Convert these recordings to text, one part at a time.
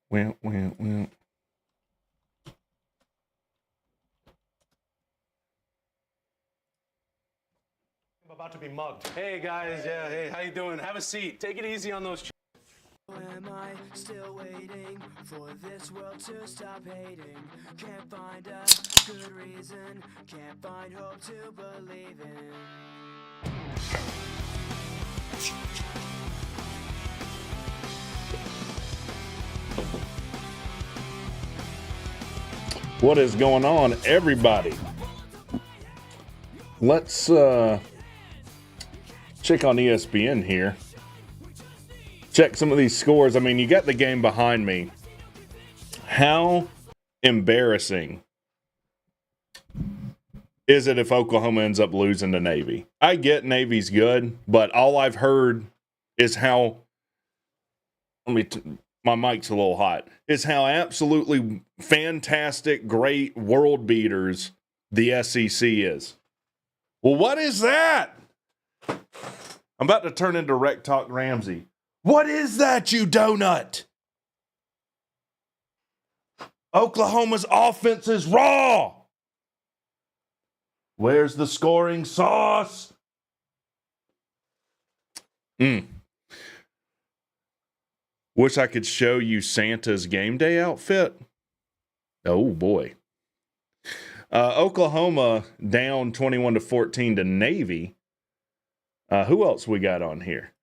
Well. I'm about to be mugged. Hey guys, yeah, hey, how you doing? Have a seat. Take it easy on those. Am I still waiting for this world to stop hating? Can't find a good reason, can't find hope to believe in. What is going on, everybody? Let's check on ESPN here. Check some of these scores. I mean, you got the game behind me. How embarrassing is it if Oklahoma ends up losing to Navy? I get Navy's good, but all I've heard is how my mic's a little hot. Is how absolutely fantastic, great world beaters the SEC is. Well, what is that? I'm about to turn into WreckTalk Ramsey. What is that, you donut? Oklahoma's offense is raw. Where's the scoring sauce? Wish I could show you Santa's game day outfit. Oh, boy. Oklahoma down 21-14 to Navy. Who else we got on here?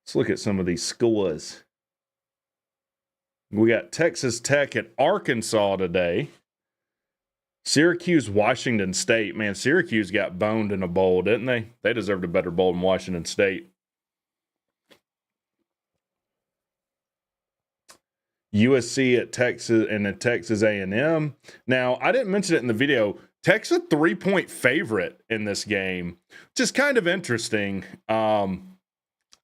Let's look at some of these scores. We got Texas Tech at Arkansas today. Syracuse, Washington State. Man, Syracuse got boned in a bowl, didn't they? They deserved a better bowl than Washington State. USC at Texas and at Texas A&M. Now, I didn't mention it in the video. Tech's a 3-point favorite in this game, which is kind of interesting.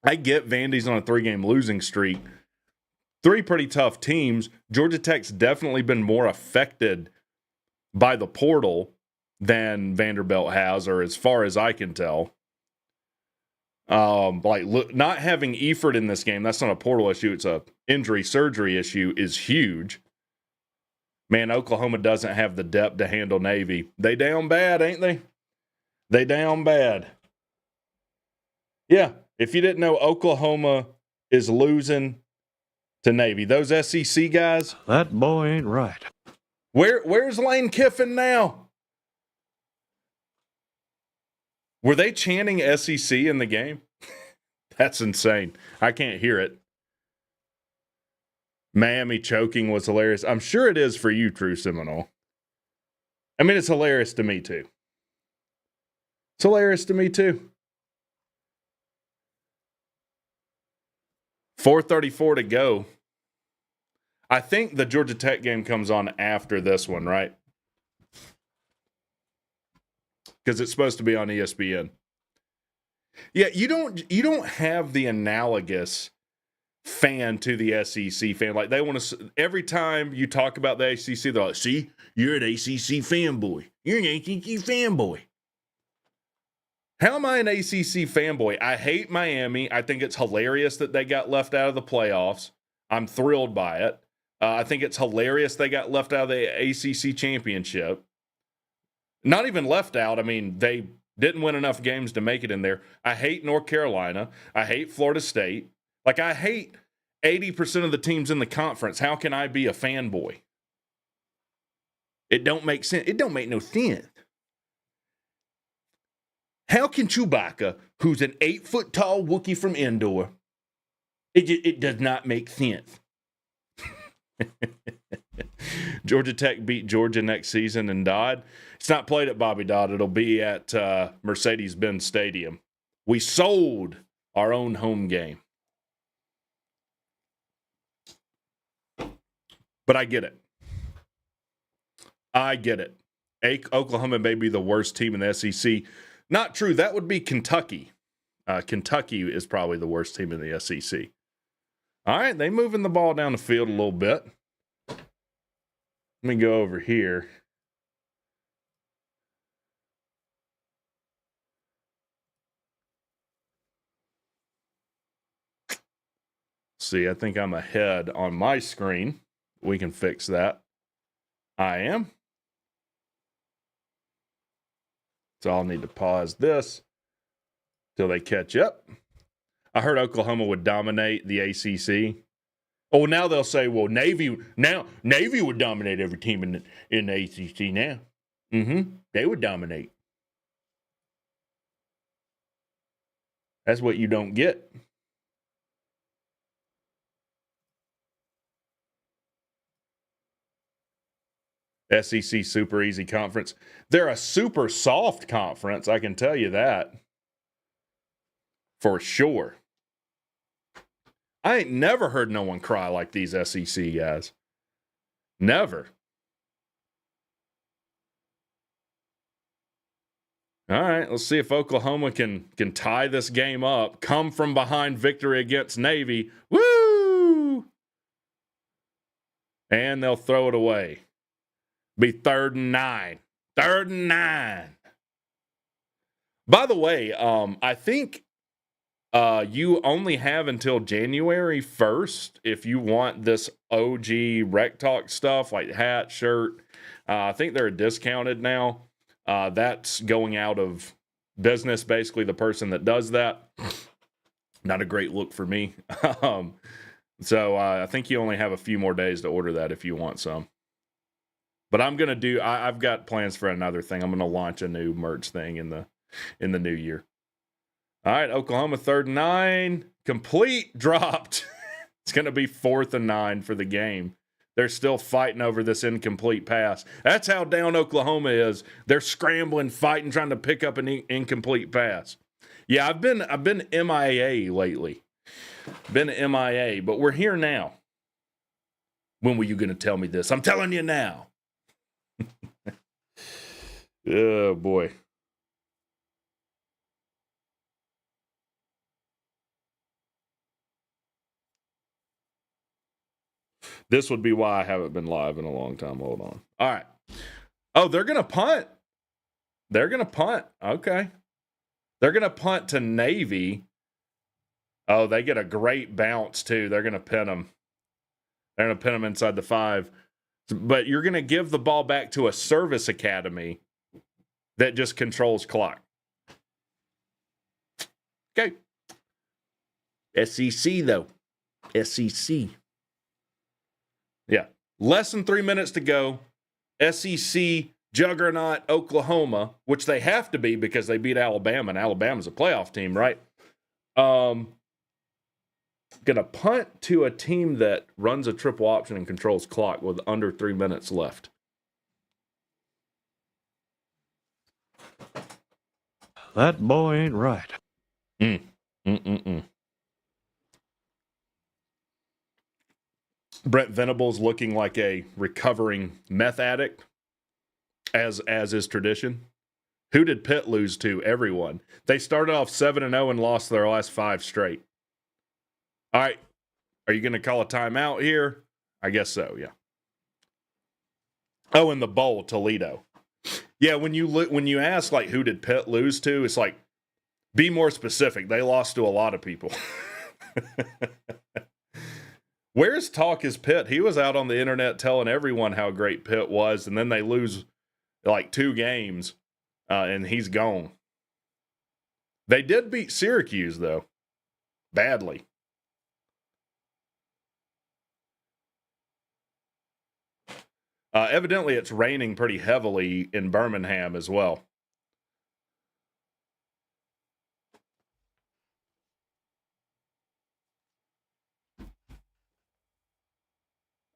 I get Vandy's on a 3-game losing streak. 3 pretty tough teams. Georgia Tech's definitely been more affected by the portal than Vanderbilt has, or as far as I can tell. Not having Eford in this game, that's not a portal issue, it's a injury surgery issue, is huge. Man, Oklahoma doesn't have the depth to handle Navy. They down bad, ain't they? They down bad. Yeah, if you didn't know, Oklahoma is losing to Navy. Those SEC guys. That boy ain't right. Where's Lane Kiffin now? Were they chanting SEC in the game? That's insane. I can't hear it. Miami choking was hilarious. I'm sure it is for you, True Seminole. I mean, it's hilarious to me, too. It's hilarious to me, too. 4:34 to go. I think the Georgia Tech game comes on after this one, right? Because it's supposed to be on ESPN. Yeah, you don't have the analogous fan to the SEC fan. Like, they want to, every time you talk about the ACC, they're like, see, you're an ACC fanboy. You're an ACC fanboy. How am I an ACC fanboy? I hate Miami. I think it's hilarious that they got left out of the playoffs. I'm thrilled by it. I think it's hilarious they got left out of the ACC championship. Not even left out. I mean, they didn't win enough games to make it in there. I hate North Carolina. I hate Florida State. Like, I hate 80% of the teams in the conference. How can I be a fanboy? It don't make sense. It don't make no sense. How can Chewbacca, who's an 8-foot-tall Wookiee from Endor, it does not make sense. Georgia Tech beat Georgia next season in Dodd. It's not played at Bobby Dodd. It'll be at Mercedes-Benz Stadium. We sold our own home game. But I get it. I get it. Oklahoma may be the worst team in the SEC. Not true. That would be Kentucky. Kentucky is probably the worst team in the SEC. All right, they moving the ball down the field a little bit. Let me go over here. See, I think I'm ahead on my screen. We can fix that. I am. So I'll need to pause this till they catch up. I heard Oklahoma would dominate the ACC. Oh, now they'll say, well, Navy would dominate every team in the ACC now. They would dominate. That's what you don't get. SEC super easy conference. They're a super soft conference, I can tell you that. For sure. I ain't never heard no one cry like these SEC guys. Never. All right, let's see if Oklahoma can tie this game up. Come from behind victory against Navy. Woo! And they'll throw it away. Be 3rd and 9. 3rd and 9. By the way, I think you only have until January 1st if you want this OG WreckTalk stuff like hat, shirt. I think they're discounted now. That's going out of business, basically, the person that does that. Not a great look for me. So I think you only have a few more days to order that if you want some. But I'm going to I've got plans for another thing. I'm going to launch a new merch thing in the new year. All right, Oklahoma 3rd and 9. Complete dropped. It's going to be 4th and 9 for the game. They're still fighting over this incomplete pass. That's how down Oklahoma is. They're scrambling, fighting, trying to pick up an incomplete pass. Yeah, I've been MIA lately. Been MIA, but we're here now. When were you going to tell me this? I'm telling you now. Oh, boy. This would be why I haven't been live in a long time. Hold on. All right. Oh, they're going to punt. They're going to punt. Okay. They're going to punt to Navy. Oh, they get a great bounce, too. They're going to pin them. They're going to pin them inside the 5. But you're going to give the ball back to a service academy that just controls clock. Okay. SEC, though. SEC. Yeah. Less than 3 minutes to go. SEC juggernaut Oklahoma, which they have to be because they beat Alabama, and Alabama's a playoff team, right? Gonna punt to a team that runs a triple option and controls clock with under 3 minutes left. That boy ain't right. Brent Venables looking like a recovering meth addict, as is tradition. Who did Pitt lose to? Everyone. They started off 7-0 and lost their last 5 straight. All right. Are you going to call a timeout here? I guess so, yeah. Oh, in the bowl, Toledo. Yeah, when you ask, like, who did Pitt lose to, it's like, be more specific. They lost to a lot of people. Where's Talk is Pitt? He was out on the internet telling everyone how great Pitt was, and then they lose, like, 2 games, and he's gone. They did beat Syracuse, though. Badly. Evidently, it's raining pretty heavily in Birmingham as well.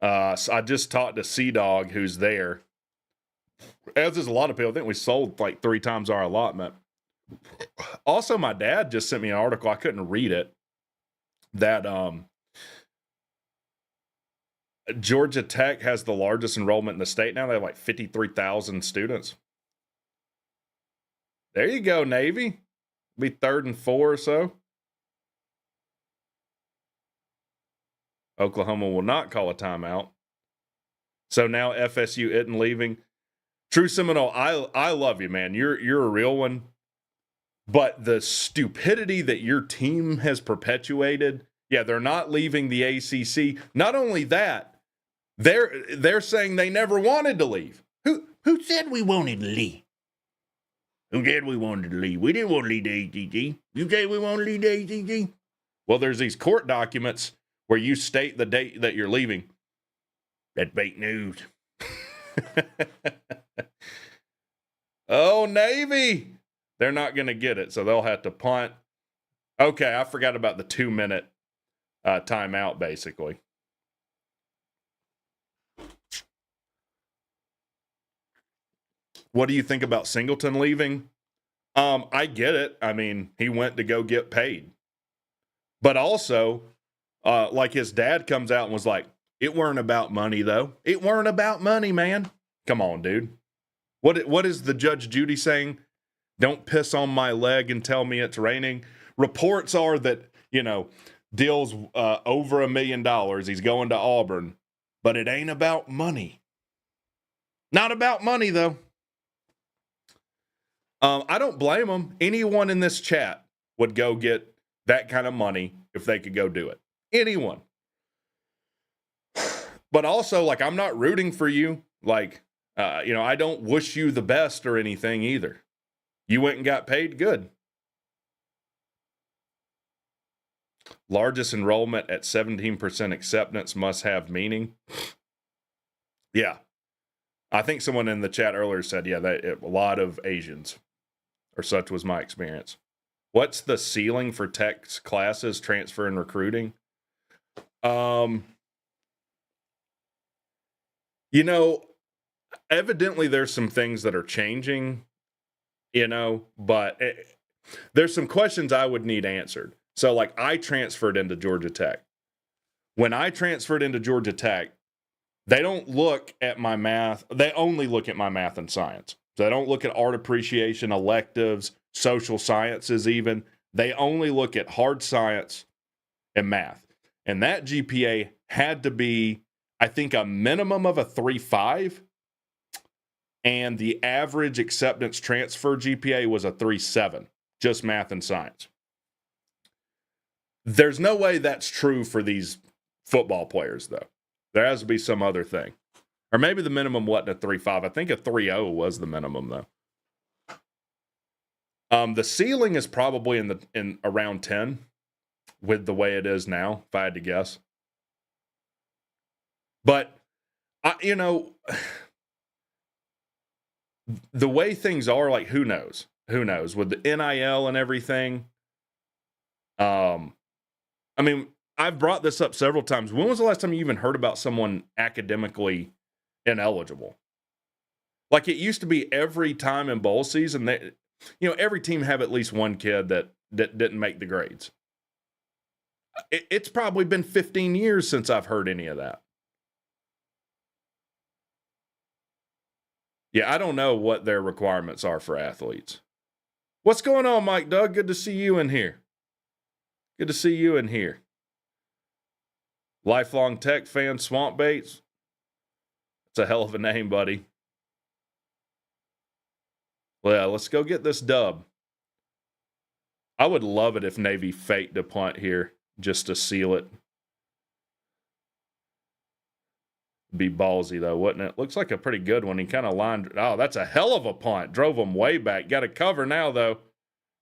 So I just talked to Sea-Dog, who's there. As is a lot of people. I think we sold like 3 times our allotment. Also, my dad just sent me an article. I couldn't read it. That Georgia Tech has the largest enrollment in the state now. They have like 53,000 students. There you go, Navy. Be 3rd and 4 or so. Oklahoma will not call a timeout. So now FSU isn't leaving. True Seminole, I love you, man. You're a real one. But the stupidity that your team has perpetuated Yeah, they're not leaving the ACC. Not only that, they're saying they never wanted to leave. Who said we wanted to leave? Who said we wanted to leave? We didn't want to leave the ACC. You say we want to leave the ACC? Well, there's these court documents where you state the date that you're leaving. That's fake news. Oh, Navy. They're not going to get it, so they'll have to punt. Okay, I forgot about the 2-minute timeout, basically. What do you think about Singleton leaving? I get it. I mean, he went to go get paid. But also, like his dad comes out and was like, it weren't about money, though. It weren't about money, man. Come on, dude. What is the Judge Judy saying? Don't piss on my leg and tell me it's raining. Reports are that, deals over $1 million. He's going to Auburn. But it ain't about money. Not about money, though. I don't blame him. Anyone in this chat would go get that kind of money if they could go do it. Anyone. But also, I'm not rooting for you. I don't wish you the best or anything either. You went and got paid, good. Largest enrollment at 17% acceptance must have meaning. Yeah. I think someone in the chat earlier said, a lot of Asians, or such was my experience. What's the ceiling for tech classes, transfer, and recruiting? Evidently there's some things that are changing, but there's some questions I would need answered. So, I transferred into Georgia Tech. When I transferred into Georgia Tech, they don't look at my math. They only look at my math and science. So they don't look at art appreciation, electives, social sciences even. They only look at hard science and math. And that GPA had to be, I think, a minimum of a 3.5. And the average acceptance transfer GPA was a 3.7, just math and science. There's no way that's true for these football players, though. There has to be some other thing. Or maybe the minimum wasn't a 3.5. I think a 3.0 was the minimum, though. The ceiling is probably in around 10 with the way it is now, if I had to guess. But, the way things are, who knows? Who knows? With the NIL and everything. I've brought this up several times. When was the last time you even heard about someone academically ineligible? It used to be every time in bowl season, every team have at least one kid that didn't make the grades. It's probably been 15 years since I've heard any of that. Yeah, I don't know what their requirements are for athletes. What's going on, Mike Doug? Good to see you in here. Good to see you in here. Lifelong Tech fan, Swamp Baits. It's a hell of a name, buddy. Well, let's go get this dub. I would love it if Navy faked a punt here just to seal it. Be ballsy, though, wouldn't it? Looks like a pretty good one. He kind of lined. Oh, that's a hell of a punt. Drove him way back. Got to cover now, though.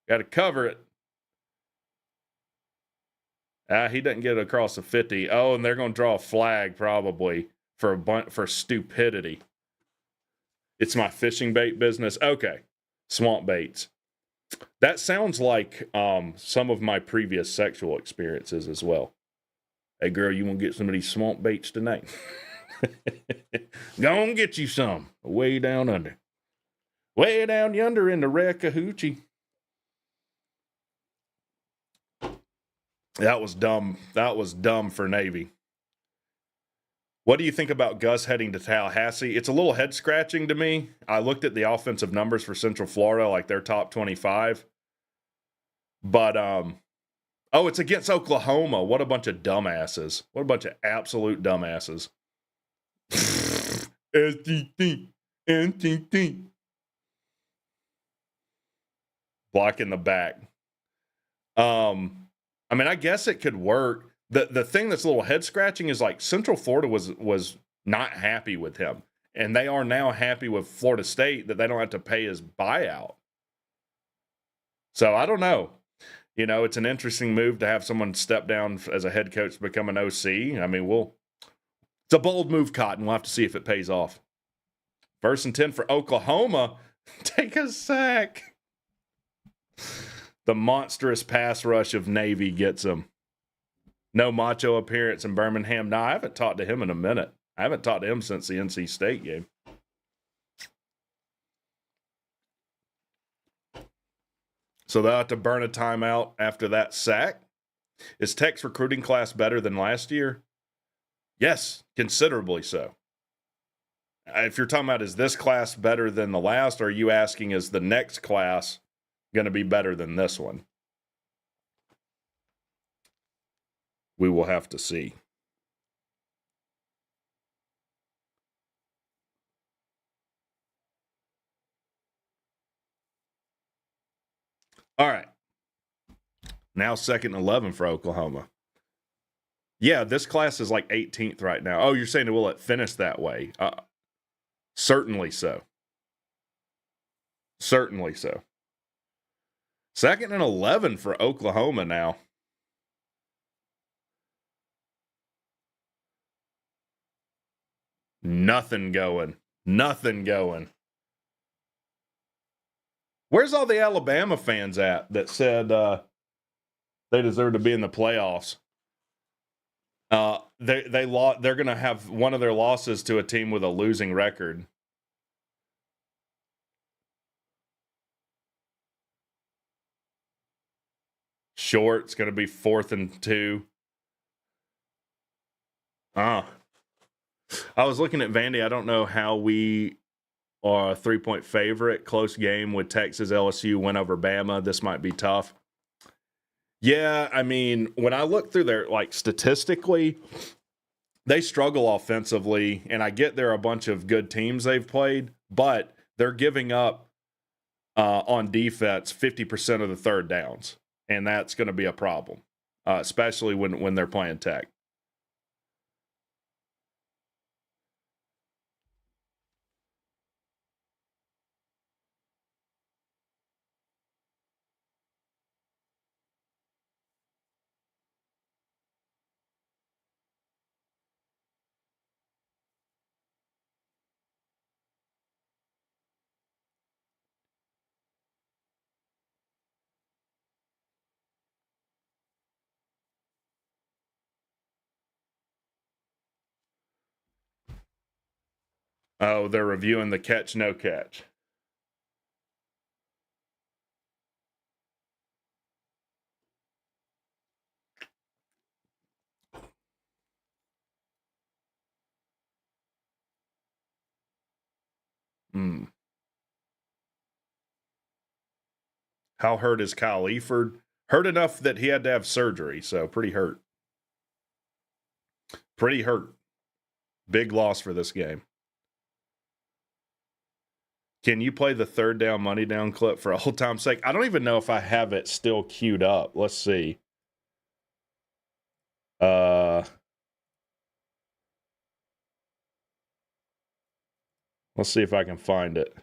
Got to cover it. He doesn't get it across the 50. Oh, and they're going to draw a flag probably for stupidity. It's my fishing bait business. Okay. Swamp baits. That sounds like some of my previous sexual experiences as well. Hey, girl, you want to get some of these swamp baits tonight? Go on get you some. Way down under. Way down yonder in the Wreck-a-hoochie. That was dumb. That was dumb for Navy. What do you think about Gus heading to Tallahassee? It's a little head-scratching to me. I looked at the offensive numbers for Central Florida, their top 25. But, it's against Oklahoma. What a bunch of dumbasses. What a bunch of absolute dumbasses. SEC. Block in the back. I guess it could work. The thing that's a little head scratching is like Central Florida was not happy with him, and they are now happy with Florida State that they don't have to pay his buyout. So I don't know. You know, it's an interesting move to have someone step down as a head coach to become an OC. I mean, it's a bold move, Cotton. We'll have to see if it pays off. 1st and 10 for Oklahoma. Take a sack. The monstrous pass rush of Navy gets him. No Macho appearance in Birmingham. No, I haven't talked to him in a minute. I haven't talked to him since the NC State game. So they'll have to burn a timeout after that sack. Is Tech's recruiting class better than last year? Yes, considerably so. If you're talking about is this class better than the last, or are you asking is the next class going to be better than this one? We will have to see. All right. Now 2nd and 11 for Oklahoma. Yeah, this class is like 18th right now. Oh, you're saying will it finish that way? Certainly so. Certainly so. 2nd and 11 for Oklahoma now. Nothing going. Nothing going. Where's all the Alabama fans at that said they deserve to be in the playoffs? They're going to have one of their losses to a team with a losing record. Short. It's going to be 4th and 2. I was looking at Vandy. I don't know how we are a 3-point favorite. Close game with Texas. LSU win over Bama. This might be tough. Yeah, I mean, when I look through their, like, statistically, they struggle offensively, and I get there are a bunch of good teams they've played, but they're giving up on defense 50% of the third downs, and that's going to be a problem, especially when they're playing Tech. Oh, they're reviewing the catch, no catch. How hurt is Kyle Eford? Hurt enough that he had to have surgery, so pretty hurt. Pretty hurt. Big loss for this game. Can you play the third down money down clip for old time's sake? I don't even know if I have it still queued up. Let's see. Let's see if I can find it.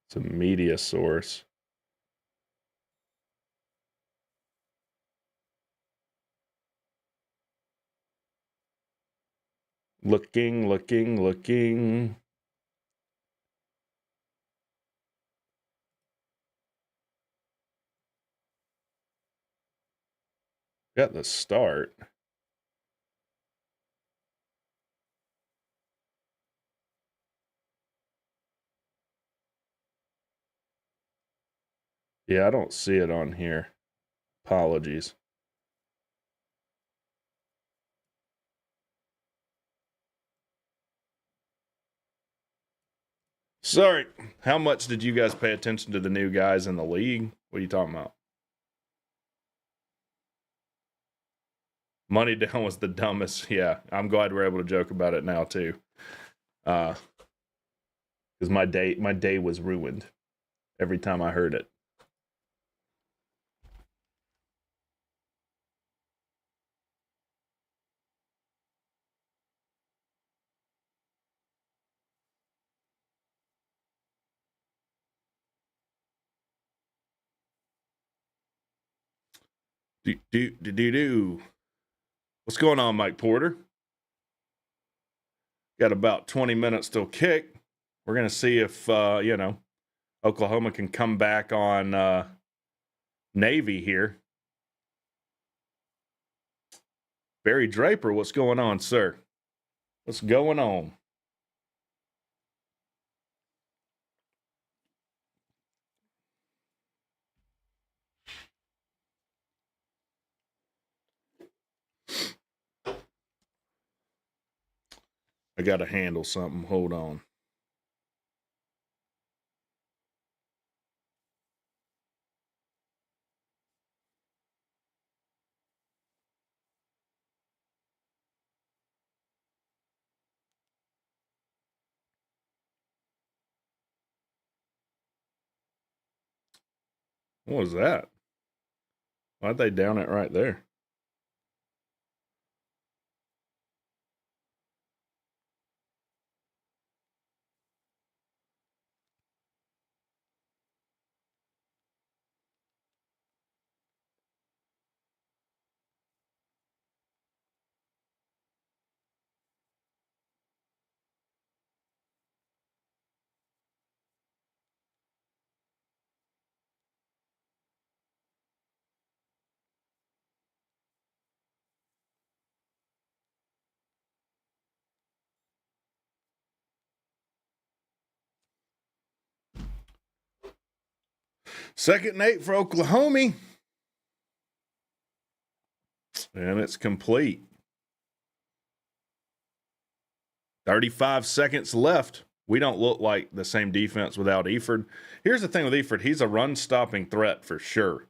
It's a media source. Looking. Got the start. Yeah, I don't see it on here. Apologies. Sorry. How much did you guys pay attention to the new guys in the league? What are you talking about? Money down was the dumbest. Yeah, I'm glad we're able to joke about it now too. Because my day was ruined every time I heard it. What's going on, Mike Porter? Got about 20 minutes till kick. We're going to see if, Oklahoma can come back on Navy here. Barry Draper, what's going on, sir? What's going on? I got to handle something. Hold on. What was that? Why'd they down it right there? Second and 8 for Oklahoma. And it's complete. 35 seconds left. We don't look like the same defense without Eford. Here's the thing with Eford. He's a run-stopping threat for sure.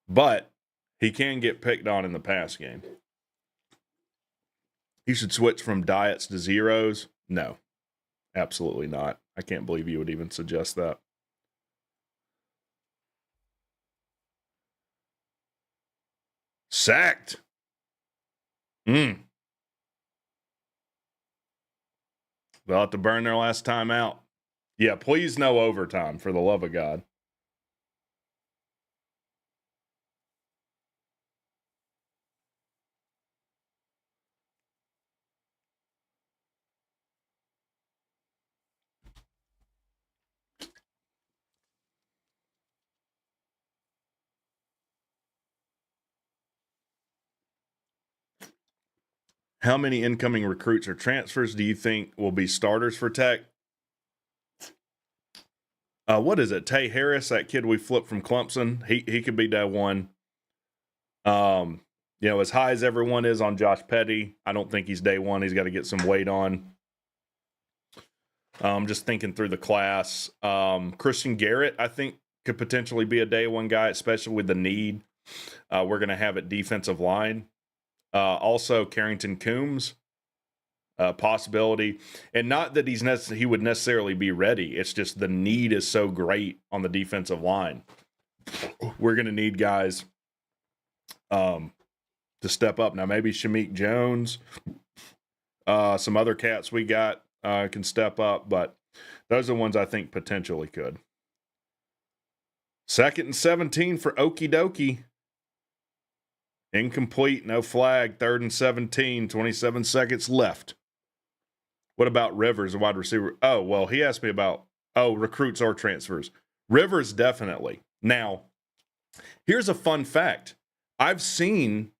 But he can get picked on in the pass game. He should switch from diets to zeros. No, absolutely not. I can't believe you would even suggest that. Sacked. They'll have to burn their last time out. Yeah, please no overtime, for the love of God. How many incoming recruits or transfers do you think will be starters for Tech? What is it? Tay Harris, that kid we flipped from Clemson. He could be day one. As high as everyone is on Josh Petty, I don't think he's day one. He's got to get some weight on. Just thinking through the class. Christian Garrett, I think, could potentially be a day one guy, especially with the need we're going to have at defensive line. Also, Carrington Coombs, possibility. And not that he would necessarily be ready. It's just the need is so great on the defensive line. We're going to need guys to step up. Now, maybe Shameik Jones, some other cats we got can step up, but those are the ones I think potentially could. 2nd and 17 for Okie Dokie. Incomplete, no flag. 3rd and 17, 27 seconds left. What about Rivers, a wide receiver? Oh, well, he asked me about, recruits or transfers. Rivers, definitely. Now, here's a fun fact. I've seen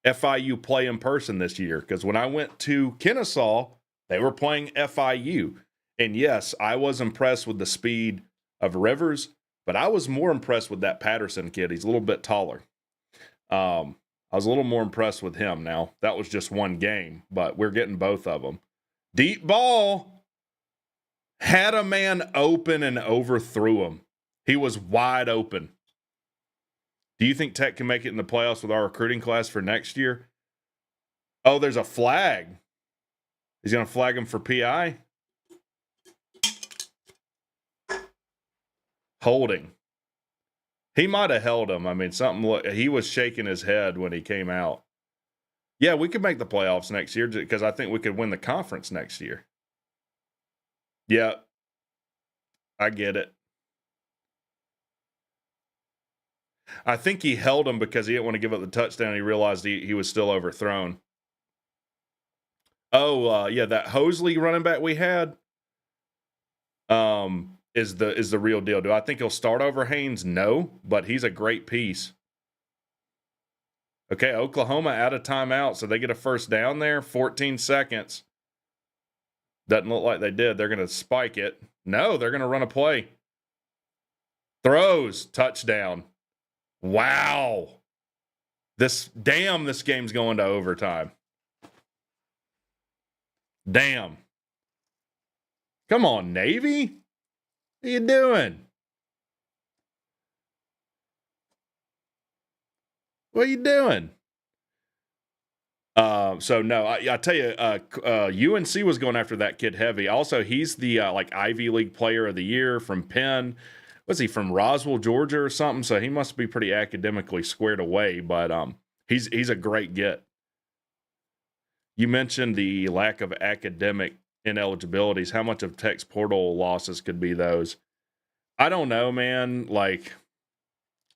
FIU play in person this year because when I went to Kennesaw, they were playing FIU. And yes, I was impressed with the speed of Rivers, but I was more impressed with that Patterson kid. He's a little bit taller. I was a little more impressed with him. Now, that was just one game, but we're getting both of them. Deep ball. Had a man open and overthrew him. He was wide open. Do you think Tech can make it in the playoffs with our recruiting class for next year? Oh, there's a flag. He's going to flag him for PI? Holding. He might have held him. I mean, he was shaking his head when he came out. Yeah, we could make the playoffs next year because I think we could win the conference next year. Yeah, I get it. I think he held him because he didn't want to give up the touchdown. He realized he was still overthrown. Oh, yeah, that Hosley running back we had is the real deal. Do I think he'll start over Haynes? No, but he's a great piece. Okay, Oklahoma out of timeout, so they get a first down there, 14 seconds. Doesn't look like they did. They're going to spike it. No, they're going to run a play. Throws, touchdown. Wow. This game's going to overtime. Damn. Come on, Navy. What are you doing? What are you doing? So no, I tell you, UNC was going after that kid heavy. Also, he's the like Ivy League Player of the Year from Penn. Was he from Roswell, Georgia, or something? So he must be pretty academically squared away. But he's a great get. You mentioned the lack of academic ineligibilities. How much of Tech's portal losses could be those? I don't know, man. Like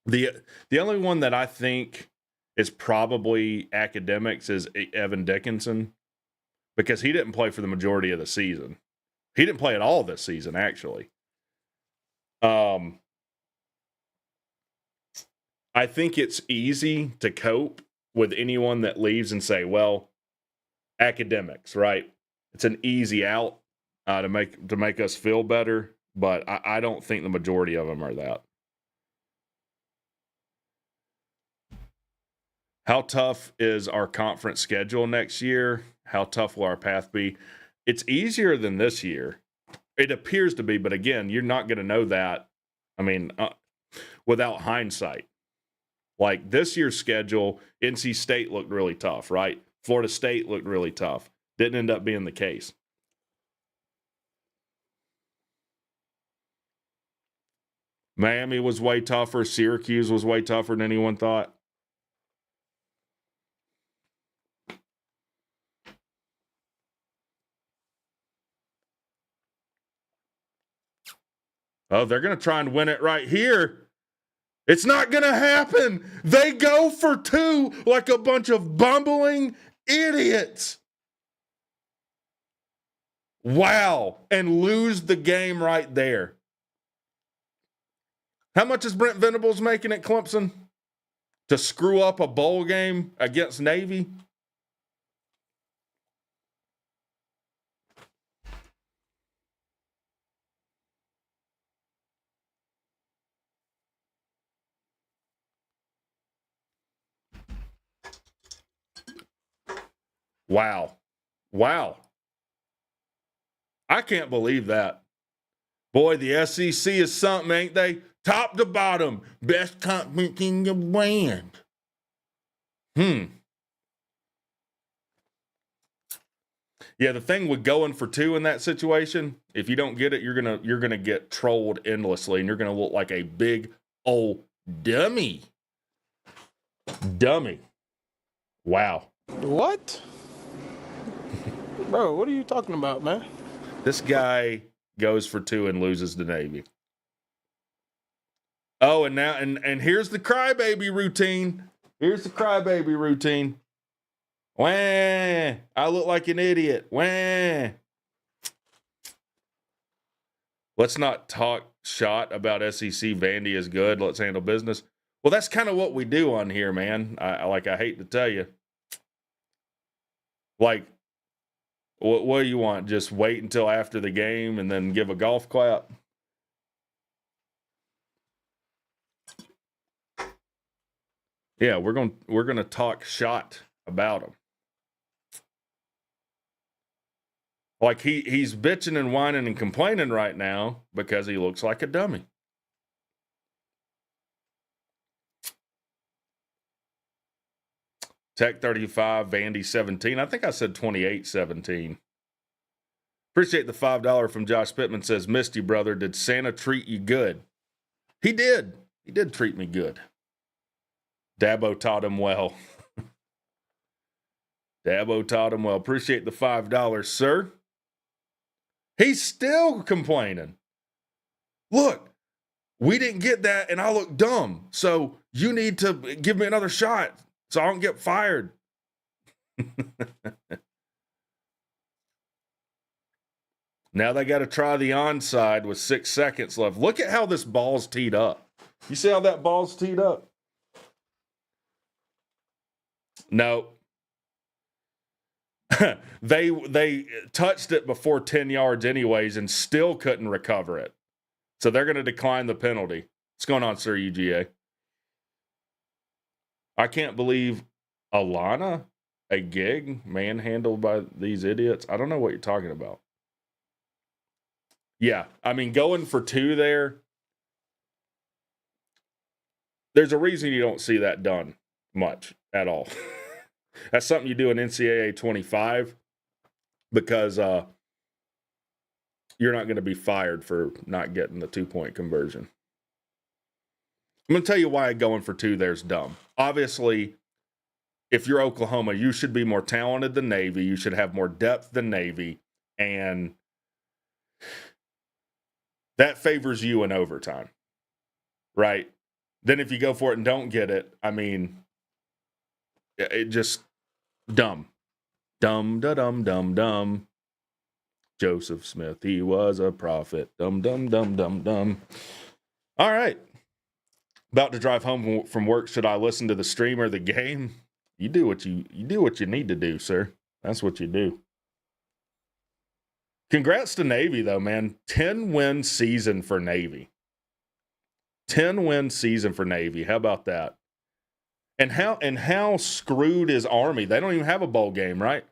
the only one that I think is probably academics is Evan Dickinson, because he didn't play for the majority of the season. He didn't play at all this season, actually. I think it's easy to cope with anyone that leaves and say, well, academics, right? It's an easy out to make us feel better, but I don't think the majority of them are that. How tough is our conference schedule next year? How tough will our path be? It's easier than this year. It appears to be, but again, you're not going to know that, I mean, without hindsight. Like this year's schedule, NC State looked really tough, right? Florida State looked really tough. Didn't end up being the case. Miami was way tougher. Syracuse was way tougher than anyone thought. Oh, they're going to try and win it right here. It's not going to happen. They go for two like a bunch of bumbling idiots. Wow. And lose the game right there. How much is Brent Venables making at Clemson to screw up a bowl game against Navy? Wow. Wow. I can't believe that. Boy, the SEC is something, ain't they? Top to bottom. Best conference in the land. Yeah, the thing with going for two in that situation, if you don't get it, you're gonna get trolled endlessly, and you're gonna look like a big old dummy. Dummy. Wow. What? Bro, what are you talking about, man? This guy goes for two and loses to Navy. Oh, and now and here's the crybaby routine. Here's the crybaby routine. Wah! I look like an idiot. Wah! Let's not talk shot about SEC. Vandy is good. Let's handle business. Well, that's kind of what we do on here, man. I hate to tell you. Like, what do you want? Just wait until after the game and then give a golf clap? Yeah, we're gonna talk shot about him. Like he's bitching and whining and complaining right now because he looks like a dummy. Tech 35, Vandy 17. I think I said 28-17. Appreciate the $5 from Josh Pittman. Says, missed you, brother. Did Santa treat you good? He did. He did treat me good. Dabo taught him well. Dabo taught him well. Appreciate the $5, sir. He's still complaining. Look, we didn't get that, and I look dumb. So You need to give me another shot so I don't get fired. Now they got to try the onside with 6 seconds left. Look at how this ball's teed up. You see how that ball's teed up? No. They touched it before 10 yards anyways and still couldn't recover it. So they're going to decline the penalty. What's going on, sir, UGA? I can't believe Alana, a gig, manhandled by these idiots. I don't know what you're talking about. Yeah, I mean, going for 2 there, there's a reason you don't see that done much at all. That's something you do in NCAA 25 because you're not going to be fired for not getting the 2-point conversion. I'm going to tell you why going for 2 there is dumb. Obviously, if you're Oklahoma, you should be more talented than Navy. You should have more depth than Navy. And that favors you in overtime, right? Then if you go for it and don't get it, I mean, it just dumb. Dumb, da-dum, dum, dum. Joseph Smith, he was a prophet. Dum, dum, dum, dum, dum. All right. About to drive home from work. Should I listen to the stream or the game? You do what you need to do, sir. That's what you do. Congrats to Navy, though, man. 10-win season for Navy. 10-win season for Navy. How about that? And how screwed is Army? They don't even have a bowl game, right?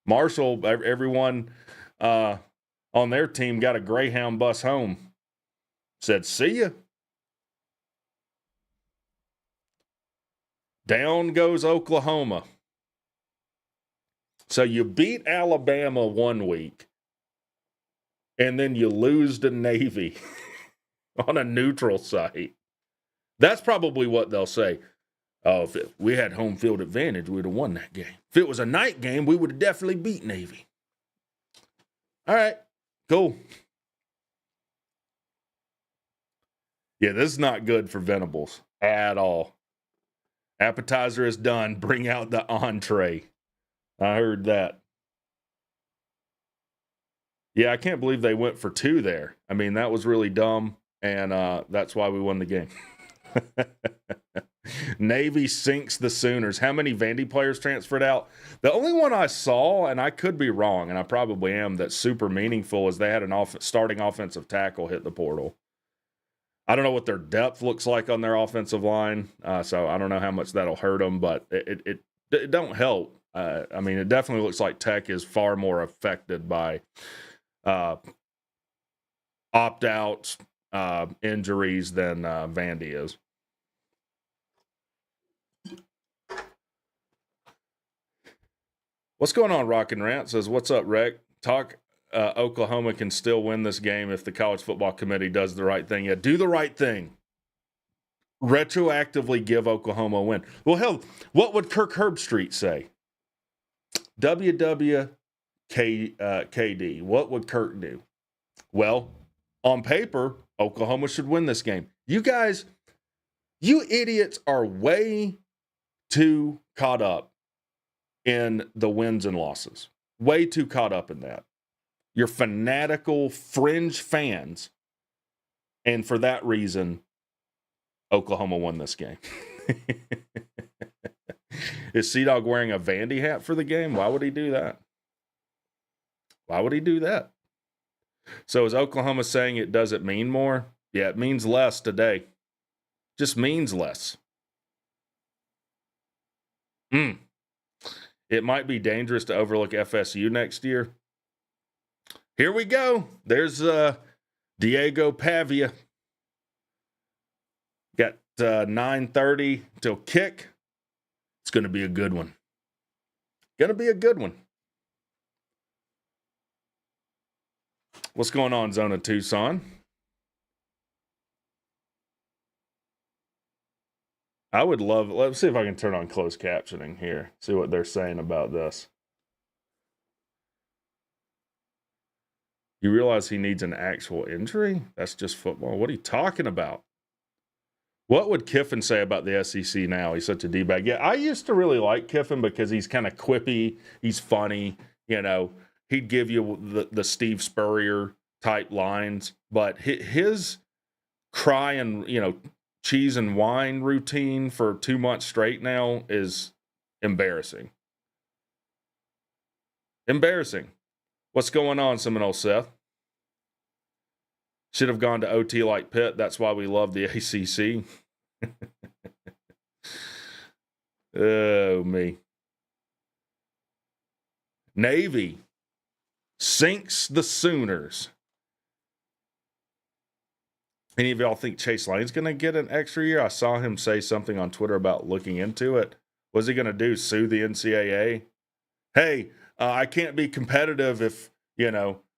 Marshall, everyone on their team got a Greyhound bus home. Said, see ya. Down goes Oklahoma. So you beat Alabama one week, and then you lose to Navy on a neutral site. That's probably what they'll say. Oh, if we had home field advantage, we'd have won that game. If it was a night game, we would have definitely beat Navy. All right, cool. Yeah, this is not good for Venables at all. Appetizer is done. Bring out the entree. I heard that. Yeah, I can't believe they went for 2 there. I mean, that was really dumb, and that's why we won the game. Navy sinks the Sooners. How many Vandy players transferred out? The only one I saw, and I could be wrong, and I probably am, that's super meaningful is they had an starting offensive tackle hit the portal. I don't know what their depth looks like on their offensive line, so I don't know how much that'll hurt them, but it don't help. I mean, it definitely looks like Tech is far more affected by opt-outs, injuries than Vandy is. What's going on, Rock and Rant? Says, what's up, Rec? Talk Oklahoma can still win this game if the college football committee does the right thing. Yeah, do the right thing. Retroactively give Oklahoma a win. Well, hell, what would Kirk Herbstreit say? WWKD. What would Kirk do? Well, on paper, Oklahoma should win this game. You guys, you idiots are way too caught up in the wins and losses. Way too caught up in that. You're fanatical fringe fans. And for that reason, Oklahoma won this game. Is Sea-Dog wearing a Vandy hat for the game? Why would he do that? Why would he do that? So is Oklahoma saying it doesn't mean more? Yeah, it means less today. Just means less. It might be dangerous to overlook FSU next year. Here we go. There's Diego Pavia. Got 9:30 till kick. It's going to be a good one. Going to be a good one. What's going on, Zona Tucson? I would love, let's see if I can turn on closed captioning here. See what they're saying about this. You realize he needs an actual injury? That's just football. What are you talking about? What would Kiffin say about the SEC now? He's such a D-bag. Yeah, I used to really like Kiffin because he's kind of quippy. He's funny. You know, he'd give you the Steve Spurrier type lines. But his cry and, cheese and wine routine for 2 months straight now is embarrassing. Embarrassing. What's going on, Seminole Seth? Should have gone to OT like Pitt. That's why we love the ACC. Oh, me. Navy sinks the Sooners. Any of y'all think Chase Lane's going to get an extra year? I saw him say something on Twitter about looking into it. What's he going to do? Sue the NCAA? Hey, I can't be competitive if,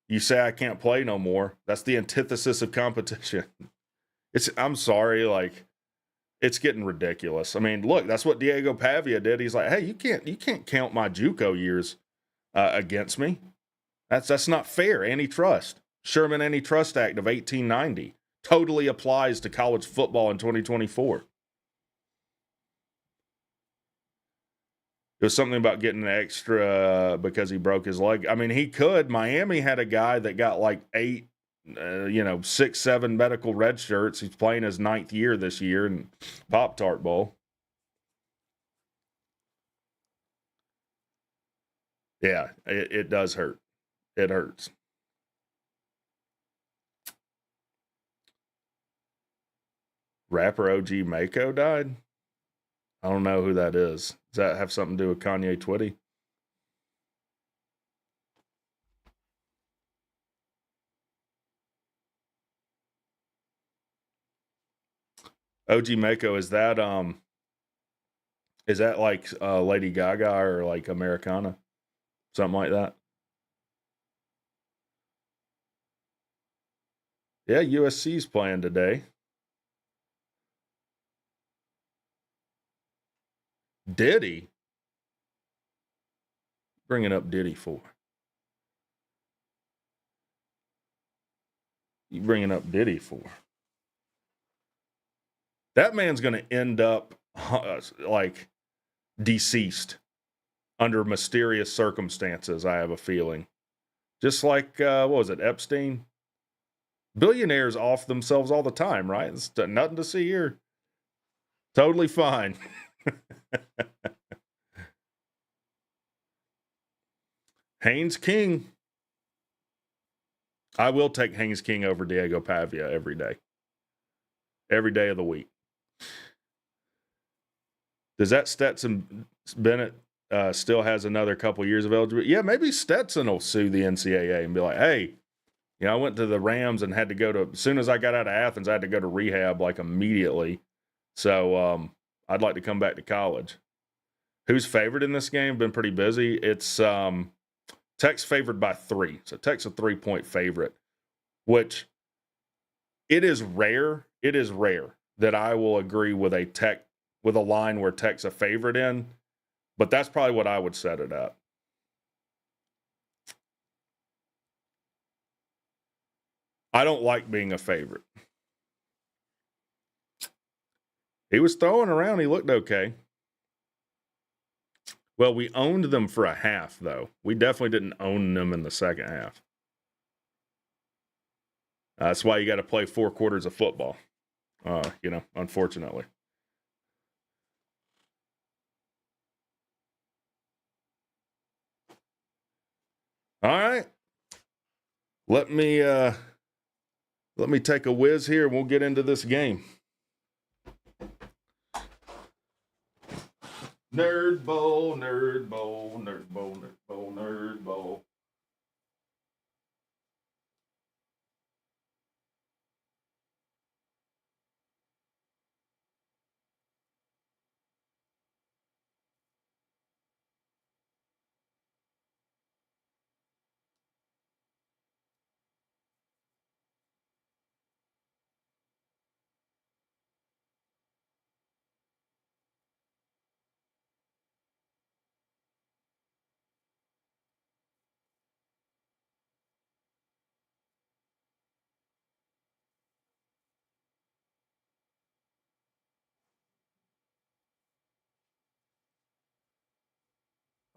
you say I can't play no more. That's the antithesis of competition. I'm sorry, it's getting ridiculous. I mean, look, that's what Diego Pavia did. He's like, hey, you can't count my JUCO years against me. That's not fair. Antitrust. Sherman Antitrust Act of 1890 totally applies to college football in 2024. It was something about getting an extra because he broke his leg. I mean, he could. Miami had a guy that got 6, 7 medical red shirts. He's playing his 9th year this year in Pop-Tart Bowl. Yeah, it does hurt. It hurts. Rapper OG Mako died? I don't know who that is. Does that have something to do with Kanye Twitty? OG Mako, is that like Lady Gaga or like Americana? Something like that? Yeah, USC's playing today. Diddy? Bringing up Diddy for? You bringing up Diddy for? That man's going to end up deceased under mysterious circumstances, I have a feeling. Just like, what was it, Epstein? Billionaires off themselves all the time, right? It's nothing to see here. Totally fine. Haynes King. I will take Haynes King over Diego Pavia every day. Every day of the week. Does that Stetson Bennett still has another couple years of eligibility? Yeah, maybe Stetson will sue the NCAA and be like, hey, I went to the Rams and had to go to, as soon as I got out of Athens, I had to go to rehab immediately. So I'd like to come back to college. Who's favored in this game? Been pretty busy. It's Tech's favored by 3. So Tech's a 3-point favorite, which it is rare that I will agree with a line where Tech's a favorite in, but that's probably what I would set it at. I don't like being a favorite. He was throwing around. He looked okay. Well, we owned them for a half, though. We definitely didn't own them in the second half. That's why you got to play 4 quarters of football, unfortunately. All right. Let me take a whiz here and we'll get into this game. Nerd bowl, nerd bowl, nerd bowl, nerd bowl, nerd bowl.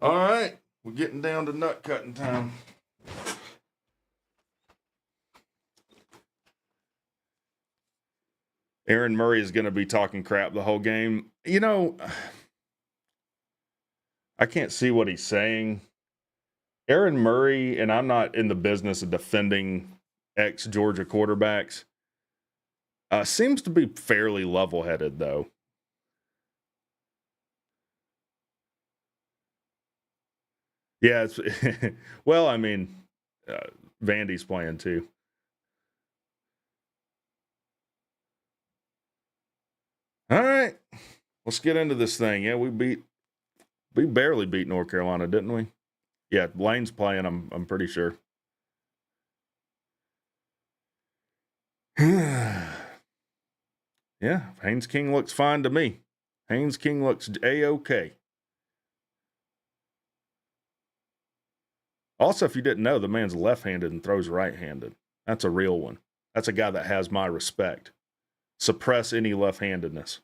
All right, we're getting down to nut cutting time. Aaron Murray is going to be talking crap the whole game. You know, I can't see what he's saying. Aaron Murray, and I'm not in the business of defending ex-Georgia quarterbacks, seems to be fairly level-headed, though. Yeah, it's well, I mean, Vandy's playing too. All right, let's get into this thing. Yeah, we barely beat North Carolina, didn't we? Yeah, Lane's playing. I'm pretty sure. Yeah, Haynes King looks fine to me. Haynes King looks A-OK. Also, if you didn't know, the man's left-handed and throws right-handed. That's a real one. That's a guy that has my respect. Suppress any left-handedness.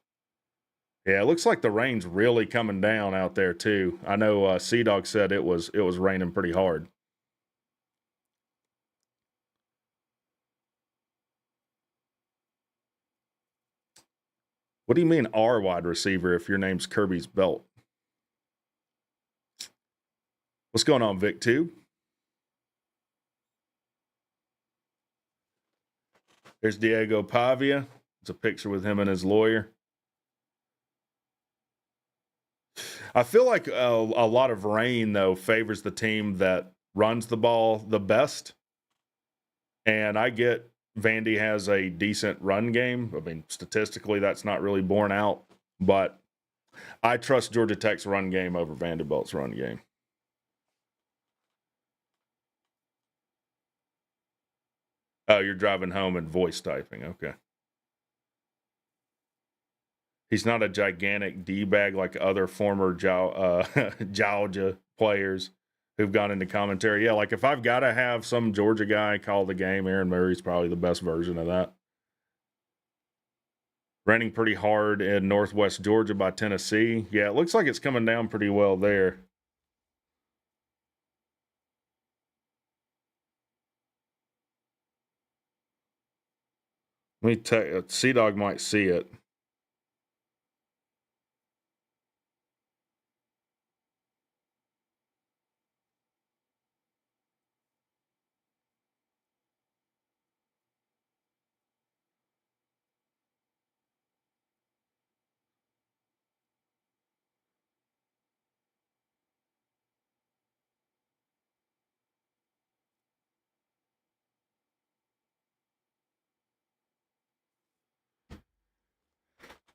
Yeah, it looks like the rain's really coming down out there too. I know Sea-Dog said it was raining pretty hard. What do you mean our wide receiver if your name's Kirby's Belt? What's going on, Vic Tube? There's Diego Pavia. It's a picture with him and his lawyer. I feel like a lot of rain, though, favors the team that runs the ball the best. And I get Vandy has a decent run game. I mean, statistically, that's not really borne out. But I trust Georgia Tech's run game over Vanderbilt's run game. Oh, you're driving home and voice typing. Okay. He's not a gigantic D-bag like other former Georgia players who've gone into commentary. Yeah, like if I've got to have some Georgia guy call the game, Aaron Murray's probably the best version of that. Raining pretty hard in northwest Georgia by Tennessee. Yeah, it looks like it's coming down pretty well there. Let me tell you, Sea-Dog might see it.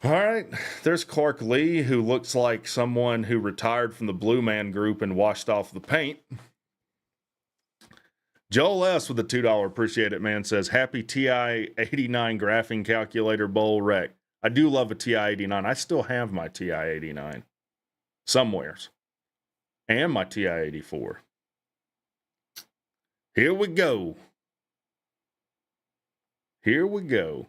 All right, there's Clark Lee, who looks like someone who retired from the Blue Man Group and washed off the paint. Joel S. with the $2, appreciate it, man, says, happy TI-89 graphing calculator bowl wreck. I do love a TI-89. I still have my TI-89 somewheres. And my TI-84. Here we go. Here we go.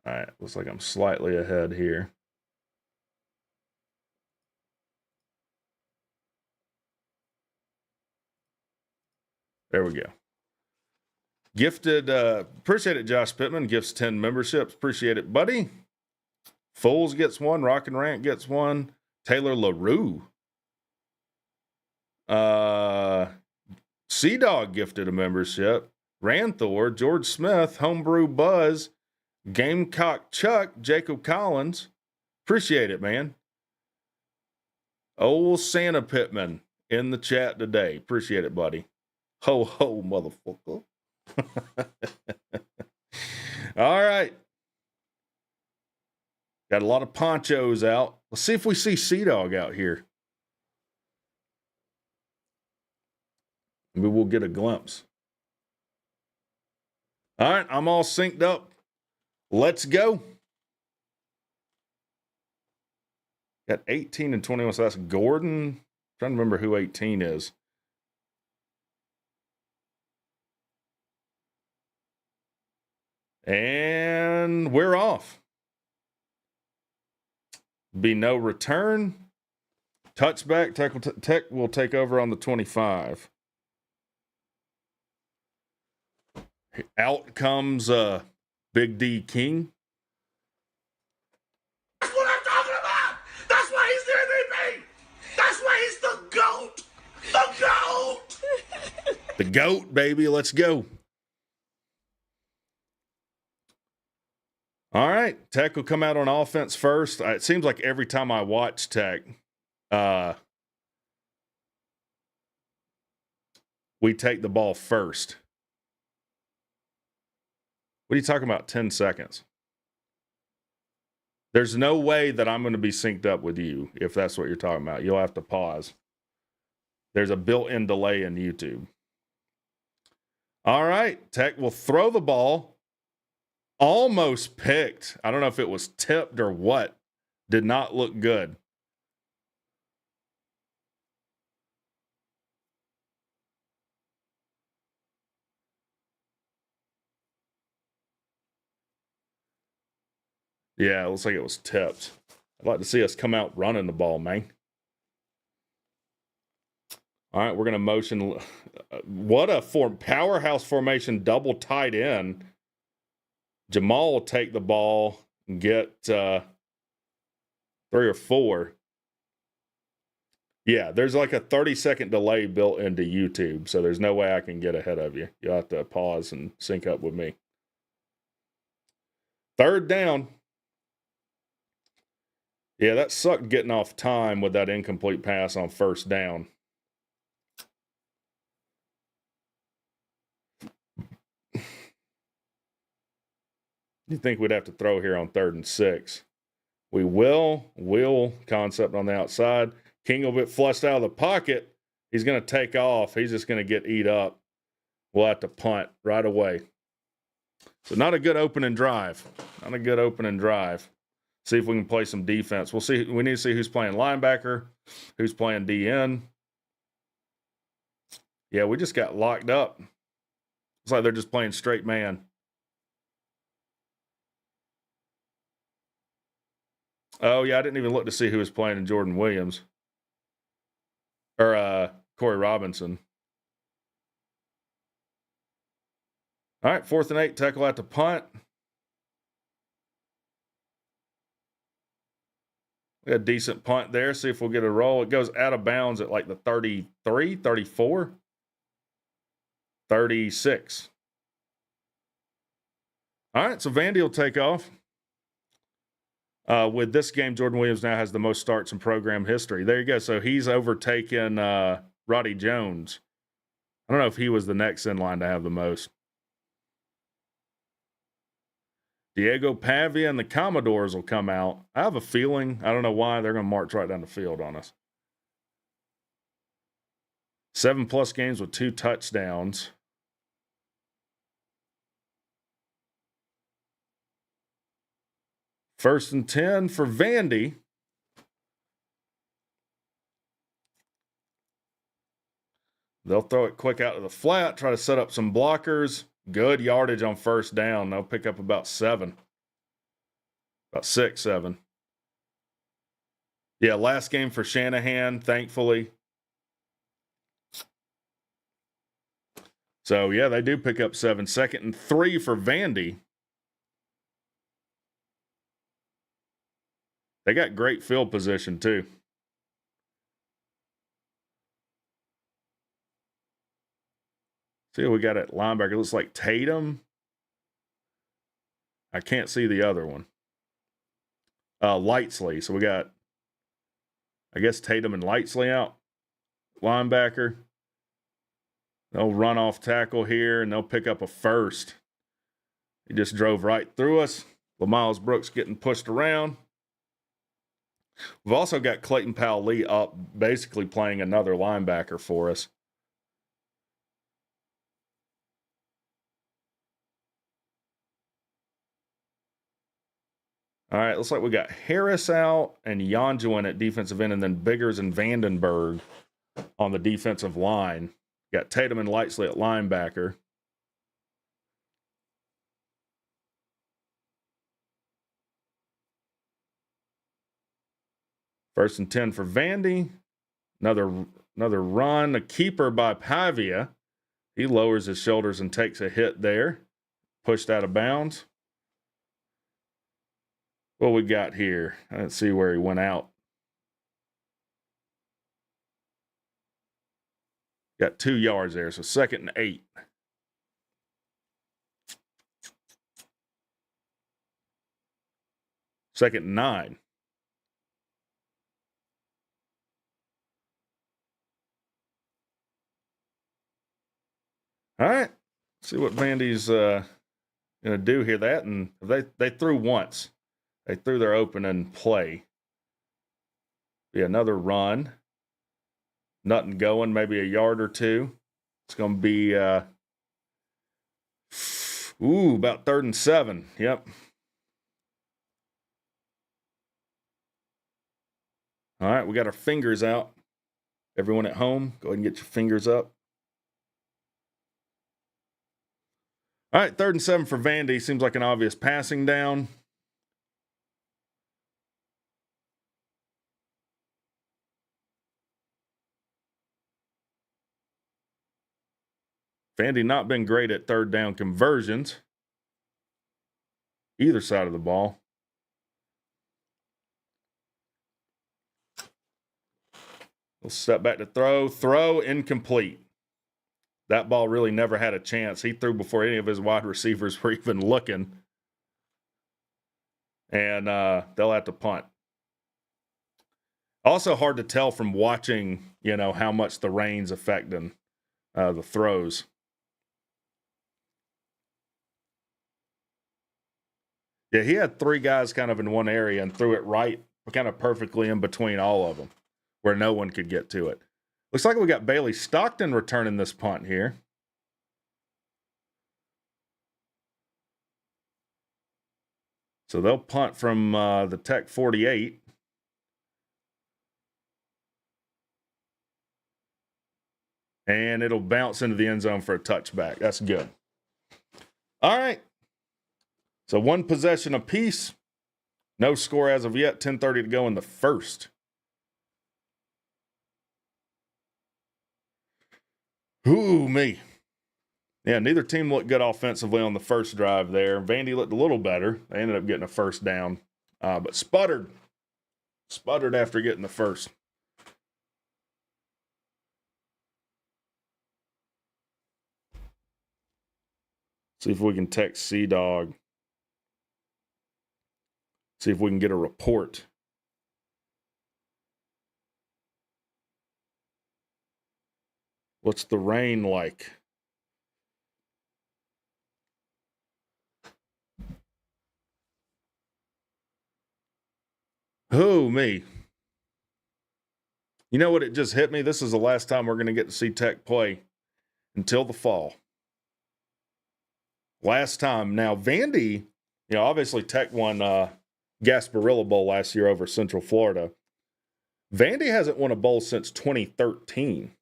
All right, looks like I'm slightly ahead here. There we go. Gifted, appreciate it, Josh Pittman. Gifts 10 memberships. Appreciate it, buddy. Foles gets one. Rock and Rant gets one. Taylor LaRue. Sea-Dog gifted a membership. Ranthor, George Smith, Homebrew Buzz, Gamecock Chuck, Jacob Collins. Appreciate it, man. Old Santa Pittman in the chat today. Appreciate it, buddy. Ho, ho, motherfucker. All right. Got a lot of ponchos out. Let's see if we see Sea-Dog out here. Maybe we'll get a glimpse. All right, I'm all synced up. Let's go. Got 18 and 21, so that's Gordon. I'm trying to remember who 18 is. And we're off. Be no return. Touchback. Tech will take over on the 25. Out comes Big D King. That's what I'm talking about. That's why he's the MVP. That's why he's the GOAT. The GOAT. The GOAT, baby. Let's go. All right. Tech will come out on offense first. It seems like every time I watch Tech, we take the ball first. What are you talking about? 10 seconds. There's no way that I'm going to be synced up with you if that's what you're talking about. You'll have to pause. There's a built-in delay in YouTube. All right. Tech will throw the ball. Almost picked. I don't know if it was tipped or what. Did not look good. Yeah, it looks like it was tipped. I'd like to see us come out running the ball, man. All right, we're going to motion. What a powerhouse formation, double tight end. Jamal will take the ball and get 3 or 4. Yeah, there's like a 30-second delay built into YouTube, so there's no way I can get ahead of you. You'll have to pause and sync up with me. 3rd down. Yeah, that sucked getting off time with that incomplete pass on 1st down. You think we'd have to throw here on 3rd and 6. We will concept on the outside. King will get flushed out of the pocket. He's going to take off. He's just going to get eat up. We'll have to punt right away. So not a good opening drive. Not a good opening drive. See if we can play some defense. We'll see. We need to see who's playing linebacker, who's playing DN. Yeah, we just got locked up. It's like they're just playing straight man. Oh, yeah, I didn't even look to see who was playing in Jordan Williams. Or Corey Robinson. All right, 4th and 8, Tech will have to punt. We had a decent punt there. See if we'll get a roll. It goes out of bounds at like the 33, 34, 36. All right, so Vandy will take off. With this game, Jordan Williams now has the most starts in program history. There you go. So he's overtaken Roddy Jones. I don't know if he was the next in line to have the most. Diego Pavia and the Commodores will come out. I have a feeling, I don't know why, they're going to march right down the field on us. 7+ games with 2 touchdowns. First and 10 for Vandy. They'll throw it quick out to the flat, try to set up some blockers. Good yardage on 1st down. They'll pick up about 7. About 6, 7. Yeah, last game for Shanahan, thankfully. So, yeah, they do pick up 7. 2nd and 3 for Vandy. They got great field position, too. See what we got at linebacker. It looks like Tatum. I can't see the other one. Lightsley. So we got, I guess, Tatum and Lightsley out. Linebacker. They'll run off tackle here, and they'll pick up a 1st. He just drove right through us. LaMiles Brooks getting pushed around. We've also got Clayton Powell-Lee up, basically playing another linebacker for us. All right, looks like we got Harris out and Yanjuan at defensive end, and then Biggers and Vandenberg on the defensive line. Got Tatum and Lightsley at linebacker. First and 10 for Vandy. Another run, a keeper by Pavia. He lowers his shoulders and takes a hit there. Pushed out of bounds. What we got here? I didn't see where he went out. Got 2 yards there, so 2nd and 8. Second and 9. All right. See what Vandy's going to do here. That and they threw once. They threw their opening play. Be another run. Nothing going, maybe a yard or two. It's going to be about 3rd and 7. Yep. All right, we got our fingers out. Everyone at home, go ahead and get your fingers up. All right, 3rd and 7 for Vandy. Seems like an obvious passing down. Vandy not been great at 3rd down conversions. Either side of the ball. We'll step back to throw. Throw incomplete. That ball really never had a chance. He threw before any of his wide receivers were even looking. And they'll have to punt. Also hard to tell from watching, how much the rain's affecting the throws. Yeah, he had 3 guys kind of in one area and threw it right, kind of perfectly in between all of them, where no one could get to it. Looks like we got Bailey Stockton returning this punt here. So they'll punt from the Tech 48. And it'll bounce into the end zone for a touchback. That's good. All right. So 1 possession apiece. No score as of yet. 10:30 to go in the first. Ooh, me. Yeah, neither team looked good offensively on the first drive there. Vandy looked a little better. They ended up getting a first down, but sputtered. Sputtered after getting the first. See if we can text C-Dog. See if we can get a report. What's the rain like? Oh, me. You know what? It just hit me. This is the last time we're going to get to see Tech play until the fall. Last time. Now, Vandy, obviously Tech won Gasparilla Bowl last year over Central Florida. Vandy hasn't won a bowl since 2013.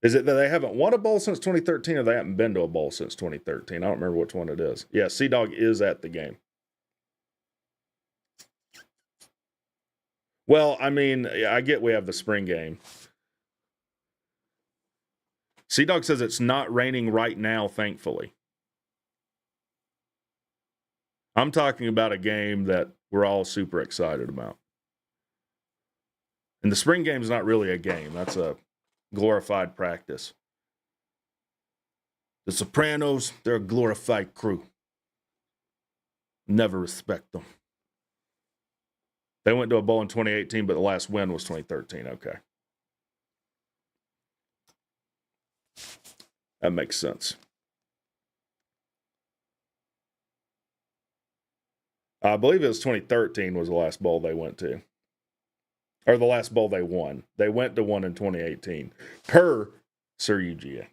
Is it that they haven't won a bowl since 2013 or they haven't been to a bowl since 2013? I don't remember which one it is. Yeah, C-Dog is at the game. Well, I mean, I get we have the spring game. C-Dog says it's not raining right now, thankfully. I'm talking about a game that we're all super excited about. And the spring game is not really a game. That's a glorified practice. The Sopranos, they're a glorified crew. Never respect them. They went to a bowl in 2018, but the last win was 2013. Okay. That makes sense. I believe it was 2013 was the last bowl they went to. Or the last bowl they won. They went to one in 2018. Per Sir UGA.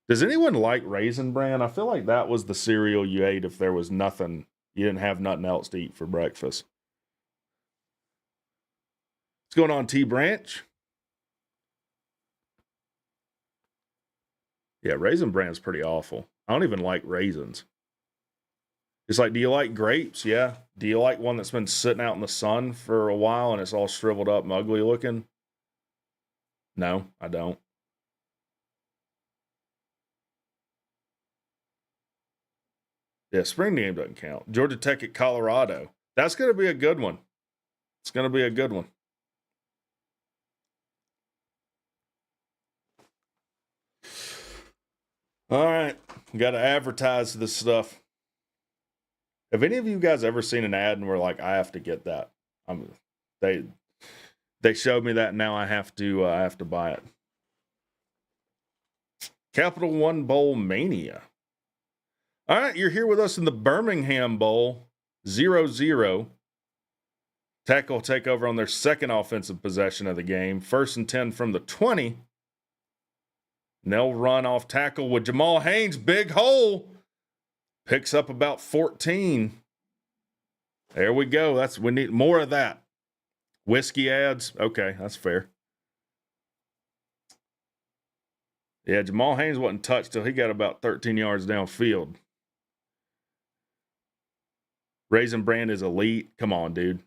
Does anyone like Raisin Bran? I feel like that was the cereal you ate if there was nothing. You didn't have nothing else to eat for breakfast. What's going on, T Branch? Yeah, Raisin Bran's pretty awful. I don't even like raisins. It's like, do you like grapes? Yeah. Do you like one that's been sitting out in the sun for a while and it's all shriveled up and ugly looking? No, I don't. Yeah, spring game doesn't count. Georgia Tech at Colorado. That's going to be a good one. It's going to be a good one. All right. Got to advertise this stuff. Have any of you guys ever seen an ad and were like, I have to get that? They showed me that, and now I have to buy it. Capital One Bowl Mania. All right, you're here with us in the Birmingham Bowl, 0-0. Tech will take over on their second offensive possession of the game. 1st and 10 from the 20. And they'll run off tackle with Jamal Haynes. Big hole. Picks up about 14. There we go. We need more of that. Whiskey ads. Okay, that's fair. Yeah, Jamal Haynes wasn't touched till he got about 13 yards downfield. Raisin Brand is elite. Come on, dude.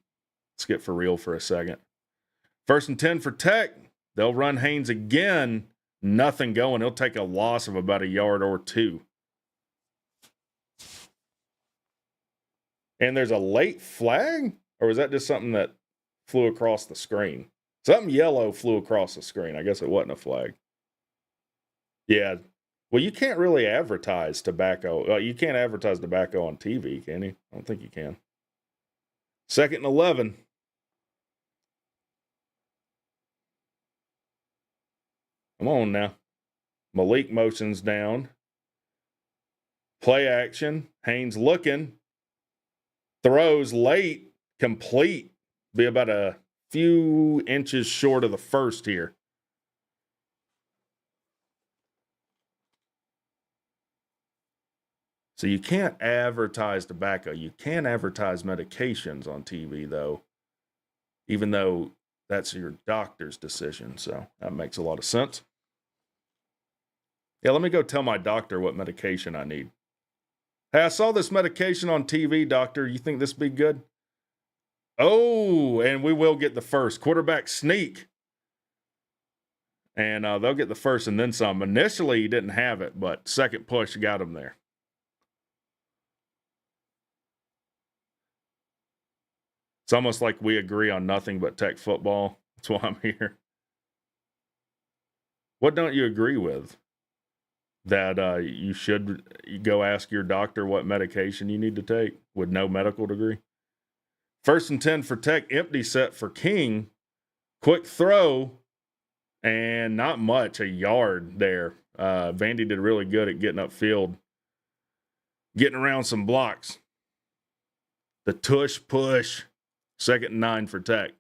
Let's get for real for a second. 1st and 10 for Tech. They'll run Haynes again. Nothing going. He'll take a loss of about a yard or two. And there's a late flag? Or was that just something that flew across the screen? Something yellow flew across the screen. I guess it wasn't a flag. Yeah. Well, you can't really advertise tobacco. You can't advertise tobacco on TV, can you? I don't think you can. 2nd and 11. Come on now. Malik motions down. Play action. Haynes looking. Throws late. Complete. Be about a few inches short of the first here. So you can't advertise tobacco. You can advertise medications on TV, though, even though that's your doctor's decision. So that makes a lot of sense. Yeah, let me go tell my doctor what medication I need. Hey, I saw this medication on TV, doctor. You think this be good? Oh, and we will get the first. Quarterback sneak. And they'll get the first and then some. Initially, he didn't have it, but second push got him there. It's almost like we agree on nothing but Tech football. That's why I'm here. What don't you agree with? That you should go ask your doctor what medication you need to take with no medical degree. 1st and 10 for Tech. Empty set for King. Quick throw. And not much. A yard there. Vandy did really good at getting upfield. Getting around some blocks. The tush push. 2nd and 9 for Tech.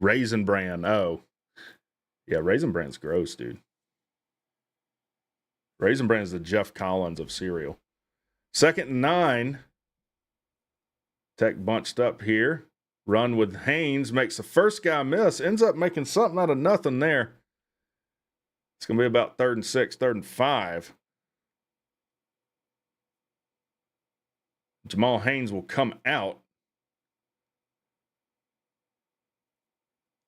Raisin Bran. Oh. Yeah, Raisin Bran's gross, dude. Raisin Bran is the Jeff Collins of cereal. 2nd and 9. Tech bunched up here. Run with Haynes. Makes the first guy miss. Ends up making something out of nothing there. It's going to be about 3rd and 6, 3rd and 5. Jamal Haynes will come out.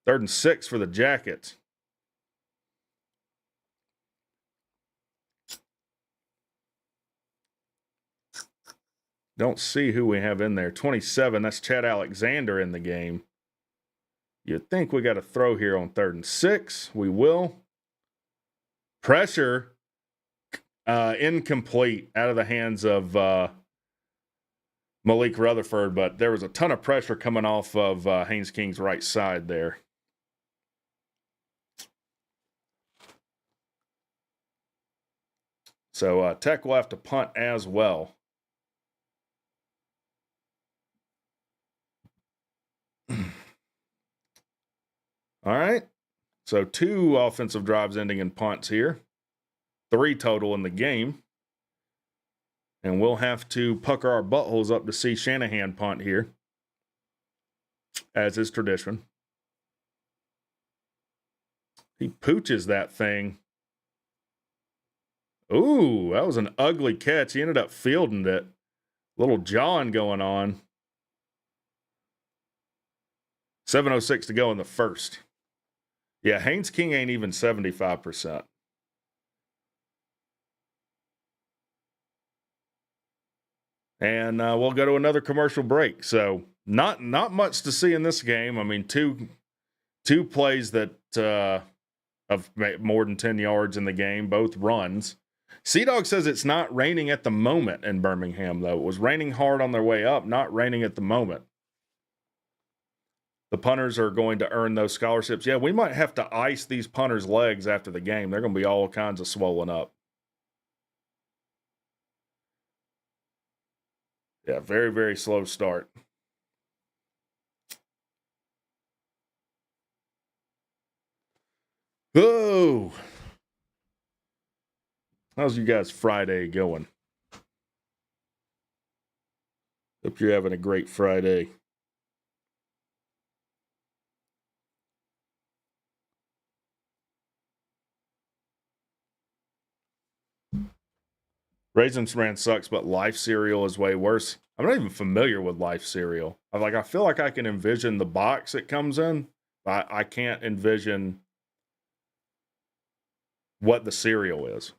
3rd and 6 for the Jackets. Don't see who we have in there. 27, that's Chad Alexander in the game. You'd think we got a throw here on 3rd and 6. We will. Pressure. Incomplete out of the hands of Malik Rutherford, but there was a ton of pressure coming off of Haynes King's right side there. So Tech will have to punt as well. All right. So 2 offensive drives ending in punts here. 3 total in the game. And we'll have to pucker our buttholes up to see Shanahan punt here, as is tradition. He pooches that thing. Ooh, that was an ugly catch. He ended up fielding it. Little John going on. 7:06 to go in the first. Yeah, Haynes King ain't even 75%. And we'll go to another commercial break. So not much to see in this game. I mean, two plays that of more than 10 yards in the game, both runs. Sea-Dog says it's not raining at the moment in Birmingham, though. It was raining hard on their way up, not raining at the moment. The punters are going to earn those scholarships. Yeah, we might have to ice these punters' legs after the game. They're going to be all kinds of swollen up. Yeah, very, very slow start. Oh, how's you guys' Friday going? Hope you're having a great Friday. Raisin Bran sucks, but Life cereal is way worse. I'm not even familiar with Life cereal. I feel like I can envision the box it comes in, but I can't envision what the cereal is.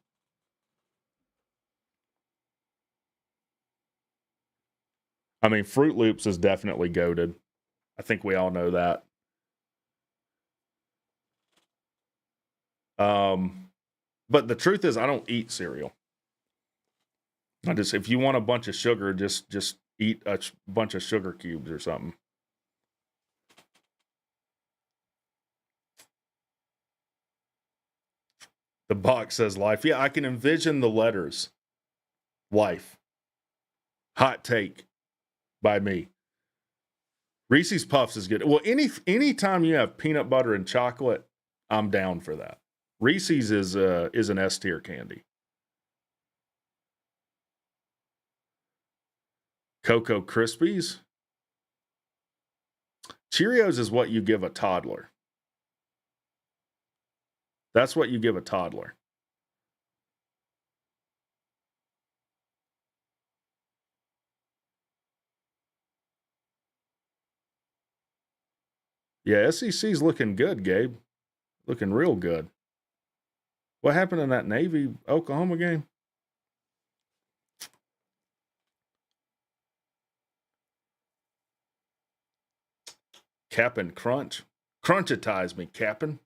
I mean, Fruit Loops is definitely goated. I think we all know that. But the truth is, I don't eat cereal. If you want a bunch of sugar, just eat a bunch of sugar cubes or something. The box says Life. Yeah, I can envision the letters. Life. Hot take by me. Reese's Puffs is good. Well, anytime you have peanut butter and chocolate, I'm down for that. Reese's is an S tier candy. Cocoa Krispies. Cheerios is what you give a toddler. That's what you give a toddler. Yeah, SEC's looking good, Gabe. Looking real good. What happened in that Navy-Oklahoma game? Cap'n Crunch. Crunchitize me, Cap'n.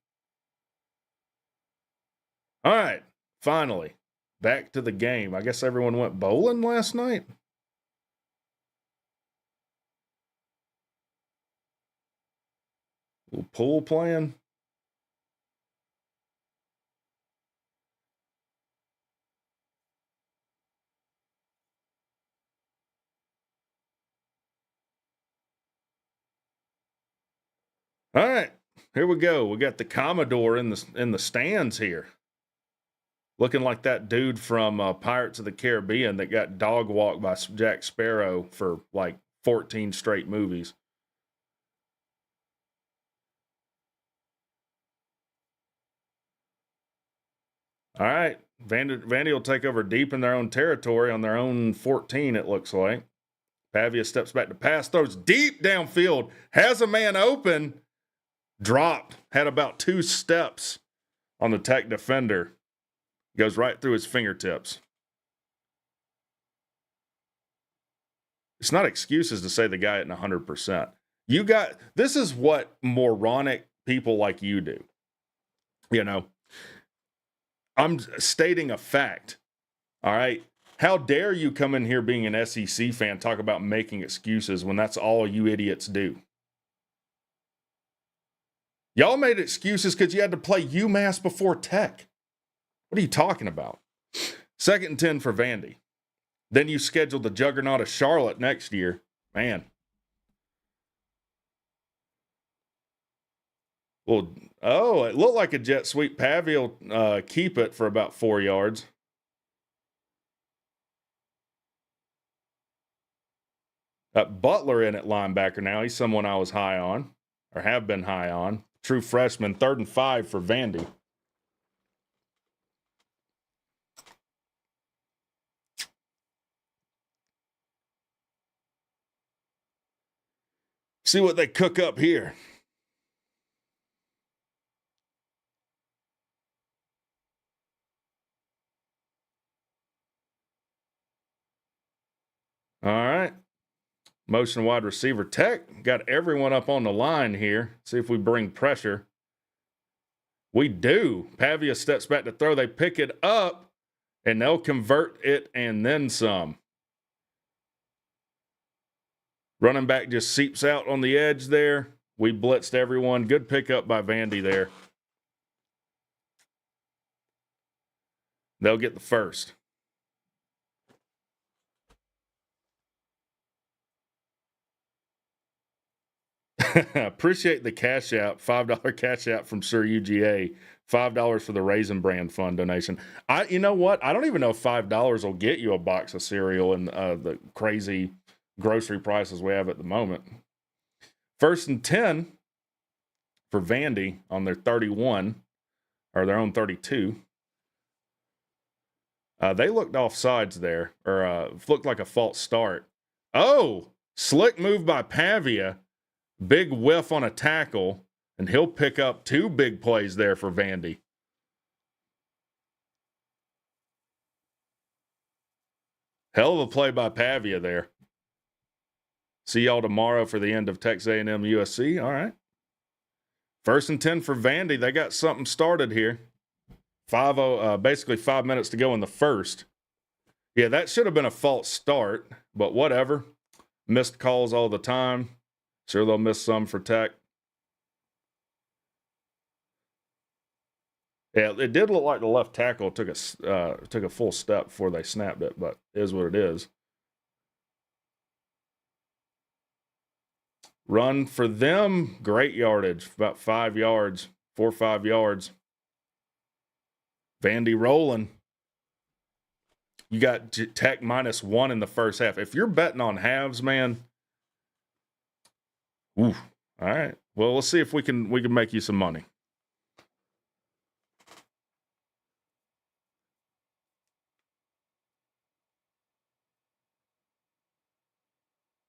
All right, finally, back to the game. I guess everyone went bowling last night. A little pool playing. All right, here we go. We got the Commodore in the stands here. Looking like that dude from Pirates of the Caribbean that got dog walked by Jack Sparrow for like 14 straight movies. All right, Vandy will take over deep in their own territory on their own 14, it looks like. Pavia steps back to pass, throws deep downfield, has a man open, dropped, had about 2 steps on the Tech defender. Goes right through his fingertips. It's not excuses to say the guy at 100%. This is what moronic people like you do. You know, I'm stating a fact. All right. How dare you come in here being an SEC fan, talk about making excuses when that's all you idiots do? Y'all made excuses because you had to play UMass before Tech. What are you talking about? 2nd and 10 for Vandy. Then you scheduled the juggernaut of Charlotte next year. Man. Well, it looked like a jet sweep. Pavia will keep it for about 4 yards. Butler in at linebacker now. He's someone I was high on, or have been high on. True freshman, 3rd and 5 for Vandy. See what they cook up here. All right. Motion wide receiver. Tech got everyone up on the line here. See if we bring pressure. We do. Pavia steps back to throw. They pick it up, and they'll convert it and then some. Running back just seeps out on the edge there. We blitzed everyone. Good pickup by Vandy there. They'll get the first. Appreciate the Cash App, $5 Cash App from Sir UGA. $5 for the Raisin Brand Fund donation. You know what? I don't even know if $5 will get you a box of cereal and the crazy grocery prices we have at the moment. 1st and 10 for Vandy on their 31, or their own 32. They looked offsides there, or looked like a false start. Oh, slick move by Pavia. Big whiff on a tackle, and he'll pick up 2 big plays there for Vandy. Hell of a play by Pavia there. See y'all tomorrow for the end of Texas A&M USC. All right. 1st and 10 for Vandy. They got something started here. Basically 5 minutes to go in the first. Yeah, that should have been a false start, but whatever. Missed calls all the time. Sure, they'll miss some for Tech. Yeah, it did look like the left tackle took a full step before they snapped it, but it is what it is. Run for them, great yardage, about 5 yards, 4 or 5 yards. Vandy rolling. You got Tech -1 in the first half. If you're betting on halves, man. Ooh, all right. Well, let's see if we can make you some money.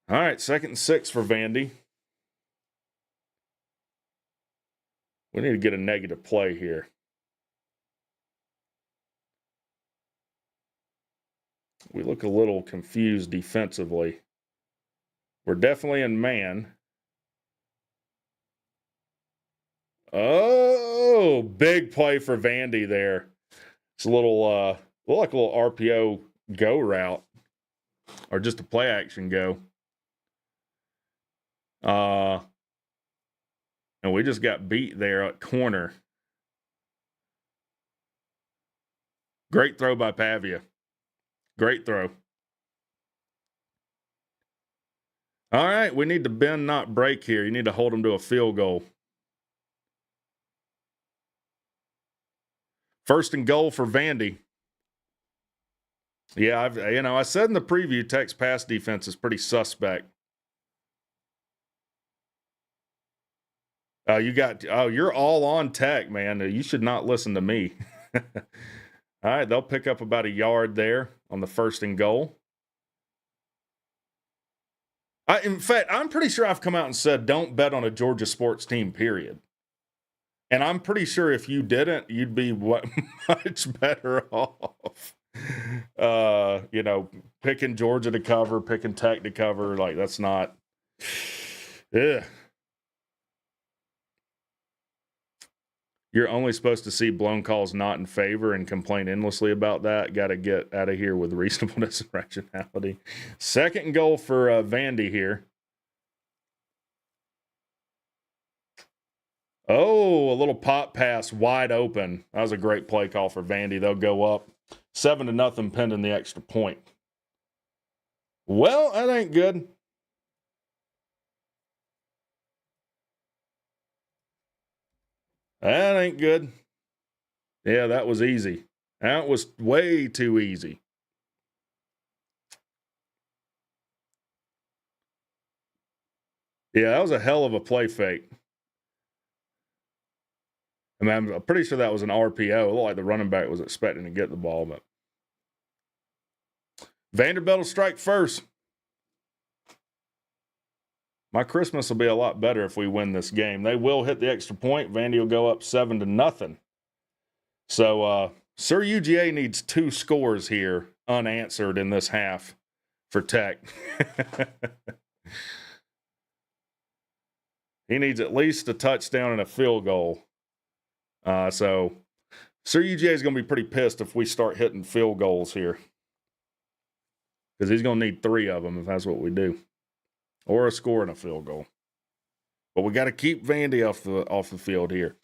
All right, 2nd and 6 for Vandy. We need to get a negative play here. We look a little confused defensively. We're definitely in man. Oh, big play for Vandy there. It's a little, look like a little RPO go route, or just a play action go. And we just got beat there at corner. Great throw by Pavia. Great throw. All right, we need to bend, not break here. You need to hold them to a field goal. 1st and goal for Vandy. Yeah, I said in the preview, Tech's pass defense is pretty suspect. You're all on Tech, man. You should not listen to me. All right, they'll pick up about a yard there on the 1st and goal. In fact, I'm pretty sure I've come out and said don't bet on a Georgia sports team, period. And I'm pretty sure if you didn't, you'd be much better off. Picking Georgia to cover, picking Tech to cover, like that's not. Yeah. You're only supposed to see blown calls not in favor and complain endlessly about that. Got to get out of here with reasonableness and rationality. 2nd and goal for Vandy here. Oh, a little pop pass wide open. That was a great play call for Vandy. They'll go up 7-0 pending the extra point. Well, that ain't good. That ain't good. Yeah, that was easy. That was way too easy. Yeah, that was a hell of a play fake. I mean, I'm pretty sure that was an RPO. It looked like the running back was expecting to get the ball, but Vanderbilt will strike first. My Christmas will be a lot better if we win this game. They will hit the extra point. Vandy will go up 7-0. So, Sir UGA needs 2 scores here unanswered in this half for Tech. He needs at least a touchdown and a field goal. So, Sir UGA is going to be pretty pissed if we start hitting field goals here. Because he's going to need 3 of them if that's what we do. Or a score and a field goal. But we got to keep Vandy off the field here.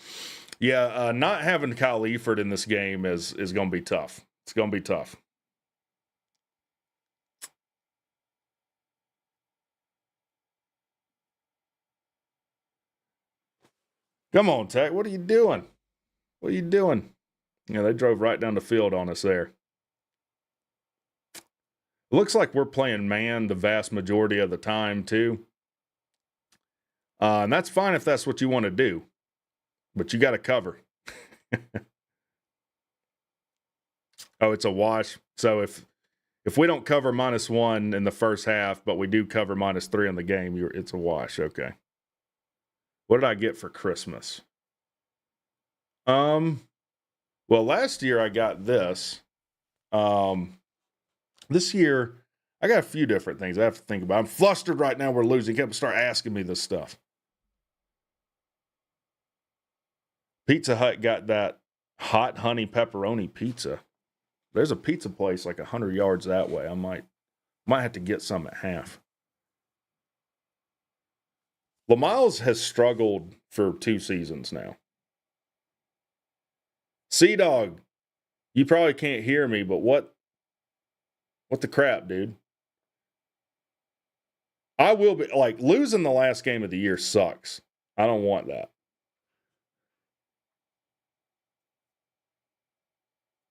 Yeah, not having Kyle Eford in this game is going to be tough. It's going to be tough. Come on, Tech. What are you doing? What are you doing? Yeah, they drove right down the field on us there. It looks like we're playing man the vast majority of the time, too. And that's fine if that's what you want to do. But you got to cover. Oh, it's a wash. So if we don't cover -1 in the first half, but we do cover -3 in the game, it's a wash. Okay. What did I get for Christmas? Well, last year I got this. This year, I got a few different things I have to think about. I'm flustered right now. We're losing. People start asking me this stuff. Pizza Hut got that hot honey pepperoni pizza. There's a pizza place like 100 yards that way. I might have to get some at half. LaMiles has struggled for 2 seasons now. Sea-Dog, you probably can't hear me, but what the crap, dude? I will be, like, losing the last game of the year sucks. I don't want that.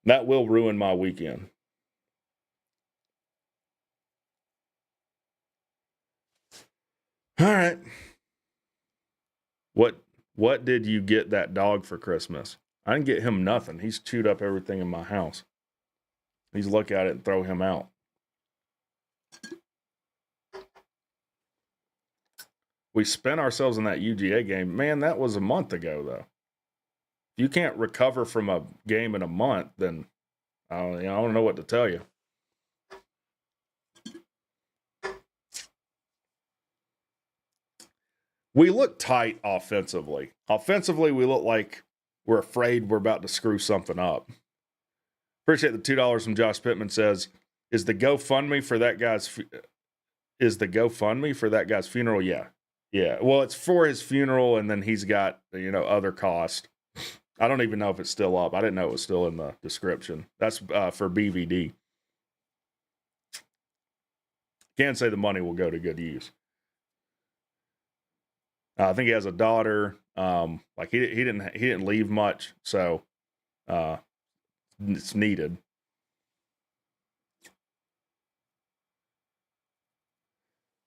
That will ruin my weekend. All right. What did you get that dog for Christmas? I didn't get him nothing. He's chewed up everything in my house. He's look at it and throw him out. We spent ourselves in that UGA game. Man, that was a month ago, though. If you can't recover from a game in a month, then I don't know what to tell you. We look tight offensively. Offensively, we look like we're afraid we're about to screw something up. Appreciate the $2 from Josh Pittman. Says, is the GoFundMe for that guy's funeral? Yeah. Well, it's for his funeral, and then he's got other cost. I don't even know if it's still up. I didn't know it was still in the description. That's for BVD. Can't say the money will go to good use. I think he has a daughter. Like he didn't leave much, so it's needed.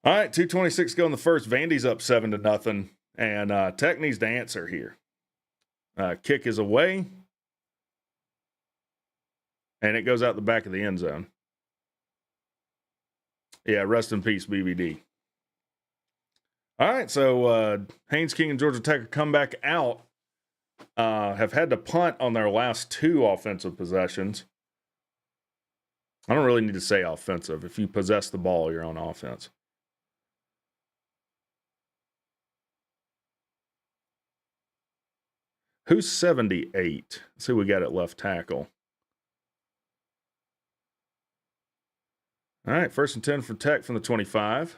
All right, 2:26 go in the first. Vandy's up 7-0, and Tech needs to answer here. Kick is away, and it goes out the back of the end zone. Yeah, rest in peace, BVD. All right, so Haynes King and Georgia Tech come back out. Have had to punt on their last 2 offensive possessions. I don't really need to say offensive. If you possess the ball, you're on offense. Who's 78? Let's see who we got at left tackle. All right, 1st and 10 for Tech from the 25.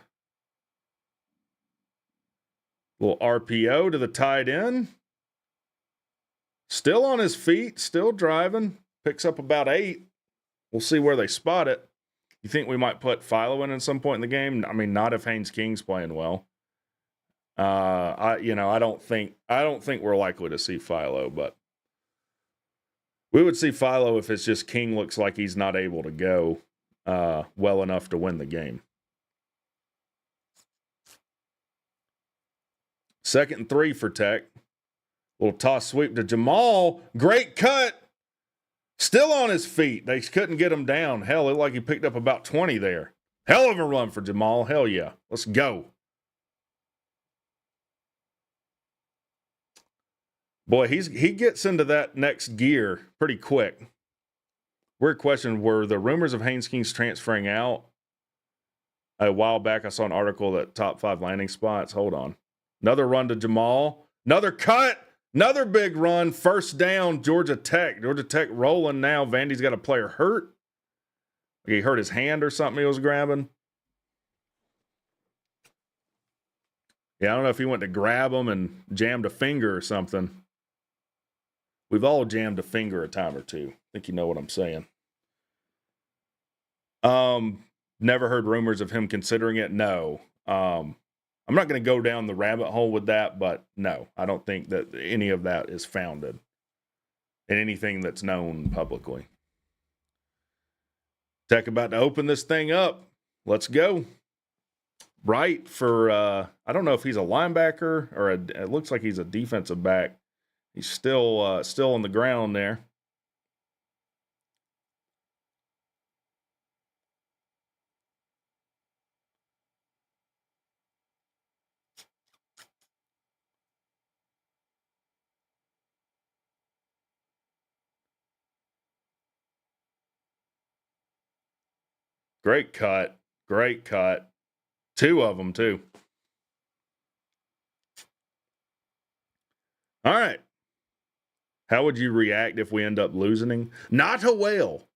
Little RPO to the tight end. Still on his feet, still driving. Picks up about 8. We'll see where they spot it. You think we might put Philo in at some point in the game? I mean, not if Haynes King's playing well. I don't think we're likely to see Philo, but we would see Philo if it's just King looks like he's not able to go well enough to win the game. 2nd and 3 for Tech. Little toss sweep to Jamal. Great cut. Still on his feet. They couldn't get him down. Hell, it looked like he picked up about 20 there. Hell of a run for Jamal. Hell yeah. Let's go. Boy, he gets into that next gear pretty quick. Weird question, were the rumors of Haynes King's transferring out? A while back, I saw an article that top 5 landing spots. Hold on. Another run to Jamal. Another cut. Another big run. First down, Georgia Tech. Georgia Tech rolling now. Vandy's got a player hurt. He hurt his hand or something he was grabbing. Yeah, I don't know if he went to grab him and jammed a finger or something. We've all jammed a finger a time or two. I think you know what I'm saying. Never heard rumors of him considering it. No. I'm not going to go down the rabbit hole with that, but no, I don't think that any of that is founded in anything that's known publicly. Tech about to open this thing up. Let's go. Right for, I don't know if he's a linebacker or it looks like he's a defensive back. He's still on the ground there. Great cut. Great cut. 2 of them, too. All right. How would you react if we end up losing? Not a whale.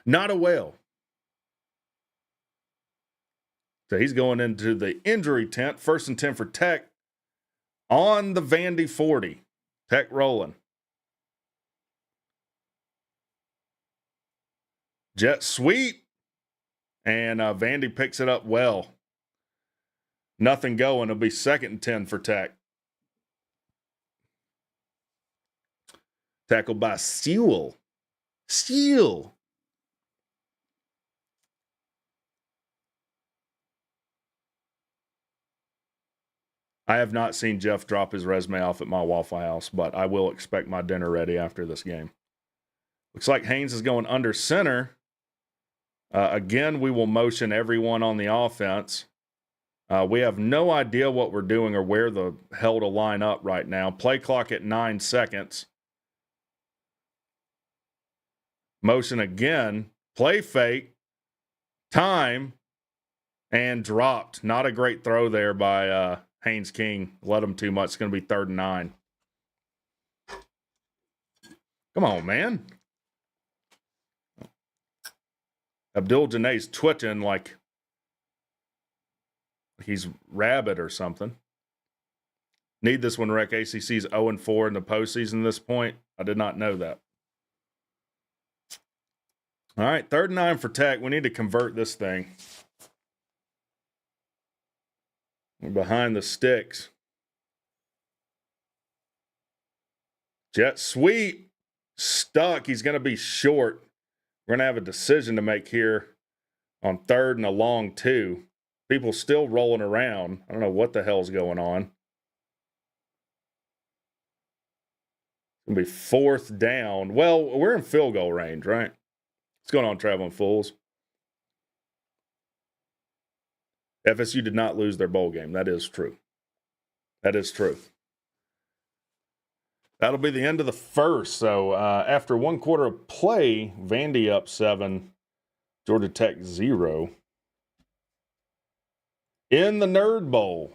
Not a whale. So he's going into the injury tent. 1st and 10 for Tech on the Vandy 40. Tech rolling. Jet sweep. And Vandy picks it up well. Nothing going. It'll be 2nd and 10 for Tech. Tackled by Sewell. Sewell. I have not seen Jeff drop his resume off at my Waffle House, but I will expect my dinner ready after this game. Looks like Haynes is going under center. Again, we will motion everyone on the offense. We have no idea what we're doing or where the hell to line up right now. Play clock at 9 seconds. Motion again. Play fake. Time. And dropped. Not a great throw there by Haynes King. Let him too much. It's going to be 3rd and 9. Come on, man. Abdul Janae's twitching like he's rabid or something. Need this one, Rec. ACC's 0-4 in the postseason at this point. I did not know that. All right, 3rd and 9 for Tech. We need to convert this thing. We're behind the sticks. Jet sweep. Stuck. He's going to be short. We're going to have a decision to make here on 3rd and a long 2. People still rolling around. I don't know what the hell's going on. It's going to be 4th down. Well, we're in field goal range, right? What's going on, Traveling Fools? FSU did not lose their bowl game. That is true. That is true. That'll be the end of the first. So after 1 quarter of play, Vandy up 7, Georgia Tech 0. In the Nerd Bowl.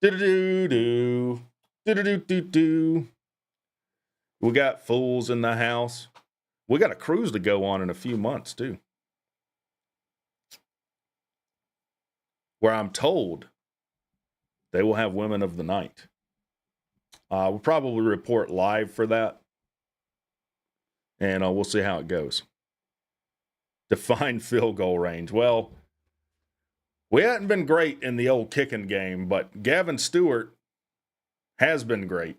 Do-do-do-do. Do-do-do-do-do. We got fools in the house. We got a cruise to go on in a few months, too. Where I'm told they will have Women of the Night. We'll probably report live for that. And we'll see how it goes. Defined field goal range. Well, we hadn't been great in the old kicking game, but Gavin Stewart has been great.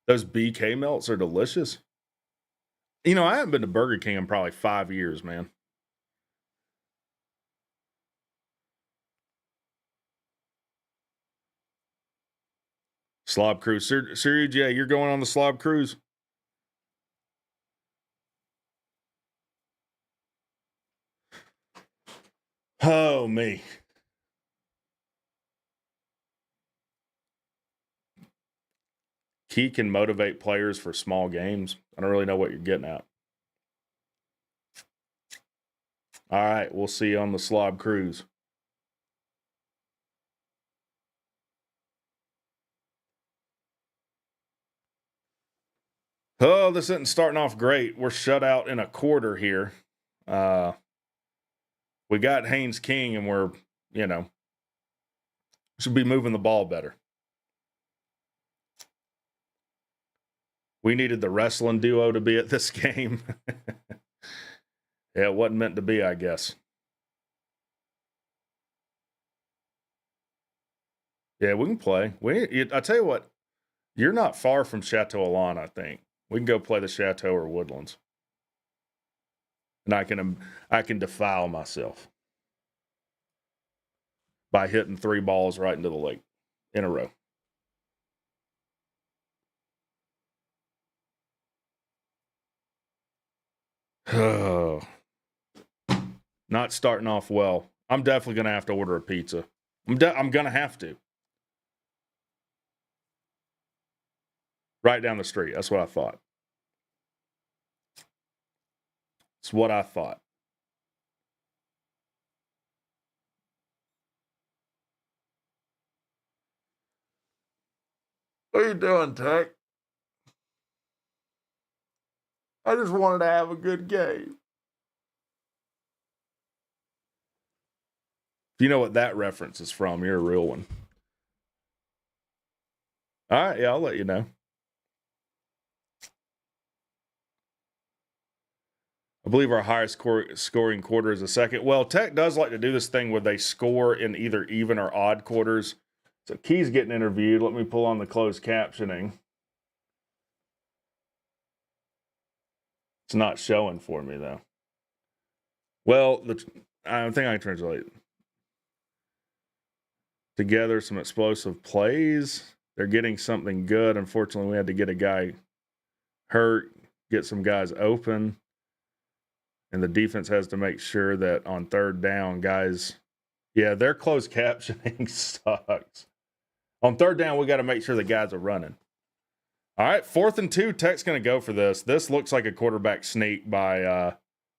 Those BK melts are delicious. You know, I haven't been to Burger King in probably 5 years, man. Slob Cruise. Sir J, you're going on the Slob Cruise? Oh, me. Key can motivate players for small games. I don't really know what you're getting at. All right, we'll see you on the Slob Cruise. Oh, this isn't starting off great. We're shut out in a quarter here. We got Haynes King, and we're, should be moving the ball better. We needed the wrestling duo to be at this game. Yeah, it wasn't meant to be, I guess. Yeah, we can play. I tell you what, you're not far from Chateau Alon, I think. We can go play the Chateau or Woodlands. And I can defile myself by hitting 3 balls right into the lake in a row. Oh, not starting off well. I'm definitely going to have to order a pizza. I'm going to have to. Right down the street. That's what I thought. It's what I thought. What are you doing, Tech? I just wanted to have a good game. If you know what that reference is from, you're a real one. All right, yeah, I'll let you know. I believe our highest scoring quarter is the second. Well, Tech does like to do this thing where they score in either even or odd quarters. So Key's getting interviewed. Let me pull on the closed captioning. It's not showing for me, though. Well, I think I can translate it. Together, some explosive plays. They're getting something good. Unfortunately, we had to get a guy hurt, get some guys open. And the defense has to make sure that on third down, guys, yeah, their closed captioning sucks. On third down, we got to make sure the guys are running. All right, 4th and 2, Tech's going to go for this. This looks like a quarterback sneak by,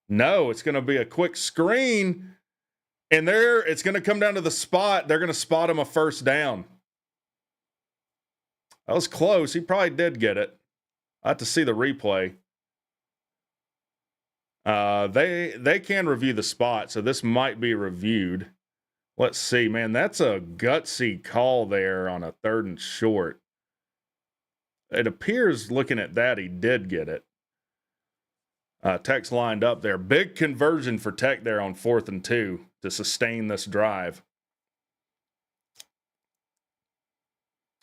no, it's going to be a quick screen. And it's going to come down to the spot. They're going to spot him a first down. That was close. He probably did get it. I have to see the replay. They can review the spot, so this might be reviewed. Let's see, man. That's a gutsy call there on a 3rd and short. It appears, looking at that, he did get it. Tech's lined up there. Big conversion for Tech there on 4th and 2 to sustain this drive.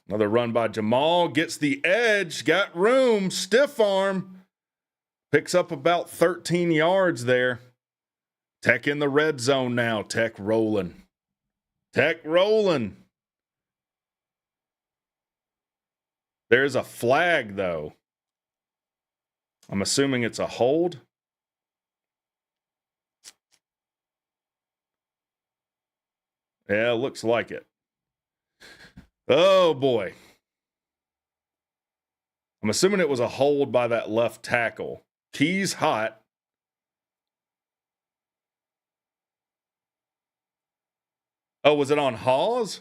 Another run by Jamal. Gets the edge. Got room. Stiff arm. Picks up about 13 yards there. Tech in the red zone now. Tech rolling. Tech rolling. There's a flag, though. I'm assuming it's a hold. Yeah, looks like it. Oh, boy. I'm assuming it was a hold by that left tackle. Key's hot. Oh, was it on Hawes?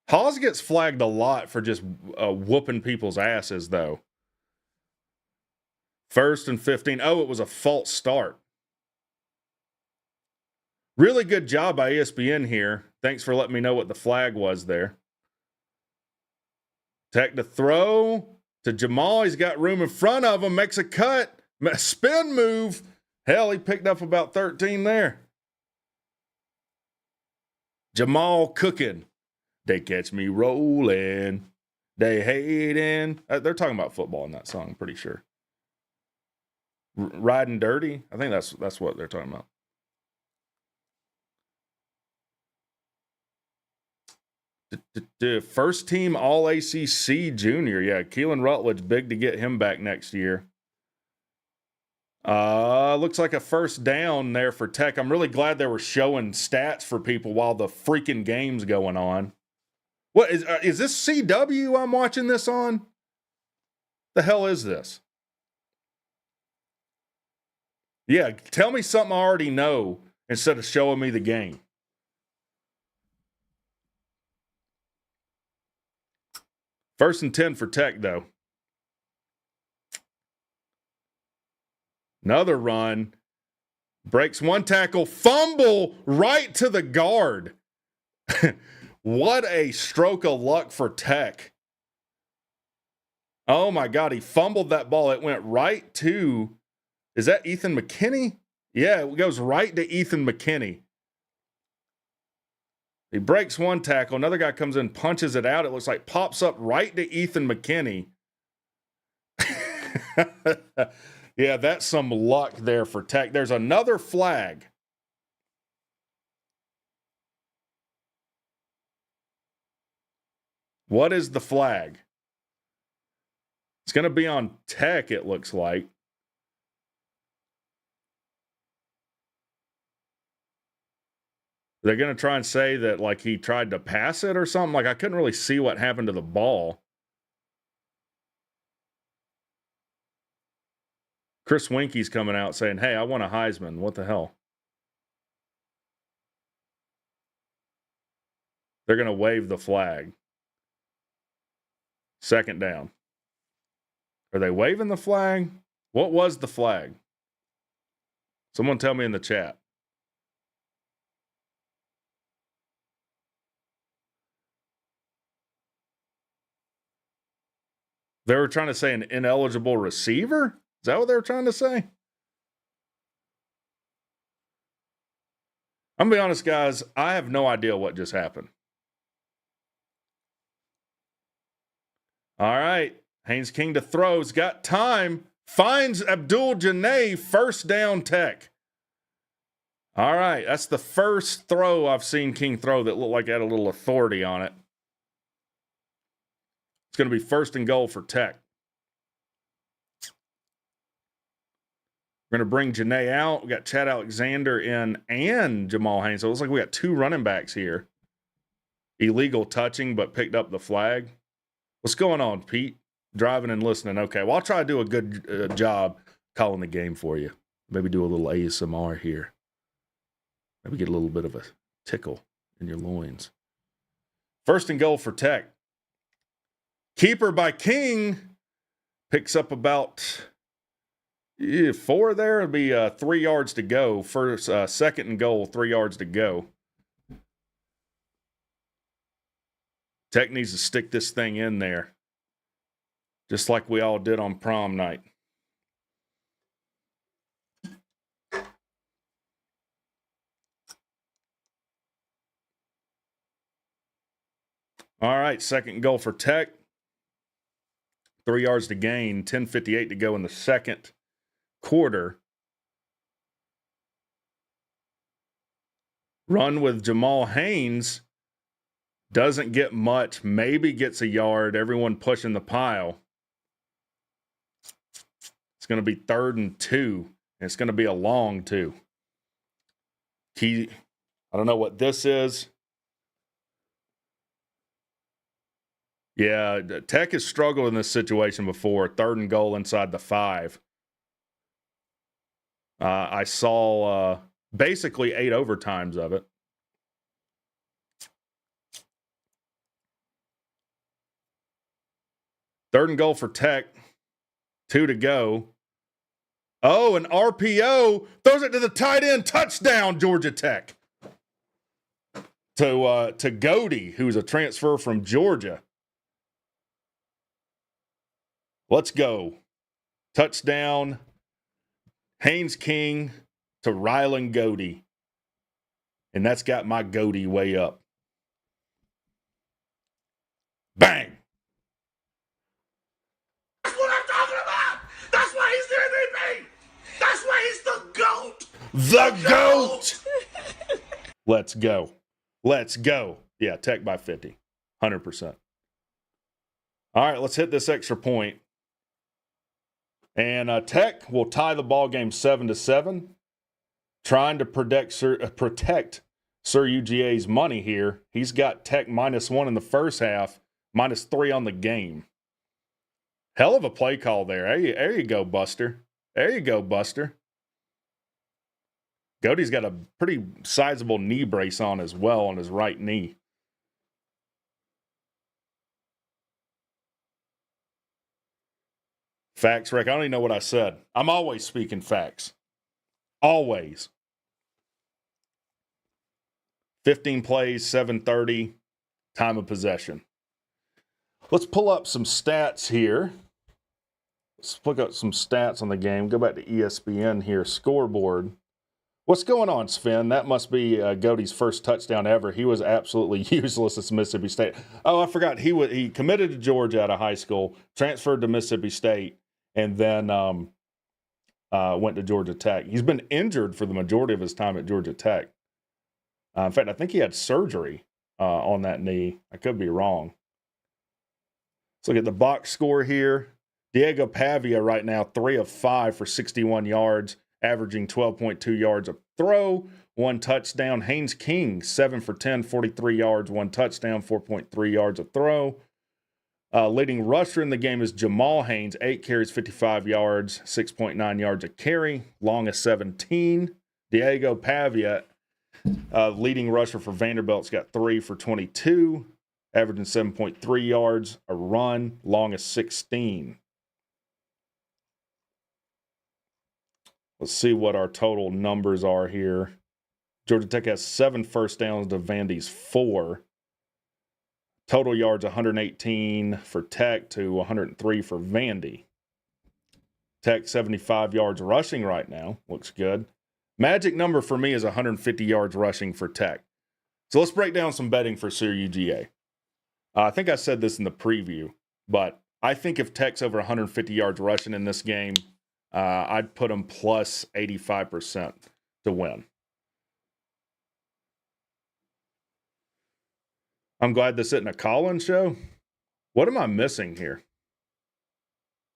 Hawes gets flagged a lot for just whooping people's asses, though. 1st and 15. Oh, it was a false start. Really good job by ESPN here. Thanks for letting me know what the flag was there. Tech to throw to Jamal. He's got room in front of him. Makes a cut. Spin move. Hell, he picked up about 13 there. Jamal cooking. They catch me rolling. They hating. They're talking about football in that song, I'm pretty sure. Riding dirty. I think that's what they're talking about. First team All ACC junior. Yeah, Keelan Rutledge, big to get him back next year. Looks like a first down there for Tech. I'm really glad they were showing stats for people while the freaking game's going on. What is this CW I'm watching this on? The hell is this? Yeah, tell me something I already know instead of showing me the game. First and 10 for Tech, though. Another run. Breaks one tackle. Fumble right to the guard. What a stroke of luck for Tech. Oh, my God. He fumbled that ball. It went right to, is that Ethan McKinney? Yeah, it goes right to Ethan McKinney. He breaks one tackle. Another guy comes in, punches it out. It looks like pops up right to Ethan McKinney. Yeah, that's some luck there for Tech. There's another flag. What is the flag? It's going to be on Tech, it looks like. They're going to try and say that, like, he tried to pass it or something. Like, I couldn't really see what happened to the ball. Chris Winky's coming out saying, hey, I want a Heisman. What the hell? They're going to wave the flag. Second down. Are they waving the flag? What was the flag? Someone tell me in the chat. They were trying to say an ineligible receiver? Is that what they were trying to say? I'm going to be honest, guys. I have no idea what just happened. All right. Haynes King to throw. He's got time. Finds Abdul Janae. First down Tech. All right. That's the first throw I've seen King throw that looked like it had a little authority on it. It's going to be first and goal for Tech. We're going to bring Janae out. We got Chad Alexander in and Jamal Haynes. So it looks like we got two running backs here. Illegal touching, but picked up the flag. What's going on, Pete? Driving and listening. Okay, well, I'll try to do a good job calling the game for you. Maybe do a little ASMR here. Maybe get a little bit of a tickle in your loins. First and goal for Tech. Keeper by King. Picks up about 4 there. It'll be 3 yards to go. First, second and goal, 3 yards to go. Tech needs to stick this thing in there. Just like we all did on prom night. All right, second goal for Tech. 3 yards to gain, 10:58 to go in the second quarter. Run with Jamal Haynes. Doesn't get much, maybe gets a yard. Everyone pushing the pile. It's going to be 3rd and 2. And it's going to be a long 2. I don't know what this is. Yeah, Tech has struggled in this situation before. 3rd and goal inside the 5. I saw basically 8 overtimes of it. Third and goal for Tech. 2 to go. Oh, an RPO. Throws it to the tight end. Touchdown, Georgia Tech. To Godey, who's a transfer from Georgia. Let's go. Touchdown. Haynes King to Rylan Godey. And that's got my Godey way up. Bang. That's what I'm talking about. That's why he's the MVP. That's why he's the GOAT. The GOAT. Let's go. Let's go. Yeah, Tech by 50. 100%. All right, let's hit this extra point. And Tech will tie the ball game 7-7, trying to protect Sir UGA's money here. He's got Tech -1 in the first half, -3 on the game. Hell of a play call there. There you go, Buster. There you go, Buster. Godey's got a pretty sizable knee brace on as well on his right knee. Facts, Rick. I don't even know what I said. I'm always speaking facts. Always. 15 plays, 730, time of possession. Let's pull up some stats here. Let's look up some stats on the game. Go back to ESPN here. Scoreboard. What's going on, Sven? That must be Godey's first touchdown ever. He was absolutely useless at Mississippi State. Oh, I forgot. He committed to Georgia out of high school, transferred to Mississippi State, and then went to Georgia Tech. He's been injured for the majority of his time at Georgia Tech. In fact, I think he had surgery on that knee. I could be wrong. Let's look at the box score here. Diego Pavia right now, 3 of 5 for 61 yards, averaging 12.2 yards a throw, 1 touchdown. Haynes King, 7 for 10, 43 yards, 1 touchdown, 4.3 yards a throw. Leading rusher in the game is Jamal Haynes, 8 carries, 55 yards, 6.9 yards a carry, long as 17. Diego Pavia, leading rusher for Vanderbilt's got 3 for 22, averaging 7.3 yards a run, long as 16. Let's see what our total numbers are here. Georgia Tech has 7 first downs to Vandy's 4. Total yards 118 for Tech to 103 for Vandy. Tech 75 yards rushing right now. Looks good. Magic number for me is 150 yards rushing for Tech. So let's break down some betting for Sir UGA. I think I said this in the preview, but I think if Tech's over 150 yards rushing in this game, I'd put them plus 85% to win. I'm glad this isn't a call-in show. What am I missing here?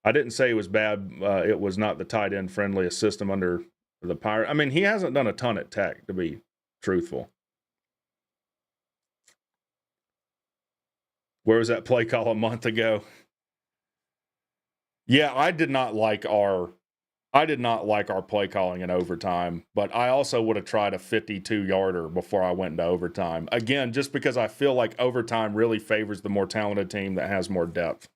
I didn't say it was bad. It was not the tight end friendliest system under the Pirate. I mean, he hasn't done a ton at Tech, to be truthful. Where was that play call a month ago? Yeah, I did not like our play calling in overtime, but I also would have tried a 52-yarder before I went into overtime. Again, just because I feel like overtime really favors the more talented team that has more depth.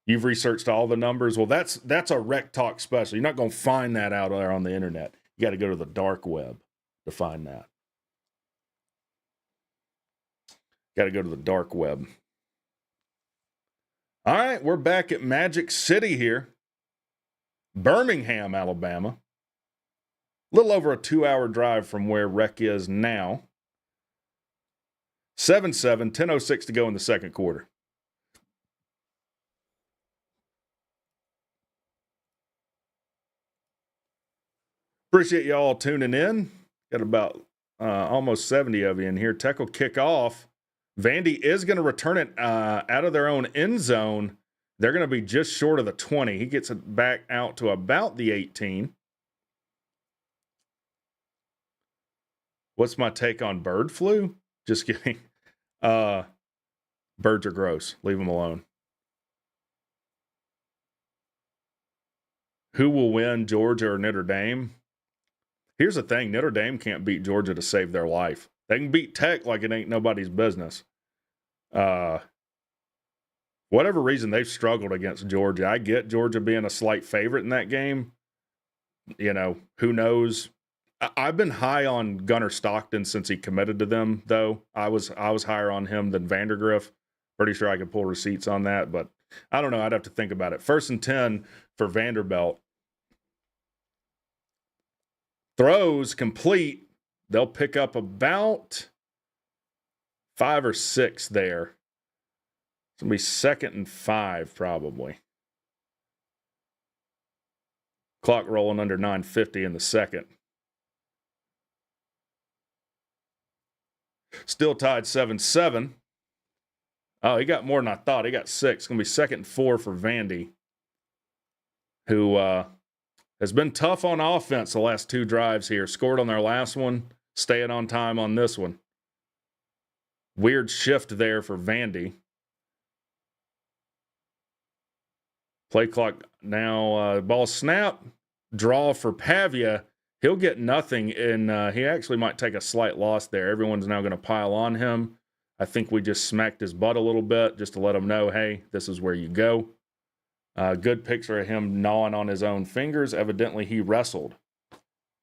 You've researched all the numbers. Well, that's a WreckTalk special. You're not going to find that out there on the internet. You got to go to the dark web to find that. Got to go to the dark web. All right, we're back at Magic City here. Birmingham, Alabama. A little over a 2-hour drive from where Rec is now. 7-7, 10:06 to go in the second quarter. Appreciate you all tuning in. Got about almost 70 of you in here. Tech will kick off. Vandy is going to return it out of their own end zone. They're going to be just short of the 20. He gets it back out to about the 18. What's my take on bird flu? Just kidding. Birds are gross. Leave them alone. Who will win, Georgia or Notre Dame? Here's the thing. Notre Dame can't beat Georgia to save their life. They can beat Tech like it ain't nobody's business. Whatever reason they've struggled against Georgia. I get Georgia being a slight favorite in that game. You know, who knows? I've been high on Gunnar Stockton since he committed to them, though. I was higher on him than Vandergriff. Pretty sure I could pull receipts on that, but I don't know. I'd have to think about it. 1st and 10 for Vanderbilt. Throws complete. They'll pick up about 5 or 6 there. It's going to be 2nd and 5 probably. Clock rolling under 9:50 in the second. Still tied 7-7. Oh, he got more than I thought. He got 6. It's going to be 2nd and 4 for Vandy, who has been tough on offense the last 2 drives here. Scored on their last one, staying on time on this one. Weird shift there for Vandy. Play clock now. Ball snap. Draw for Pavia. He'll get nothing, and he actually might take a slight loss there. Everyone's now going to pile on him. I think we just smacked his butt a little bit just to let him know, hey, this is where you go. Good picture of him gnawing on his own fingers. Evidently, he wrestled.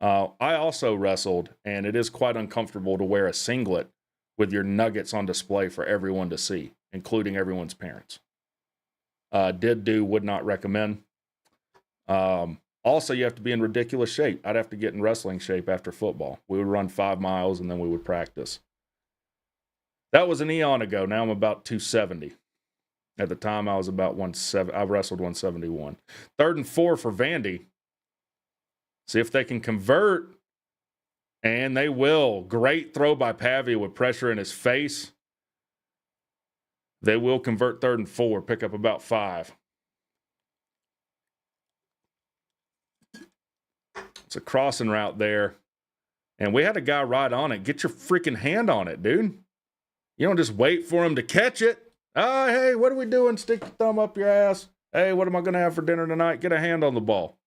I also wrestled, and it is quite uncomfortable to wear a singlet with your nuggets on display for everyone to see, including everyone's parents. Would not recommend. Also, you have to be in ridiculous shape. I'd have to get in wrestling shape after football. We would run 5 miles, and then we would practice. That was an eon ago. Now I'm about 270. At the time, I was about 170. I wrestled 171. 3rd and 4 for Vandy. See if they can convert. And they will. Great throw by Pavia with pressure in his face. They will convert 3rd and 4. Pick up about 5. It's a crossing route there. And we had a guy right on it. Get your freaking hand on it, dude. You don't just wait for him to catch it. Oh, hey, what are we doing? Stick your thumb up your ass. Hey, what am I going to have for dinner tonight? Get a hand on the ball.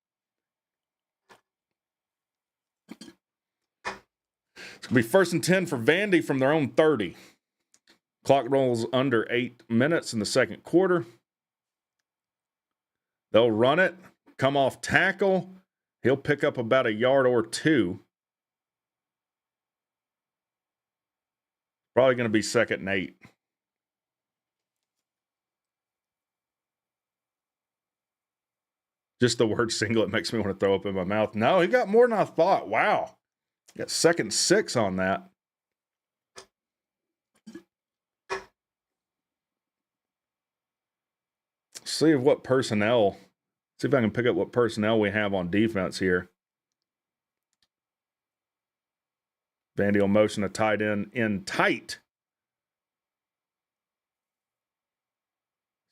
It's going to be 1st and 10 for Vandy from their own 30. Clock rolls under 8 minutes in the second quarter. They'll run it, come off tackle. He'll pick up about a yard or 2. Probably going to be 2nd and 8. Just the word singlet makes me want to throw up in my mouth. No, he got more than I thought. Wow. Got 2nd and 6 on that. See what personnel. See if I can pick up what personnel we have on defense here. Vandy will motion a tight end in tight.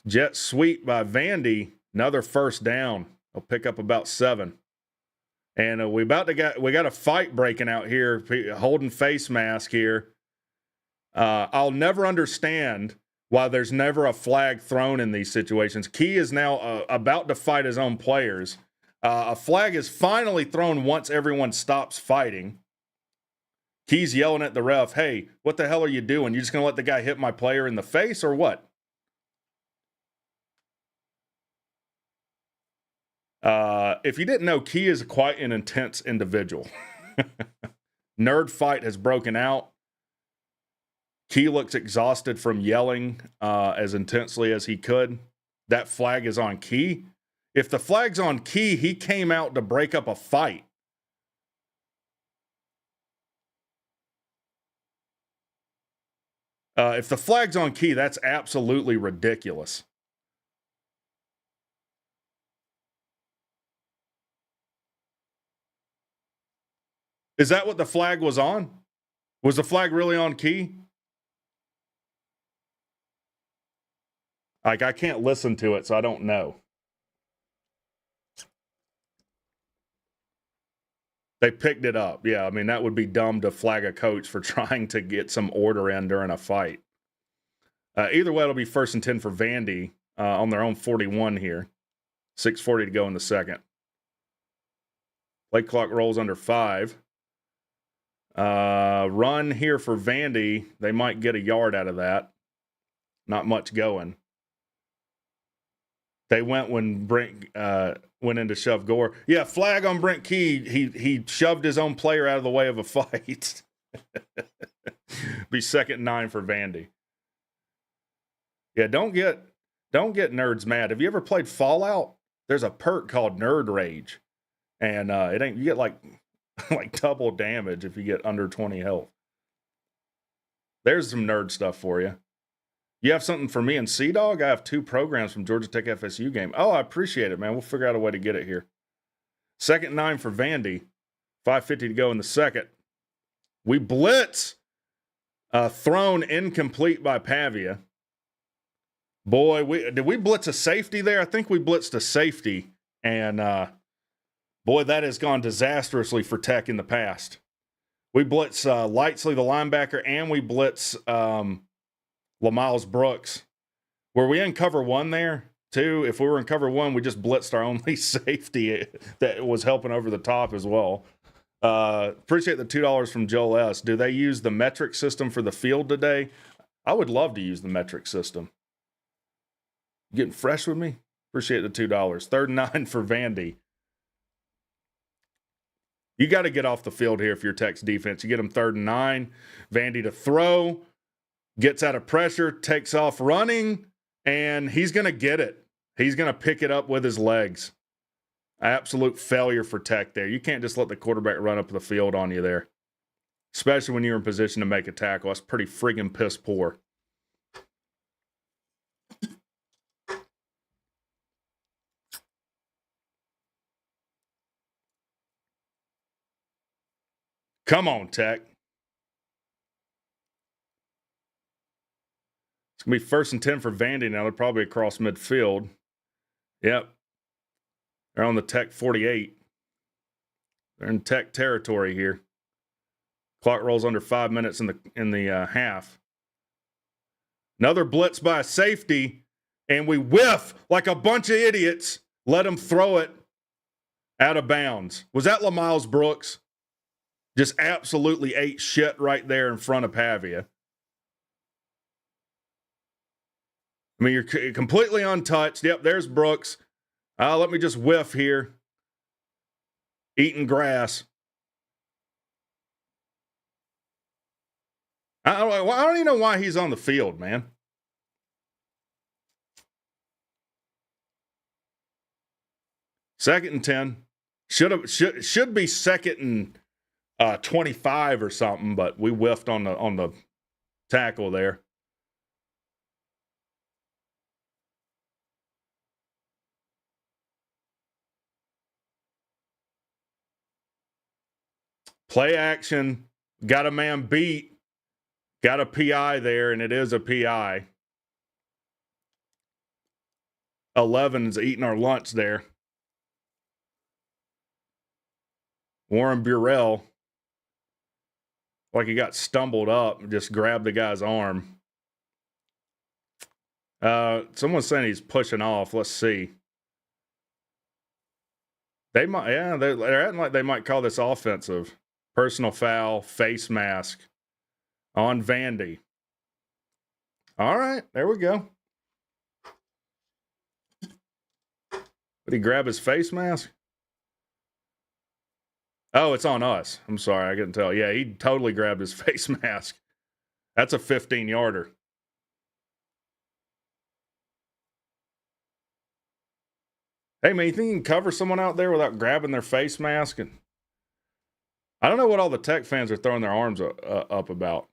Jet sweep by Vandy. Another 1st down. They'll pick up about 7. And we got a fight breaking out here. Holding face mask here. I'll never understand why there's never a flag thrown in these situations. Key is now about to fight his own players. A flag is finally thrown once everyone stops fighting. Key's yelling at the ref, hey, what the hell are you doing? You just going to let the guy hit my player in the face or what? If you didn't know, Key is quite an intense individual. Nerd fight has broken out. Key looks exhausted from yelling as intensely as he could. That flag is on Key. If the flag's on Key, he came out to break up a fight. If the flag's on Key, that's absolutely ridiculous. Is that what the flag was on? Was the flag really on Key? Like, I can't listen to it, so I don't know. They picked it up. Yeah, I mean, that would be dumb to flag a coach for trying to get some order in during a fight. Either way, it'll be 1st and 10 for Vandy on their own 41 here. 6:40 to go in the second. Play clock rolls under 5. Run here for Vandy. They might get a yard out of that. Not much going. They went when Brent went in to shove Gore. Yeah, flag on Brent Key. He shoved his own player out of the way of a fight. Be 2nd and 9 for Vandy. Yeah, don't get nerds mad. Have you ever played Fallout? There's a perk called Nerd Rage, and you get like double damage if you get under 20 health. There's some nerd stuff for you. You have something for me and C-Dog? I have 2 programs from Georgia Tech FSU game. Oh, I appreciate it, man. We'll figure out a way to get it here. 2nd and 9 for Vandy. 5:50 to go in the second. We blitz. Thrown incomplete by Pavia. Boy, did we blitz a safety there? I think we blitzed a safety. And Boy, that has gone disastrously for Tech in the past. We blitz Lightsley, the linebacker, and we blitz LaMiles Brooks. Were we in cover one there, too? If we were in cover one, we just blitzed our only safety that was helping over the top as well. Appreciate the $2 from Joel S. Do they use the metric system for the field today? I would love to use the metric system. Getting fresh with me? Appreciate the $2. 3rd and 9 for Vandy. You got to get off the field here if you're Tech's defense. You get them 3rd and 9. Vandy to throw. Gets out of pressure. Takes off running. And he's going to get it. He's going to pick it up with his legs. Absolute failure for Tech there. You can't just let the quarterback run up the field on you there. Especially when you're in position to make a tackle. That's pretty friggin' piss poor. Come on, Tech. It's going to be 1st and 10 for Vandy now. They're probably across midfield. Yep. They're on the Tech 48. They're in Tech territory here. Clock rolls under 5 minutes in the half. Another blitz by a safety, and we whiff like a bunch of idiots. Let him throw it out of bounds. Was that LaMiles Brooks? Just absolutely ate shit right there in front of Pavia. I mean, you're completely untouched. Yep, there's Brooks. Let me just whiff here. Eating grass. I don't even know why he's on the field, man. Second and 10. Should be 2nd and 25 or something, but we whiffed on the tackle there. Play action, got a man beat, got a PI there, and it is a PI. 11's eating our lunch there. Warren Burrell, like he got stumbled up and just grabbed the guy's arm. Someone's saying he's pushing off. Let's see. They might, yeah, they're acting like they might call this offensive. Personal foul, face mask on Vandy. All right, there we go. Did he grab his face mask? Oh, it's on us. I'm sorry, I couldn't tell. Yeah, he totally grabbed his face mask. That's a 15-yarder. Hey, man, you think you can cover someone out there without grabbing their face mask? And I don't know what all the Tech fans are throwing their arms up about.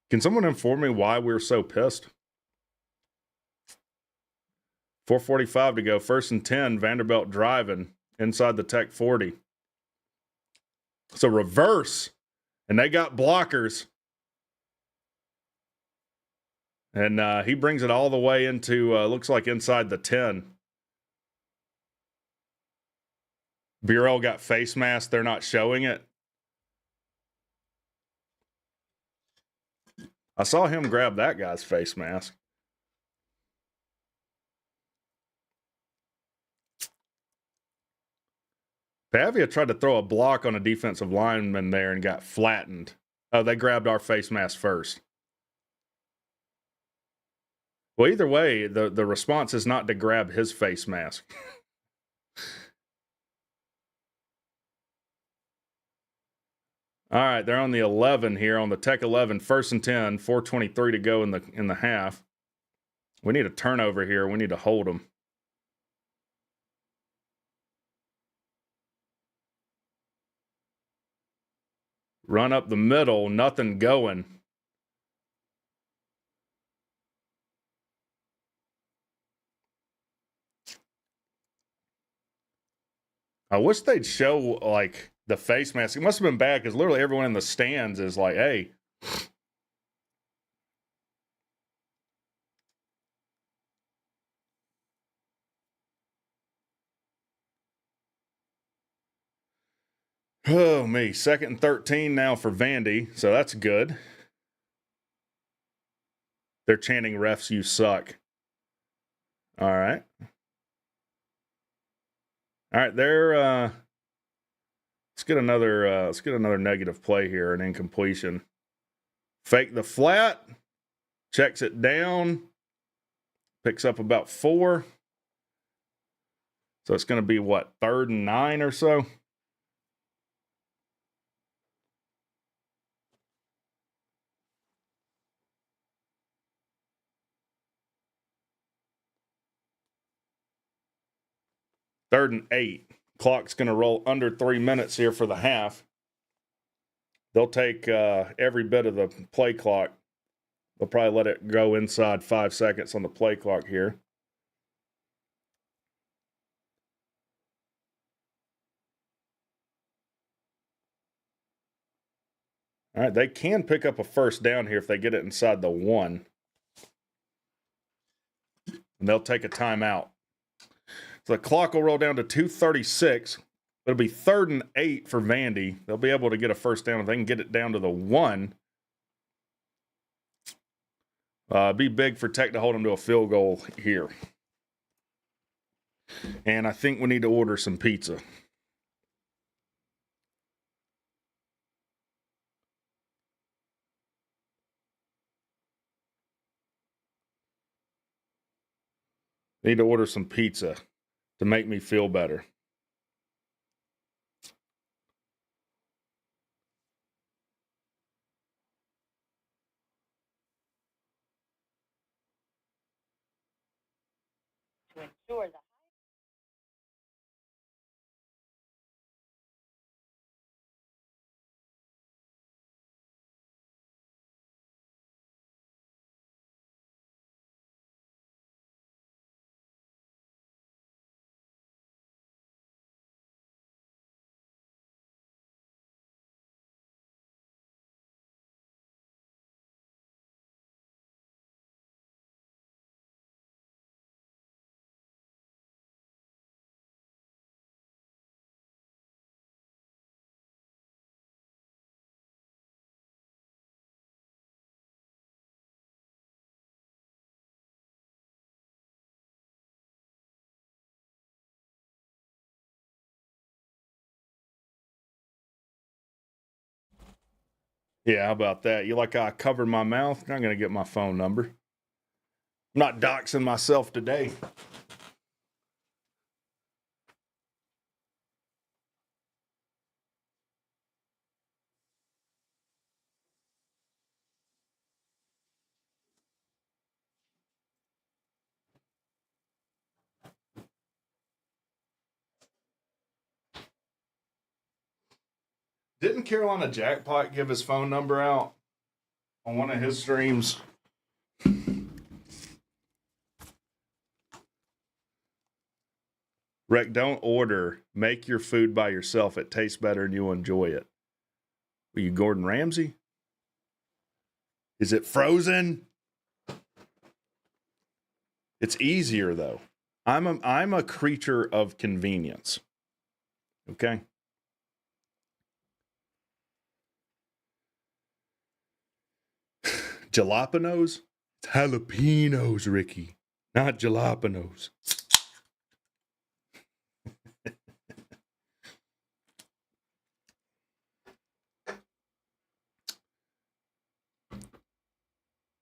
Can someone inform me why we're so pissed? 4:45 to go. 1st and 10. Vanderbilt driving inside the Tech 40. It's a reverse. And they got blockers. And he brings it all the way into, looks like inside the 10. Burrell got face mask. They're not showing it. I saw him grab that guy's face mask. Pavia tried to throw a block on a defensive lineman there and got flattened. Oh, they grabbed our face mask first. Well, either way, the response is not to grab his face mask. All right, they're on the 11 here, on the Tech 11, 1st and 10, 4:23 to go in the half. We need a turnover here. We need to hold them. Run up the middle, nothing going. I wish they'd show, like, the face mask. It must have been bad because literally everyone in the stands is like, hey. Oh, me. 2nd and 13 now for Vandy, so that's good. They're chanting, refs, you suck. All right. All right, let's get another negative play here, an incompletion. Fake the flat, checks it down, picks up about 4. So it's going to be what, 3rd and 9 or so? Third and 8. Clock's going to roll under 3 minutes here for the half. They'll take every bit of the play clock. They'll probably let it go inside 5 seconds on the play clock here. All right, they can pick up a first down here if they get it inside the 1. And they'll take a timeout. So the clock will roll down to 2:36. It'll be 3rd and 8 for Vandy. They'll be able to get a first down if they can get it down to the 1. Be big for Tech to hold them to a field goal here. And I think we need to order some pizza. Need to order some pizza to make me feel better. To ensure the Yeah, how about that? You like I covered my mouth? You're not going to get my phone number. I'm not doxing myself today. Didn't Carolina Jackpot give his phone number out on one of his streams? Rec, don't order. Make your food by yourself. It tastes better and you'll enjoy it. Are you Gordon Ramsay? Is it frozen? It's easier though. I'm a creature of convenience. Okay? Jalapenos? It's jalapenos, Ricky. Not jalapenos.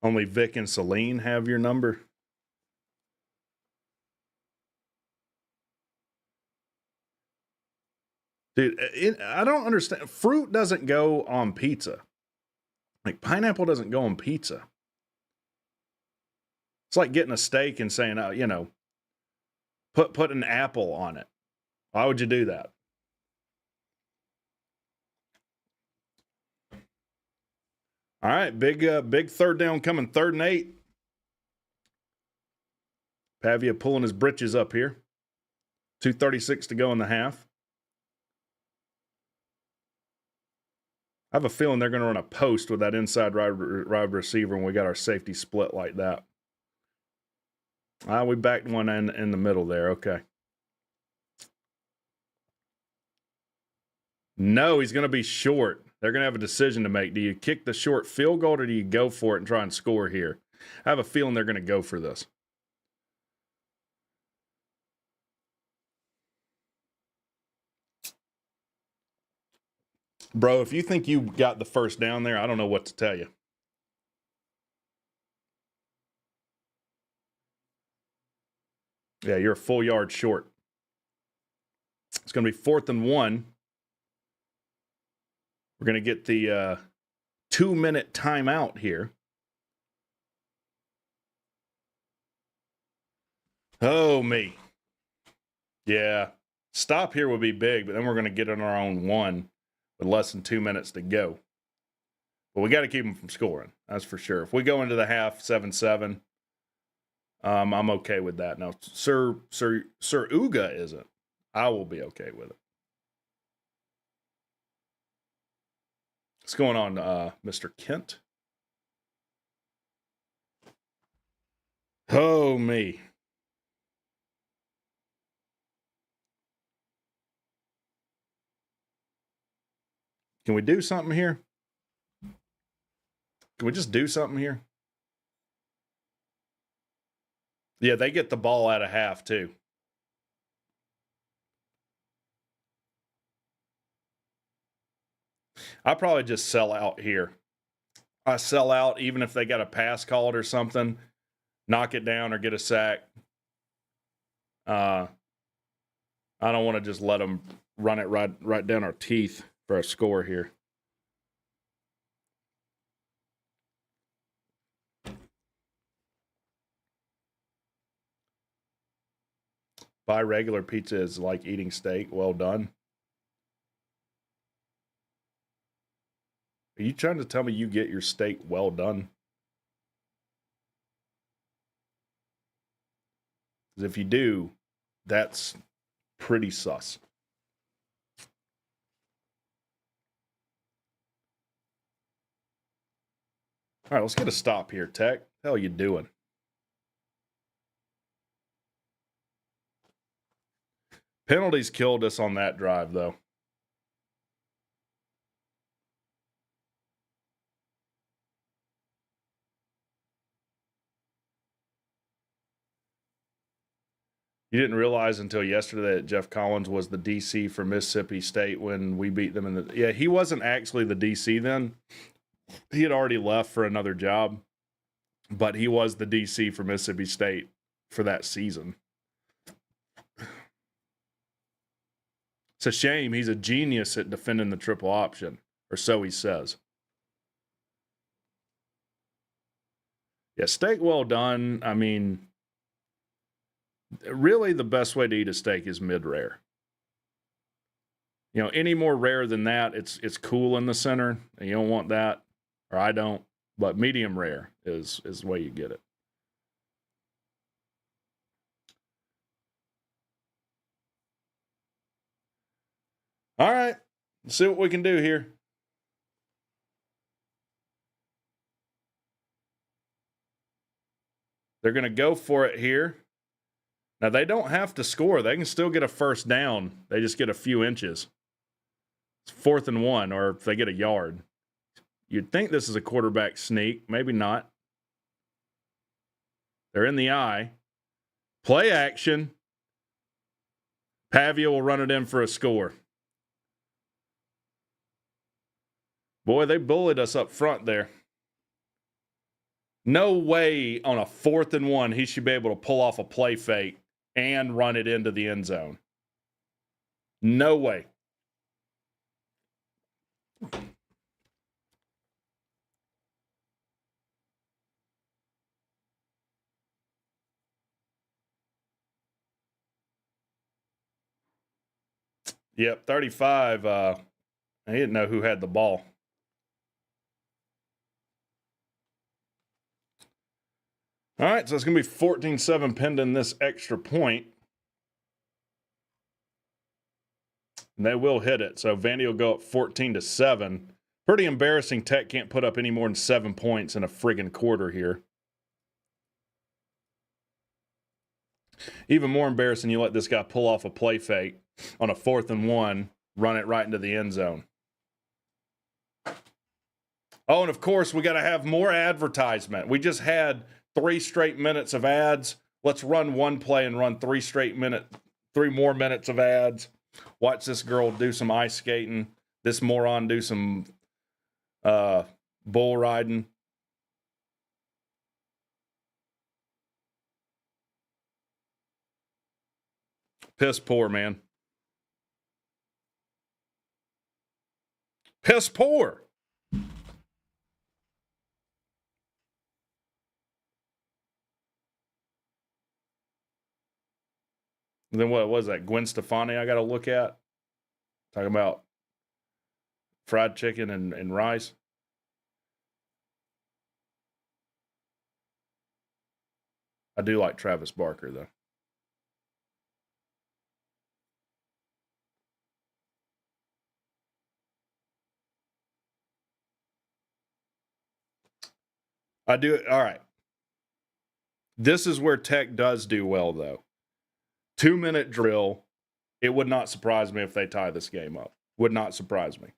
Only Vic and Celine have your number. Dude, I don't understand. Fruit doesn't go on pizza. Like pineapple doesn't go on pizza. It's like getting a steak and saying, put an apple on it. Why would you do that? All right, big third down coming, 3rd and 8. Pavia pulling his britches up here. 2:36 to go in the half. I have a feeling they're going to run a post with that inside wide receiver when we got our safety split like that. We backed one in the middle there. Okay. No, he's going to be short. They're going to have a decision to make. Do you kick the short field goal or do you go for it and try and score here? I have a feeling they're going to go for this. Bro, if you think you got the first down there, I don't know what to tell you. Yeah, you're a full yard short. It's going to be 4th and 1. We're going to get the 2-minute timeout here. Oh, me. Yeah. Stop here would be big, but then we're going to get on our own 1 with less than 2 minutes to go. But we got to keep them from scoring. That's for sure. If we go into the half 7-7, I'm okay with that. Now, Sir Uga isn't. I will be okay with it. What's going on, Mr. Kent? Oh, me. Can we do something here? Can we just do something here? Yeah, they get the ball out of half, too. I probably just sell out here. I sell out even if they got a pass called or something, knock it down or get a sack. I don't want to just let them run it right down our teeth for a score here. Buy regular pizza is like eating steak. Well done. Are you trying to tell me you get your steak well done? Because if you do, that's pretty sus. All right, let's get a stop here, Tech. What the hell are you doing? Penalties killed us on that drive, though. You didn't realize until yesterday that Jeff Collins was the DC for Mississippi State when we beat them in the... Yeah, he wasn't actually the DC then. He had already left for another job, but he was the DC for Mississippi State for that season. It's a shame. He's a genius at defending the triple option, or so he says. Yeah, steak well done. I mean... Really, the best way to eat a steak is mid-rare. You know, any more rare than that, it's cool in the center, and you don't want that, or I don't. But medium rare is the way you get it. All right, let's see what we can do here. They're going to go for it here. Now, they don't have to score. They can still get a first down. They just get a few inches. It's 4th and 1, or if they get a yard. You'd think this is a quarterback sneak. Maybe not. They're in the eye. Play action. Pavia will run it in for a score. Boy, they bullied us up front there. No way on a 4th and 1 he should be able to pull off a play fake and run it into the end zone. No way. Yep, 35. I didn't know who had the ball. All right, so it's going to be 14-7 pending this extra point. And they will hit it. So Vandy will go up 14-7. Pretty embarrassing Tech can't put up any more than 7 points in a friggin' quarter here. Even more embarrassing, you let this guy pull off a play fake on a 4th and 1, run it right into the end zone. Oh, and of course, we got to have more advertisement. We just had 3 straight minutes of ads. Let's run one play and run 3 more minutes of ads. Watch this girl do some ice skating. This moron do some bull riding. Piss poor, man. Piss poor. Then what was that? Gwen Stefani I got to look at? Talking about fried chicken and rice. I do like Travis Barker, though. I do. All right. This is where Tech does do well, though. 2-minute drill. It would not surprise me if they tie this game up. Would not surprise me.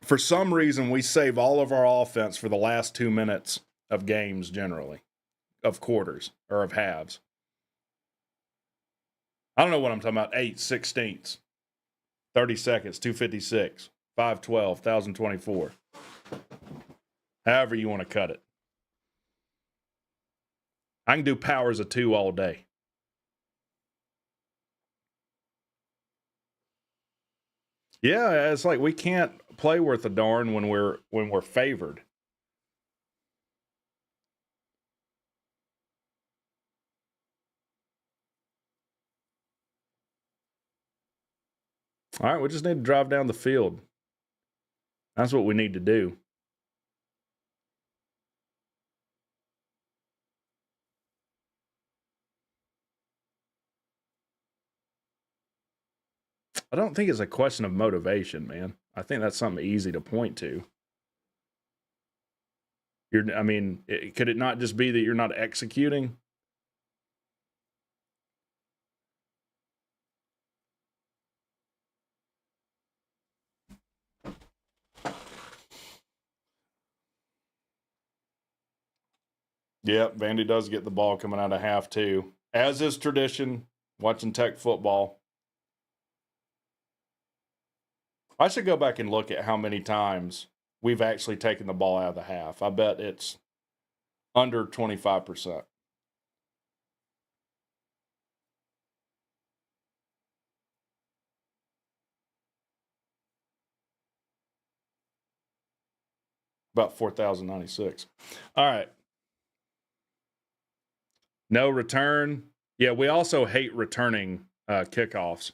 For some reason, we save all of our offense for the last 2 minutes of games generally, of quarters, or of halves. I don't know what I'm talking about. 8/16, 30 seconds, 2:56, 5:12, 1,024. However you want to cut it. I can do powers of 2 all day. Yeah, it's like we can't play worth a darn when we're favored. All right, we just need to drive down the field. That's what we need to do. I don't think it's a question of motivation, man. I think that's something easy to point to. Could it not just be that you're not executing? Yep, Vandy does get the ball coming out of half, too. As is tradition, watching Tech football. I should go back and look at how many times we've actually taken the ball out of the half. I bet it's under 25%. About 4,096. All right. No return. Yeah, we also hate returning kickoffs,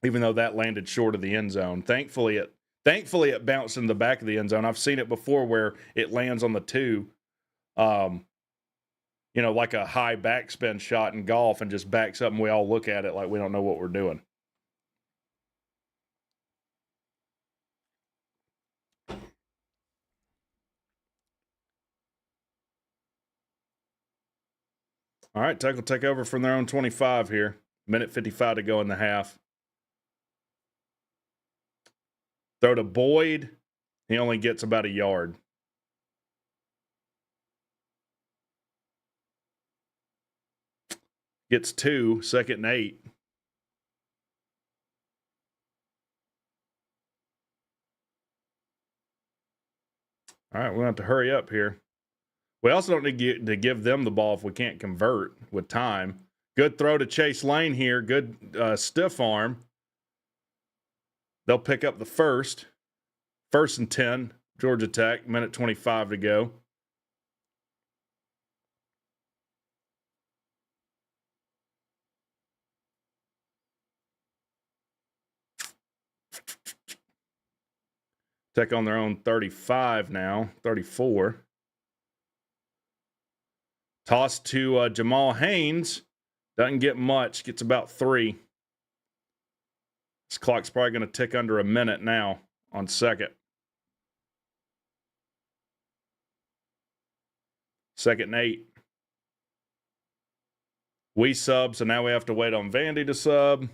even though that landed short of the end zone. Thankfully, it bounced in the back of the end zone. I've seen it before where it lands on the 2, like a high backspin shot in golf and just backs up and we all look at it like we don't know what we're doing. All right, Tech will take over from their own 25 here. 1:55 to go in the half. Throw to Boyd. He only gets about a yard. Gets 2, 2nd and 8. All right, we're going to have to hurry up here. We also don't need to give them the ball if we can't convert with time. Good throw to Chase Lane here. Good stiff arm. They'll pick up the first. 1st and 10, Georgia Tech. 1:25 to go. Tech on their own 35 now, 34. Toss to Jamal Haynes. Doesn't get much. Gets about 3. This clock's probably going to tick under a minute now on second. Second and 8. We sub, so now we have to wait on Vandy to sub.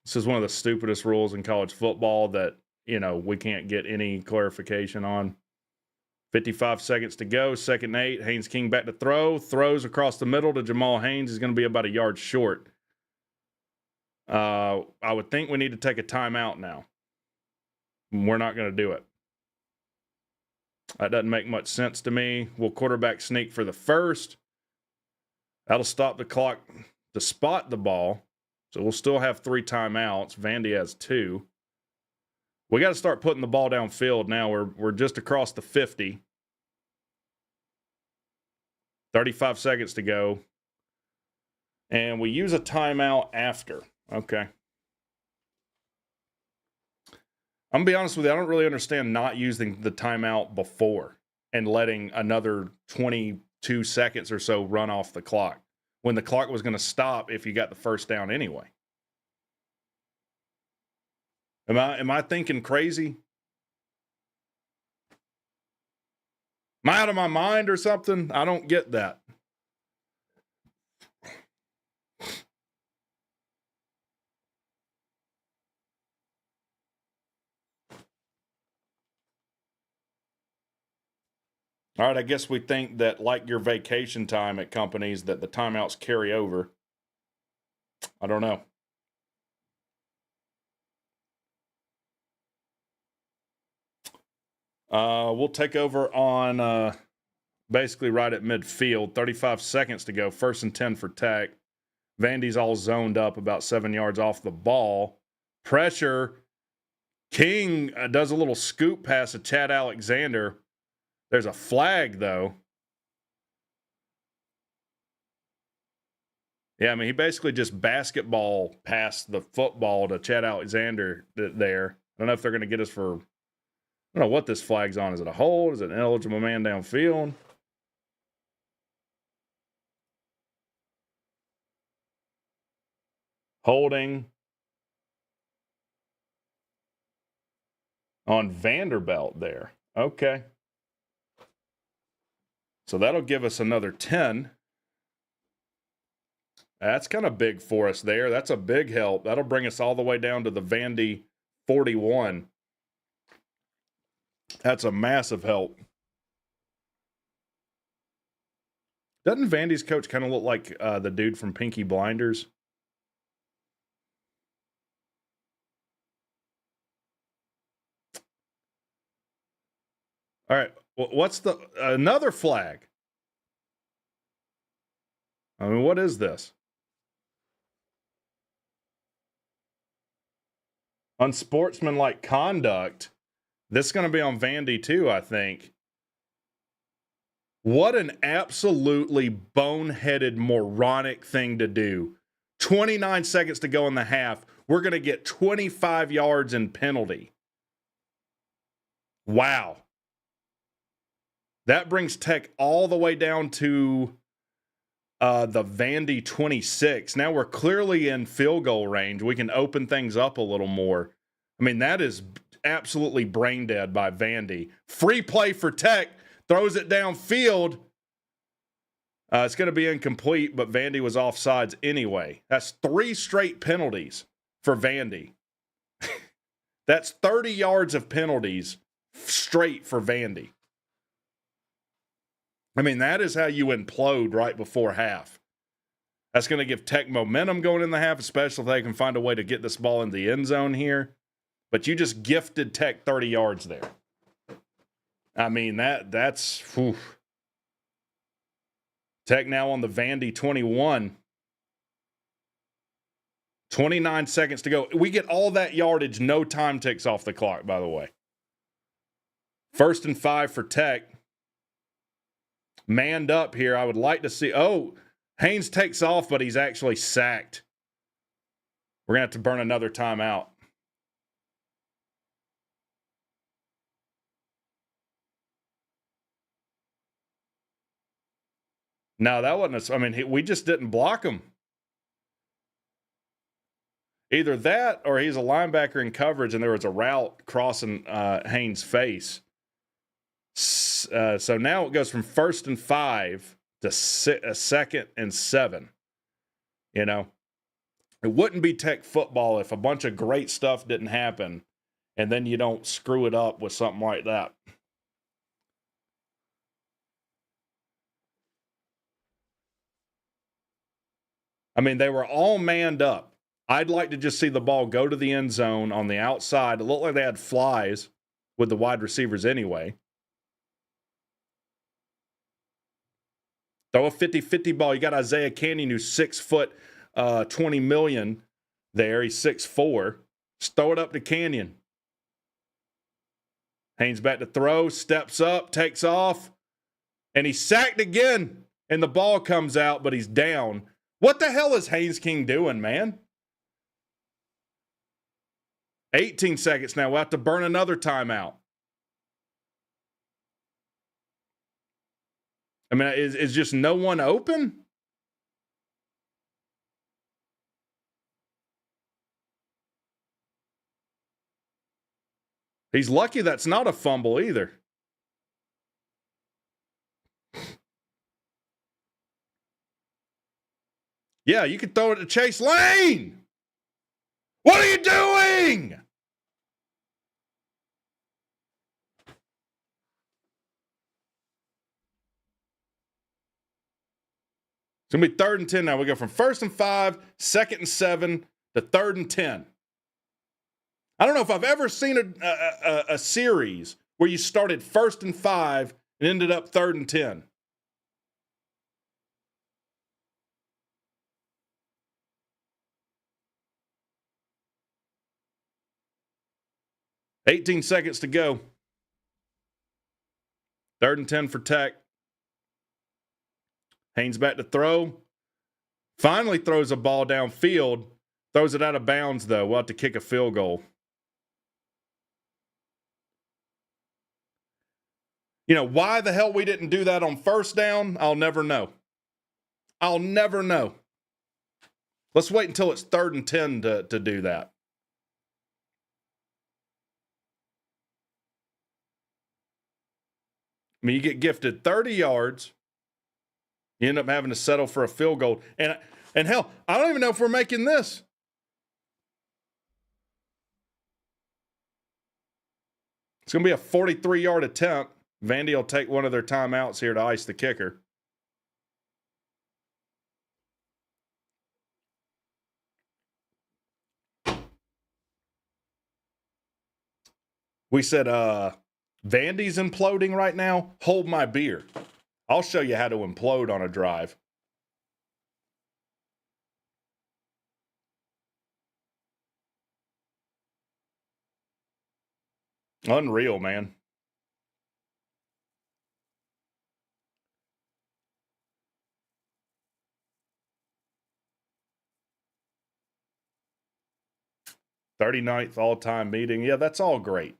This is one of the stupidest rules in college football that, we can't get any clarification on. 55 seconds to go. Second and 8. Haynes King back to throw. Throws across the middle to Jamal Haynes. He's going to be about a yard short. I would think we need to take a timeout now. We're not going to do it. That doesn't make much sense to me. We'll quarterback sneak for the first. That'll stop the clock to spot the ball. So we'll still have 3 timeouts. Vandy has 2. We got to start putting the ball downfield now. We're just across the 50. 35 seconds to go. And we use a timeout after. Okay. I'm going to be honest with you. I don't really understand not using the timeout before and letting another 22 seconds or so run off the clock when the clock was going to stop if you got the first down anyway. Am I thinking crazy? Am I out of my mind or something? I don't get that. All right, I guess we think that, like your vacation time at companies, that the timeouts carry over. I don't know. We'll take over on basically right at midfield. 35 seconds to go. 1st and 10 for Tech. Vandy's all zoned up about 7 yards off the ball. Pressure. King does a little scoop pass to Chad Alexander. There's a flag, though. Yeah, I mean, he basically just basketball passed the football to Chad Alexander there. I don't know if they're going to get us for... I don't know what this flag's on. Is it a hold? Is it an eligible man downfield? Holding on Vanderbilt there. Okay. So that'll give us another 10. That's kind of big for us there. That's a big help. That'll bring us all the way down to the Vandy 41. That's a massive help. Doesn't Vandy's coach kind of look like the dude from Pinky Blinders? All right. What's the another flag? I mean, what is this? Unsportsmanlike conduct. This is going to be on Vandy too, I think. What an absolutely boneheaded, moronic thing to do. 29 seconds to go in the half. We're going to get 25 yards in penalty. Wow. That brings Tech all the way down to the Vandy 26. Now we're clearly in field goal range. We can open things up a little more. I mean, that is absolutely brain dead by Vandy. Free play for Tech. Throws it downfield. It's going to be incomplete, but Vandy was offsides anyway. That's 3 straight penalties for Vandy. That's 30 yards of penalties straight for Vandy. I mean, that is how you implode right before half. That's going to give Tech momentum going in the half, especially if they can find a way to get this ball in the end zone here. But you just gifted Tech 30 yards there. I mean, that's... Whew. Tech now on the Vandy 21. 29 seconds to go. We get all that yardage, no time ticks off the clock, by the way. 1st and 5 for Tech. Manned up here. I would like to see... Oh, Haynes takes off, but he's actually sacked. We're going to have to burn another timeout. No, that wasn't... I mean, we just didn't block him. Either that or he's a linebacker in coverage and there was a route crossing Haynes' face. So now it goes from 1st and 5 to 2nd and 7. You know, it wouldn't be Tech football if a bunch of great stuff didn't happen and then you don't screw it up with something like that. I mean, they were all manned up. I'd like to just see the ball go to the end zone on the outside. It looked like they had flies with the wide receivers anyway. Throw a 50-50 ball. You got Isaiah Canyon, who's 6 foot, 20 million there. He's 6'4". Just throw it up to Canyon. Haynes back to throw, steps up, takes off, and he's sacked again. And the ball comes out, but he's down. What the hell is Haynes King doing, man? 18 seconds now. We'll have to burn another timeout. I mean, is just no one open? He's lucky that's not a fumble either. Yeah, you could throw it to Chase Lane. What are you doing? It's going to be 3rd and 10 now. We go from 1st and 5, 2nd and 7 to 3rd and 10. I don't know if I've ever seen a series where you started 1st and 5 and ended up 3rd and 10. $18 seconds to go. 3rd and 10 for Tech. Haynes back to throw. Finally throws a ball downfield. Throws it out of bounds, though. We'll have to kick a field goal. You know, why the hell we didn't do that on 1st down, I'll never know. I'll never know. Let's wait until it's 3rd and 10 to do that. I mean, you get gifted 30 yards. You end up having to settle for a field goal. And hell, I don't even know if we're making this. It's going to be a 43-yard attempt. Vandy will take one of their timeouts here to ice the kicker. We said Vandy's imploding right now. Hold my beer. I'll show you how to implode on a drive. Unreal, man. "39th all-time meeting." Yeah, that's all great.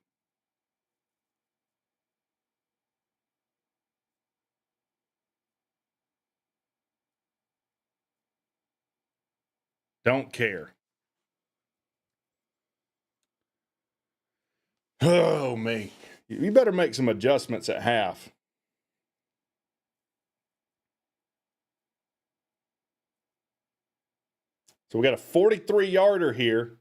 Don't care. Oh, me. You better make some adjustments at half. So we got a 43-yarder here.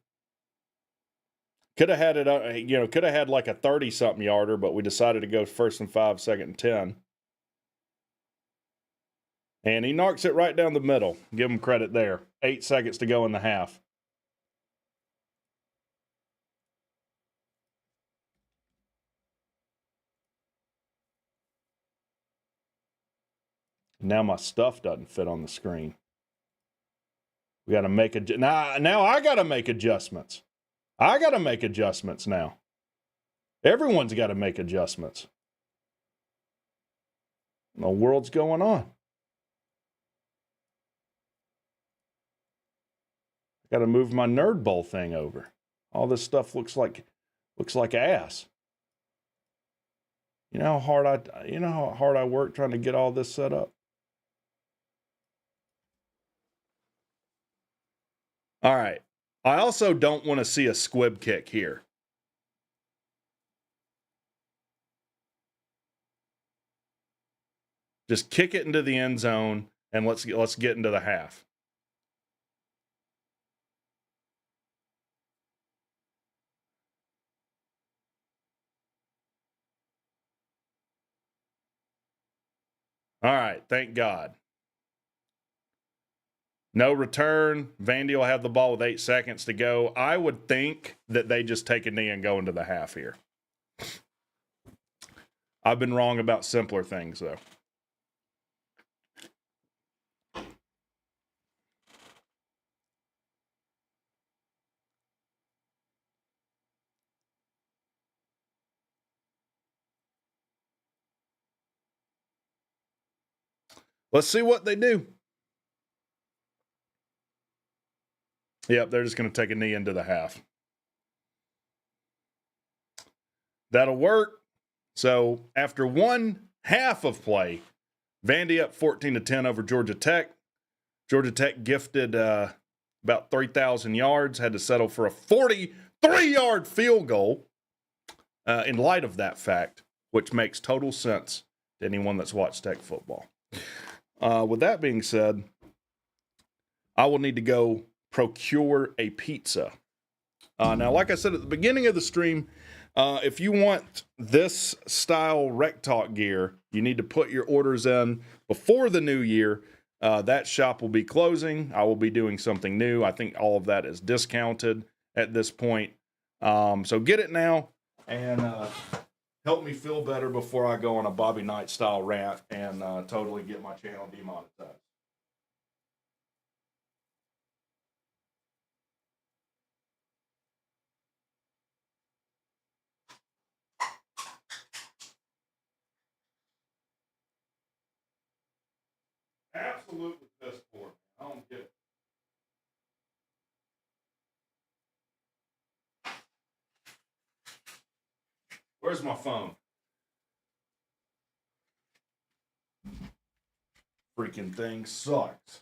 Could have had it, could have had like a 30-something yarder, but we decided to go 1st and 5, 2nd and 10. And he knocks it right down the middle. Give him credit there. 8 seconds to go in the half. Now my stuff doesn't fit on the screen. We got to make now I got to make adjustments. I got to make adjustments now. Everyone's got to make adjustments. What in the world's going on? Got to move my Nerd Bowl thing over. All this stuff looks like ass. You know how hard I work trying to get all this set up. All right. I also don't want to see a squib kick here. Just kick it into the end zone and let's get into the half. All right, thank God. No return. Vandy will have the ball with 8 seconds to go. I would think that they just take a knee and go into the half here. I've been wrong about simpler things, though. Let's see what they do. Yep, they're just going to take a knee into the half. That'll work. So after one half of play, Vandy up 14-10 over Georgia Tech. Georgia Tech gifted about 3,000 yards, had to settle for a 43-yard field goal in light of that fact, which makes total sense to anyone that's watched Tech football. With that being said, I will need to go procure a pizza. Now, like I said at the beginning of the stream, if you want this style WreckTalk gear, you need to put your orders in before the new year. That shop will be closing. I will be doing something new. I think all of that is discounted at this point. So get it now and help me feel better before I go on a Bobby Knight style rant and totally get my channel demonetized. Absolutely piss poor. I don't get it. Where's my phone? Freaking thing sucks.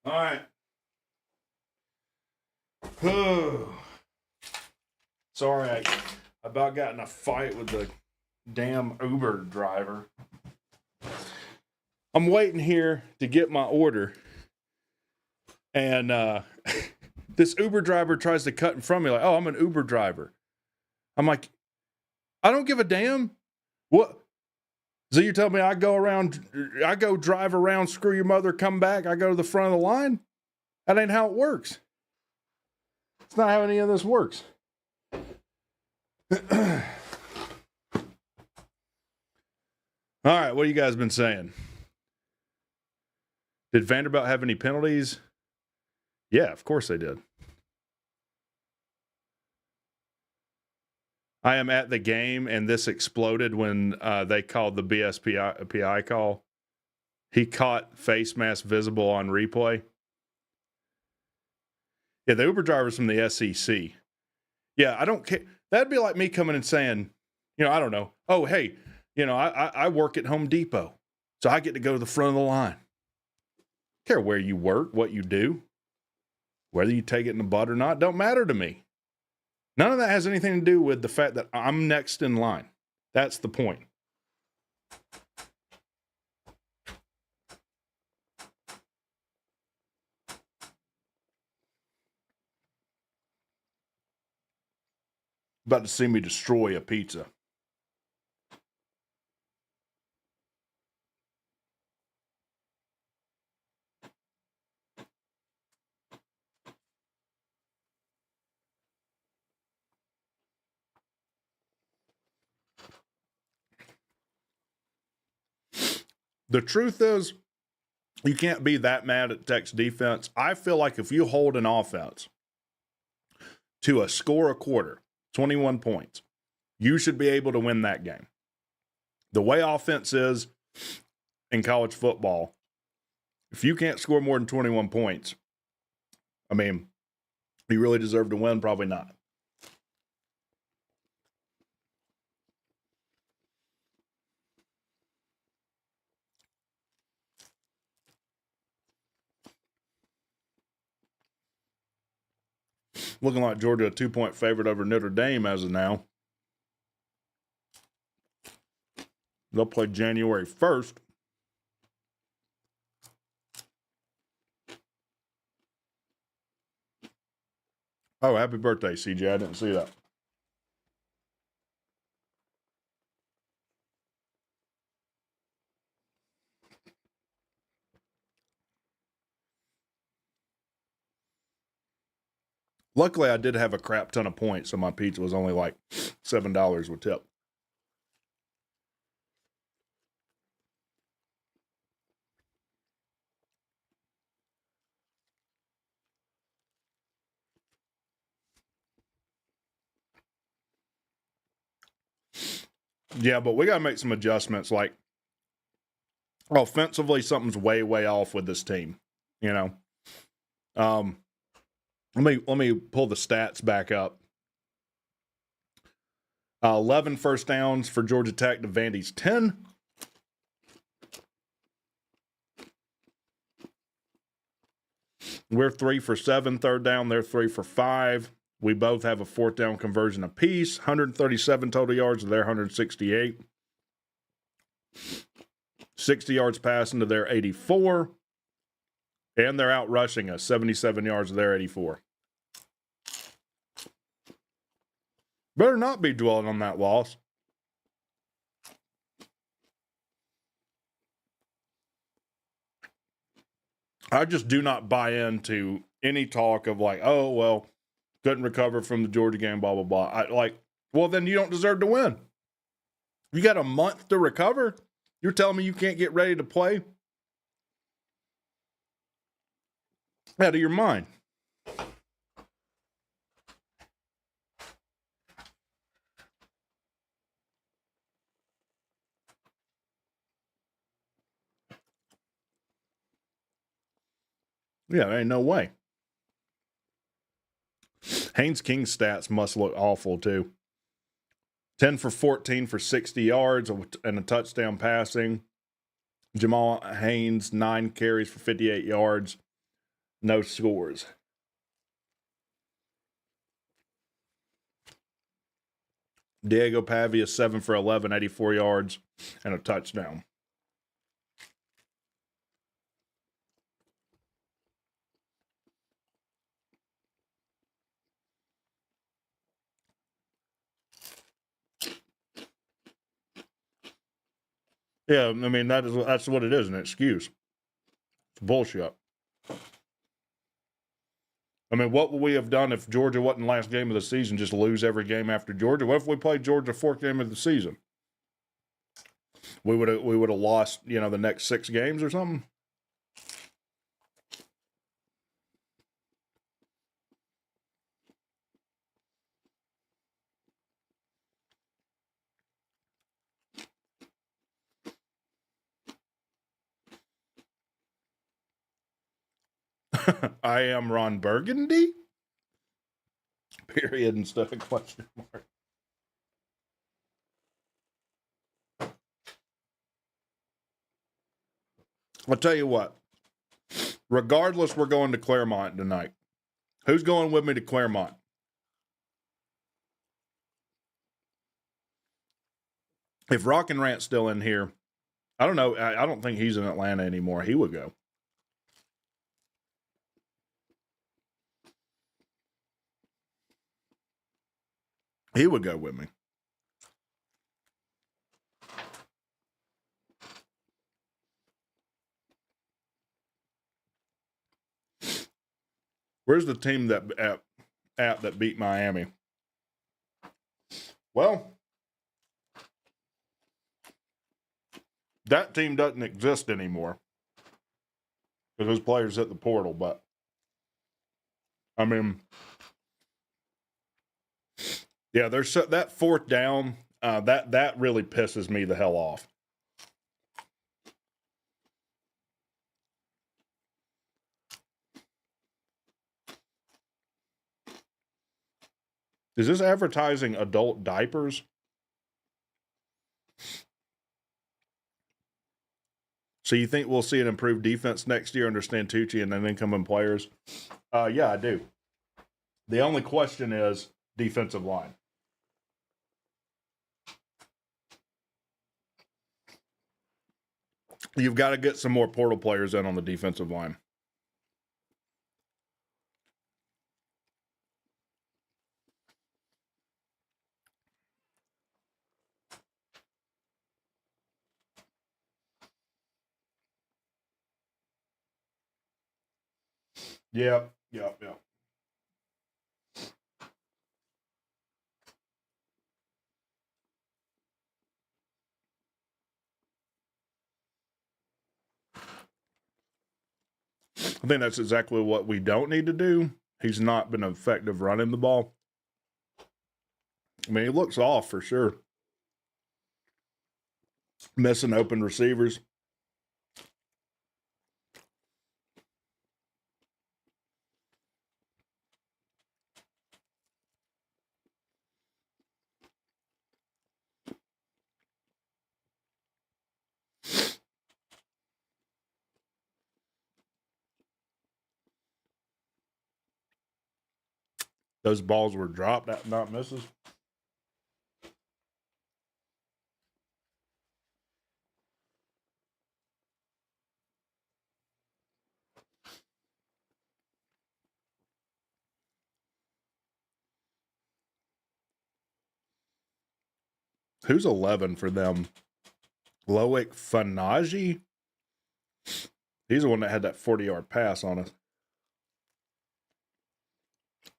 All right. Sorry, I about got in a fight with the damn Uber driver. I'm waiting here to get my order. And this Uber driver tries to cut in front of me like, oh, I'm an Uber driver. I'm like, I don't give a damn. What? So you tell me I go drive around, screw your mother, come back, I go to the front of the line? That ain't how it works. It's not how any of this works. All right, what have you guys been saying? Did Vanderbilt have any penalties? Yeah, of course they did. I am at the game, and this exploded when they called the BSPI call. He caught face mask visible on replay. Yeah, the Uber driver's from the SEC. Yeah, I don't care. That'd be like me coming and saying, I don't know. Oh, hey, I work at Home Depot, so I get to go to the front of the line. Care where you work, what you do, whether you take it in the butt or not, don't matter to me. None of that has anything to do with the fact that I'm next in line. That's the point. About to see me destroy a pizza. The truth is, you can't be that mad at Tech's defense. I feel like if you hold an offense to a score a quarter, 21 points, you should be able to win that game. The way offense is in college football, if you can't score more than 21 points, I mean, you really deserve to win? Probably not. Looking like Georgia a 2-point favorite over Notre Dame as of now. They'll play January 1st. Oh, happy birthday, CJ. I didn't see that. Luckily, I did have a crap ton of points, so my pizza was only like $7 with tip. Yeah, but we got to make some adjustments. Like, offensively, something's way, way off with this team. Let me pull the stats back up. 11 first downs for Georgia Tech to Vandy's 10. We're 3 for 7 third down. They're 3 for 5. We both have a fourth down conversion apiece. 137 total yards to their 168. 60 yards passing to their 84. And they're out rushing us. 77 yards to their 84. Better not be dwelling on that loss. I just do not buy into any talk of like, oh, well, couldn't recover from the Georgia game, blah, blah, blah. Well, then you don't deserve to win. You got a month to recover? You're telling me you can't get ready to play? Out of your mind. Yeah, there ain't no way. Haynes King's stats must look awful, too. 10 for 14 for 60 yards and a touchdown passing. Jamal Haynes, 9 carries for 58 yards. No scores. Diego Pavia, 7 for 11, 84 yards, and a touchdown. Yeah, I mean, that's what it is, an excuse. It's bullshit. I mean, what would we have done if Georgia wasn't last game of the season, just lose every game after Georgia? What if we played Georgia fourth game of the season? We would have lost, the next 6 games or something. I am Ron Burgundy? Period instead of question mark. I'll tell you what. Regardless, we're going to Claremont tonight. Who's going with me to Claremont? If Rock and Rant's still in here, I don't know. I don't think he's in Atlanta anymore. He would go. He would go with me. Where's the team that that beat Miami? Well, that team doesn't exist anymore because those players hit the portal. But I mean, yeah, there's that fourth down. That really pisses me the hell off. Is this advertising adult diapers? So you think we'll see an improved defense next year under Stantucci and then incoming players? Yeah, I do. The only question is defensive line. You've got to get some more portal players in on the defensive line. Yep. I think that's exactly what we don't need to do. He's not been effective running the ball. I mean, he looks off for sure. Missing open receivers. Those balls were dropped, not misses. Who's 11 for them? Loic Fanaji? He's the one that had that 40-yard pass on us.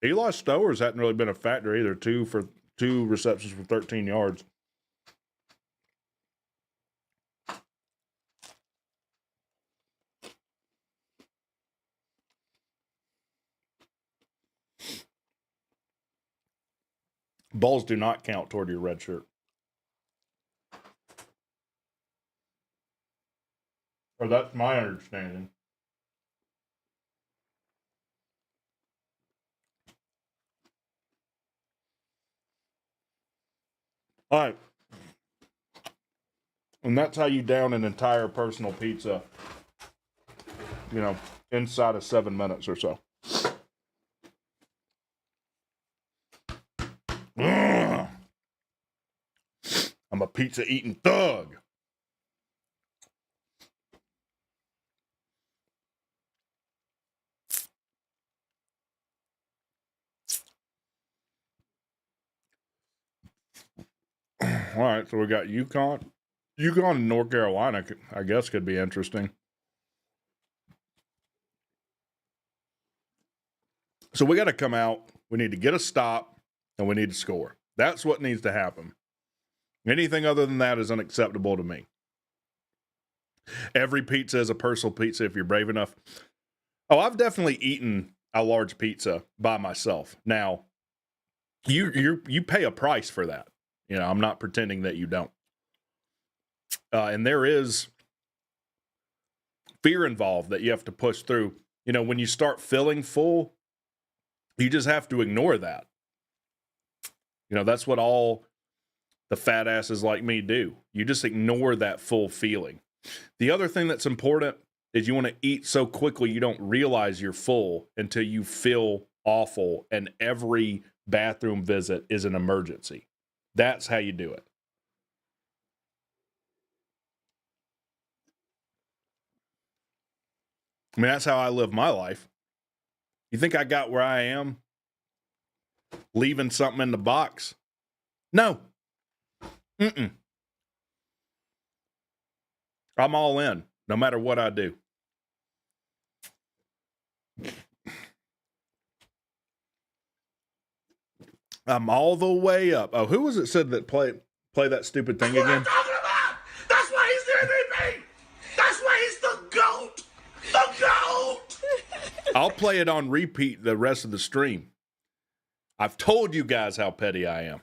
Eli Stowers hadn't really been a factor either. 2 receptions for 13 yards. Balls do not count toward your red shirt. Or that's my understanding. All right. And that's how you down an entire personal pizza inside of 7 minutes or so. Ugh. I'm a pizza eating thug. All right, so we got UConn. UConn and North Carolina, I guess, could be interesting. So we got to come out. We need to get a stop, and we need to score. That's what needs to happen. Anything other than that is unacceptable to me. Every pizza is a personal pizza if you're brave enough. Oh, I've definitely eaten a large pizza by myself. Now, you pay a price for that. I'm not pretending that you don't. And there is fear involved that you have to push through. When you start feeling full, you just have to ignore that. That's what all the fat asses like me do. You just ignore that full feeling. The other thing that's important is you want to eat so quickly you don't realize you're full until you feel awful and every bathroom visit is an emergency. That's how you do it. I mean, that's how I live my life. You think I got where I am leaving something in the box? No. I'm all in, no matter what I do. I'm all the way up. Oh, who was it said that play that stupid thing That's what again? I'm talking about. That's why he's the MVP. That's why he's the GOAT. The GOAT. I'll play it on repeat the rest of the stream. I've told you guys how petty I am.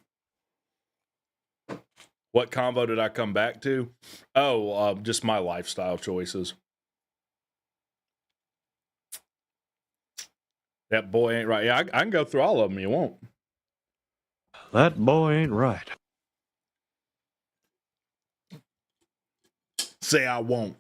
What convo did I come back to? Oh, just my lifestyle choices. That boy ain't right. Yeah, I can go through all of them. You won't. That boy ain't right. Say I won't.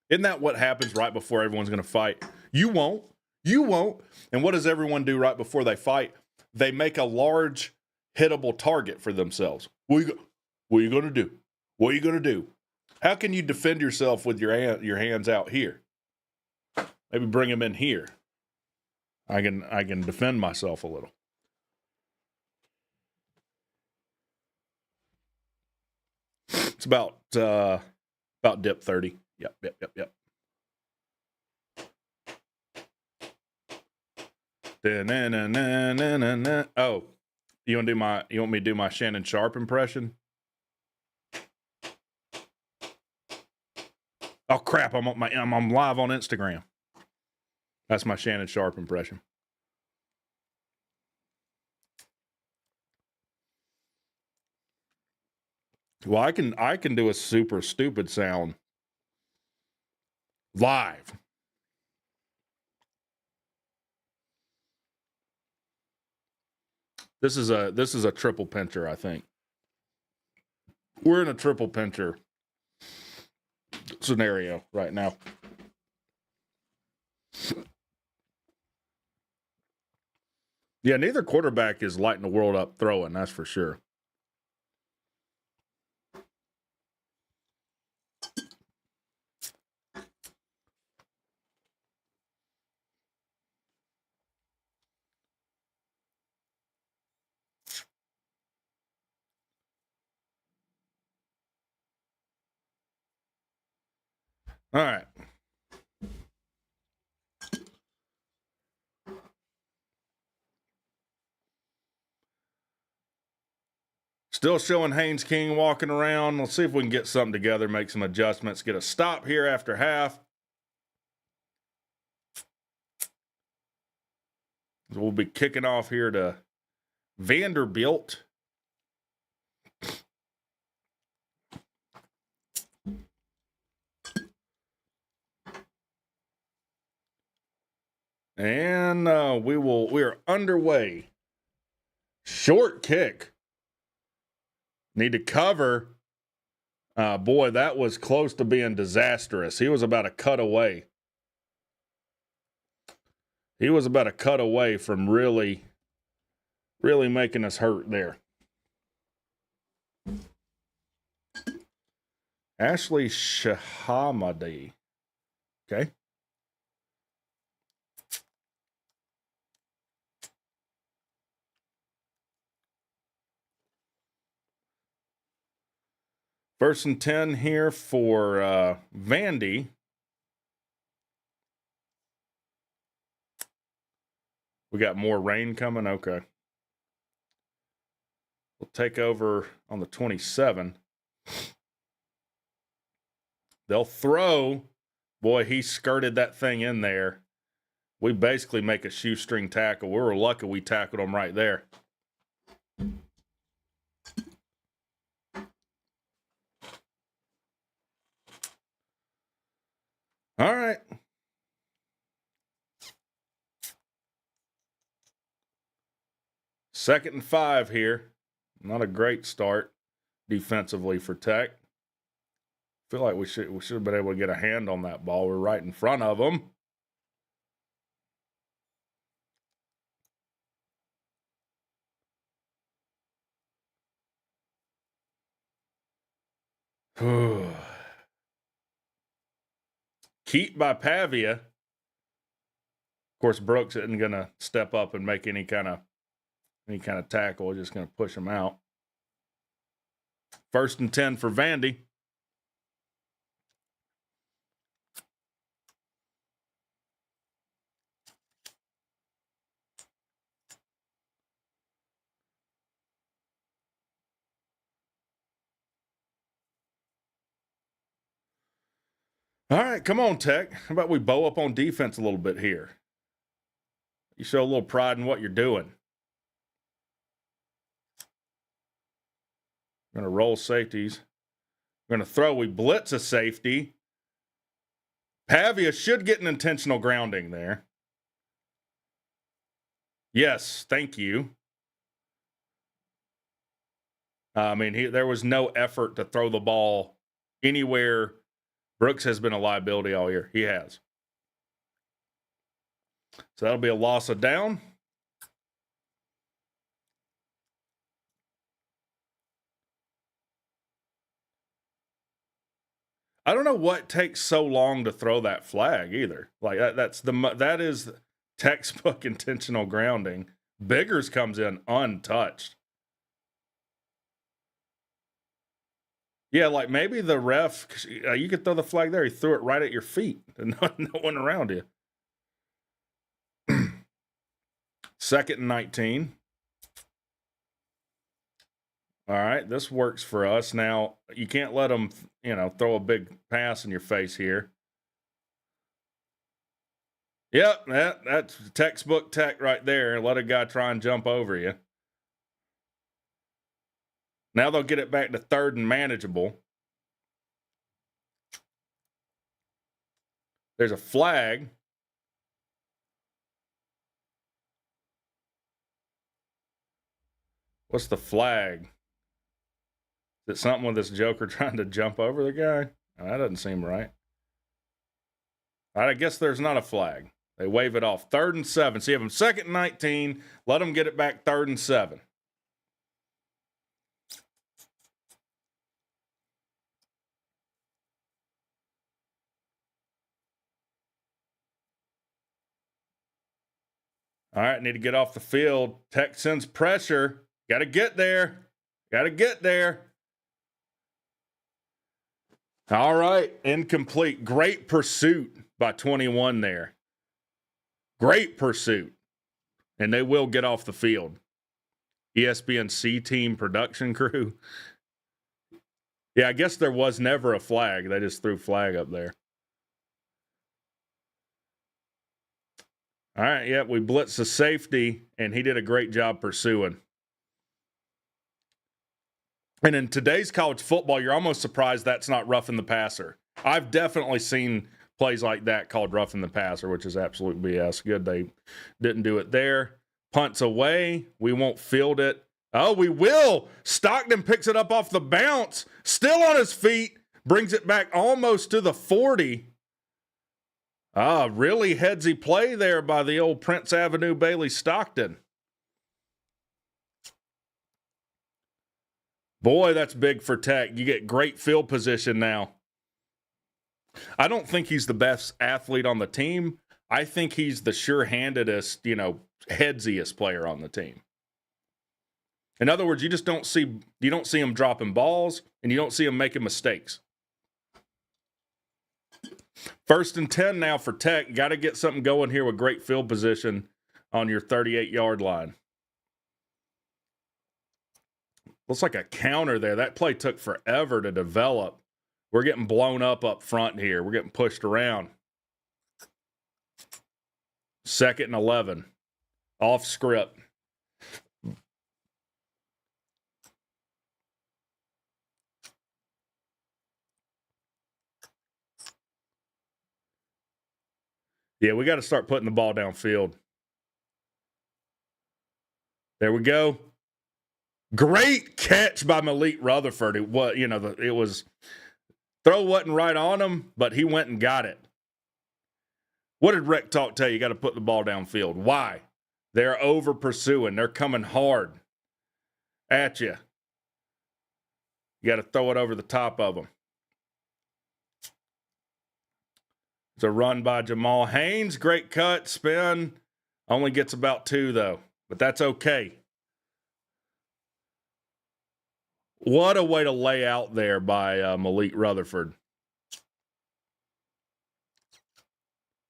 Isn't that what happens right before everyone's going to fight? You won't. You won't. And what does everyone do right before they fight? They make a large hittable target for themselves. What are you going to do? What are you going to do? How can you defend yourself with your hands out here? Maybe bring them in here. I can defend myself a little. It's about dip 30. Yep. Oh, you want me to do my Shannon Sharp impression? Oh crap! I'm live on Instagram. That's my Shannon Sharp impression. Well, I can do a super stupid sound live. This is a triple pincher, I think. We're in a triple pincher scenario right now. Yeah, neither quarterback is lighting the world up throwing, that's for sure. All right. Still showing Haynes King walking around. Let's see if we can get something together, make some adjustments, get a stop here after half. We'll be kicking off here to Vanderbilt. And we are underway. Short kick. Need to cover. Boy, that was close to being disastrous. He was about a cut away. He was about a cut away from really making us hurt there. Ashley Shahamadi. Okay. First and 10 here for Vandy. We got more rain coming? Okay. We'll take over on the 27. They'll throw. Boy, he skirted that thing in there. We basically make a shoestring tackle. We were lucky we tackled him right there. All right. Second and 5 here. Not a great start defensively for Tech. Feel like we should have been able to get a hand on that ball. We're right in front of them. Keep by Pavia. Of course, Brooks isn't going to step up and make any kind of tackle. We're just going to push him out. First and 10 for Vandy. All right, come on, Tech. How about we bow up on defense a little bit here? You show a little pride in what you're doing. We're going to roll safeties. We're going to throw. We blitz a safety. Pavia should get an intentional grounding there. Yes, thank you. I mean, there was no effort to throw the ball anywhere. Brooks has been a liability all year. He has. So that'll be a loss of down. I don't know what takes so long to throw that flag either. Like that is textbook intentional grounding. Biggers comes in untouched. Yeah, like maybe the ref, you could throw the flag there. He threw it right at your feet and no one around you. Second and 19. All right, this works for us. Now, you can't let them, throw a big pass in your face here. Yep, that's textbook Tech right there. Let a guy try and jump over you. Now they'll get it back to third and manageable. There's a flag. What's the flag? Is it something with this joker trying to jump over the guy? Oh, that doesn't seem right. All right, I guess there's not a flag. They wave it off. 3rd and 7. So you have them 2nd and 19. Let them get it back 3rd and 7. All right, need to get off the field. Tech sends pressure. Got to get there. Got to get there. All right, incomplete. Great pursuit by 21 there. Great pursuit. And they will get off the field. ESPN C-Team production crew. Yeah, I guess there was never a flag. They just threw flag up there. All right, yeah, we blitzed the safety, and he did a great job pursuing. And in today's college football, you're almost surprised that's not roughing the passer. I've definitely seen plays like that called roughing the passer, which is absolute BS. Good they didn't do it there. Punts away. We won't field it. Oh, we will. Stockton picks it up off the bounce. Still on his feet. Brings it back almost to the 40. Really headsy play there by the old Prince Avenue Bailey Stockton. Boy, that's big for Tech. You get great field position now. I don't think he's the best athlete on the team. I think he's the sure-handedest, headsiest player on the team. In other words, you don't see him dropping balls, and you don't see him making mistakes. 1st and 10 now for Tech. Got to get something going here with great field position on your 38-yard line. Looks like a counter there. That play took forever to develop. We're getting blown up front here. We're getting pushed around. 2nd and 11. Off script. Yeah, we got to start putting the ball downfield. There we go. Great catch by Malik Rutherford. It was throw wasn't right on him, but he went and got it. What did WreckTalk tell you? You got to put the ball downfield. Why? They're over pursuing. They're coming hard at you. You got to throw it over the top of them. It's a run by Jamal Haynes. Great cut, spin. Only gets about 2, though. But that's okay. What a way to lay out there by Malik Rutherford.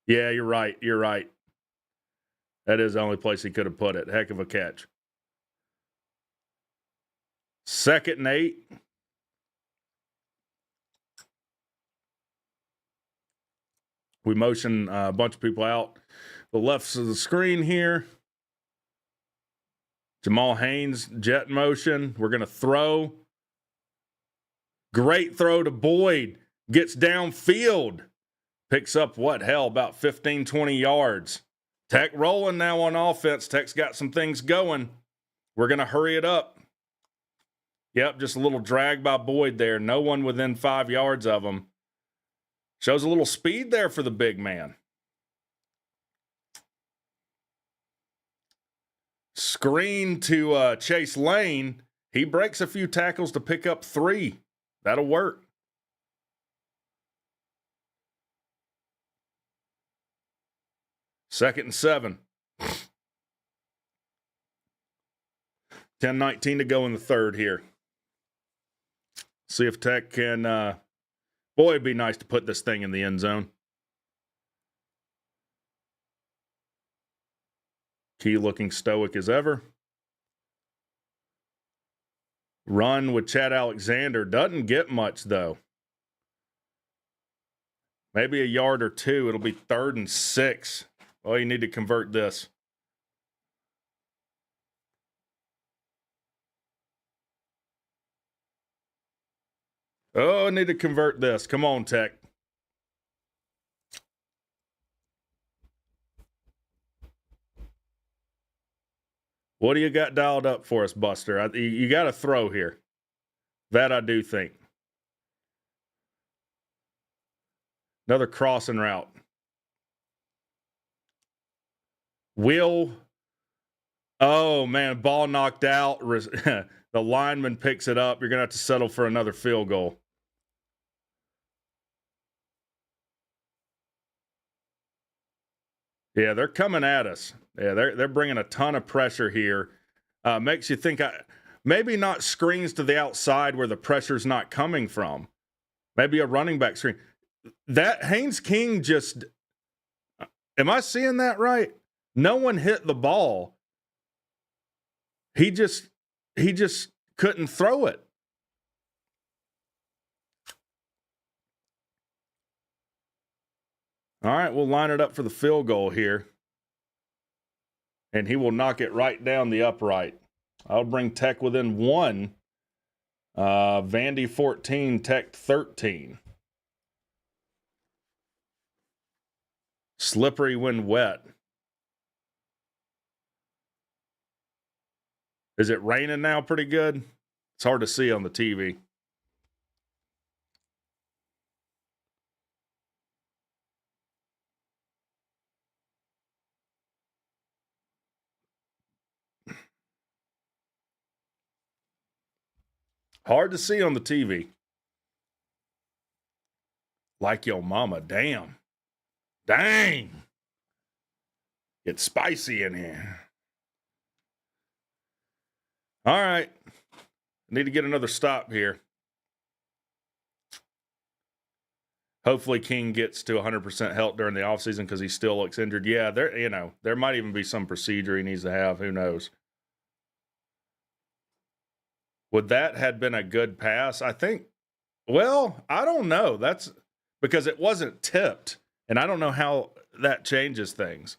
Yeah, you're right. You're right. That is the only place he could have put it. Heck of a catch. 2nd and 8. We motion a bunch of people out the left of the screen here. Jamal Haynes, jet motion. We're going to throw. Great throw to Boyd. Gets downfield. Picks up about 15, 20 yards. Tech rolling now on offense. Tech's got some things going. We're going to hurry it up. Yep, just a little drag by Boyd there. No one within 5 yards of him. Shows a little speed there for the big man. Screen to Chase Lane. He breaks a few tackles to pick up 3. That'll work. Second and 7. 10-19 to go in the third here. See if Tech can... boy, it'd be nice to put this thing in the end zone. Key looking stoic as ever. Run with Chad Alexander. Doesn't get much, though. Maybe a yard or 2. It'll be 3rd and 6. Oh, you need to convert this. Oh, I need to convert this. Come on, Tech. What do you got dialed up for us, Buster? You got to throw here. That I do think. Another crossing route. Oh, man, ball knocked out. The lineman picks it up. You're going to have to settle for another field goal. Yeah, they're coming at us. Yeah, they're bringing a ton of pressure here. Makes you think maybe not screens to the outside where the pressure's not coming from. Maybe a running back screen. That Haynes King just, am I seeing that right? No one hit the ball. He just couldn't throw it. All right, we'll line it up for the field goal here. And he will knock it right down the upright. I'll bring Tech within 1. Vandy 14, Tech 13. Slippery when wet. Is it raining now pretty good? It's hard to see on the TV. Hard to see on the TV. Like your mama. Damn. Dang. It's spicy in here. All right. Need to get another stop here. Hopefully King gets to 100% health during the offseason because he still looks injured. Yeah, there might even be some procedure he needs to have. Who knows? Would that have been a good pass? I think, well, I don't know. That's because it wasn't tipped, and I don't know how that changes things.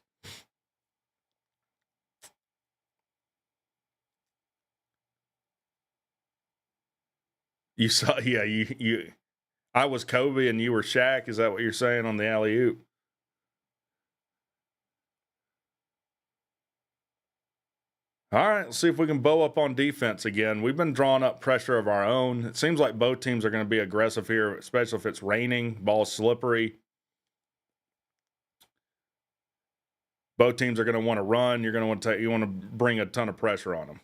You saw, yeah, you. I was Kobe and you were Shaq. Is that what you're saying on the alley-oop? All right, let's see if we can bow up on defense again. We've been drawing up pressure of our own. It seems like both teams are going to be aggressive here, especially if it's raining, ball's slippery. Both teams are going to want to run. You're going to want to you want to bring a ton of pressure on them.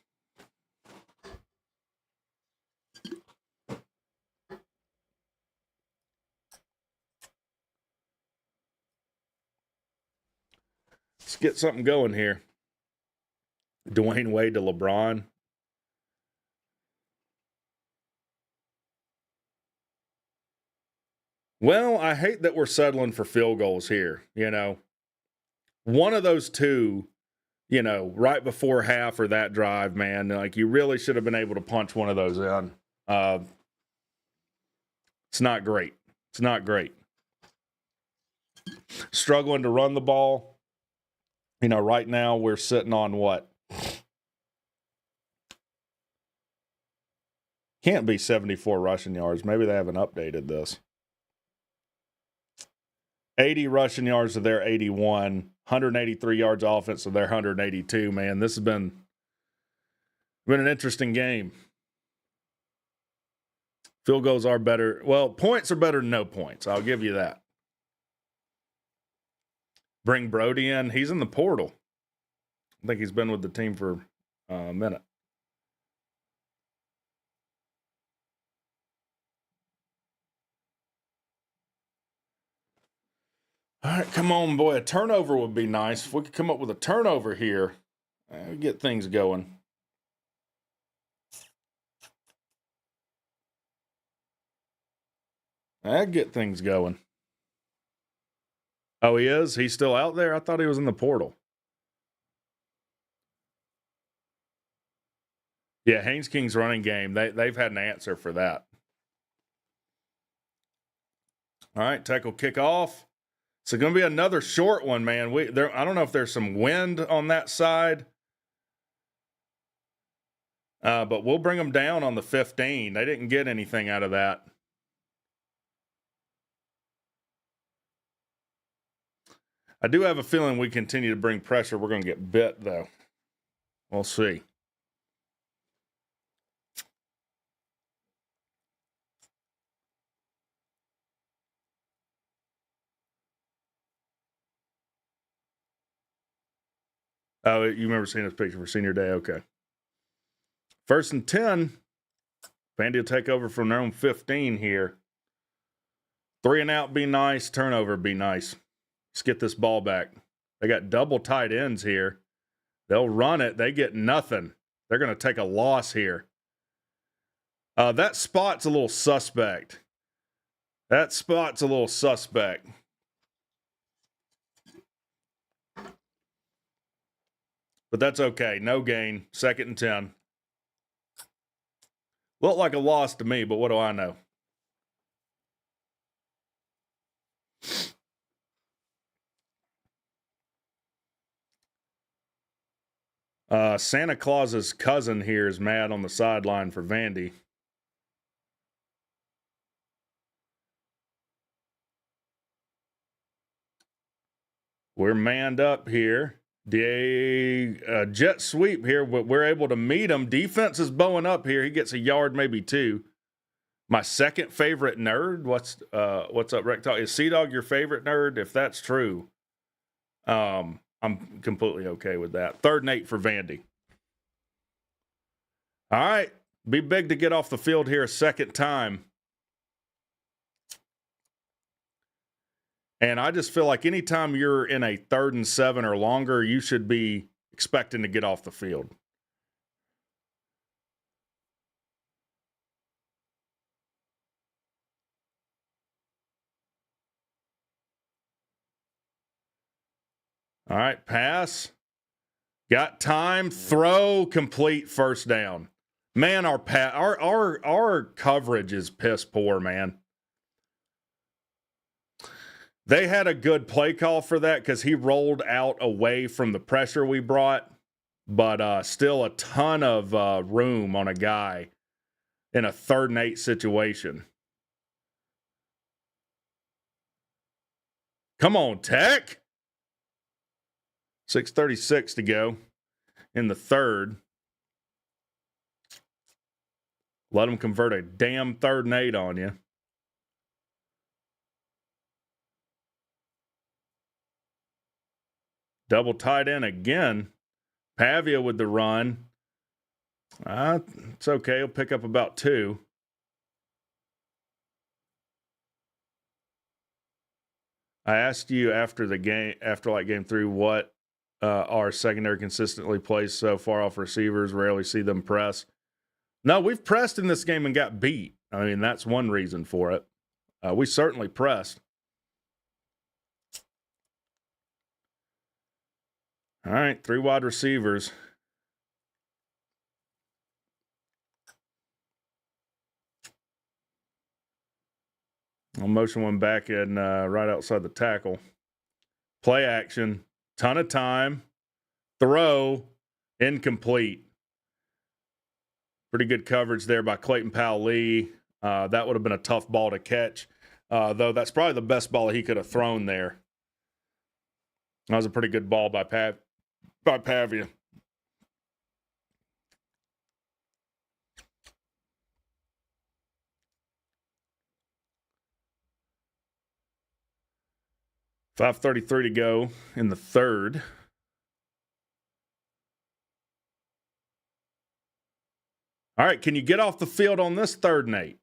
Let's get something going here. Dwayne Wade to LeBron. Well, I hate that we're settling for field goals here. One of those two, right before half or that drive, man, like you really should have been able to punch one of those in. It's not great. It's not great. Struggling to run the ball. Right now we're sitting on what? Can't be 74 rushing yards. Maybe they haven't updated this. 80 rushing yards to their 81. 183 yards offense to their 182, man. This has been an interesting game. Field goals are better. Well, points are better than no points. I'll give you that. Bring Brody in. He's in the portal. I think he's been with the team for a minute. All right, come on, boy. A turnover would be nice. If we could come up with a turnover here, get things going. That'd get things going. Oh, he is? He's still out there? I thought he was in the portal. Yeah, Haynes King's running game. They've had an answer for that. All right, tackle kickoff. It's going to be another short one, man. I don't know if there's some wind on that side. But we'll bring them down on the 15. They didn't get anything out of that. I do have a feeling we continue to bring pressure. We're going to get bit, though. We'll see. Oh, you remember seeing this picture for senior day? Okay. 1st and 10. Vandy will take over from their own 15 here. 3 and out be nice. Turnover be nice. Let's get this ball back. They got double tight ends here. They'll run it. They get nothing. They're going to take a loss here. That spot's a little suspect. But that's okay. No gain. 2nd and 10. Looked like a loss to me, but what do I know? Santa Claus's cousin here is mad on the sideline for Vandy. We're manned up here. Jet sweep here, but we're able to meet him. Defense is bowing up here. He gets a yard, maybe 2. My second favorite nerd. What's up, WreckTalk? Is Sea-Dog your favorite nerd? If that's true, I'm completely okay with that. 3rd and 8 for Vandy. All right. Be big to get off the field here a second time. And I just feel like anytime you're in a 3rd and 7 or longer, you should be expecting to get off the field. All right, pass. Got time, throw, complete, first down. Man, our coverage is piss poor, man. They had a good play call for that because he rolled out away from the pressure we brought, but still a ton of room on a guy in a 3rd and 8 situation. Come on, Tech. 6:36 to go in the 3rd. Let them convert a damn 3rd and 8 on you. Double tight end again. Pavia with the run. It's okay. He'll pick up about 2. I asked you after the game, after game 3, what our secondary consistently plays so far off receivers. Rarely see them press. No, we've pressed in this game and got beat. I mean, that's one reason for it. We certainly pressed. All right, 3 wide receivers. I'll motion one back in right outside the tackle. Play action. Ton of time. Throw. Incomplete. Pretty good coverage there by Clayton Powell-Lee. That would have been a tough ball to catch. Though that's probably the best ball he could have thrown there. That was a pretty good ball by Pavia. .533 to go in the 3rd. All right, can you get off the field on this 3rd and 8?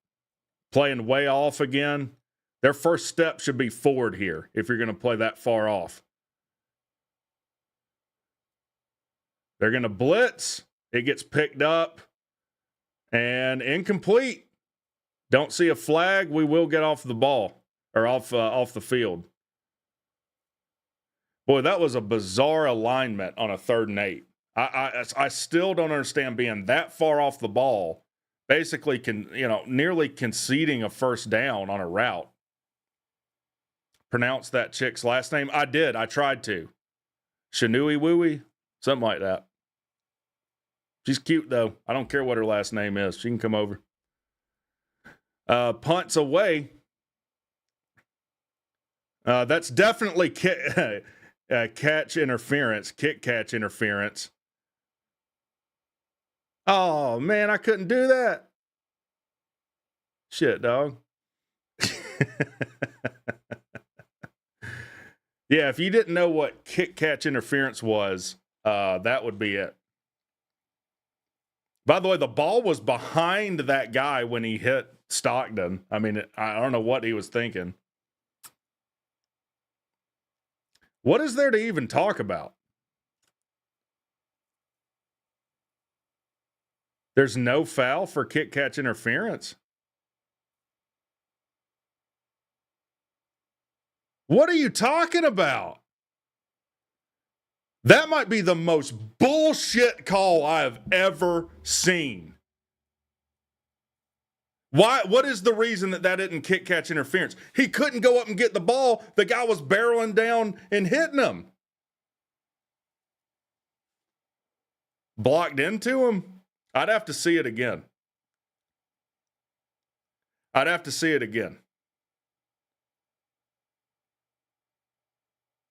Playing way off again. Their first step should be forward here if you're going to play that far off. They're going to blitz. It gets picked up and incomplete. Don't see a flag. We will get off the ball or off the field. Boy, that was a bizarre alignment on a 3rd and 8. I still don't understand being that far off the ball, basically nearly conceding a first down on a route. Pronounce that chick's last name? I did. I tried to. Shanui Wooey? Something like that. She's cute, though. I don't care what her last name is. She can come over. Punts away. That's definitely catch interference, kick catch interference. Oh, man, I couldn't do that. Shit, dog. Yeah, if you didn't know what kick catch interference was, that would be it. By the way, the ball was behind that guy when he hit Stockton. I mean, I don't know what he was thinking. What is there to even talk about? There's no foul for kick catch interference. What are you talking about? That might be the most bullshit call I have ever seen. Why? What is the reason that didn't kick catch interference? He couldn't go up and get the ball. The guy was barreling down and hitting him. Blocked into him? I'd have to see it again.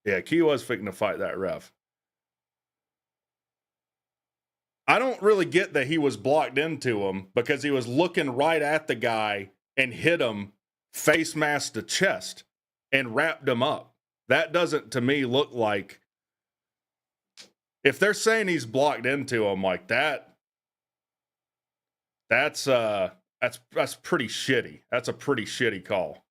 Yeah, Key was fixing to fight that ref. I don't really get that he was blocked into him because he was looking right at the guy and hit him face mask to chest and wrapped him up. That doesn't, to me, look like... If they're saying he's blocked into him like that, That's pretty shitty. That's a pretty shitty call.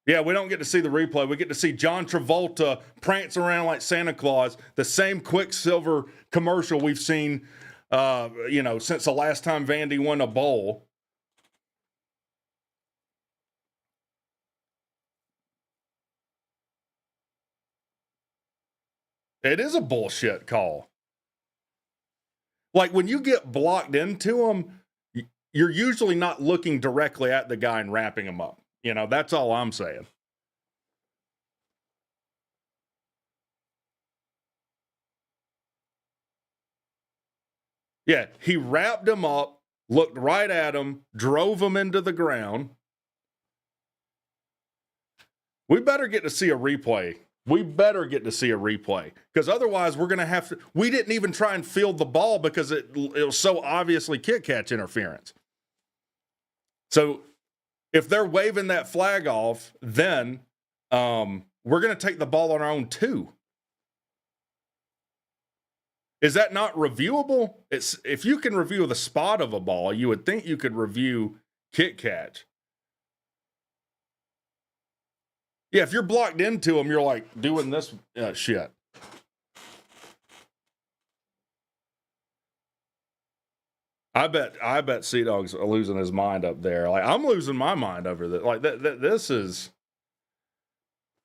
Yeah, we don't get to see the replay. We get to see John Travolta prance around like Santa Claus, the same Quicksilver commercial we've seen, since the last time Vandy won a bowl. It is a bullshit call. Like, when you get blocked into them, you're usually not looking directly at the guy and wrapping him up. That's all I'm saying. Yeah, he wrapped him up, looked right at him, drove him into the ground. We better get to see a replay. Because otherwise we're going to have to. We didn't even try and field the ball because it was so obviously kick catch interference. So if they're waving that flag off, then we're going to take the ball on our own too. Is that not reviewable? If you can review the spot of a ball, you would think you could review kick catch. Yeah, if you're blocked into them, you're like doing this shit. I bet Sea Dog's losing his mind up there. Like, I'm losing my mind over this. Like, this is.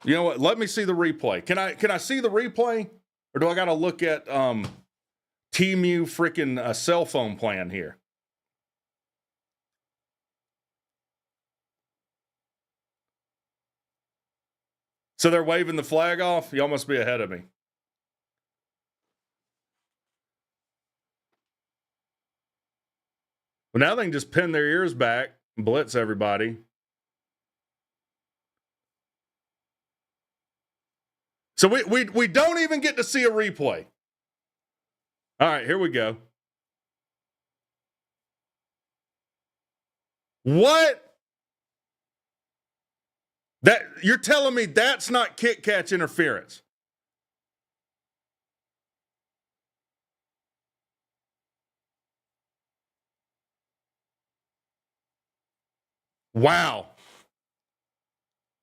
You know what? Let me see the replay. Can I see the replay, or do I got to look at TMU freaking cell phone plan here? So they're waving the flag off? Y'all must be ahead of me. Well, now they can just pin their ears back and blitz everybody. So we don't even get to see a replay. All right, here we go. What? That you're telling me that's not kick catch interference? Wow.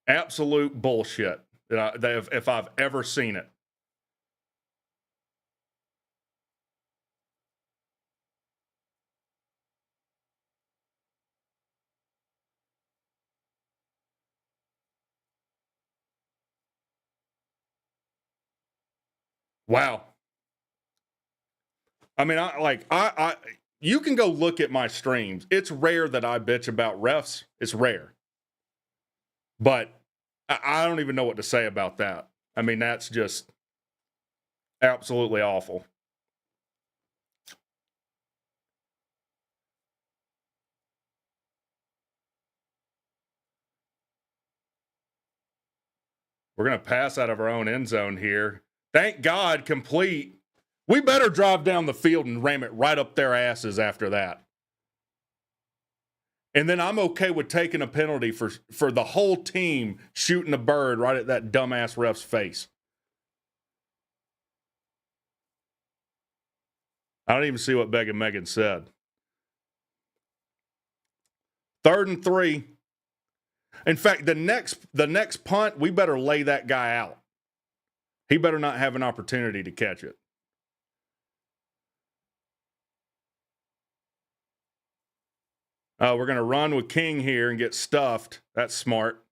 Absolute bullshit. If I've ever seen it. Wow. I mean, you can go look at my streams. It's rare that I bitch about refs. It's rare. But I don't even know what to say about that. I mean, that's just absolutely awful. We're going to pass out of our own end zone here. Thank God, complete. We better drive down the field and ram it right up their asses after that. And then I'm okay with taking a penalty for the whole team shooting a bird right at that dumbass ref's face. I don't even see what Beg and Megan said. 3rd and 3. In fact, the next punt, we better lay that guy out. He better not have an opportunity to catch it. We're going to run with King here and get stuffed. That's smart.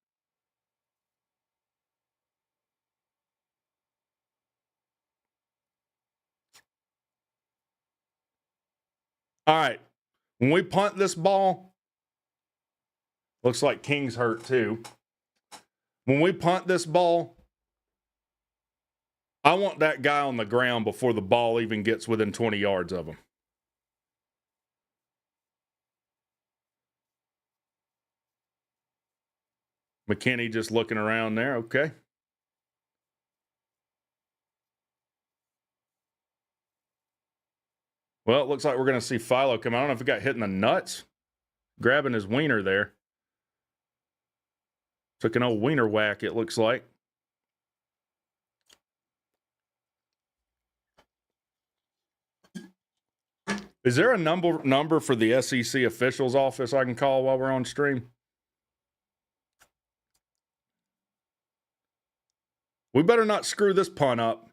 All right. When we punt this ball, looks like King's hurt too. When we punt this ball, I want that guy on the ground before the ball even gets within 20 yards of him. McKinney just looking around there. Okay. Well, it looks like we're going to see Philo come. I don't know if he got hit in the nuts, grabbing his wiener there. Took an old wiener whack, it looks like. Is there a number for the SEC officials office I can call while we're on stream? We better not screw this punt up.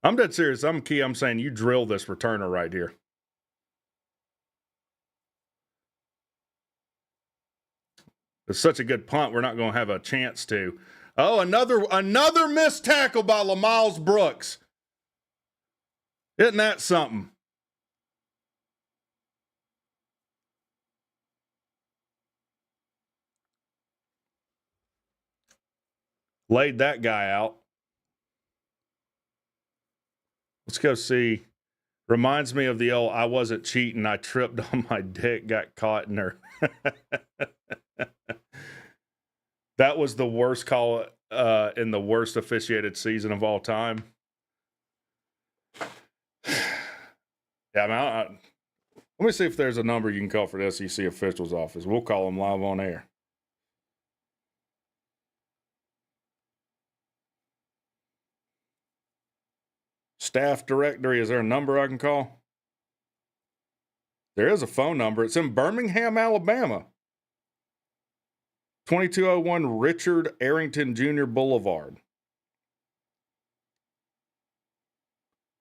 I'm dead serious. I'm saying you drill this returner right here. It's such a good punt, we're not going to have a chance to. Oh, another missed tackle by Lamiles Brooks. Isn't that something? Laid that guy out. Let's go see. Reminds me of the old I wasn't cheating, I tripped on my dick, got caught in her. That was the worst call in the worst officiated season of all time. Yeah, let me see if there's a number you can call for the SEC officials office. We'll call them live on air. Staff directory, is there a number I can call? There is a phone number. It's in Birmingham, Alabama. 2201 Richard Arrington Jr. Boulevard.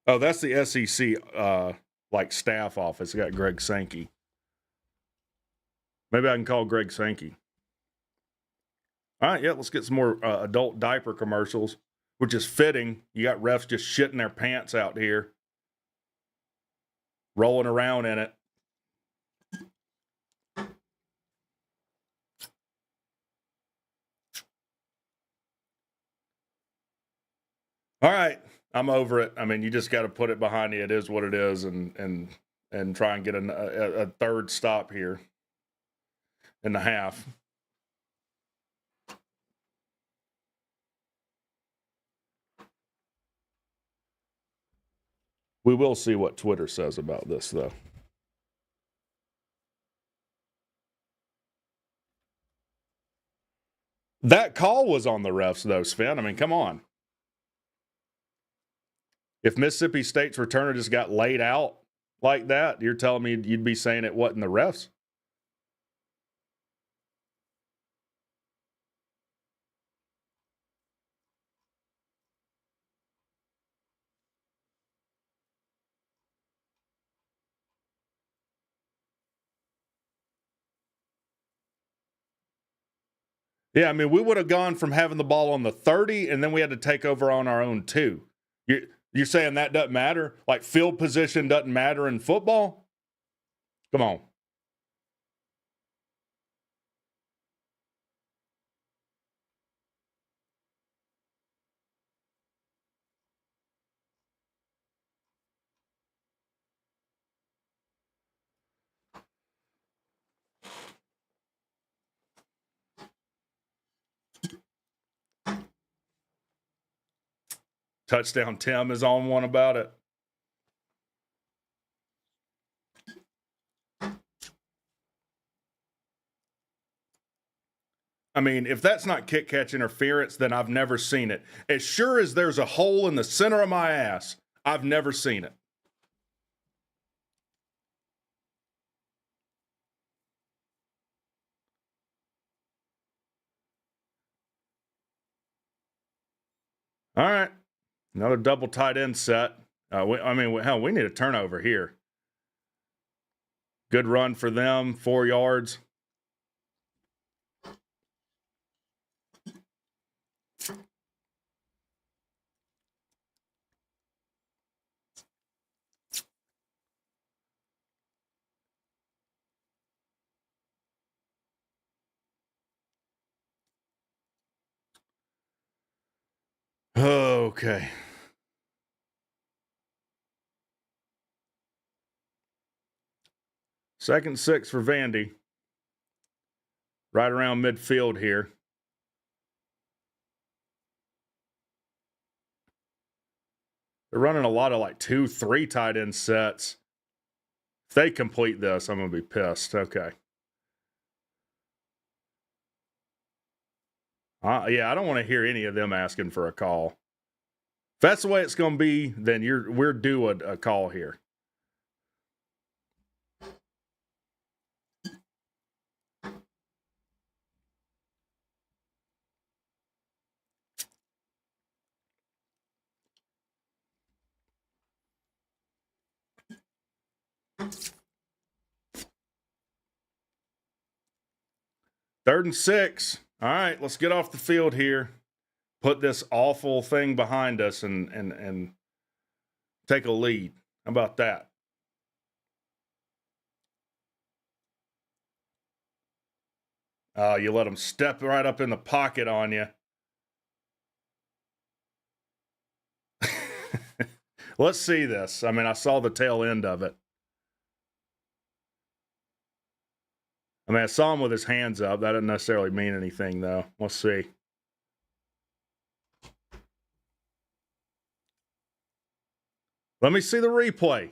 Oh, that's the SEC staff office. Got Greg Sankey. Maybe I can call Greg Sankey. All right, yeah, let's get some more adult diaper commercials, which is fitting. You got refs just shitting their pants out here, rolling around in it. All right, I'm over it. I mean, you just got to put it behind you. It is what it is, and try and get a third stop here in the half. We will see what Twitter says about this, though. That call was on the refs, though, Sven. I mean, come on. If Mississippi State's returner just got laid out like that, you're telling me you'd be saying it wasn't the refs? Yeah, I mean, we would have gone from having the ball on the 30, and then we had to take over on our own 2. You're saying that doesn't matter? Like field position doesn't matter in football? Come on. Touchdown Tim is on one about it. I mean, if that's not kick catch interference, then I've never seen it. As sure as there's a hole in the center of my ass, I've never seen it. All right. Another double tight end set. We need a turnover here. Good run for them, 4 yards. Okay. Second 6 for Vandy. Right around midfield here. They're running a lot of 2-3 tight end sets. If they complete this, I'm going to be pissed. Okay. Yeah, I don't want to hear any of them asking for a call. that's the way it's going to be, then we're due a call here. Third and 6. All right, let's get off the field here. Put this awful thing behind us and take a lead. How about that? You let them step right up in the pocket on you. Let's see this. I mean, I saw the tail end of it. I mean, I saw him with his hands up. That doesn't necessarily mean anything, though. Let's see. Let me see the replay.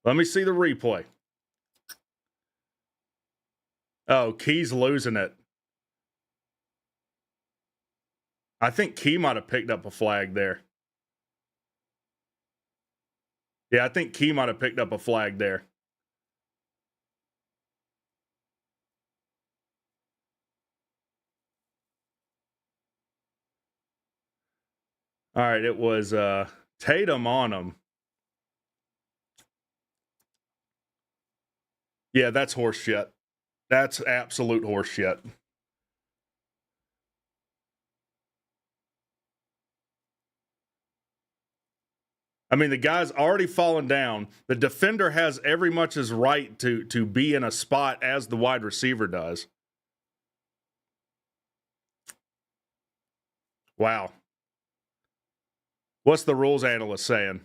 Let me see the replay. Oh, Key's losing it. I think Key might have picked up a flag there. Yeah, I think Key might have picked up a flag there. All right, it was Tatum on him. Yeah, that's horse shit. That's absolute horse shit. I mean, the guy's already fallen down. The defender has every much as right to be in a spot as the wide receiver does. Wow. What's the rules analyst saying?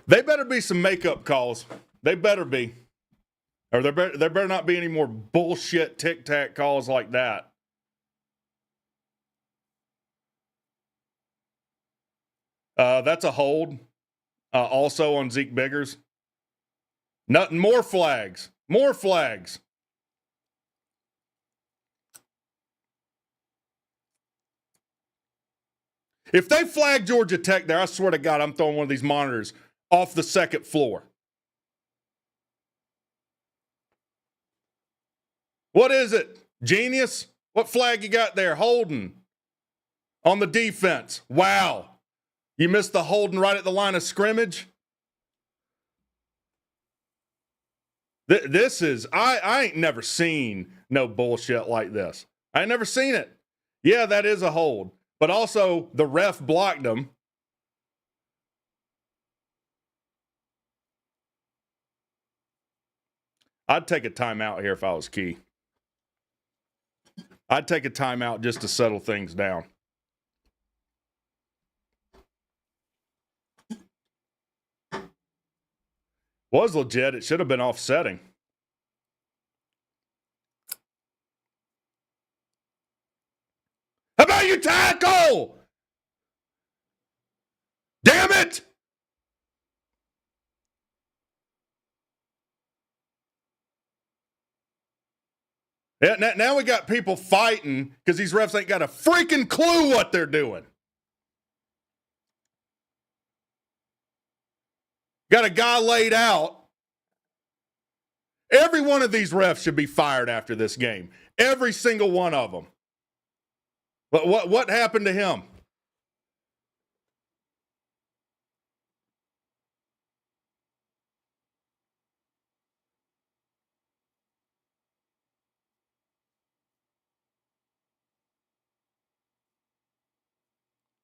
They better be some makeup calls. They better be. Or there better not be any more bullshit tic-tac calls like that. That's a hold. Also on Zeke Biggers. Nothing. More flags. More flags. If they flag Georgia Tech there, I swear to God, I'm throwing one of these monitors off the second floor. What is it? Genius? What flag you got there? Holding on the defense. Wow. You missed the holding right at the line of scrimmage? This is, I ain't never seen no bullshit like this. I ain't never seen it. Yeah, that is a hold. But also, the ref blocked him. I'd take a timeout here if I was Key. I'd take a timeout just to settle things down. Was legit. It should have been offsetting. How about you tackle? Damn it! Yeah, now we got people fighting because these refs ain't got a freaking clue what they're doing. Got a guy laid out. Every one of these refs should be fired after this game. Every single one of them. But what happened to him?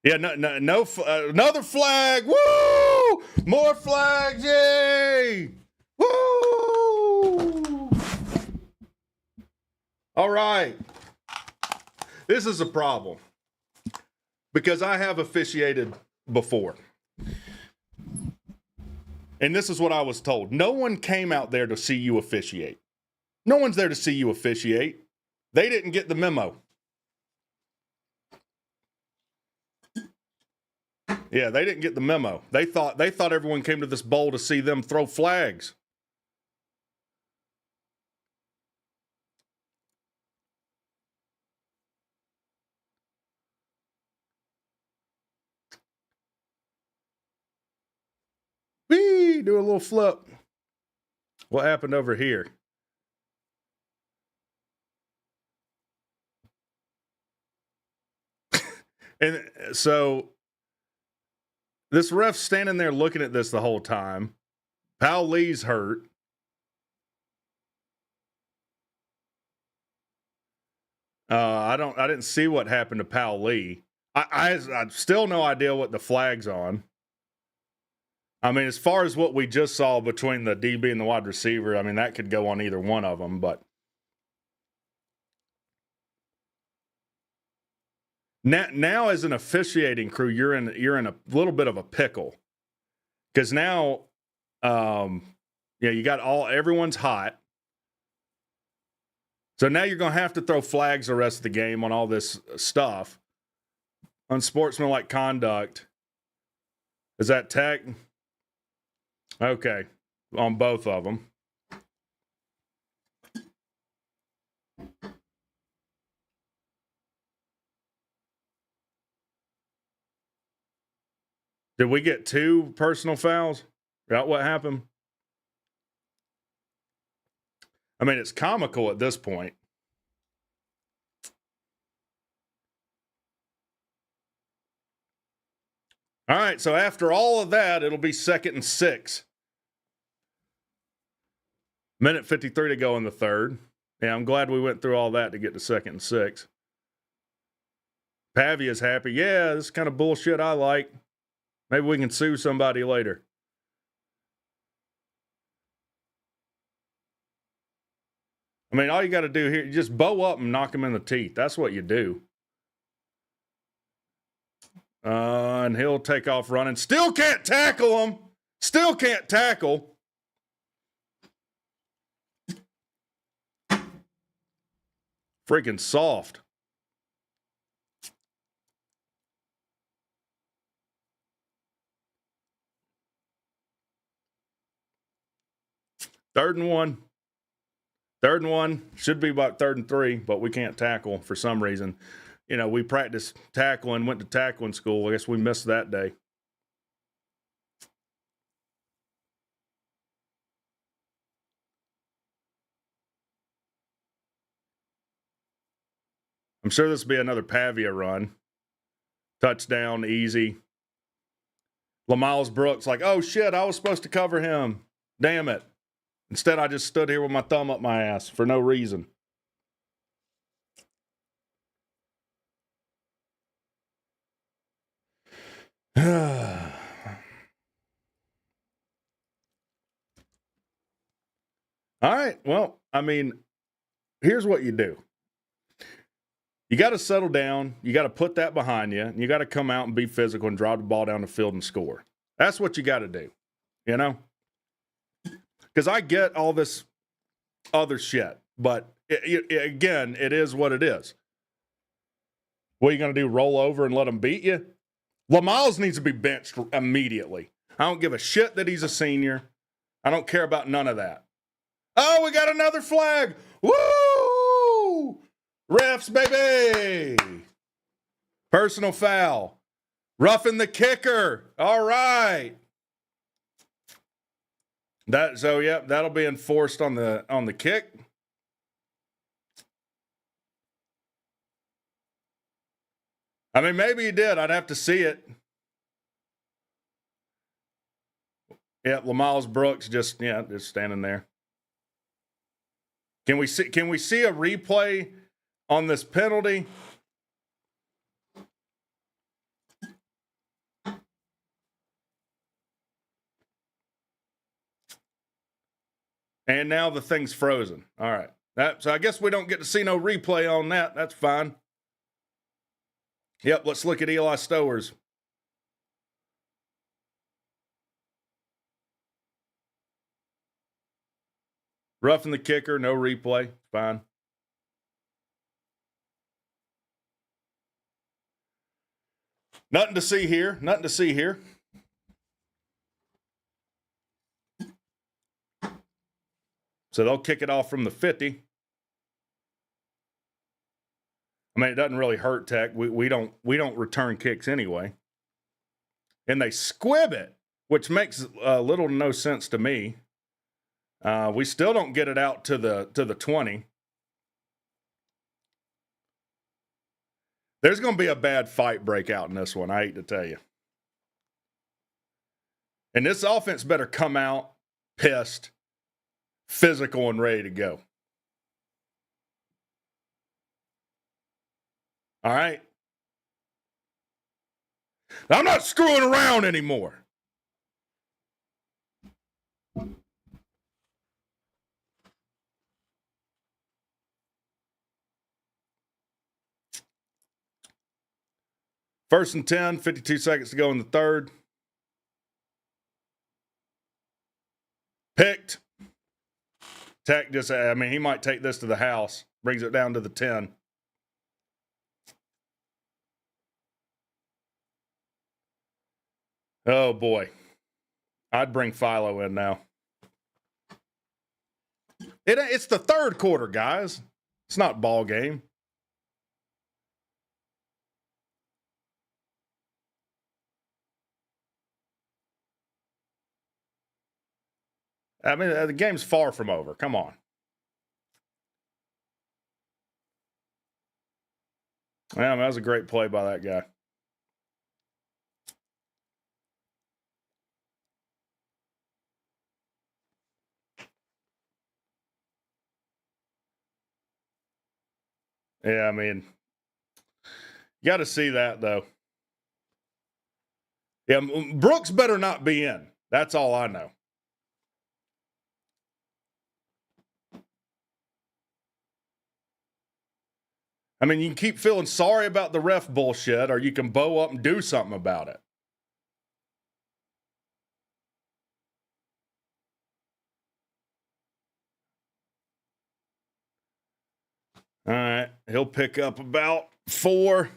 Yeah, no, another flag. Woo! More flags, yay! Woo! All right. This is a problem because I have officiated before. And this is what I was told. No one came out there to see you officiate. No one's there to see you officiate. They didn't get the memo. Yeah, they didn't get the memo. They thought everyone came to this bowl to see them throw flags. Whee! Do a little flip. What happened over here? And so this ref's standing there looking at this the whole time. Powell Lee's hurt. I didn't see what happened to Powell Lee. I still no idea what the flag's on. I mean, as far as what we just saw between the DB and the wide receiver, I mean, that could go on either one of them, but now as an officiating crew, you're in a little bit of a pickle. Because now you got everyone's hot. So now you're going to have to throw flags the rest of the game on all this stuff. Unsportsmanlike conduct. Is that tech? Okay. On both of them. Did we get 2 personal fouls? Is that what happened? I mean, it's comical at this point. All right, so after all of that, it'll be 2nd and 6. Minute 53 to go in the third. Yeah, I'm glad we went through all that to get to 2nd and 6. Pavia's happy. Yeah, this is kind of bullshit I like. Maybe we can sue somebody later. I mean, all you got to do here, you just bow up and knock him in the teeth. That's what you do. And he'll take off running. Still can't tackle him. Still can't tackle. Freaking soft. Third and one. Should be about 3rd and 3, but we can't tackle for some reason. You know, we practiced tackling, went to tackling school. I guess we missed that day. I'm sure this will be another Pavia run. Touchdown, easy. LaMiles Brooks like, oh shit, I was supposed to cover him. Damn it. Instead, I just stood here with my thumb up my ass for no reason. All right. Well, I mean, here's what you do. You got to settle down. You got to put that behind you. And you got to come out and be physical and drive the ball down the field and score. That's what you got to do, you know? Because I get all this other shit, but again, it is what it is. What are you going to do, roll over and let them beat you? LaMiles needs to be benched immediately. I don't give a shit that he's a senior. I don't care about none of that. Oh, we got another flag. Woo! Refs, baby. Personal foul. Roughing the kicker. All right. That'll be enforced on the kick. I mean, maybe he did. I'd have to see it. Yeah, LaMiles Brooks just standing there. Can we see a replay on this penalty? And now the thing's frozen. All right. So I guess we don't get to see no replay on that. That's fine. Yep, let's look at Eli Stowers. Roughing the kicker, no replay. Fine. Nothing to see here. Nothing to see here. So they'll kick it off from the 50. I mean, it doesn't really hurt Tech. We don't return kicks anyway. And they squib it, which makes little to no sense to me. We still don't get it out to the 20. There's going to be a bad fight break out in this one, I hate to tell you. And this offense better come out pissed, physical, and ready to go. All right? I'm not screwing around anymore. First and 10, 52 seconds to go in the third. Picked. Tech just, I mean, he might take this to the house. Brings it down to the 10. Oh, boy. I'd bring Philo in now. It's the third quarter, guys. It's not ball game. I mean, the game's far from over. Come on. Yeah, I mean, that was a great play by that guy. Yeah, I mean, you got to see that, though. Yeah, Brooks better not be in. That's all I know. I mean, you can keep feeling sorry about the ref bullshit, or you can bow up and do something about it. All right, he'll pick up about 4.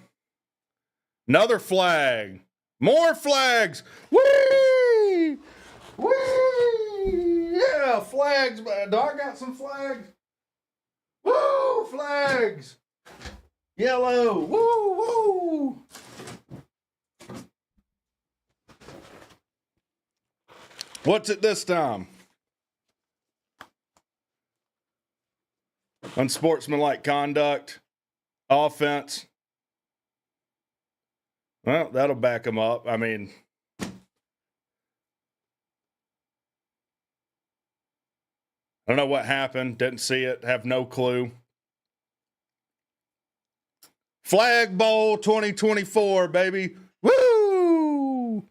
Another flag. More flags. Whee! Whee! Yeah, flags. Do I got some flags? Woo! Flags. Yellow. Woo! Woo! What's it this time? Unsportsmanlike conduct. Offense. Well, that'll back them up. I mean, I don't know what happened. Didn't see it. Have no clue. Flag Bowl 2024, baby. Woo!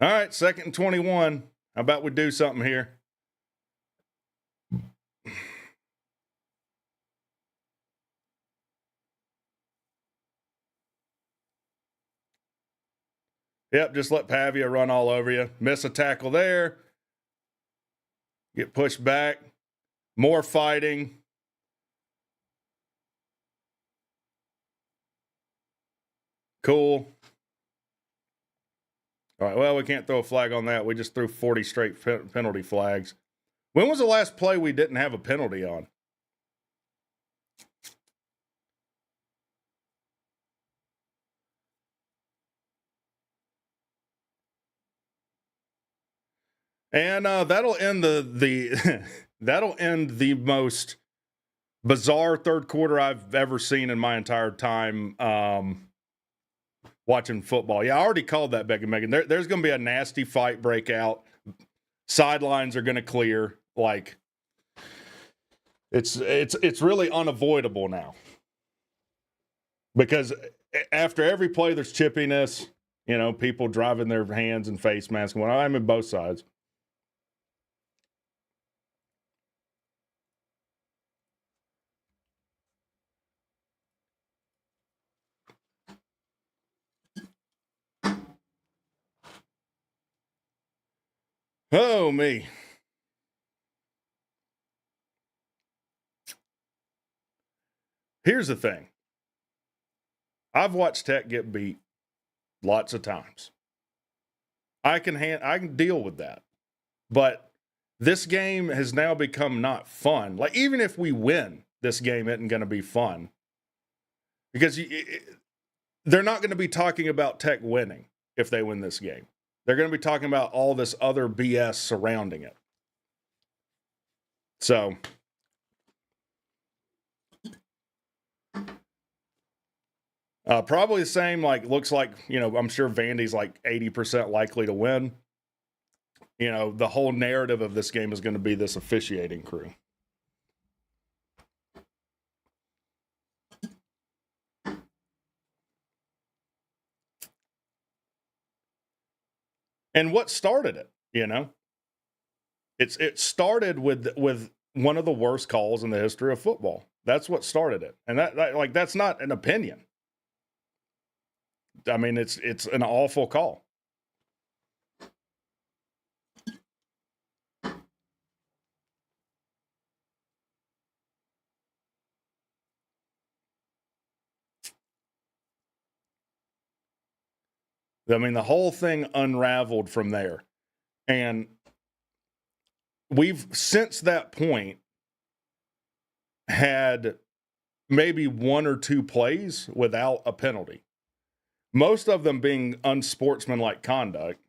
All right, 2nd and 21. How about we do something here? Yep, just let Pavia run all over you. Miss a tackle there. Get pushed back. More fighting. Cool. All right, well, we can't throw a flag on that. We just threw 40 straight penalty flags. When was the last play we didn't have a penalty on? And that'll end the that'll end the most bizarre third quarter I've ever seen in my entire time watching football. Yeah, I already called that, Becky Megan. There's going to be a nasty fight breakout. Sidelines are going to clear. Like, it's really unavoidable now. Because after every play, there's chippiness. You know, people driving their hands and face masks. Well, I'm in both sides. Oh, me. Here's the thing. I've watched Tech get beat lots of times. I can deal with that. But this game has now become not fun. Like, even if we win, this game isn't going to be fun. Because they're not going to be talking about Tech winning if they win this game. They're going to be talking about all this other BS surrounding it. So, probably the same, like, looks like, I'm sure Vandy's like 80% likely to win. The whole narrative of this game is going to be this officiating crew. And what started it, It started with one of the worst calls in the history of football. That's what started it. And that's not an opinion. I mean, it's an awful call. I mean, the whole thing unraveled from there. And we've, since that point, had maybe one or two plays without a penalty. Most of them being unsportsmanlike conduct.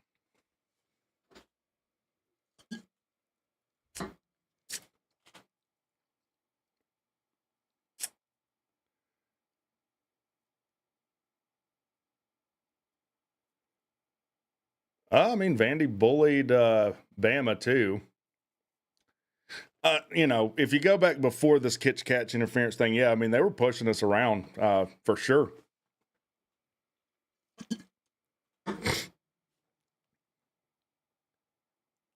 I mean, Vandy bullied Bama too. If you go back before this catch interference thing, yeah, I mean, they were pushing us around for sure.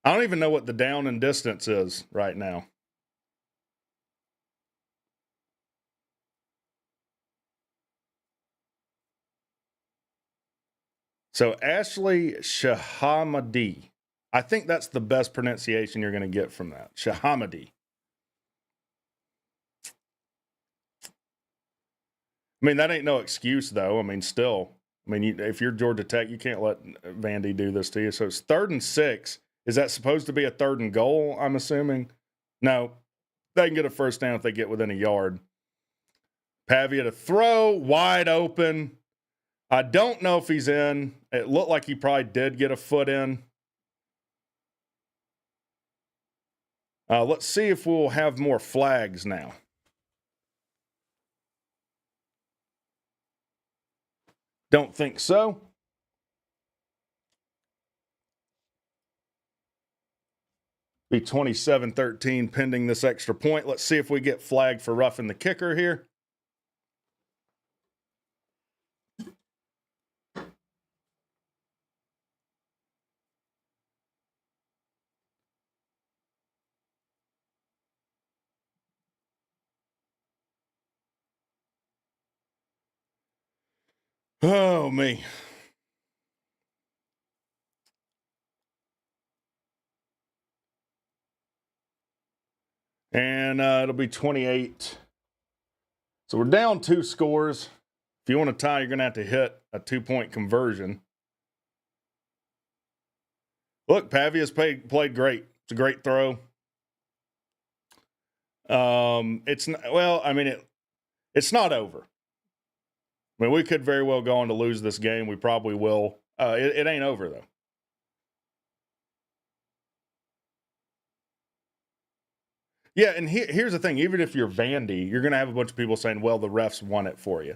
I don't even know what the down and distance is right now. So Ashley Shahamadi. I think that's the best pronunciation you're going to get from that. Shahamadi. I mean, that ain't no excuse, though. I mean, still. I mean, if you're Georgia Tech, you can't let Vandy do this to you. So it's 3rd and 6. Is that supposed to be a 3rd and goal, I'm assuming? No. They can get a first down if they get within a yard. Pavia to throw, wide open. I don't know if he's in. It looked like he probably did get a foot in. Let's see if we'll have more flags now. Don't think so. Be 27-13 pending this extra point. Let's see if we get flagged for roughing the kicker here. Oh, me. And it'll be 28. So we're down 2 scores. If you want to tie, you're going to have to hit a 2-point conversion. Look, Pavia's played great. It's a great throw. It's not over. I mean, we could very well go on to lose this game. We probably will. It ain't over, though. Yeah, and here's the thing. Even if you're Vandy, you're going to have a bunch of people saying, well, the refs won it for you.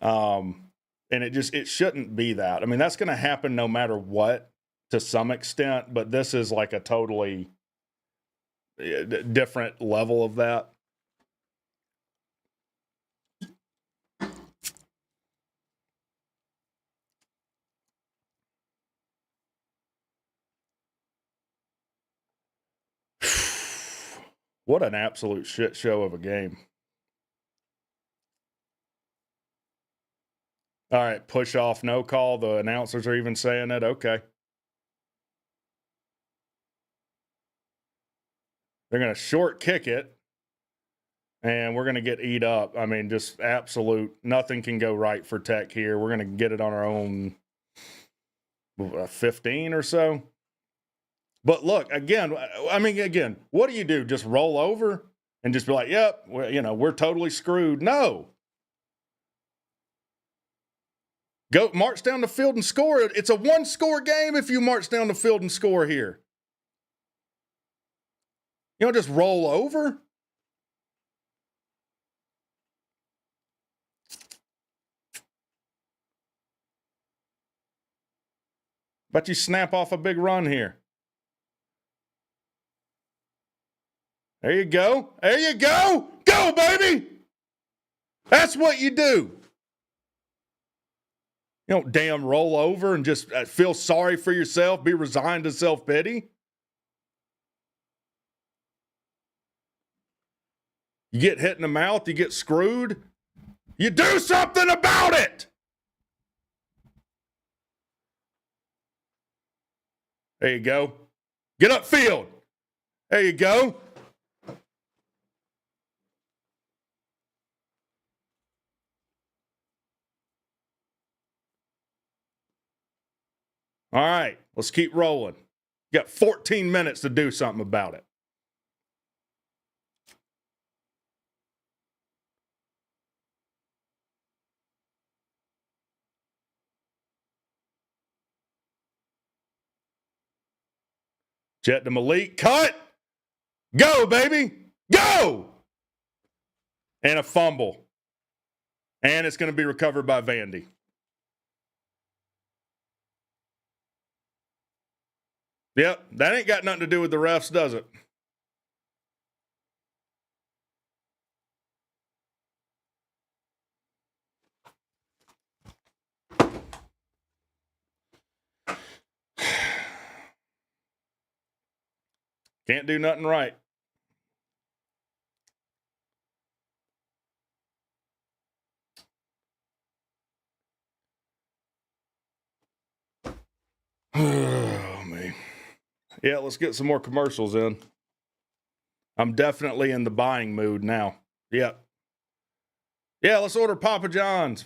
And it shouldn't be that. I mean, that's going to happen no matter what to some extent, but this is like a totally different level of that. What an absolute shit show of a game. All right, push off, no call. The announcers are even saying it. Okay. They're going to short kick it, and we're going to get eat up. I mean, just absolute, nothing can go right for Tech here. We're going to get it on our own 15 or so. But look, again, what do you do? Just roll over and just be like, yep, we're totally screwed. No. Go march down the field and score it. It's a one-score game if you march down the field and score here. You don't just roll over. But you snap off a big run here. There you go. There you go. Go, baby. That's what you do. You don't damn roll over and just feel sorry for yourself, be resigned to self-pity. You get hit in the mouth, you get screwed. You do something about it. There you go. Get upfield. There you go. All right, let's keep rolling. You got 14 minutes to do something about it. Jet to Malik. Cut. Go, baby. Go. And a fumble. And it's going to be recovered by Vandy. Yep, that ain't got nothing to do with the refs, does it? Can't do nothing right. Oh, man. Yeah, let's get some more commercials in. I'm definitely in the buying mood now. Yep. Yeah, let's order Papa John's.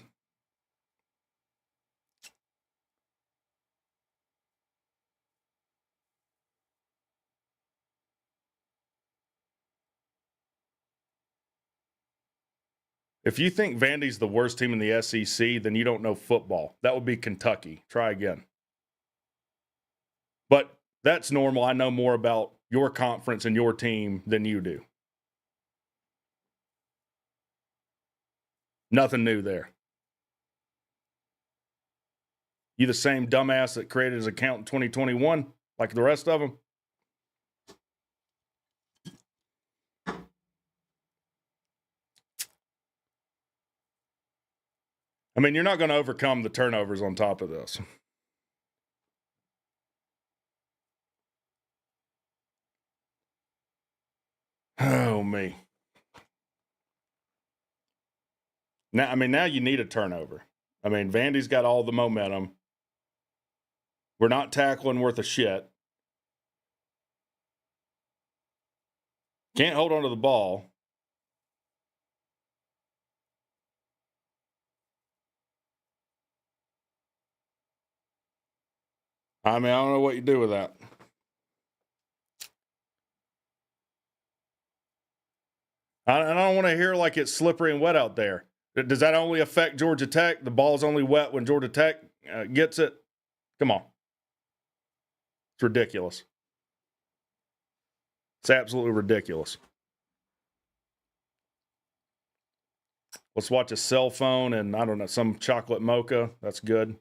If you think Vandy's the worst team in the SEC, then you don't know football. That would be Kentucky. Try again. But that's normal. I know more about your conference and your team than you do. Nothing new there. You the same dumbass that created his account in 2021, like the rest of them? I mean, you're not going to overcome the turnovers on top of this. Oh, me. Now you need a turnover. I mean, Vandy's got all the momentum. We're not tackling worth a shit. Can't hold on to the ball. I mean, I don't know what you do with that. I don't want to hear like it's slippery and wet out there. Does that only affect Georgia Tech? The ball's only wet when Georgia Tech gets it? Come on. It's ridiculous. It's absolutely ridiculous. Let's watch a cell phone and, I don't know, some chocolate mocha. That's good.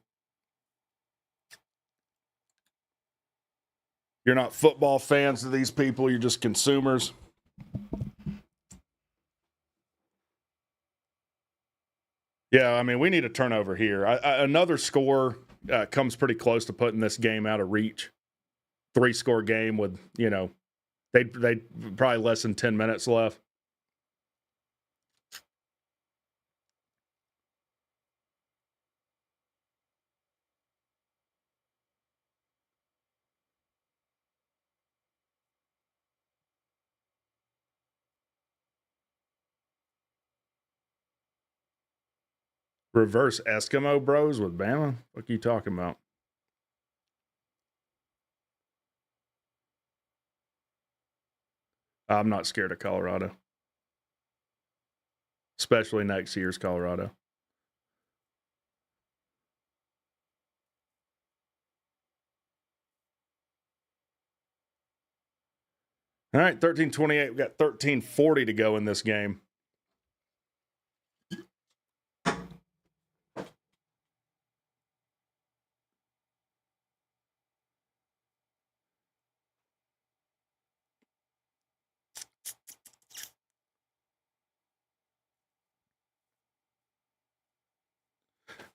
You're not football fans of these people. You're just consumers. Yeah, I mean, we need a turnover here. Another score comes pretty close to putting this game out of reach. 3-score game with, they probably less than 10 minutes left. Reverse Eskimo Bros with Bama? What are you talking about? I'm not scared of Colorado. Especially next year's Colorado. All right, 13:28. We've got 13:40 to go in this game.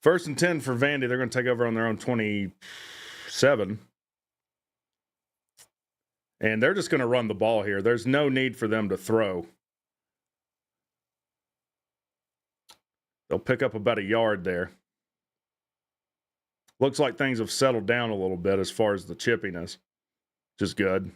First and 10 for Vandy. They're going to take over on their own 27. And they're just going to run the ball here. There's no need for them to throw. They'll pick up about a yard there. Looks like things have settled down a little bit as far as the chippiness, which is good.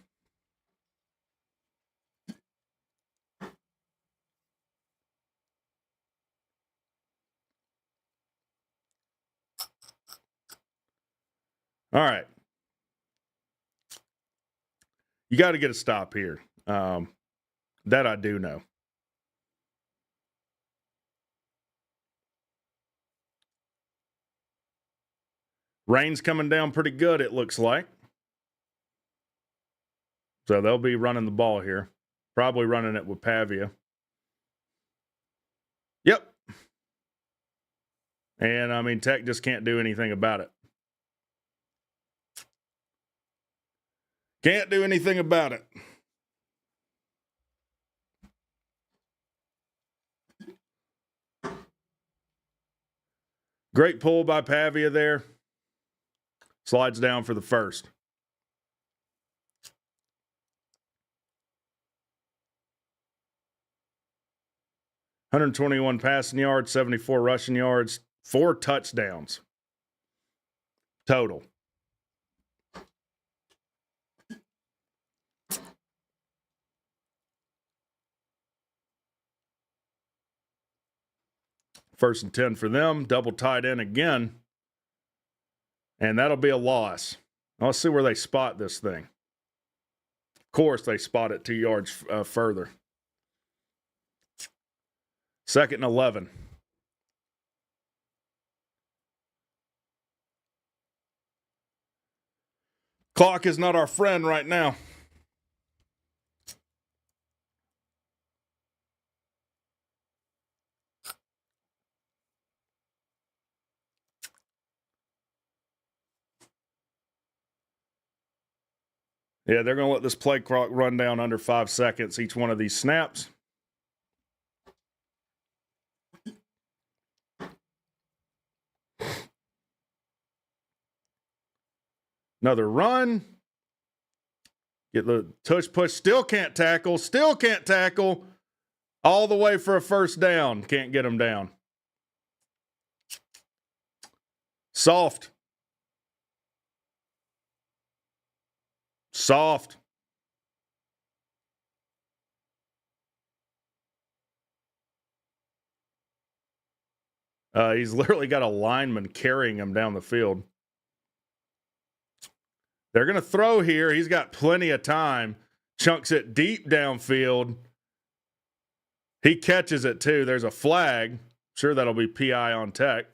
All right. You got to get a stop here. That I do know. Rain's coming down pretty good, it looks like. So they'll be running the ball here. Probably running it with Pavia. Yep. And, I mean, Tech just can't do anything about it. Can't do anything about it. Great pull by Pavia there. Slides down for the first. $121 passing yards, 74 rushing yards, 4 touchdowns total. First and 10 for them. Double tight end again. And that'll be a loss. Let's see where they spot this thing. Of course, they spot it 2 yards further. Second and 11. Clock is not our friend right now. Yeah, they're going to let this play clock run down under 5 seconds, each one of these snaps. Another run. Get the tush push. Still can't tackle. Still can't tackle. All the way for a first down. Can't get him down. Soft. Soft. He's literally got a lineman carrying him down the field. They're going to throw here. He's got plenty of time. Chunks it deep downfield. He catches it too. There's a flag. Sure, that'll be PI on Tech.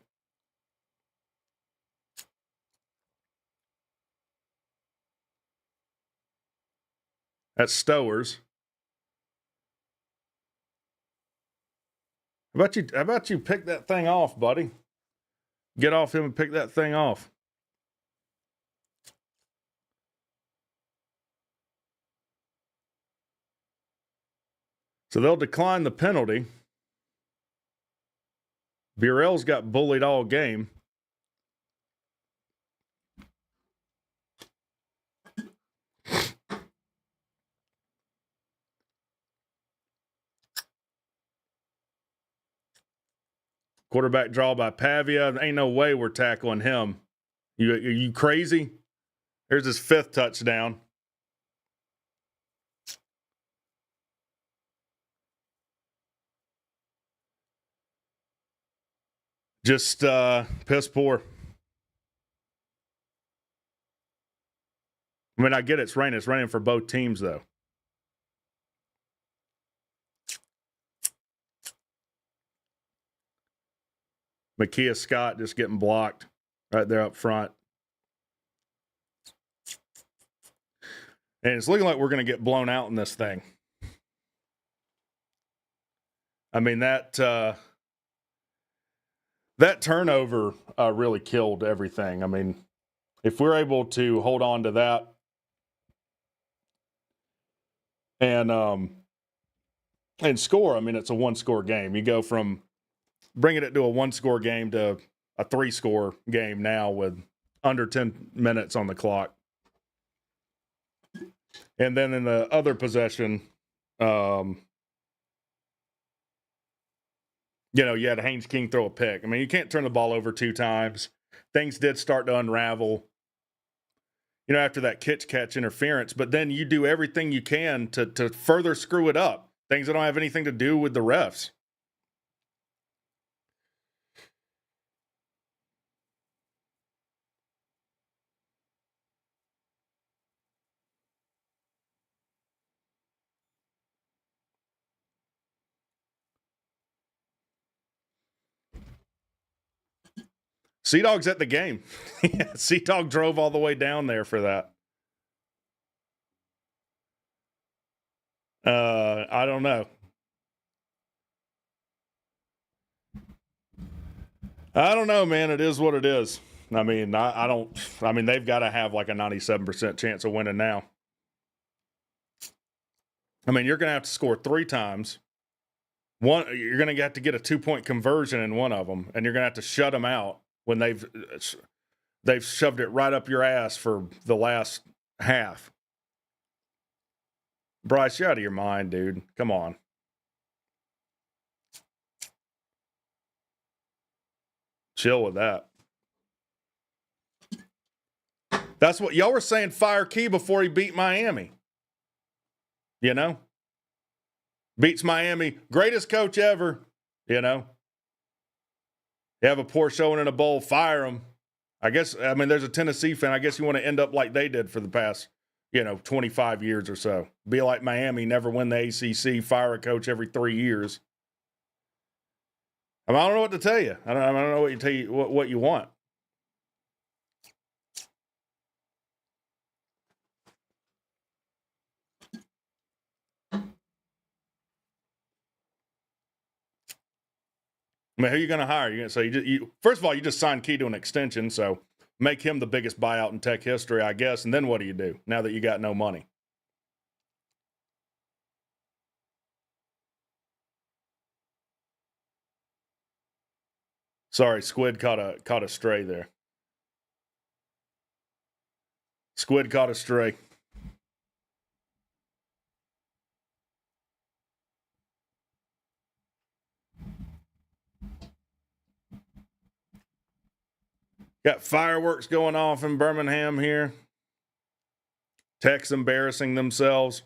That's Stowers. How about you pick that thing off, buddy? Get off him and pick that thing off. So they'll decline the penalty. Burrell's got bullied all game. Quarterback draw by Pavia. Ain't no way we're tackling him. Are you crazy? Here's his 5th touchdown. Just piss poor. I mean, I get it's raining. It's raining for both teams, though. Makia Scott just getting blocked right there up front. And it's looking like we're going to get blown out in this thing. I mean, that turnover really killed everything. I mean, if we're able to hold on to that and score, I mean, it's a one-score game. You go from bringing it to a one-score game to a three-score game now with under 10 minutes on the clock. And then in the other possession, you had Haynes King throw a pick. I mean, you can't turn the ball over 2 times. Things did start to unravel, after that catch interference. But then you do everything you can to further screw it up. Things that don't have anything to do with the refs. Sea Dog's at the game. Sea Dog drove all the way down there for that. I don't know. I don't know, man. It is what it is. I mean, they've got to have like a 97% chance of winning now. I mean, you're going to have to score 3 times. You're going to have to get a 2-point conversion in one of them, and you're going to have to shut them out when they've shoved it right up your ass for the last half. Bryce, you're out of your mind, dude. Come on. Chill with that. That's what y'all were saying, fire Key before he beat Miami. Beats Miami. Greatest coach ever, You have a poor showing in a bowl, fire him. There's a Tennessee fan. I guess you want to end up like they did for the past, 25 years or so. Be like Miami, never win the ACC, fire a coach every 3 years. I don't know what to tell you. I don't know what you want. I mean, who are you going to hire? You're going to say, first of all, you just signed Key to an extension, so make him the biggest buyout in Tech history, I guess. And then what do you do now that you got no money? Sorry, Squid caught a stray there. Squid caught a stray. Got fireworks going off in Birmingham here. Tech's embarrassing themselves.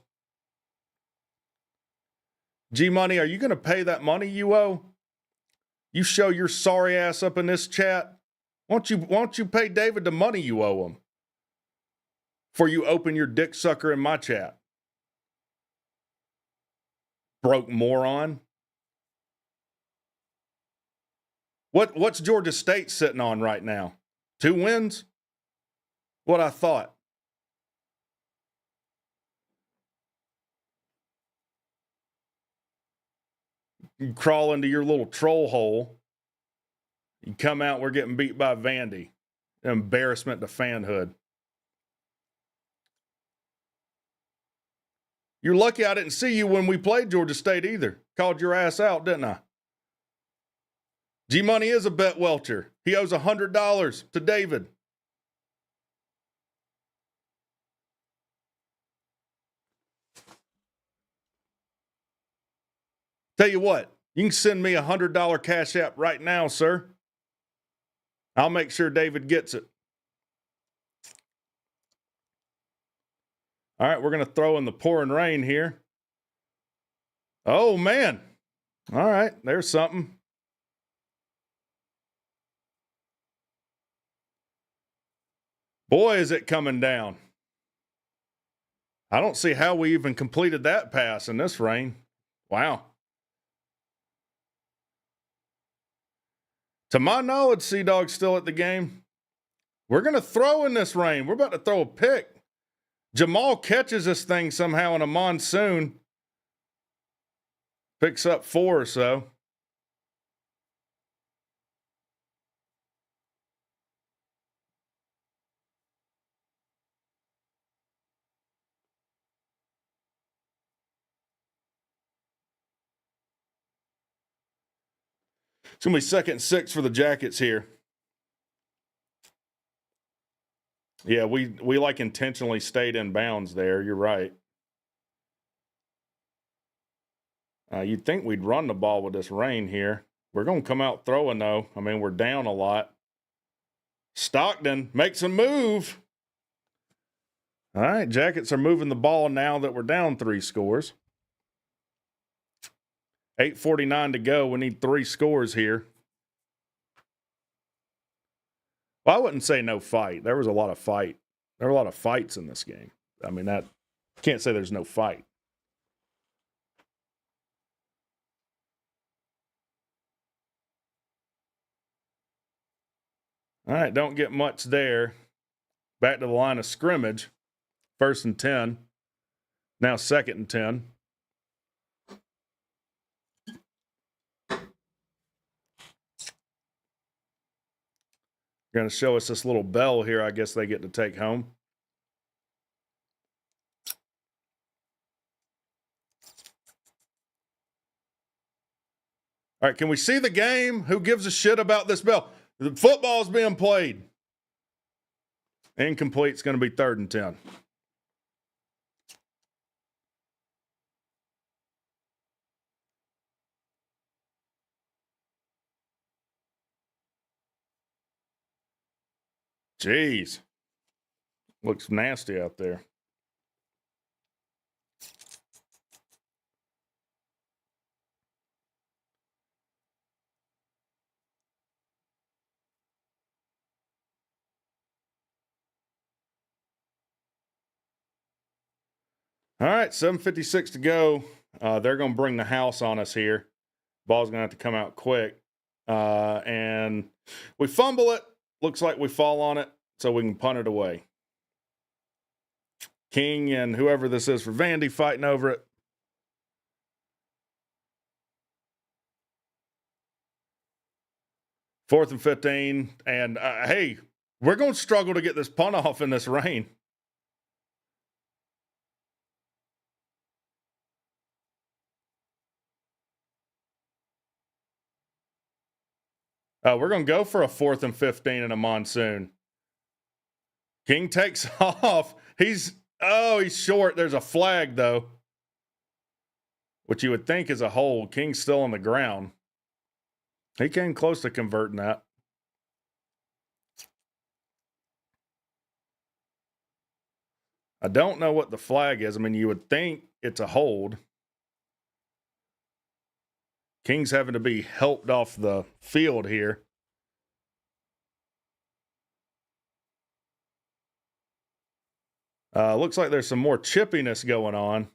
G-Money, are you going to pay that money you owe? You show your sorry ass up in this chat. Won't you pay David the money you owe him before you open your dick sucker in my chat? Broke moron. What's Georgia State sitting on right now? 2 wins? What I thought. You crawl into your little troll hole. You come out, we're getting beat by Vandy. Embarrassment to fanhood. You're lucky I didn't see you when we played Georgia State either. Called your ass out, didn't I? G-Money is a bet welcher. He owes $100 to David. Tell you what, you can send me $100 Cash App right now, sir. I'll make sure David gets it. All right, we're going to throw in the pouring rain here. Oh, man. All right, there's something. Boy, is it coming down. I don't see how we even completed that pass in this rain. Wow. To my knowledge, Sea Dog's still at the game. We're going to throw in this rain. We're about to throw a pick. Jamal catches this thing somehow in a monsoon. Picks up 4 or so. It's going to be 2nd and 6 for the Jackets here. Yeah, we like intentionally stayed in bounds there. You're right. You'd think we'd run the ball with this rain here. We're going to come out throwing, though. I mean, we're down a lot. Stockton makes a move. All right, Jackets are moving the ball now that we're down 3 scores. 8:49 to go. We need 3 scores here. Well, I wouldn't say no fight. There was a lot of fight. There were a lot of fights in this game. I mean, that can't say there's no fight. All right, don't get much there. Back to the line of scrimmage. 1st and 10. Now 2nd and 10. Going to show us this little bell here. I guess they get to take home. All right, can we see the game? Who gives a shit about this bell? The football's being played. Incomplete. It's going to be 3rd and 10. Jeez. Looks nasty out there. All right, 7:56 to go. They're going to bring the house on us here. Ball's going to have to come out quick. And we fumble it. Looks like we fall on it, so we can punt it away. King and whoever this is for Vandy fighting over it. Fourth and 15. And, hey, we're going to struggle to get this punt off in this rain. We're going to go for a 4th and 15 in a monsoon. King takes off. He's short. There's a flag, though, which you would think is a hold. King's still on the ground. He came close to converting that. I don't know what the flag is. I mean, you would think it's a hold. King's having to be helped off the field here. Looks like there's some more chippiness going on.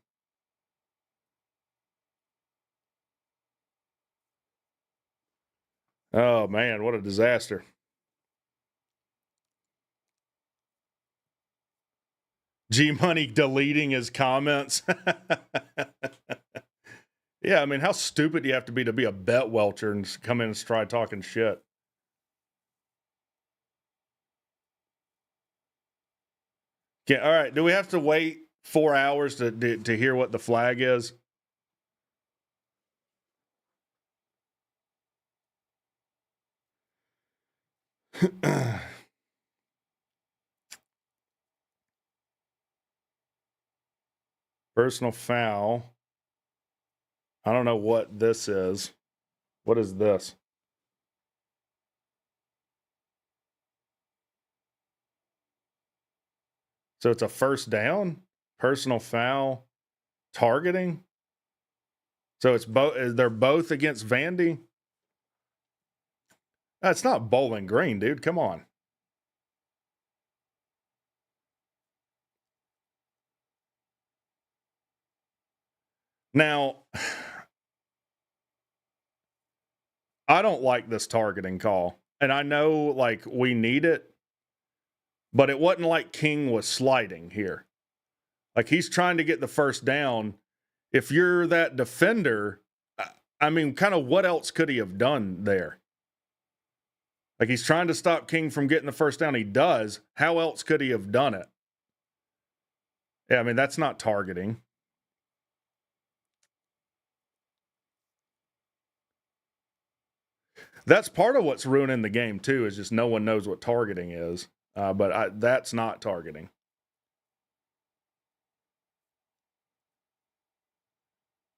Oh, man, what a disaster. G-Money deleting his comments. Yeah, I mean, how stupid do you have to be a bet welcher and come in and try talking shit? Okay, all right, do we have to wait 4 hours to hear what the flag is? Personal foul. I don't know what this is. What is this? So it's a first down, personal foul, targeting. So it's both. They're both against Vandy. That's not Bowling Green, dude. Come on. Now, I don't like this targeting call. And I know, like, we need it. But it wasn't like King was sliding here. Like, he's trying to get the first down. If you're that defender, I mean, kind of what else could he have done there? Like, he's trying to stop King from getting the first down. He does. How else could he have done it? Yeah, I mean, that's not targeting. That's part of what's ruining the game, too, is just no one knows what targeting is. But that's not targeting.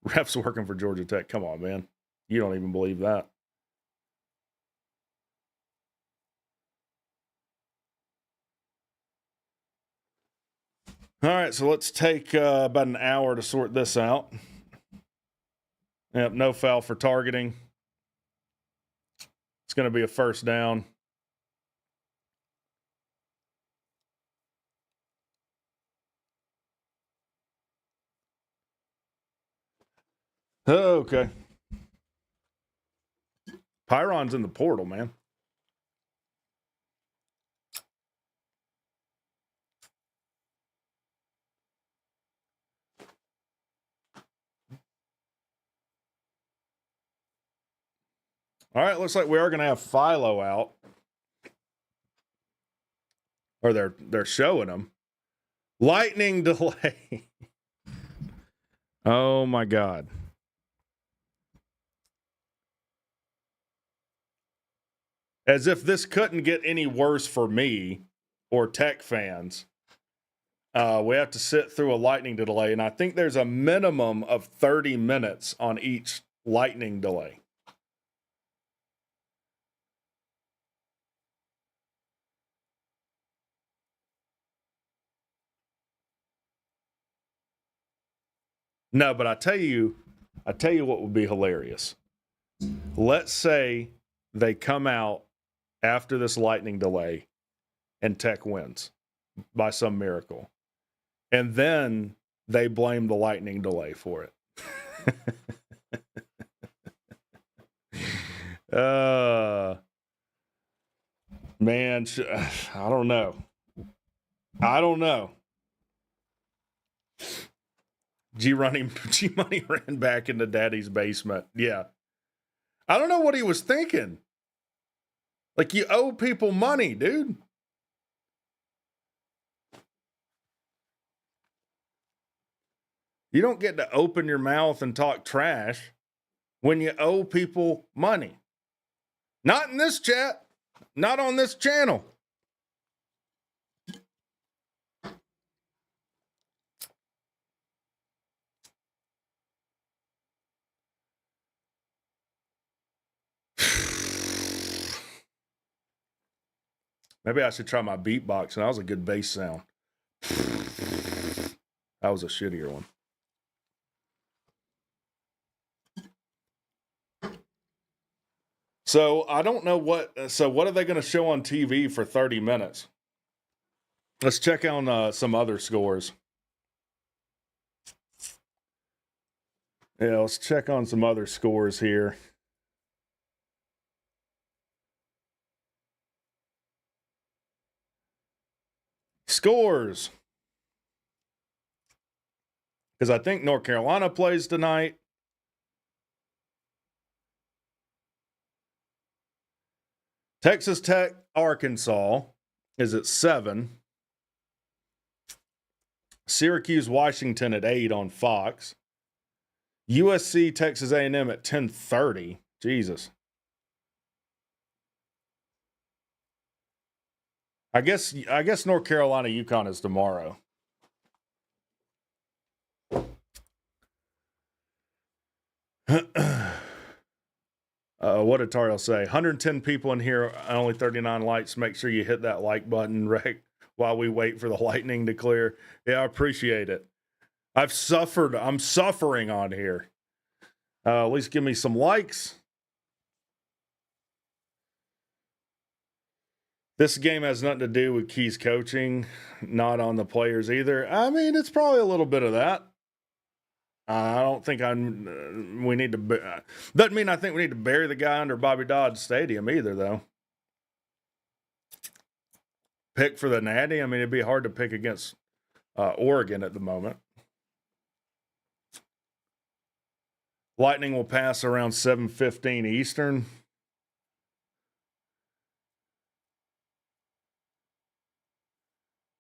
Ref's working for Georgia Tech. Come on, man. You don't even believe that. All right, so let's take about an hour to sort this out. Yep, no foul for targeting. It's going to be a first down. Okay. Pyron's in the portal, man. All right, looks like we are going to have Philo out. Or they're showing him. Lightning delay. Oh, my God. As if this couldn't get any worse for me or Tech fans. We have to sit through a lightning delay, and I think there's a minimum of 30 minutes on each lightning delay. No, but I tell you what would be hilarious. Let's say they come out after this lightning delay and Tech wins by some miracle. And then they blame the lightning delay for it. Man, I don't know. G-Money ran back into Daddy's basement. Yeah. I don't know what he was thinking. Like, you owe people money, dude. You don't get to open your mouth and talk trash when you owe people money. Not in this chat. Not on this channel. Maybe I should try my beatbox. That was a good bass sound. That was a shittier one. So I don't know what are they going to show on TV for 30 minutes? Let's check on some other scores. Yeah, let's check on some other scores here. Scores. Because I think North Carolina plays tonight. Texas Tech, Arkansas is at 7. Syracuse, Washington at 8 on Fox. USC, Texas A&M at 10:30. Jesus. I guess North Carolina, UConn is tomorrow. What did Tariel say? 110 people in here, only 39 likes. Make sure you hit that like button, Rick, while we wait for the lightning to clear. Yeah, I appreciate it. I'm suffering on here. At least give me some likes. This game has nothing to do with Key's coaching, not on the players either. I mean, it's probably a little bit of that. I don't think we need to. Doesn't mean I think we need to bury the guy under Bobby Dodd Stadium either, though. Pick for the Natty. I mean, it'd be hard to pick against Oregon at the moment. Lightning will pass around 7:15 Eastern.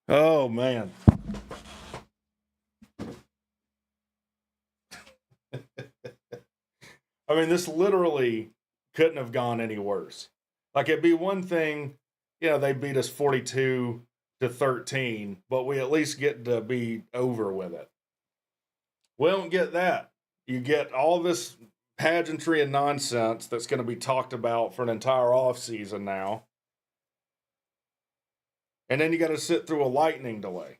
Oh, man. I mean, this literally couldn't have gone any worse. Like, it'd be one thing, they beat us 42-13, but we at least get to be over with it. We don't get that. You get all this pageantry and nonsense that's going to be talked about for an entire offseason now. And then you got to sit through a lightning delay.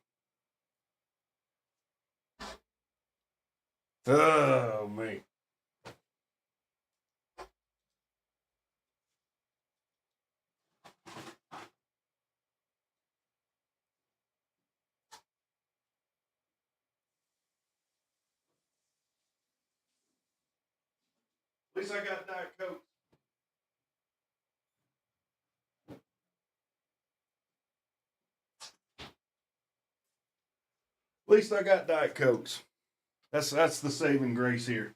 Oh, me. At least I got Diet Coke. At least I got Diet Cokes. That's the saving grace here.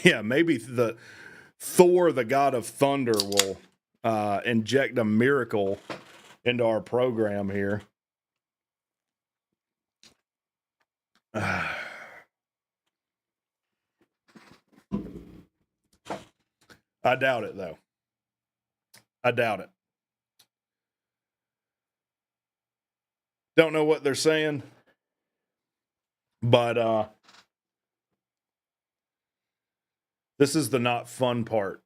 Yeah, maybe the Thor, the god of thunder, will inject a miracle into our program here. I doubt it, though. I doubt it. Don't know what they're saying, but this is the not fun part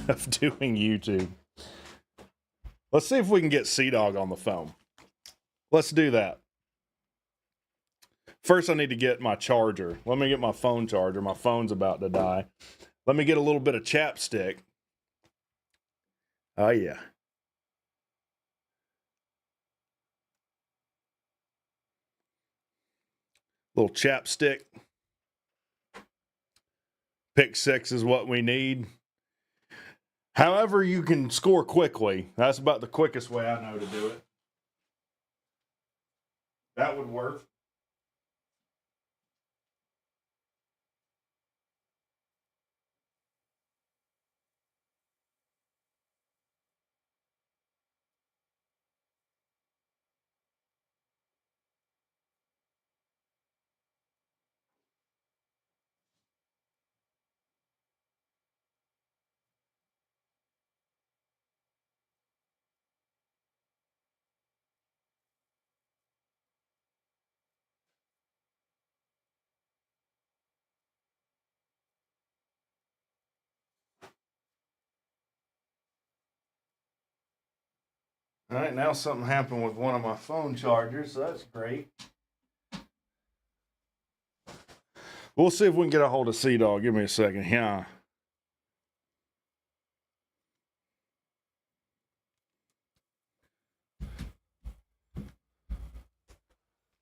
of doing YouTube. Let's see if we can get Sea-Dog on the phone. Let's do that. First, I need to get my charger. Let me get my phone charger. My phone's about to die. Let me get a little bit of chapstick. Oh, yeah. Little chapstick. Pick 6 is what we need. However you can score quickly. That's about the quickest way I know to do it. That would work. All right, now something happened with one of my phone chargers, so that's great. We'll see if we can get a hold of Sea-Dog. Give me a second. Yeah.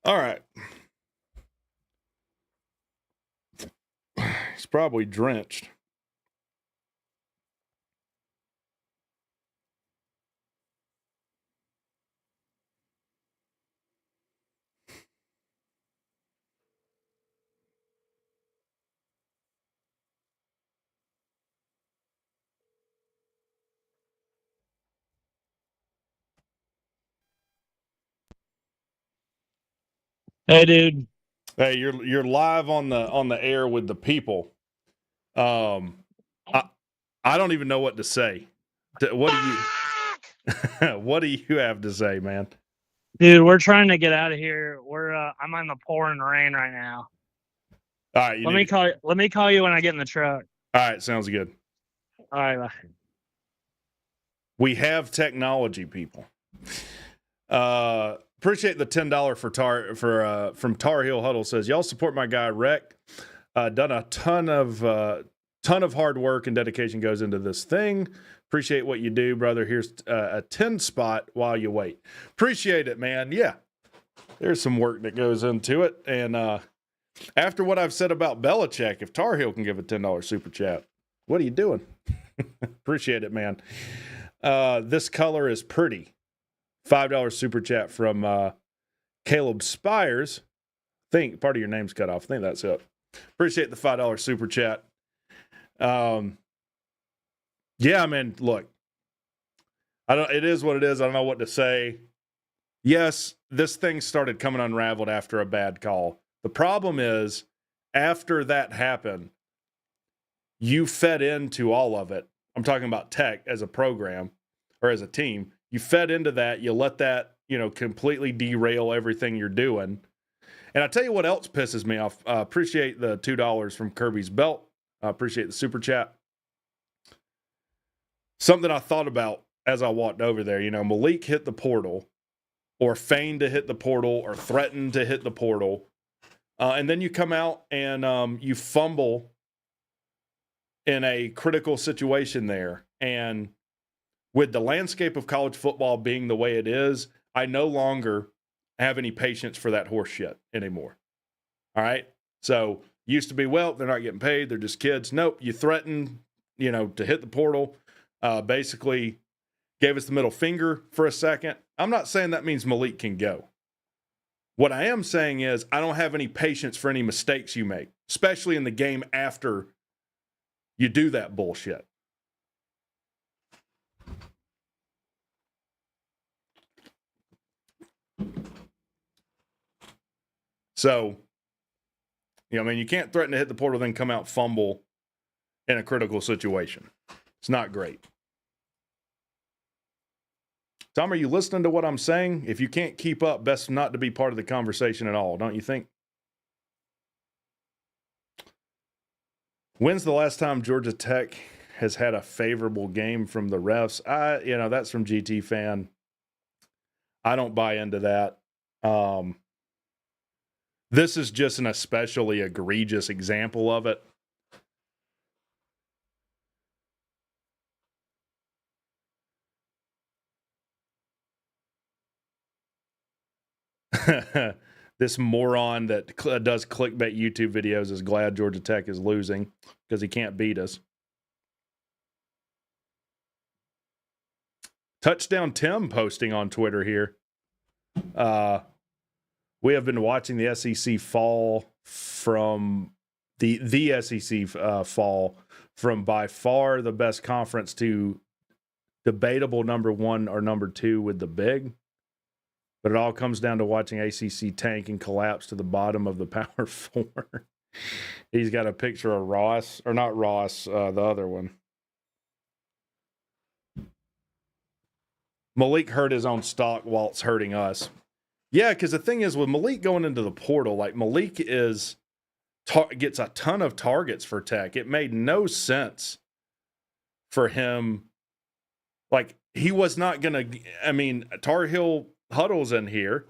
All right. He's probably drenched. Hey, dude. Hey, you're live on the air with the people. I don't even know what to say. What do you what do you have to say, man? Dude, we're trying to get out of here. I'm on the pouring rain right now. All right, Let me call you when I get in the truck. All right, sounds good. All right, bye. We have technology, people. Appreciate the $10 from Tar Heel Huddle. Says y'all support my guy Wreck. Done a ton of hard work and dedication goes into this thing. Appreciate what you do, brother. Here's a 10 spot while you wait. Appreciate it, man. Yeah, There's some work that goes into it. And after what I've said about Belichick, if Tar Heel can give a $10 super chat, what are you doing? Appreciate it, man. This color is pretty. $5 super chat from Caleb Spires. I think part of your name's cut off. I think that's it. Appreciate the $5 super chat. Yeah, I mean, look, it is what it is. I don't know what to say. Yes, this thing started coming unraveled after a bad call. The problem is, after that happened, you fed into all of it. I'm talking about Tech as a program or as a team. You fed into that. You let that, completely derail everything you're doing. And I tell you what else pisses me off. Appreciate the $2 from Kirby's Belt. Appreciate the super chat. Something I thought about as I walked over there, Malik hit the portal or feigned to hit the portal or threatened to hit the portal. And then you come out and you fumble in a critical situation there. And with the landscape of college football being the way it is, I no longer have any patience for that horse shit anymore. All right? So used to be, well, they're not getting paid. They're just kids. Nope. You threatened, to hit the portal. Basically gave us the middle finger for a second. I'm not saying that means Malik can go. What I am saying is I don't have any patience for any mistakes you make, especially in the game after you do that bullshit. So, you can't threaten to hit the portal, then come out fumble in a critical situation. It's not great. Tom, are you listening to what I'm saying? If you can't keep up, best not to be part of the conversation at all, don't you think? When's the last time Georgia Tech has had a favorable game from the refs? That's from GT Fan. I don't buy into that. This is just an especially egregious example of it. This moron that does clickbait YouTube videos is glad Georgia Tech is losing because he can't beat us. Touchdown Tim posting on Twitter here. We have been watching the SEC fall from the SEC fall from by far the best conference to debatable number 1 or number 2 with the Big. But it all comes down to watching ACC tank and collapse to the bottom of the Power 4. He's got a picture of Ross, or not Ross, the other one. Malik hurt his own stock while it's hurting us. Yeah, because the thing is, with Malik going into the portal, Malik gets a ton of targets for Tech. It made no sense for him. He was not going to, Tar Heel Huddle's in here.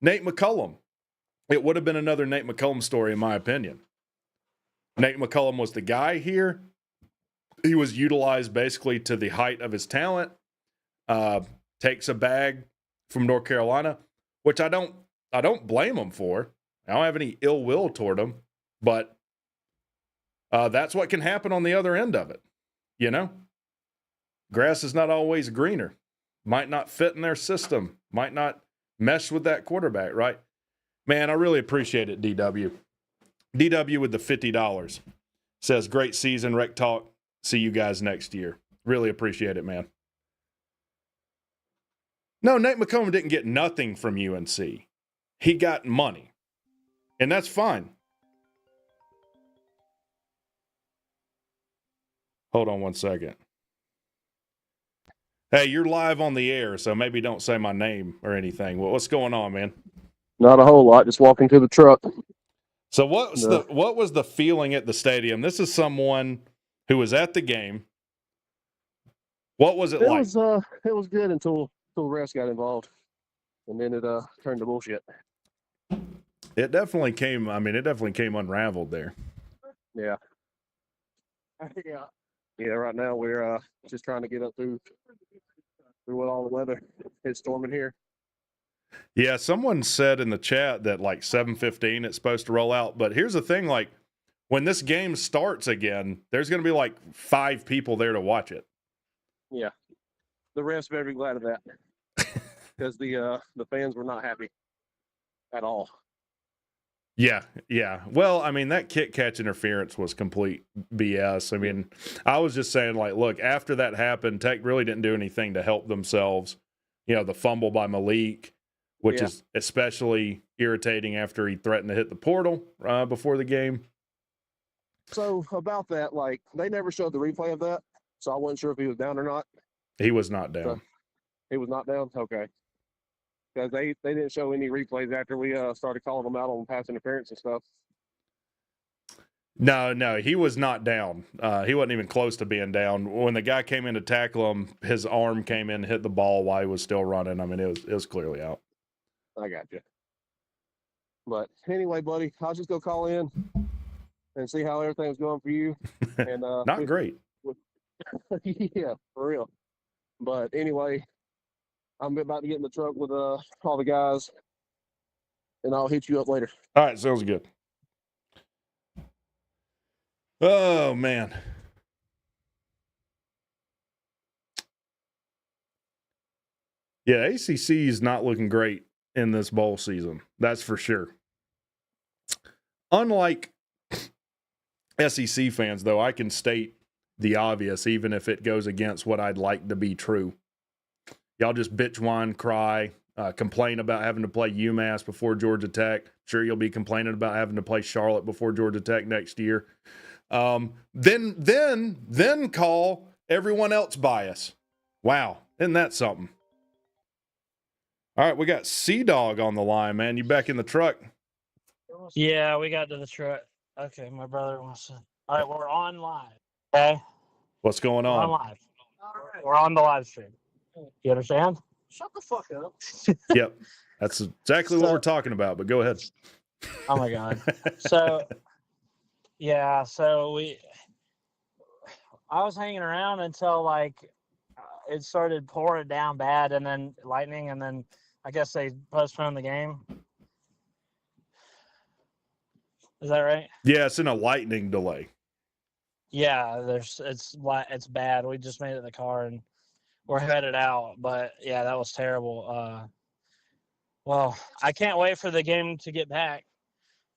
Nate McCullum. It would have been another Nate McCullum story, in my opinion. Nate McCullum was the guy here. He was utilized basically to the height of his talent. Takes a bag from North Carolina, which I don't blame him for. I don't have any ill will toward him, but that's what can happen on the other end of it. Grass is not always greener. Might not fit in their system. Might not mesh with that quarterback, right? Man, I really appreciate it, DW. DW with the $50 says, great season, WreckTalk. See you guys next year. Really appreciate it, man. No, Nate McComb didn't get nothing from UNC. He got money. And that's fine. Hold on one second. Hey, you're live on the air, so maybe don't say my name or anything. Well, what's going on, man? Not a whole lot. Just walking to the truck. So what was the feeling at the stadium? This is someone who was at the game. What was it like? It was good until the refs got involved, and then it turned to bullshit. It definitely came. It definitely came unraveled there. Yeah. Yeah. Right now we're just trying to get up through all the weather. It's storming here. Yeah, someone said in the chat that like 7:15 it's supposed to roll out. But here's the thing, like when this game starts again, there's going to be like 5 people there to watch it. Yeah. The refs better be glad of that because the fans were not happy at all. Yeah, yeah. Well, I mean, that kick catch interference was complete BS. I mean, I was just saying, like, look, after that happened, Tech really didn't do anything to help themselves. You know, the fumble by Malik, which is especially irritating after he threatened to hit the portal before the game. So about that, like, they never showed the replay of that, so I wasn't sure if he was down or not. He was not down. So, he was not down? Okay. Because they didn't show any replays after we started calling them out on pass interference and stuff. No, he was not down. He wasn't even close to being down. When the guy came in to tackle him, his arm came in and hit the ball while he was still running. I mean, it was clearly out. I got you. But anyway, buddy, I'll just go call in and see how everything's going for you. And Not great. Yeah, for real. But anyway, I'm about to get in the truck with all the guys, and I'll hit you up later. All right, sounds good. Oh, man. Yeah, ACC is not looking great in this bowl season. That's for sure. Unlike SEC fans, though, I can state the obvious, even if it goes against what I'd like to be true. Y'all just bitch, whine, cry, complain about having to play UMass before Georgia Tech. Sure, you'll be complaining about having to play Charlotte before Georgia Tech next year. Then call everyone else bias. Wow, isn't that something? All right, we got Sea-Dog on the line, man. You back in the truck? Yeah, we got to the truck. Okay, my brother wants to. All right, we're on live. Okay, What's going we're on on? live. We're on the live stream. You understand? Shut the fuck up. Yep, that's exactly what we're talking about, but go ahead. Oh my god. So yeah, I was hanging around until like it started pouring down bad, and then lightning, and then I guess they postponed the game. Is that right? Yeah, it's in a lightning delay. Yeah, it's bad. We just made it in the car and we're headed out, but yeah, that was terrible. Well, I can't wait for the game to get back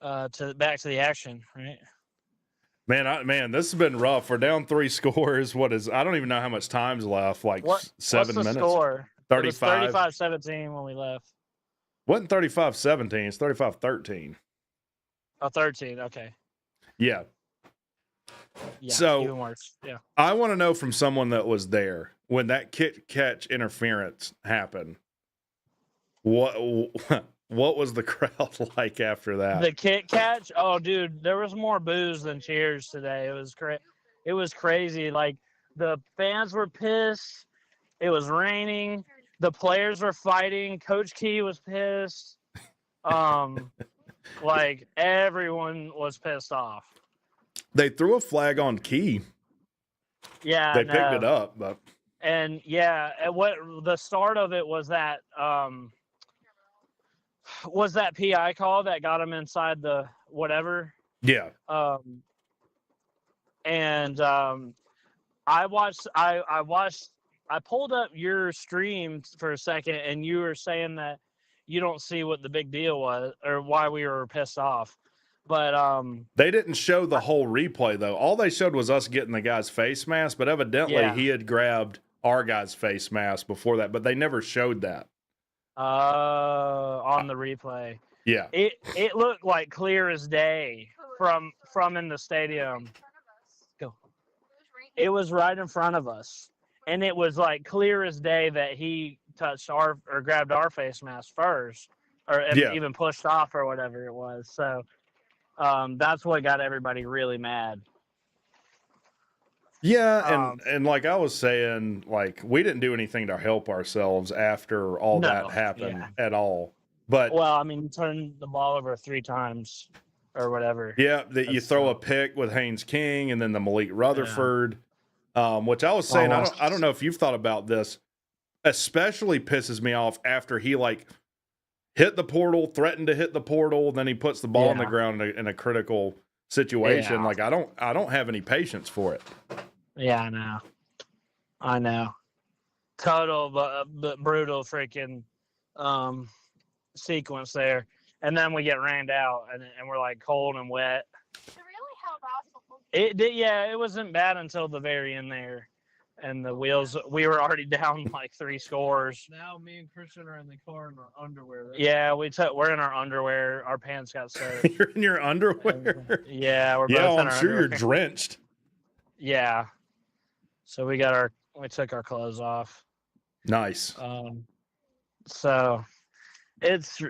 to the action, right? Man, this has been rough. We're down 3 scores. I don't even know how much time's left. Like 7 what's the minutes. Score? 35. It was 35-17 when we left. Wasn't 35-17. It's 35-13. Oh, 13. Okay. Yeah. Yeah. So even worse. Yeah. I want to know from someone that was there when that kick catch interference happened. What was the crowd like after that? The kick catch? Oh, dude, there was more boos than cheers today. It was crazy. Like the fans were pissed. It was raining. The players were fighting. Coach Key was pissed. Like everyone was pissed off. They threw a flag on Key. Yeah, they picked it up, but and yeah, what the start of it was that PI call that got him inside the whatever. Yeah. And I pulled up your stream for a second, and you were saying that you don't see what the big deal was or why we were pissed off. But they didn't show the whole replay though. All they showed was us getting the guy's face mask, but evidently he had grabbed our guy's face mask before that, but they never showed that. On the replay. Yeah. It looked like clear as day from in the stadium. Go. It was right in front of us. And it was like clear as day that he touched or grabbed our face mask first, or even pushed off or whatever it was. So that's what got everybody really mad. Yeah, and like I was saying, like we didn't do anything to help ourselves after all that happened at all. But well, I mean, you turned the ball over 3 times or whatever. Yeah, that you throw a pick with Haynes King and then the Malik Rutherford, which I was saying, I don't know if you've thought about this. Especially pisses me off after he like hit the portal, threatened to hit the portal, then he puts the ball on the Yeah. ground in a critical situation. Yeah. Like I don't have any patience for it. Yeah, I know. Total but brutal freaking sequence there. And then we get rained out and we're like cold and wet. It did, yeah, it wasn't bad until the very end there. And the wheels, we were already down like 3 scores. Now me and Christian are in the car in our underwear. Yeah, we're in our underwear. Our pants got soaked. You're in your underwear. Yeah, we're Yeah, both in I'm our sure you're underwear. drenched. Yeah. So we took our clothes off. Nice. So it's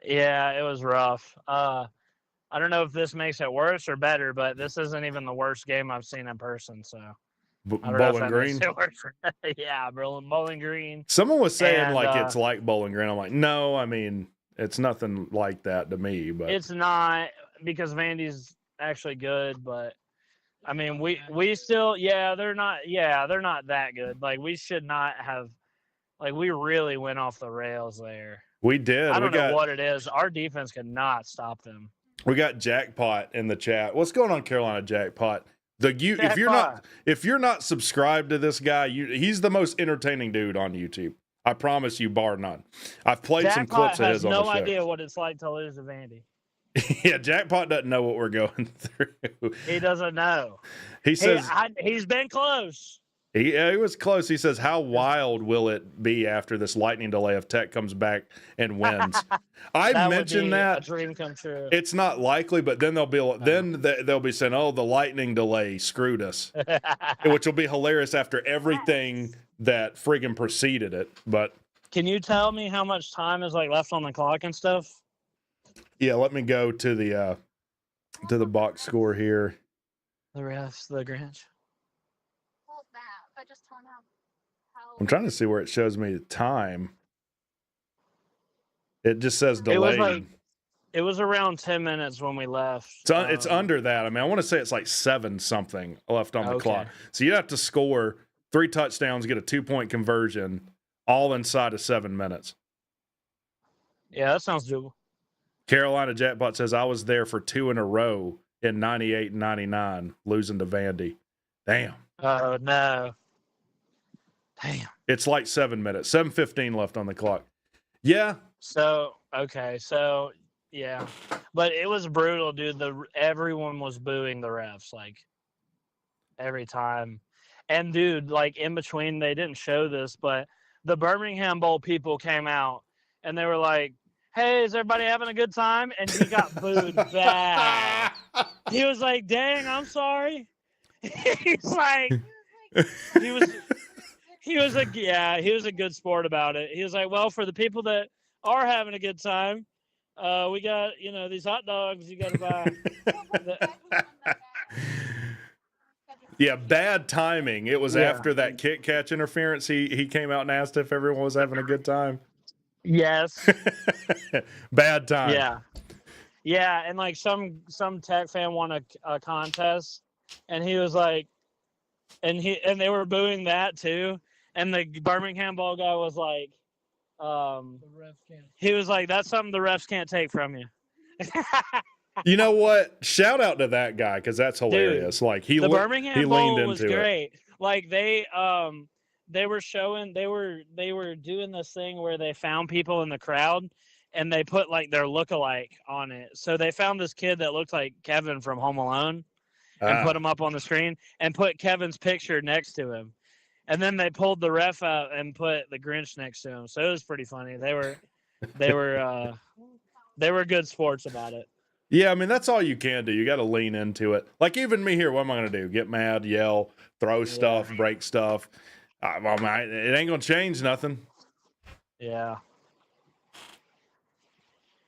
yeah, it was rough. I don't know if this makes it worse or better, but this isn't even the worst game I've seen in person. So I don't know if Bowling that Green. makes it worse. Yeah, Bowling Green. Someone was saying And, like it's like Bowling Green. I'm like, no, I mean it's nothing like that to me. But It's not, because Vandy's actually good, but I mean we still they're not that good. Like we should not have, like we really went off the rails there. we did. I don't know what it is. Our defense could not stop them. We got Jackpot in the chat. What's going on, Carolina Jackpot? If you're not subscribed to this guy, he's the most entertaining dude on YouTube. I promise you, bar none. I've played some clips of his on the show. Jackpot has no idea what it's like to lose to Vandy. Yeah, Jackpot doesn't know what we're going through. He doesn't know. He says he's been close. he was close. He says, "How wild will it be after this lightning delay if Tech comes back and wins?" I That would mentioned be that. a dream come true. It's not likely, but then they'll be saying, "Oh, the lightning delay screwed us," which will be hilarious after everything that friggin' preceded it. But Can you tell me how much time is like left on the clock and stuff? yeah, let me go to the box score here. The refs, the Grinch. I'm trying to see where it shows me the time. It just says It was delayed. It was around 10 minutes when we left. It's under that. I mean, I want to say it's like 7 something left on the Okay. clock. So you'd have to score 3 touchdowns, get a 2-point conversion, all inside of 7 minutes. Yeah, that sounds doable. Carolina Jackpot says, I was there for 2 in a row in 98 and 99, losing to Vandy. Damn. Oh, no. Damn. It's like 7 minutes, 7:15 left on the clock. Yeah. So, yeah. But it was brutal, dude. Everyone was booing the refs, like, every time. And, dude, like, in between, they didn't show this, but the Birmingham Bowl people came out, and they were like, hey, is everybody having a good time? And he got booed bad. He was like, dang, I'm sorry. He's like, he was a good sport about it. He was like, well, for the people that are having a good time, we got, these hot dogs you got to buy. Yeah, bad timing. It was after that kick catch interference. He came out and asked if everyone was having a good time. Yes. Bad time. Yeah. Yeah, and like some Tech fan won a contest, and he was like, and they were booing that too, and the Birmingham Bowl guy was like, he was like, that's something the refs can't take from you. You know what? Shout out to that guy because that's hilarious. Dude, like the Birmingham Bowl was great. It. Like they were showing, they were doing this thing where they found people in the crowd and they put like their lookalike on it. So they found this kid that looked like Kevin from Home Alone and put him up on the screen and put Kevin's picture next to him. And then they pulled the ref out and put the Grinch next to him. So it was pretty funny. They were good sports about it. Yeah, I mean, that's all you can do. You got to lean into it. Like even me here, what am I going to do? Get mad, yell, throw stuff, break stuff. It ain't going to change nothing. Yeah.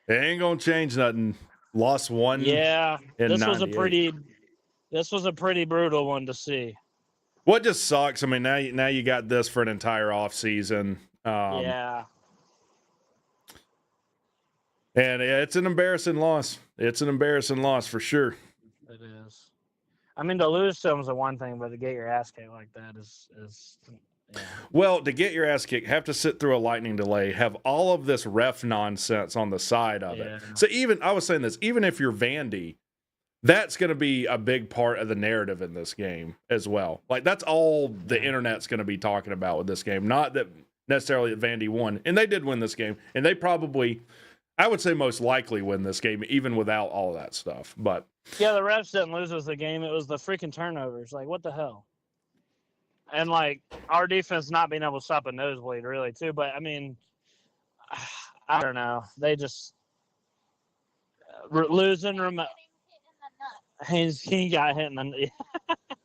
It ain't going to change nothing. Lost one. Yeah. This was a 98. pretty brutal one to see. What just sucks, I mean, now you got this for an entire off season. Yeah. And it's an embarrassing loss. It's an embarrassing loss for sure. It is. I mean, to lose to them is the one thing, but to get your ass kicked like that is Well, to get your ass kicked, have to sit through a lightning delay, have all of this ref nonsense on the side of it. So I was saying this, even if you're Vandy, that's going to be a big part of the narrative in this game as well. Like, that's all the internet's going to be talking about with this game. Not that necessarily that Vandy won. And they did win this game. And they probably, I would say most likely win this game, even without all of that stuff. But yeah, the refs didn't lose us the game. It was the freaking turnovers. Like, what the hell? And, like, our defense not being able to stop a nosebleed, really, too. But, I mean, I don't know. They just losing. He got hit in the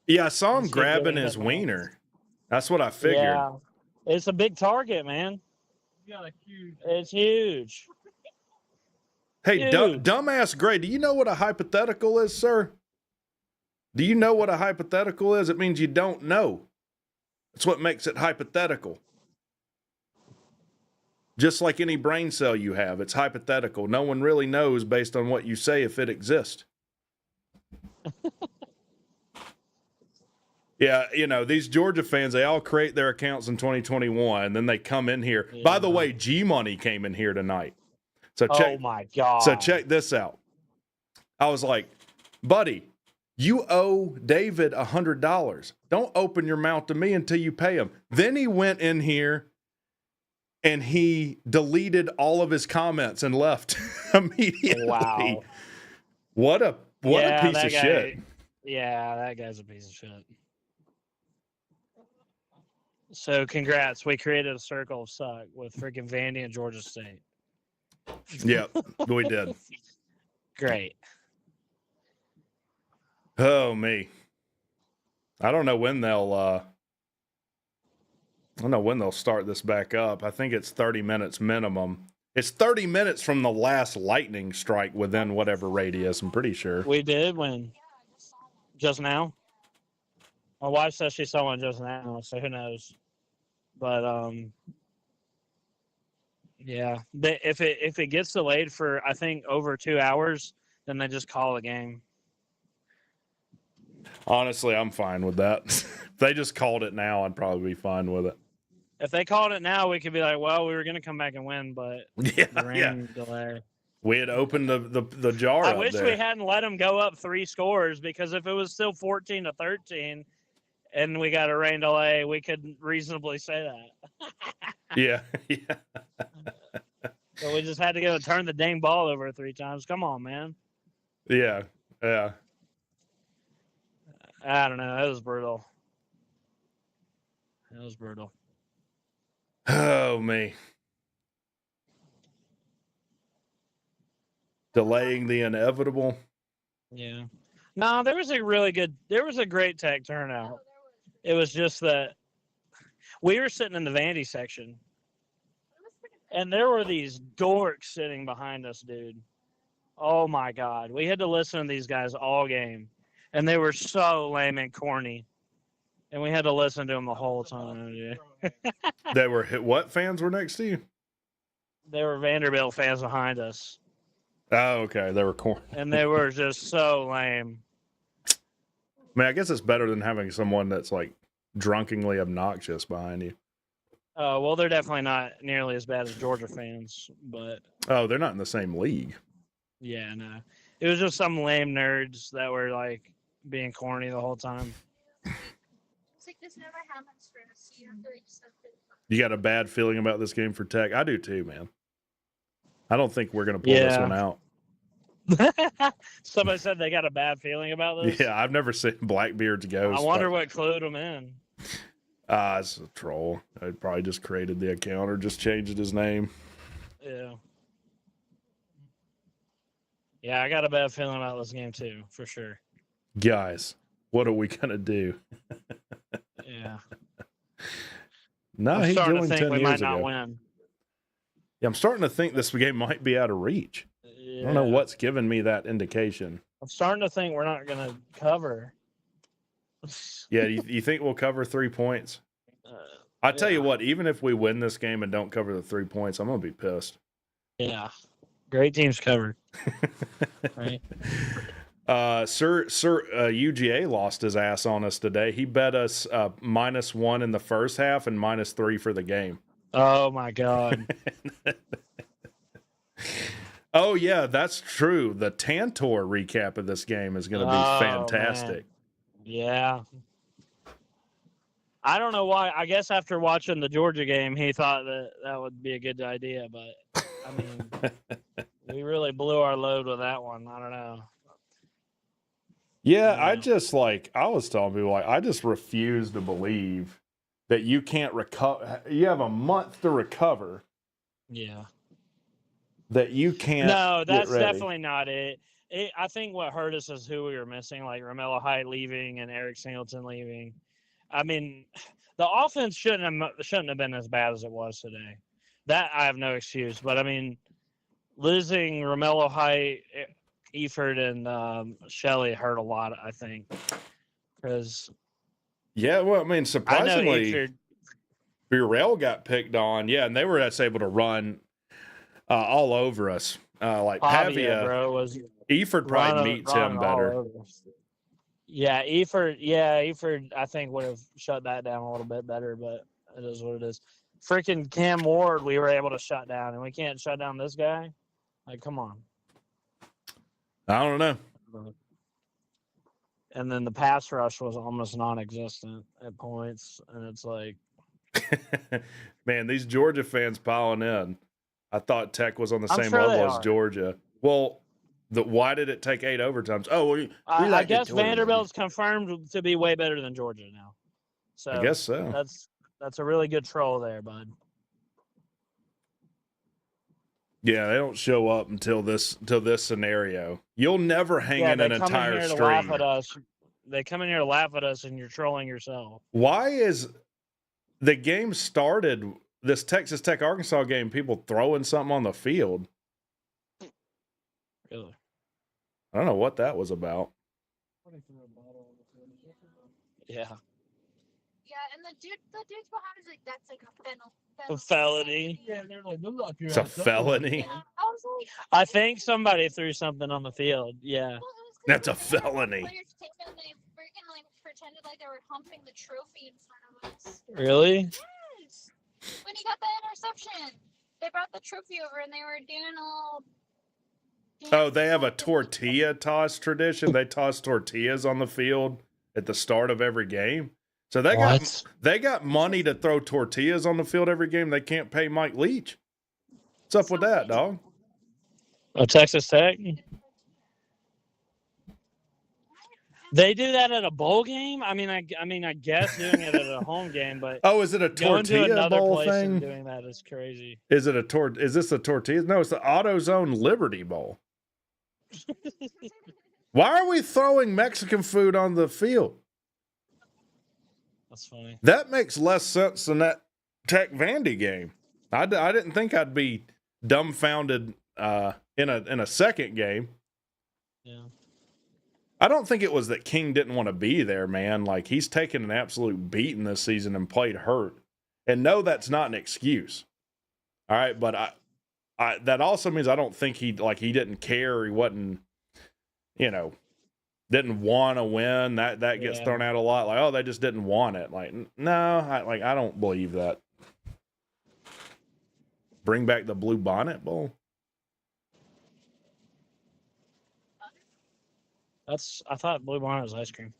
yeah, I saw him grabbing his wiener. That's what I figured. Yeah, it's a big target, man. It's huge. Hey, dumbass Gray, do you know what a hypothetical is, sir? Do you know what a hypothetical is? It means you don't know. That's what makes it hypothetical. Just like any brain cell you have, it's hypothetical. No one really knows based on what you say if it exists. Yeah, you know, these Georgia fans, they all create their accounts in 2021, and then they come in here. Yeah. By the way, G-Money came in here tonight. So oh, my God. So check this out. I was like, buddy, you owe David $100. Don't open your mouth to me until you pay him. Then he went in here and he deleted all of his comments and left immediately. Wow. What a piece of shit. Yeah, that guy's a piece of shit. So congrats. We created a circle of suck with freaking Vandy and Georgia State. Yeah, we did. Great. Oh, me. I don't know when they'll start this back up. I think it's 30 minutes minimum. It's 30 minutes from the last lightning strike within whatever radius, I'm pretty sure. We did when? Just now? My wife says she saw one just now, so who knows? But, yeah. If it gets delayed for, I think, over 2 hours, then they just call a game. Honestly, I'm fine with that. If they just called it now, I'd probably be fine with it. If they called it now, we could be like, well, we were going to come back and win, but the rain delay. We had opened the jar. I wish we hadn't let them go up 3 scores, because if it was still 14-13 and we got a rain delay, we could reasonably say that. Yeah. So we just had to go turn the dang ball over 3 times. Come on, man. Yeah. I don't know. It was brutal. Oh, me. Delaying the inevitable. Yeah. No, there was a great tech turnout. It was just that we were sitting in the Vandy section, and there were these dorks sitting behind us, dude. Oh, my God. We had to listen to these guys all game, and they were so lame and corny, and we had to listen to them the whole time. Dude. They were what fans were next to you? They were Vanderbilt fans behind us. Oh, okay. They were corny. And they were just so lame. I mean, I guess it's better than having someone that's like drunkenly obnoxious behind you. Oh, well, they're definitely not nearly as bad as Georgia fans, but... Oh, they're not in the same league. Yeah, no. It was just some lame nerds that were, like, being corny the whole time. You got a bad feeling about this game for Tech? I do too, man. I don't think we're going to pull this one out. Somebody said they got a bad feeling about this? Yeah, I've never seen Blackbeard's Ghost. I wonder what clued them in. It's a troll. I probably just created the account or just changed his name. Yeah. Yeah, I got a bad feeling about this game too, for sure. Guys, what are we going to do? Yeah. No, I'm he starting joined to think 10 we years might ago. not win. Yeah, I'm starting to think this game might be out of reach. Yeah. I don't know what's giving me that indication. I'm starting to think we're not going to cover. Yeah, you think we'll cover 3 points? I tell you what, even if we win this game and don't cover the 3 points, I'm going to be pissed. Yeah. Great teams covered. Right. Sir UGA lost his ass on us today. He bet us -1 in the first half and -3 for the game. Oh my God. Oh yeah, that's true. The Tantor recap of this game is going to be fantastic. Man. Yeah. I don't know why. I guess after watching the Georgia game, he thought that would be a good idea. But, I mean, we really blew our load with that one. I don't know. Yeah, I was telling people, I just refuse to believe that you can't recover. You have a month to recover. Yeah. That you can't. No, that's get ready. definitely not it. I think what hurt us is who we were missing, like Romello Height leaving and Eric Singleton leaving. I mean, the offense shouldn't have been as bad as it was today. That I have no excuse. But I mean, losing Romello Height, Eford, and Shelley hurt a lot. I think because well, I mean, surprisingly, Eford, Burrell got picked on. Yeah, and they were just able to run all over us. Like Pavia, bro, was Eford probably meets him better. Yeah, Eford, I think would have shut that down a little bit better, but it is what it is. Freaking Cam Ward, we were able to shut down, and we can't shut down this guy? Like, come on. I don't know. And then the pass rush was almost non-existent at points, and it's like... Man, these Georgia fans piling in. I thought Tech was on the same sure level as Georgia. Well... why did it take 8 overtimes? Oh, well, I guess Vanderbilt's confirmed to be way better than Georgia now. So I guess so. That's a really good troll there, bud. Yeah, they don't show up until this scenario. You'll never hang in an entire stream. They come in here to laugh at us, and you're trolling yourself. Why is the game started? This Texas Tech Arkansas game, people throwing something on the field. Really? I don't know what that was about. Yeah. Yeah, and the dudes behind is like, that's like a A felony. Yeah, they're like, look, It's a felony. Yeah, I was like, I think somebody threw something on the field. Yeah. well, it was That's a crazy. felony. Players came in, they freaking like pretended like they were humping the trophy in front of us. Really? Yes. When he got the interception, they brought the trophy over and they were doing all. Oh, they have a tortilla toss tradition. They toss tortillas on the field at the start of every game. So they got money to throw tortillas on the field every game. They can't pay Mike Leach. What's up with that, dog? Oh, Texas Tech? They do that at a bowl game? I mean, I guess doing it at a home game, but oh, is it a going to tortilla another bowl place thing? and doing that is crazy. Is this a tortilla? No, it's the AutoZone Liberty Bowl. Why are we throwing Mexican food on the field? That's funny. That makes less sense than that Tech Vandy game. I didn't think I'd be dumbfounded in a second game. Yeah. I don't think it was that King didn't want to be there, man. Like, he's taken an absolute beating this season and played hurt. And no, that's not an excuse. All right, but I that also means I don't think he didn't care, or he wasn't, didn't want to win. That gets thrown out a lot. Like, oh, they just didn't want it. Like, no, I don't believe that. Bring back the Blue Bonnet Bowl. I thought Blue Bonnet was ice cream.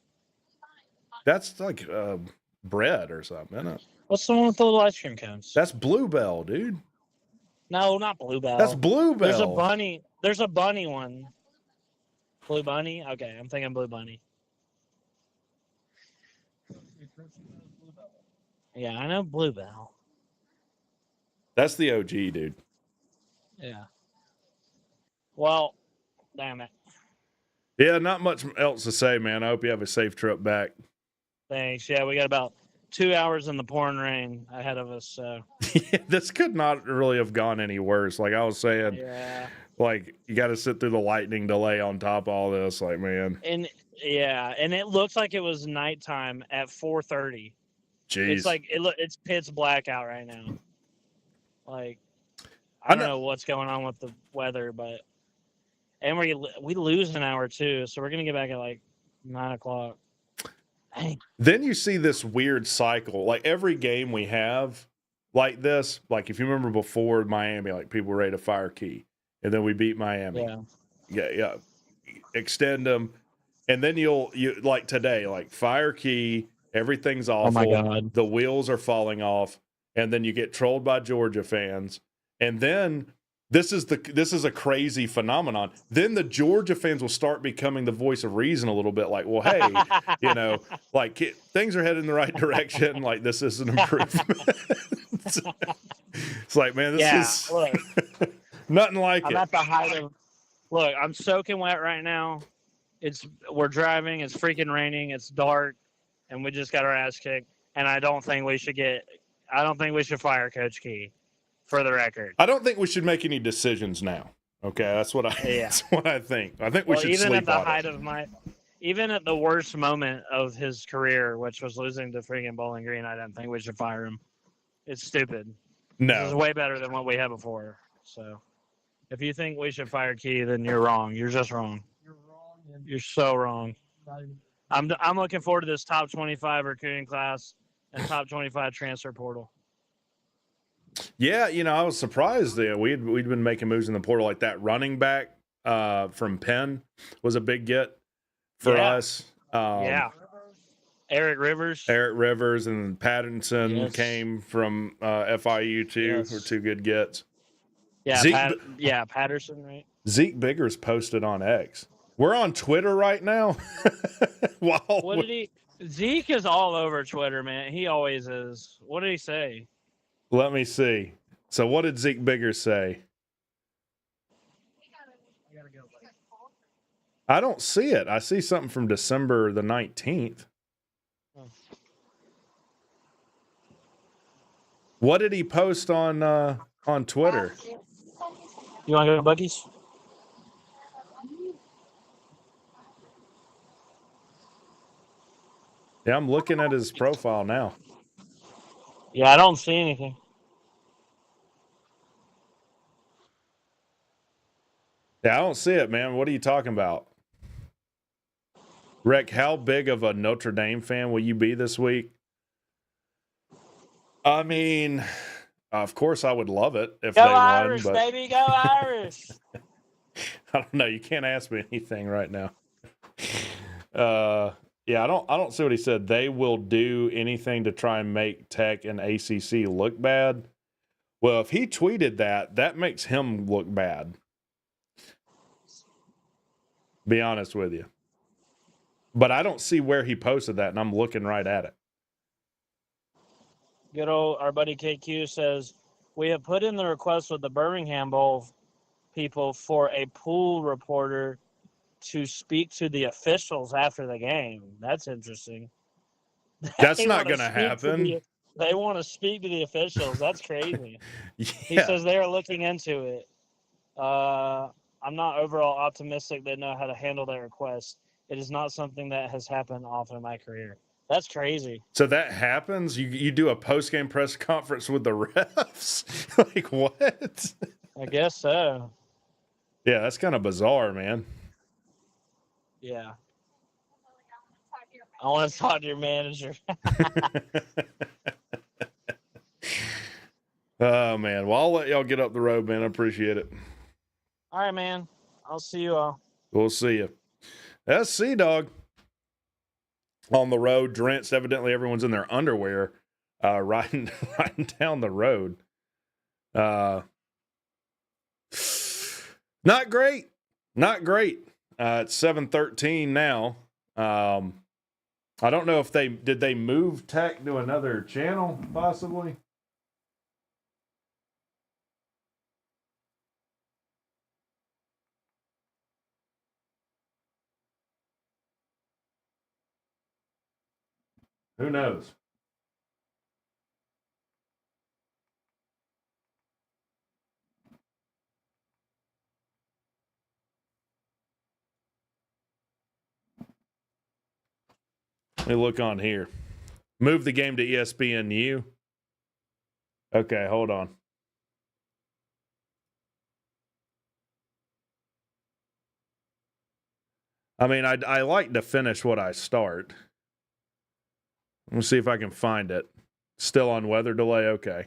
That's like bread or something, isn't it? What's the one with the little ice cream cones? That's Bluebell, dude. No, not Bluebell. That's Bluebell. There's a bunny. There's a bunny one. Blue Bunny? Okay, I'm thinking Blue Bunny. Yeah, I know Bluebell. That's the OG, dude. Yeah. Well, damn it. Yeah, not much else to say, man. I hope you have a safe trip back. Thanks. Yeah, we got about 2 hours in the pouring rain ahead of us. So this could not really have gone any worse. Like I was saying, like you got to sit through the lightning delay on top of all this. Like, man. And it looks like it was nighttime at 4:30. Jeez. It's like it's pitch black out right now. Like I don't know what's going on with the weather, but And we lose an hour too, so we're gonna get back at like 9 o'clock. Dang. Then you see this weird cycle. Like every game we have like this, like if you remember before Miami, like people were ready to fire Key, and then we beat Miami. Yeah. Extend them, and then you like today, like fire Key, everything's awful. Oh my God. The wheels are falling off, and then you get trolled by Georgia fans, and then this is a crazy phenomenon. Then the Georgia fans will start becoming the voice of reason a little bit, like, well, hey, like things are headed in the right direction. Like this is an improvement. It's like, man, this is look, nothing like I'm it. at the height of. Look, I'm soaking wet right now. We're driving. It's freaking raining. It's dark, and we just got our ass kicked. And I don't think we should fire Coach Key. For the record, I don't think we should make any decisions now. Okay, that's what I think. I think we should even sleep at the on height it. of even at the worst moment of his career, which was losing to freaking Bowling Green, I didn't think we should fire him. It's stupid. This is No, way better than what we had before. So, if you think we should fire Key, then you're wrong. You're just wrong. You're wrong. And You're so wrong. not even- I'm looking forward to this top 25 recruiting class and top 25 transfer portal. yeah, I was surprised that we'd been making moves in the portal, like that running back from Penn was a big get for us. Eric Rivers. And Pattinson Yes. came from FIU too. Yes. Were two good gets. Yeah, Patterson, right? Zeke Biggers posted on X. We're on Twitter right now. What did he? Zeke is all over Twitter, man. He always is. What did he say? Let me see. So what did Zeke Biggers say? I gotta go. Buddy. I don't see it. I see something from December the 19th. Oh. What did he post on Twitter? You want to go to Buc-ee's? Yeah, I'm looking at his profile now. Yeah, I don't see anything. Yeah, I don't see it, man. What are you talking about? Rec, how big of a Notre Dame fan will you be this week? I mean, of course I would love it if Go they Irish, won, but baby, go Irish. I don't know. You can't ask me anything right now. Yeah, I don't see what he said. They will do anything to try and make Tech and ACC look bad. Well, if he tweeted that, that makes him look bad. Be honest with you. But I don't see where he posted that, and I'm looking right at it. Good old our buddy KQ says, we have put in the request with the Birmingham Bowl people for a pool reporter to speak to the officials after the game. That's interesting. That's They not wanna going to speak to happen. They want to speak to the officials. That's crazy. He Yeah. says they are looking into it. I'm not overall optimistic they know how to handle that request. It is not something that has happened often in my career. That's crazy. So that happens? You do a post-game press conference with the refs? Like, what? I guess so. Yeah, that's kind of bizarre, man. Yeah. I want to talk to your manager. Oh, man. Well, I'll let y'all get up the road, man. I appreciate it. All right, man. I'll see you all. We'll see you. SC, dog. On the road, drenched. Evidently, everyone's in their underwear riding down the road. Not great. Not great. It's 7:13 now. I don't know if did they move Tech to another channel, possibly? Who knows? Let me look on here. Move the game to ESPNU. Okay, hold on. I mean, I like to finish what I start. Let me see if I can find it. Still on weather delay? Okay.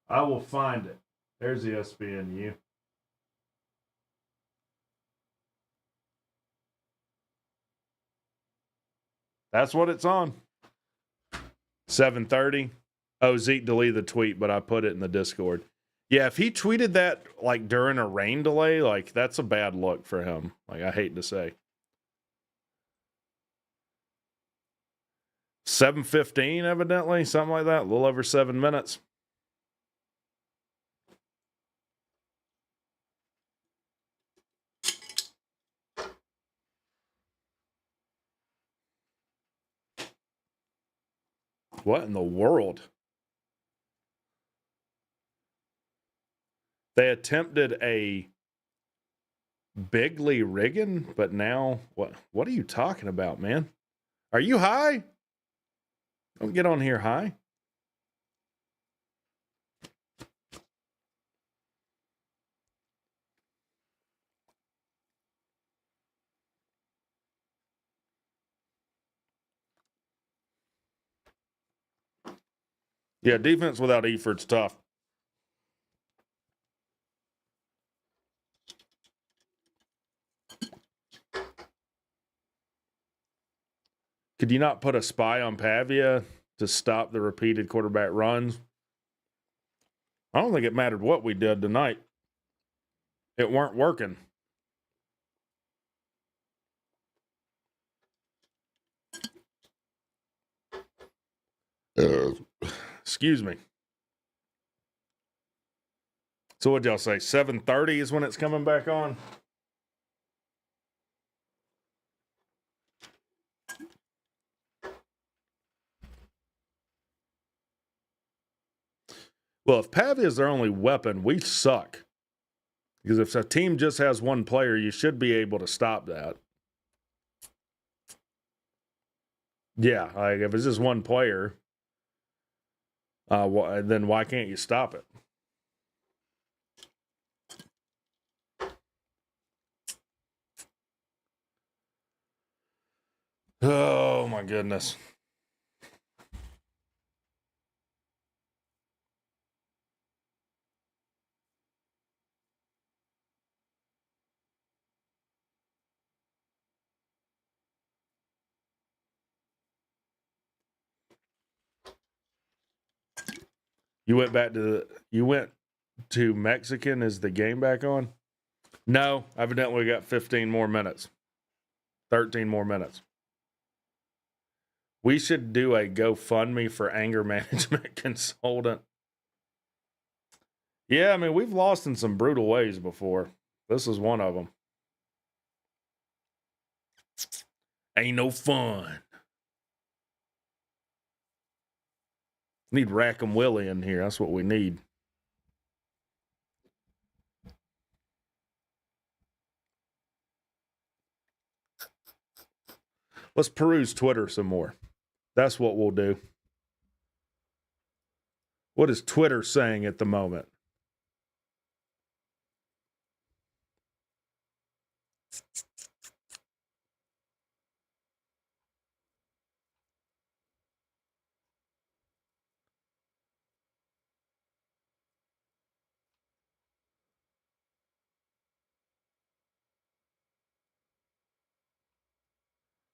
I will find it. There's the SBNU. That's what it's on. 7:30. Oh, Zeke deleted the tweet, but I put it in the Discord. Yeah, if he tweeted that like during a rain delay, like that's a bad look for him. Like I hate to say. 7:15, evidently, something like that. A little over 7 minutes. What in the world? They attempted a Bigly rigging, but now what are you talking about, man? Are you high? Don't get on here high. Yeah, defense without Eford's tough. Could you not put a spy on Pavia to stop the repeated quarterback runs? I don't think it mattered what we did tonight. It weren't working. Excuse me. So what'd y'all say? 7:30 is when it's coming back on? Well, if Pavia is their only weapon, we suck. Because if a team just has one player, you should be able to stop that. Yeah, like if it's just one player, then why can't you stop it? Oh my goodness. You went to Mexican. Is the game back on? No, evidently we got 15 more minutes. 13 more minutes. We should do a GoFundMe for anger management consultant. Yeah, I mean, we've lost in some brutal ways before. This is one of them. Ain't no fun. Need Rack'em Willie in here. That's what we need. Let's peruse Twitter some more. That's what we'll do. What is Twitter saying at the moment?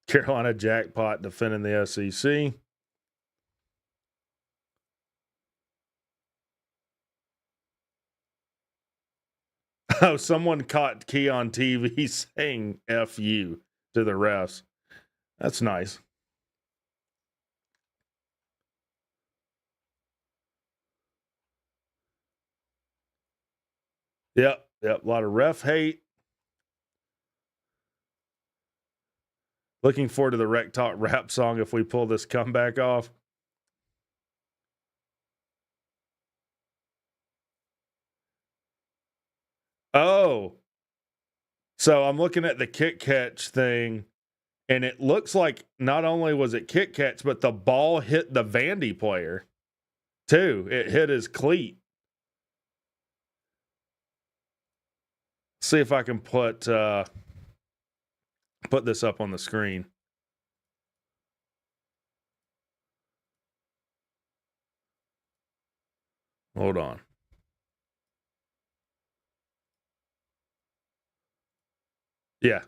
Carolina jackpot defending the SEC. Oh, someone caught Key on TV saying F you to the refs. That's nice. Yep. A lot of ref hate. Looking forward to the WreckTalk rap song if we pull this comeback off. Oh, so I'm looking at the kick catch thing, and it looks like not only was it kick catch, but the ball hit the Vandy player too. It hit his cleat. See if I can put this up on the screen. Hold on. Yeah.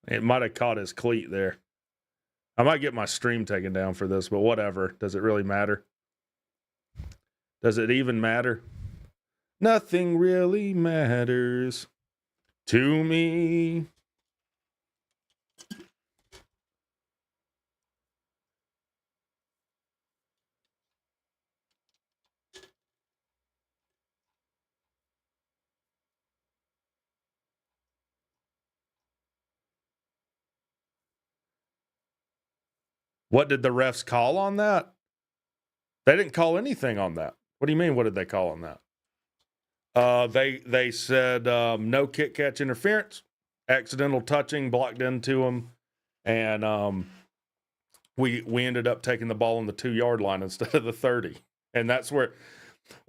It might have caught his cleat there. I might get my stream taken down for this, but whatever. Does it really matter? Does it even matter? Nothing really matters to me. What did the refs call on that? They didn't call anything on that. What do you mean? What did they call on that? They said no kick catch interference, accidental touching blocked into him, and we ended up taking the ball on the 2-yard line instead of the 30, and that's where,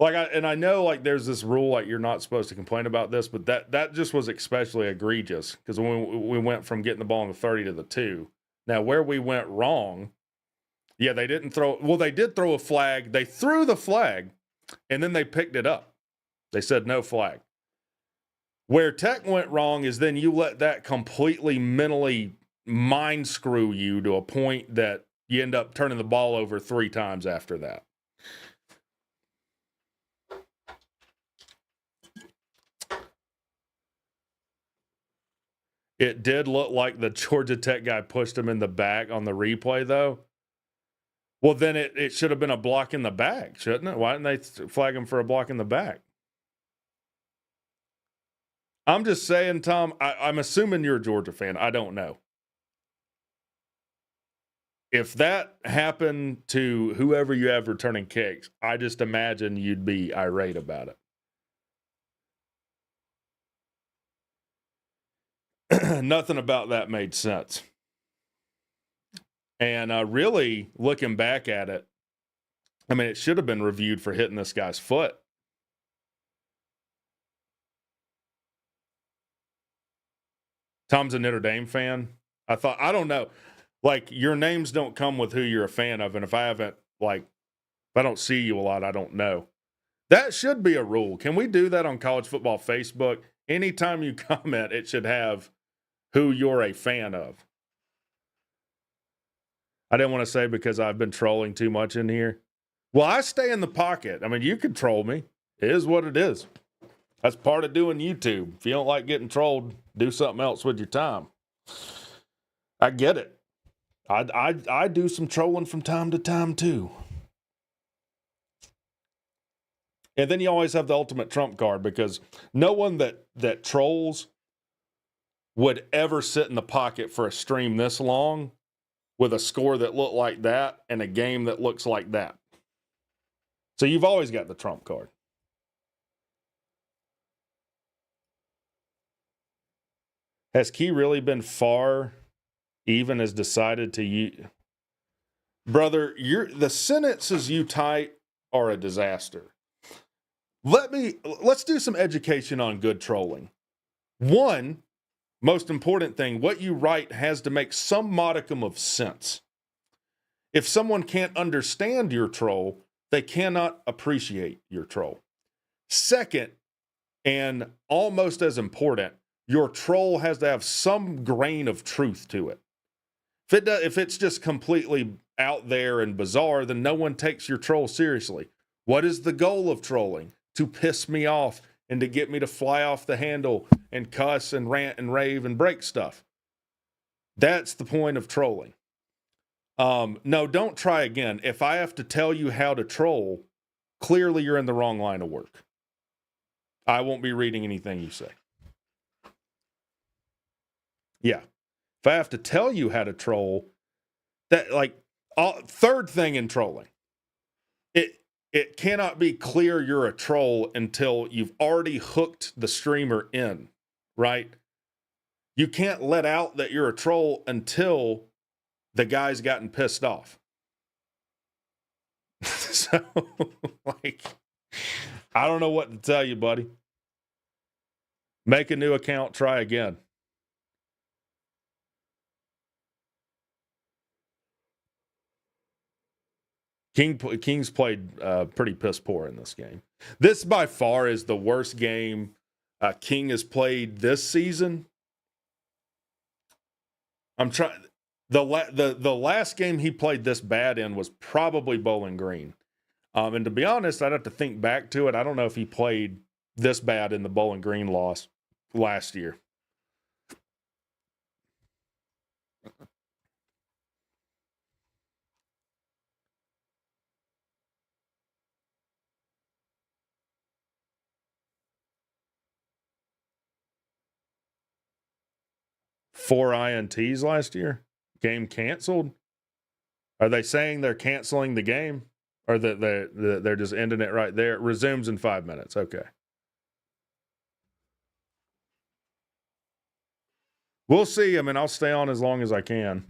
I know there's this rule you're not supposed to complain about this, but that just was especially egregious because when we went from getting the ball on the 30 to the 2. Now where we went wrong, yeah, they didn't throw. Well, they did throw a flag. They threw the flag, and then they picked it up. They said no flag. Where Tech went wrong is then you let that completely mentally mind screw you to a point that you end up turning the ball over 3 times after that. It did look like the Georgia Tech guy pushed him in the back on the replay, though. Well, then it should have been a block in the back, shouldn't it? Why didn't they flag him for a block in the back? I'm just saying, Tom, I'm assuming you're a Georgia fan. I don't know. If that happened to whoever you have returning kicks, I just imagine you'd be irate about it. Nothing about that made sense. And really, looking back at it, I mean, it should have been reviewed for hitting this guy's foot. Tom's a Notre Dame fan. I don't know. Your names don't come with who you're a fan of. And if I don't see you a lot, I don't know. That should be a rule. Can we do that on College Football Facebook? Anytime you comment, it should have who you're a fan of. I didn't want to say because I've been trolling too much in here. Well, I stay in the pocket. I mean, you can troll me. It is what it is. That's part of doing YouTube. If you don't like getting trolled, do something else with your time. I get it. I do some trolling from time to time too. And then you always have the ultimate trump card because no one that trolls would ever sit in the pocket for a stream this long with a score that looked like that and a game that looks like that. So you've always got the trump card. Has Key really been far even as decided to you? Brother, the sentences you type are a disaster. Let's do some education on good trolling. One, most important thing, what you write has to make some modicum of sense. If someone can't understand your troll, they cannot appreciate your troll. Second, and almost as important, your troll has to have some grain of truth to it. If it's just completely out there and bizarre, then no one takes your troll seriously. What is the goal of trolling? To piss me off and to get me to fly off the handle and cuss and rant and rave and break stuff. That's the point of trolling. No, don't try again. If I have to tell you how to troll, clearly you're in the wrong line of work. I won't be reading anything you say. Yeah. If I have to tell you how to troll, that third thing in trolling, it cannot be clear you're a troll until you've already hooked the streamer in, right? You can't let out that you're a troll until the guy's gotten pissed off. So, I don't know what to tell you, buddy. Make a new account, try again. Kings played pretty piss poor in this game. This by far is the worst game King has played this season. I'm trying. The last game he played this bad in was probably Bowling Green. And to be honest, I'd have to think back to it. I don't know if he played this bad in the Bowling Green loss last year. Four INTs last year. Game canceled. Are they saying they're canceling the game, or that they're just ending it right there? It resumes in 5 minutes. Okay. We'll see. I mean, I'll stay on as long as I can.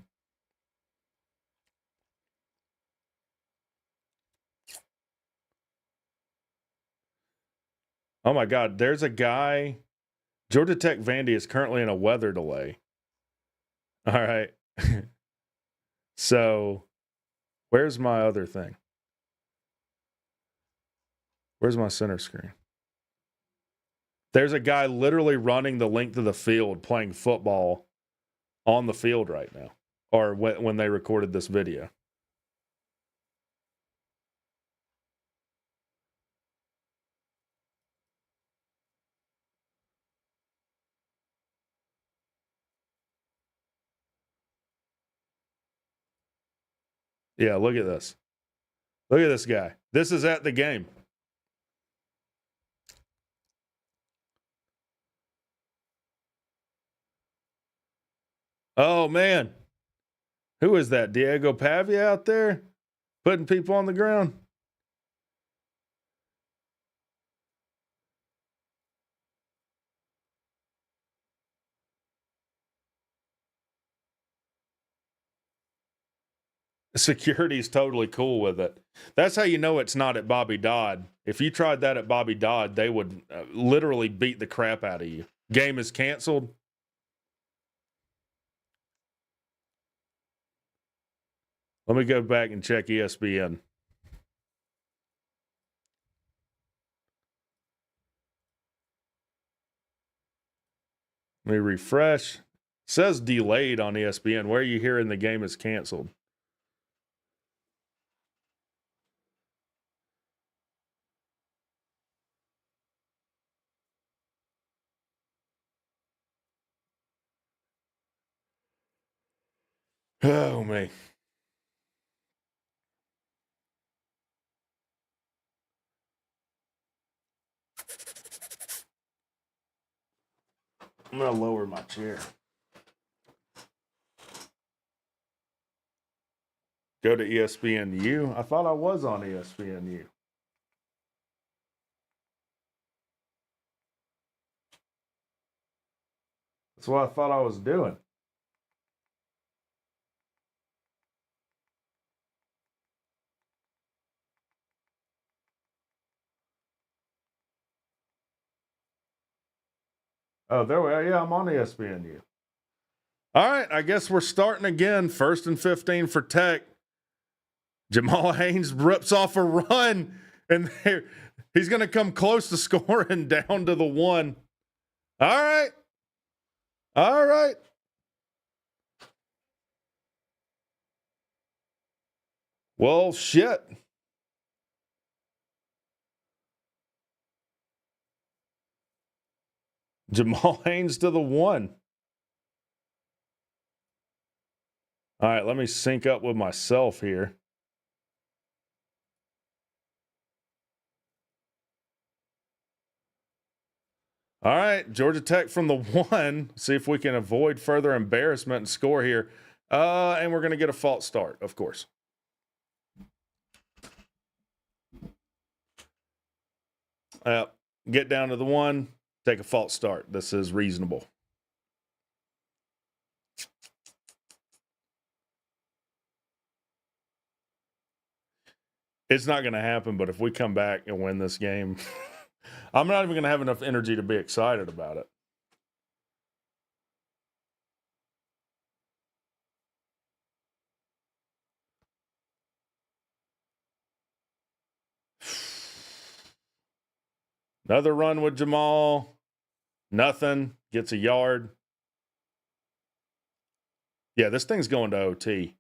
Oh my God, there's a guy. Georgia Tech Vandy is currently in a weather delay. All right. So, where's my other thing? Where's my center screen? There's a guy literally running the length of the field playing football on the field right now, or when they recorded this video. Yeah, look at this. Look at this guy. This is at the game. Oh, man. Who is that? Diego Pavia out there putting people on the ground? Security's totally cool with it. That's how you know it's not at Bobby Dodd. If you tried that at Bobby Dodd, they would literally beat the crap out of you. Game is canceled. Let me go back and check ESPN. Let me refresh. It says delayed on ESPN. Where are you hearing the game is canceled? Oh, man. I'm going to lower my chair. Go to ESPNU. I thought I was on ESPNU. That's what I thought I was doing. Oh, there we are. Yeah, I'm on ESPNU. All right, I guess we're starting again. 1st and 15 for Tech. Jamal Haynes rips off a run, and he's going to come close to scoring down to the 1. All right. All right. Well, shit. Jamal Haynes to the 1. All right, let me sync up with myself here. All right, Georgia Tech from the 1. See if we can avoid further embarrassment and score here. And we're going to get a false start, of course. Get down to the 1, take a false start. This is reasonable. It's not going to happen, but if we come back and win this game, I'm not even going to have enough energy to be excited about it. Another run with Jamal. Nothing. Gets a yard. Yeah, this thing's going to OT.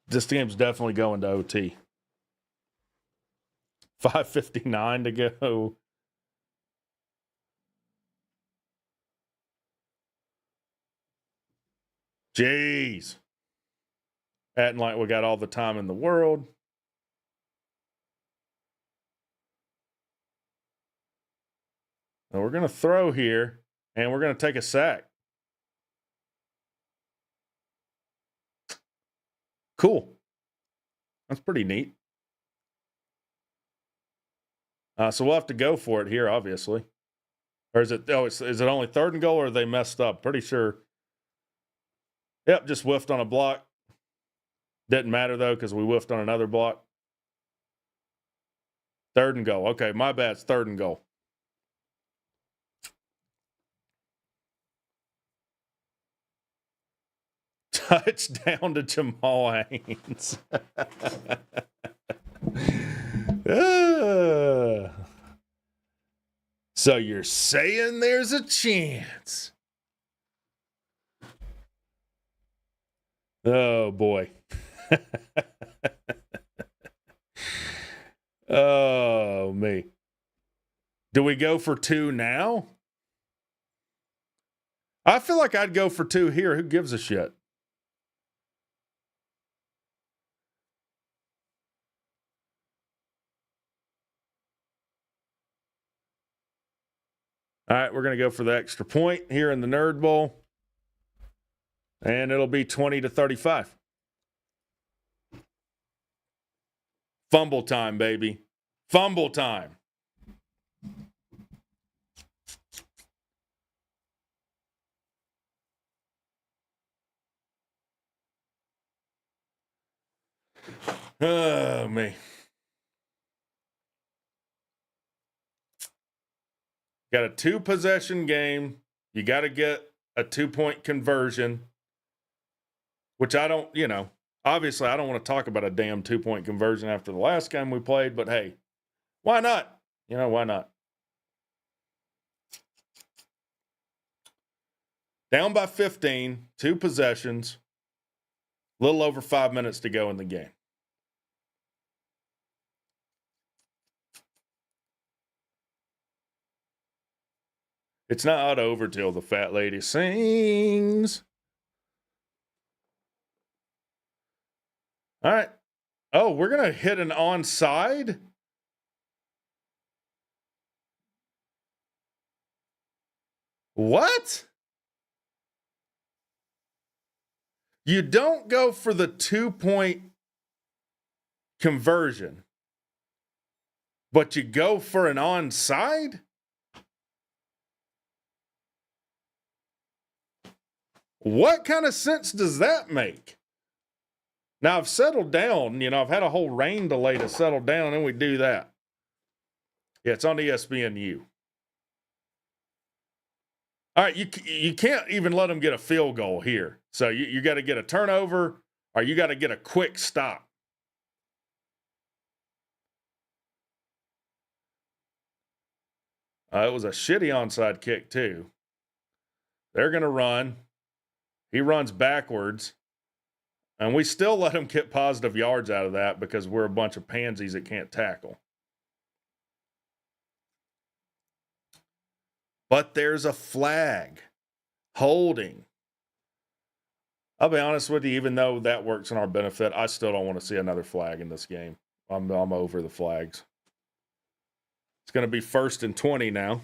This game's definitely going to OT. 5:59 to go. Jeez. Acting like we got all the time in the world. And we're going to throw here, and we're going to take a sack. Cool. That's pretty neat. So we'll have to go for it here, obviously. Or is it? Oh, is it only 3rd and goal, or are they messed up? Pretty sure. Yep, just whiffed on a block. Didn't matter, though, because we whiffed on another block. 3rd and goal. Okay, my bad. It's 3rd and goal. Touchdown to Jamal Haynes. So you're saying there's a chance. Oh, boy. Oh, me. Do we go for 2 now? I feel like I'd go for 2 here. Who gives a shit? All right, we're going to go for the extra point here in the Nerd Bowl. And it'll be 20-35. Fumble time, baby. Fumble time. Oh, me. Got a 2-possession game. You got to get a 2-point conversion, which I don't, obviously I don't want to talk about a damn 2-point conversion after the last game we played, but hey, why not? Why not? Down by 15, 2 possessions, a little over 5 minutes to go in the game. It's not over till the fat lady sings. All right. Oh, we're going to hit an onside? What? You don't go for the 2-point conversion, but you go for an onside? What kind of sense does that make? Now, I've settled down. I've had a whole rain delay to settle down, and we do that. Yeah, it's on ESPNU. All right, you can't even let them get a field goal here. So you got to get a turnover, or you got to get a quick stop. It was a shitty onside kick, too. They're going to run. He runs backwards. And we still let him get positive yards out of that because we're a bunch of pansies that can't tackle. But there's a flag. Holding. I'll be honest with you, even though that works in our benefit, I still don't want to see another flag in this game. I'm over the flags. It's going to be 1st and 20 now.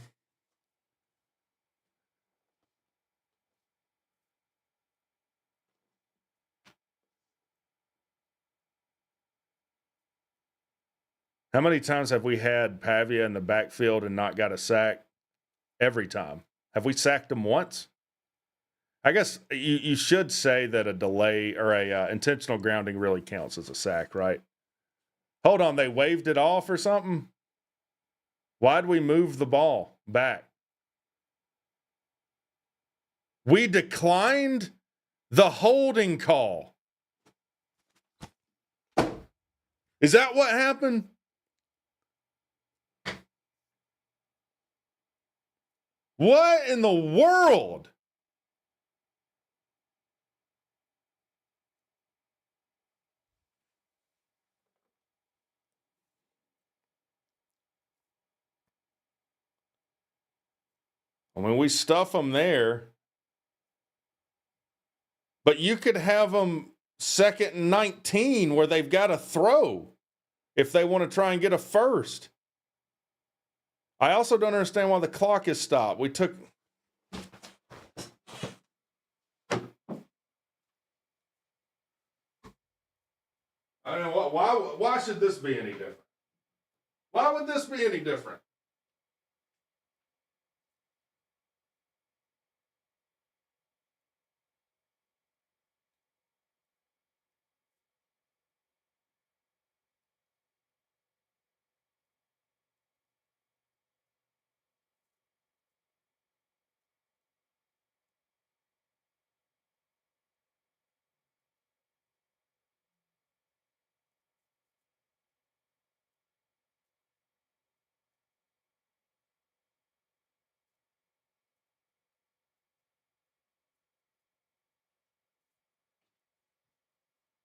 How many times have we had Pavia in the backfield and not got a sack? Every time. Have we sacked him once? I guess you should say that a delay or a intentional grounding really counts as a sack, right? Hold on, they waved it off or something? Why'd we move the ball back? We declined the holding call. Is that what happened? What in the world? I mean, we stuff them there, but you could have them 2nd and 19 where they've got to throw if they want to try and get a first. I also don't understand why the clock is stopped. We took... I don't know, why should this be any different? Why would this be any different?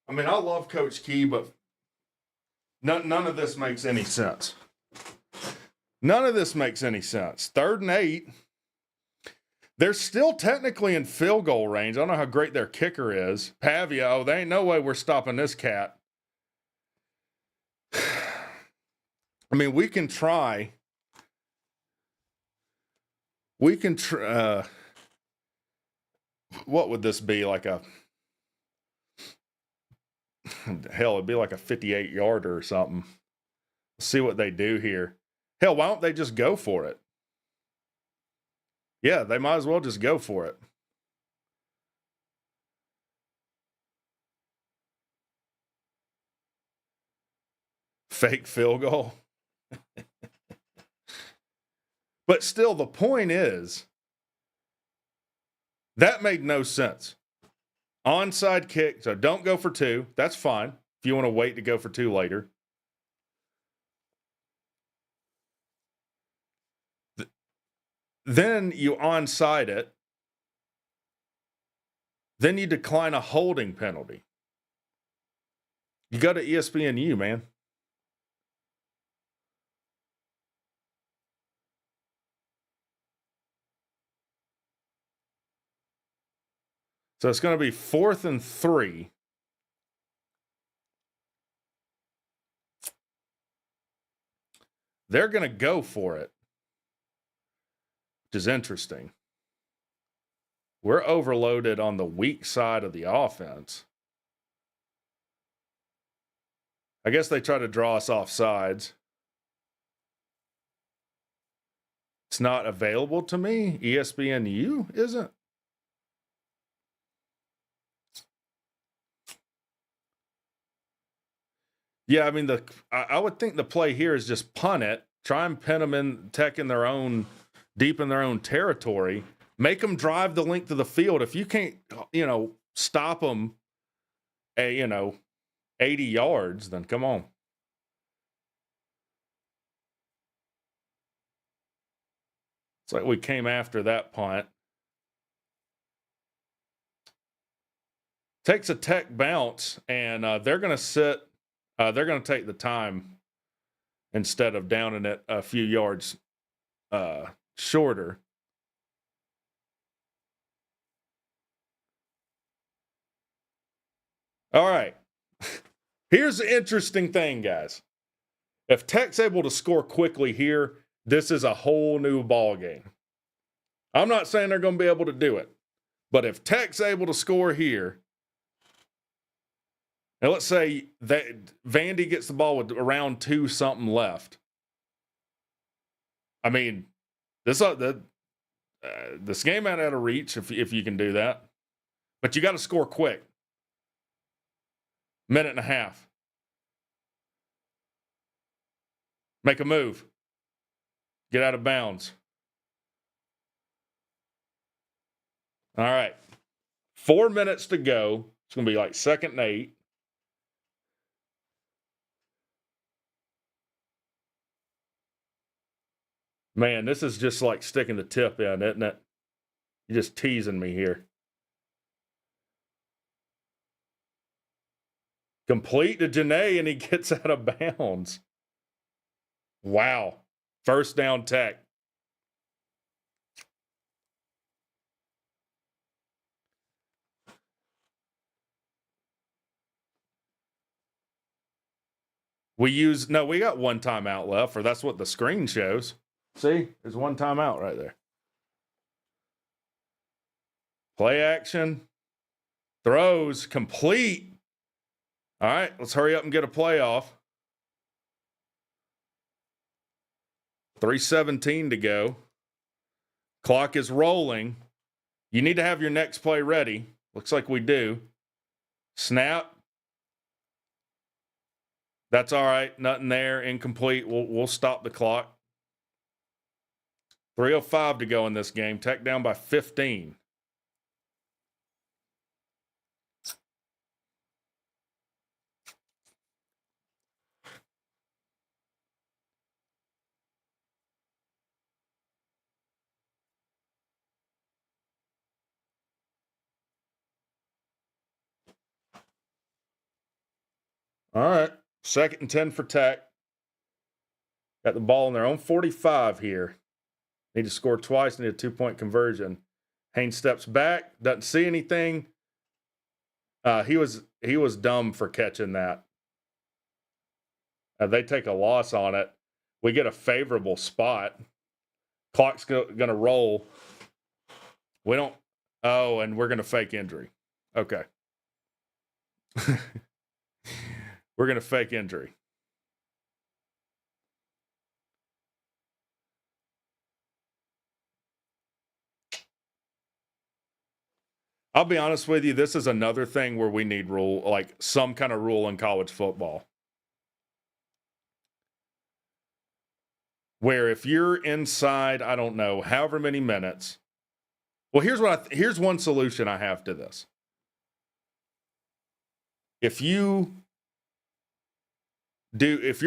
I mean, I love Coach Key, but none of this makes any sense. None of this makes any sense. 3rd and 8. They're still technically in field goal range. I don't know how great their kicker is. Pavia, oh, there ain't no way we're stopping this cat. I mean, we can try. We can try. What would this be? Like a... Hell, it'd be like a 58-yarder or something. Let's see what they do here. Hell, why don't they just go for it? Yeah, they might as well just go for it. Fake field goal. But still, the point is, that made no sense. Onside kick, so don't go for 2. That's fine if you want to wait to go for 2 later. Then you onside it. Then you decline a holding penalty. You go to ESPNU, man. So it's going to be 4th and 3. They're going to go for it, which is interesting. We're overloaded on the weak side of the offense. I guess they try to draw us off sides. It's not available to me. ESPNU isn't. Yeah, I mean, I would think the play here is just punt it, try and pin them in, deep in their own territory, make them drive the length of the field. If you can't, stop them at, 80 yards, then come on. It's like we came after that punt. Takes a Tech bounce, and they're going to sit. They're going to take the time instead of downing it a few yards shorter. All right. Here's the interesting thing, guys. If Tech's able to score quickly here, this is a whole new ball game. I'm not saying they're going to be able to do it, but if Tech's able to score here, Now, let's say that Vandy gets the ball with around 2 something left. I mean, this game out of reach if you can do that. But you got to score quick. Minute and a half. Make a move. Get out of bounds. All right. 4 minutes to go. It's going to be like 2nd and 8. Man, this is just like sticking the tip in, isn't it? You're just teasing me here. Complete to Janae, and he gets out of bounds. Wow. First down Tech. We got 1 timeout left, or that's what the screen shows. See, there's 1 timeout right there. Play action. Throws. Complete. All right, let's hurry up and get a playoff. 3:17 to go. Clock is rolling. You need to have your next play ready. Looks like we do. Snap. That's all right. Nothing there. Incomplete. We'll stop the clock. 3:05 to go in this game. Tech down by 15. All right. 2nd and 10 for Tech. Got the ball in their own 45 here. Need to score twice. Need a 2-point conversion. Haynes steps back. Doesn't see anything. He was dumb for catching that. They take a loss on it. We get a favorable spot. Clock's going to roll. We don't. Oh, and we're going to fake injury. Okay. We're going to fake injury. I'll be honest with you, this is another thing where we need rule, like some kind of rule in college football. Where if you're inside, I don't know, however many minutes. Well, here's one solution I have to this. If you're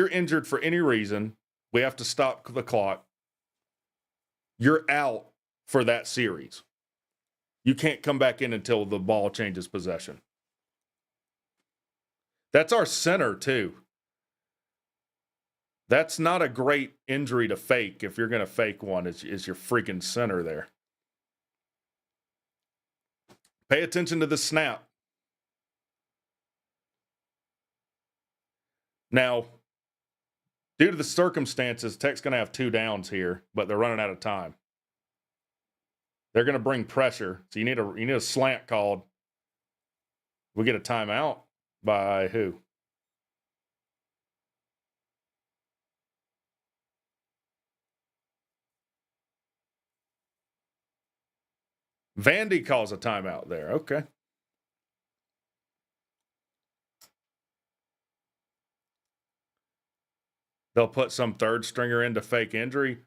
injured for any reason, we have to stop the clock. You're out for that series. You can't come back in until the ball changes possession. That's our center, too. That's not a great injury to fake if you're going to fake one, is your freaking center there. Pay attention to the snap. Now, due to the circumstances, Tech's going to have 2 downs here, but they're running out of time. They're going to bring pressure, so you need a slant called. We get a timeout by who? Vandy calls a timeout there. Okay. They'll put some 3rd stringer into fake injury.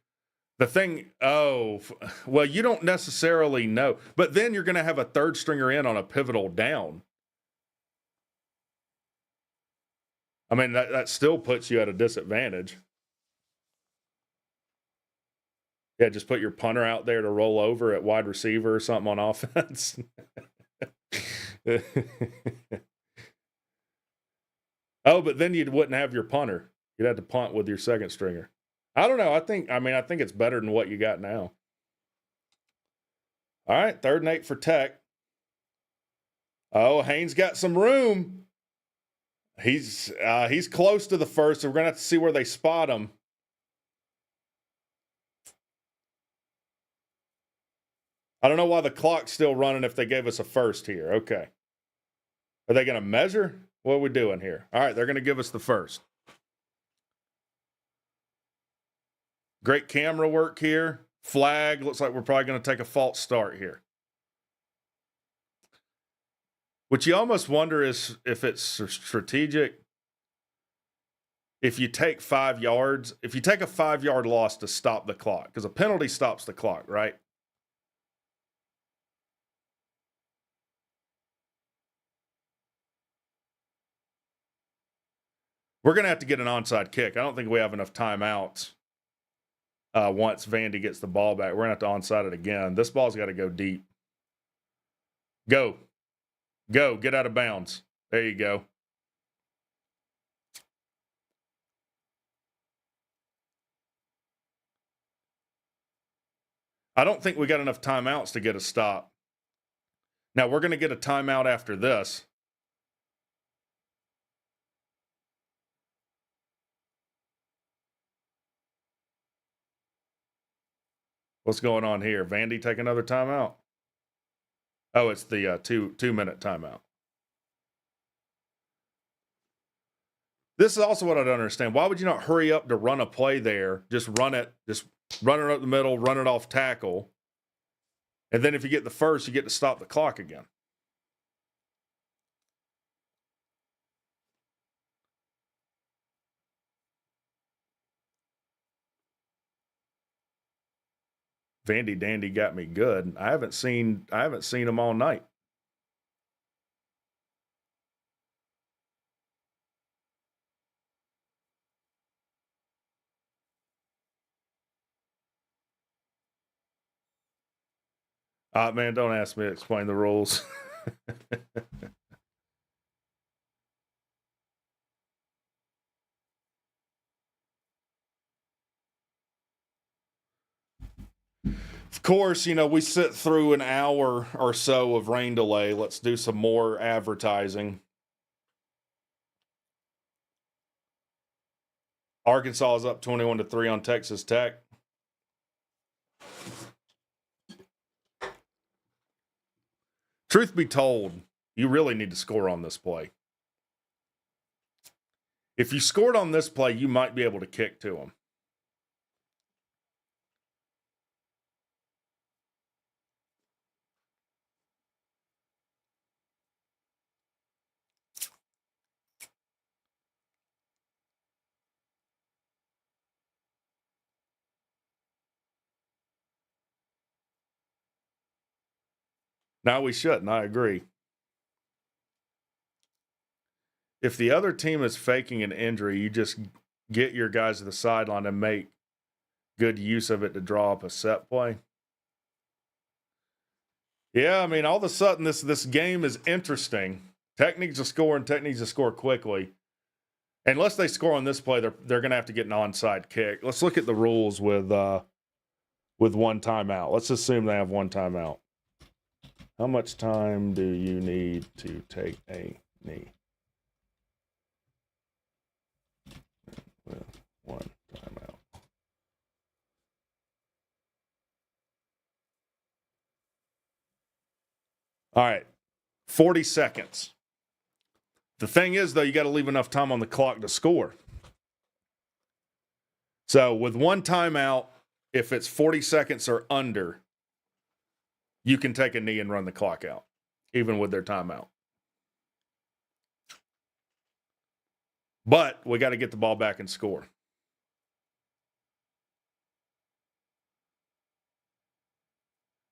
The thing, well, you don't necessarily know. But then you're going to have a 3rd stringer in on a pivotal down. I mean, that still puts you at a disadvantage. Yeah, just put your punter out there to roll over at wide receiver or something on offense. Oh, but then you wouldn't have your punter. You'd have to punt with your 2nd stringer. I don't know. I think it's better than what you got now. All right, 3rd and 8 for Tech. Oh, Haynes got some room. He's close to the first, so we're going to have to see where they spot him. I don't know why the clock's still running if they gave us a first here. Okay. Are they going to measure? What are we doing here? All right, they're going to give us the first. Great camera work here. Flag. Looks like we're probably going to take a false start here. Which you almost wonder is if it's strategic. If you take 5 yards, if you take a 5-yard loss to stop the clock, because a penalty stops the clock, right? We're going to have to get an onside kick. I don't think we have enough timeouts once Vandy gets the ball back. We're going to have to onside it again. This ball's got to go deep. Go. Go. Get out of bounds. There you go. I don't think we got enough timeouts to get a stop. Now, we're going to get a timeout after this. What's going on here? Vandy take another timeout? Oh, it's the 2-minute timeout. This is also what I don't understand. Why would you not hurry up to run a play there? Just run it up the middle, run it off tackle. And then if you get the first, you get to stop the clock again. Vandy Dandy got me good. I haven't seen him all night. Man, don't ask me to explain the rules. Of course, we sit through an hour or so of rain delay. Let's do some more advertising. Arkansas is up 21-3 on Texas Tech. Truth be told, you really need to score on this play. If you scored on this play, you might be able to kick to them. Now we shouldn't, I agree. If the other team is faking an injury, you just get your guys to the sideline and make good use of it to draw up a set play. Yeah, I mean, all of a sudden this game is interesting. Techniques to score and techniques to score quickly. Unless they score on this play, they're going to have to get an onside kick. Let's look at the rules with one timeout. Let's assume they have one timeout. How much time do you need to take a knee? With one timeout. All right, 40 seconds. The thing is, though, you got to leave enough time on the clock to score. So with one timeout, if it's 40 seconds or under, you can take a knee and run the clock out, even with their timeout. But we got to get the ball back and score.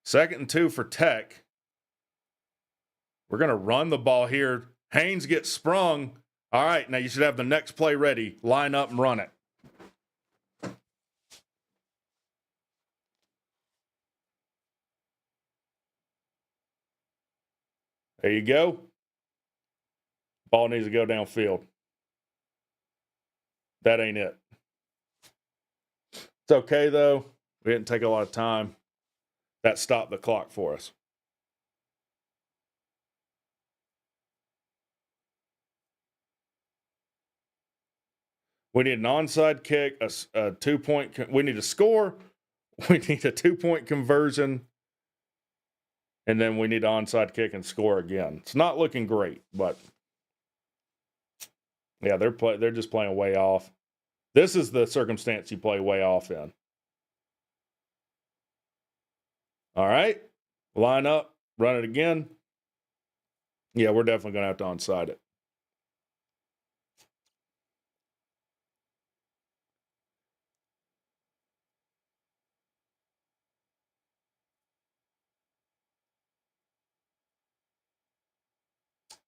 Second and 2 for Tech. We're going to run the ball here. Haynes gets sprung. All right, now you should have the next play ready. Line up and run it. There you go. Ball needs to go downfield. That ain't it. It's okay, though. We didn't take a lot of time. That stopped the clock for us. We need an onside kick, a 2-point. We need to score. We need a 2-point conversion. And then we need an onside kick and score again. It's not looking great, but Yeah, they're just playing way off. This is the circumstance you play way off in. All right. Line up. Run it again. Yeah, we're definitely going to have to onside it.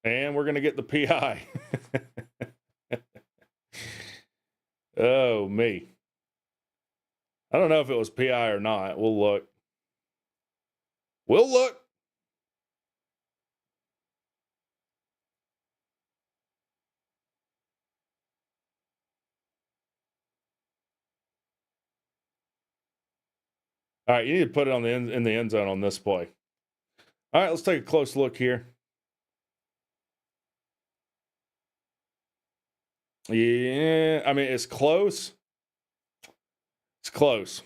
And we're going to get the PI. Oh, me. I don't know if it was PI or not. We'll look. We'll look. All right, you need to put it on in the end zone on this play. All right, let's take a close look here. Yeah, I mean, it's close. It's close.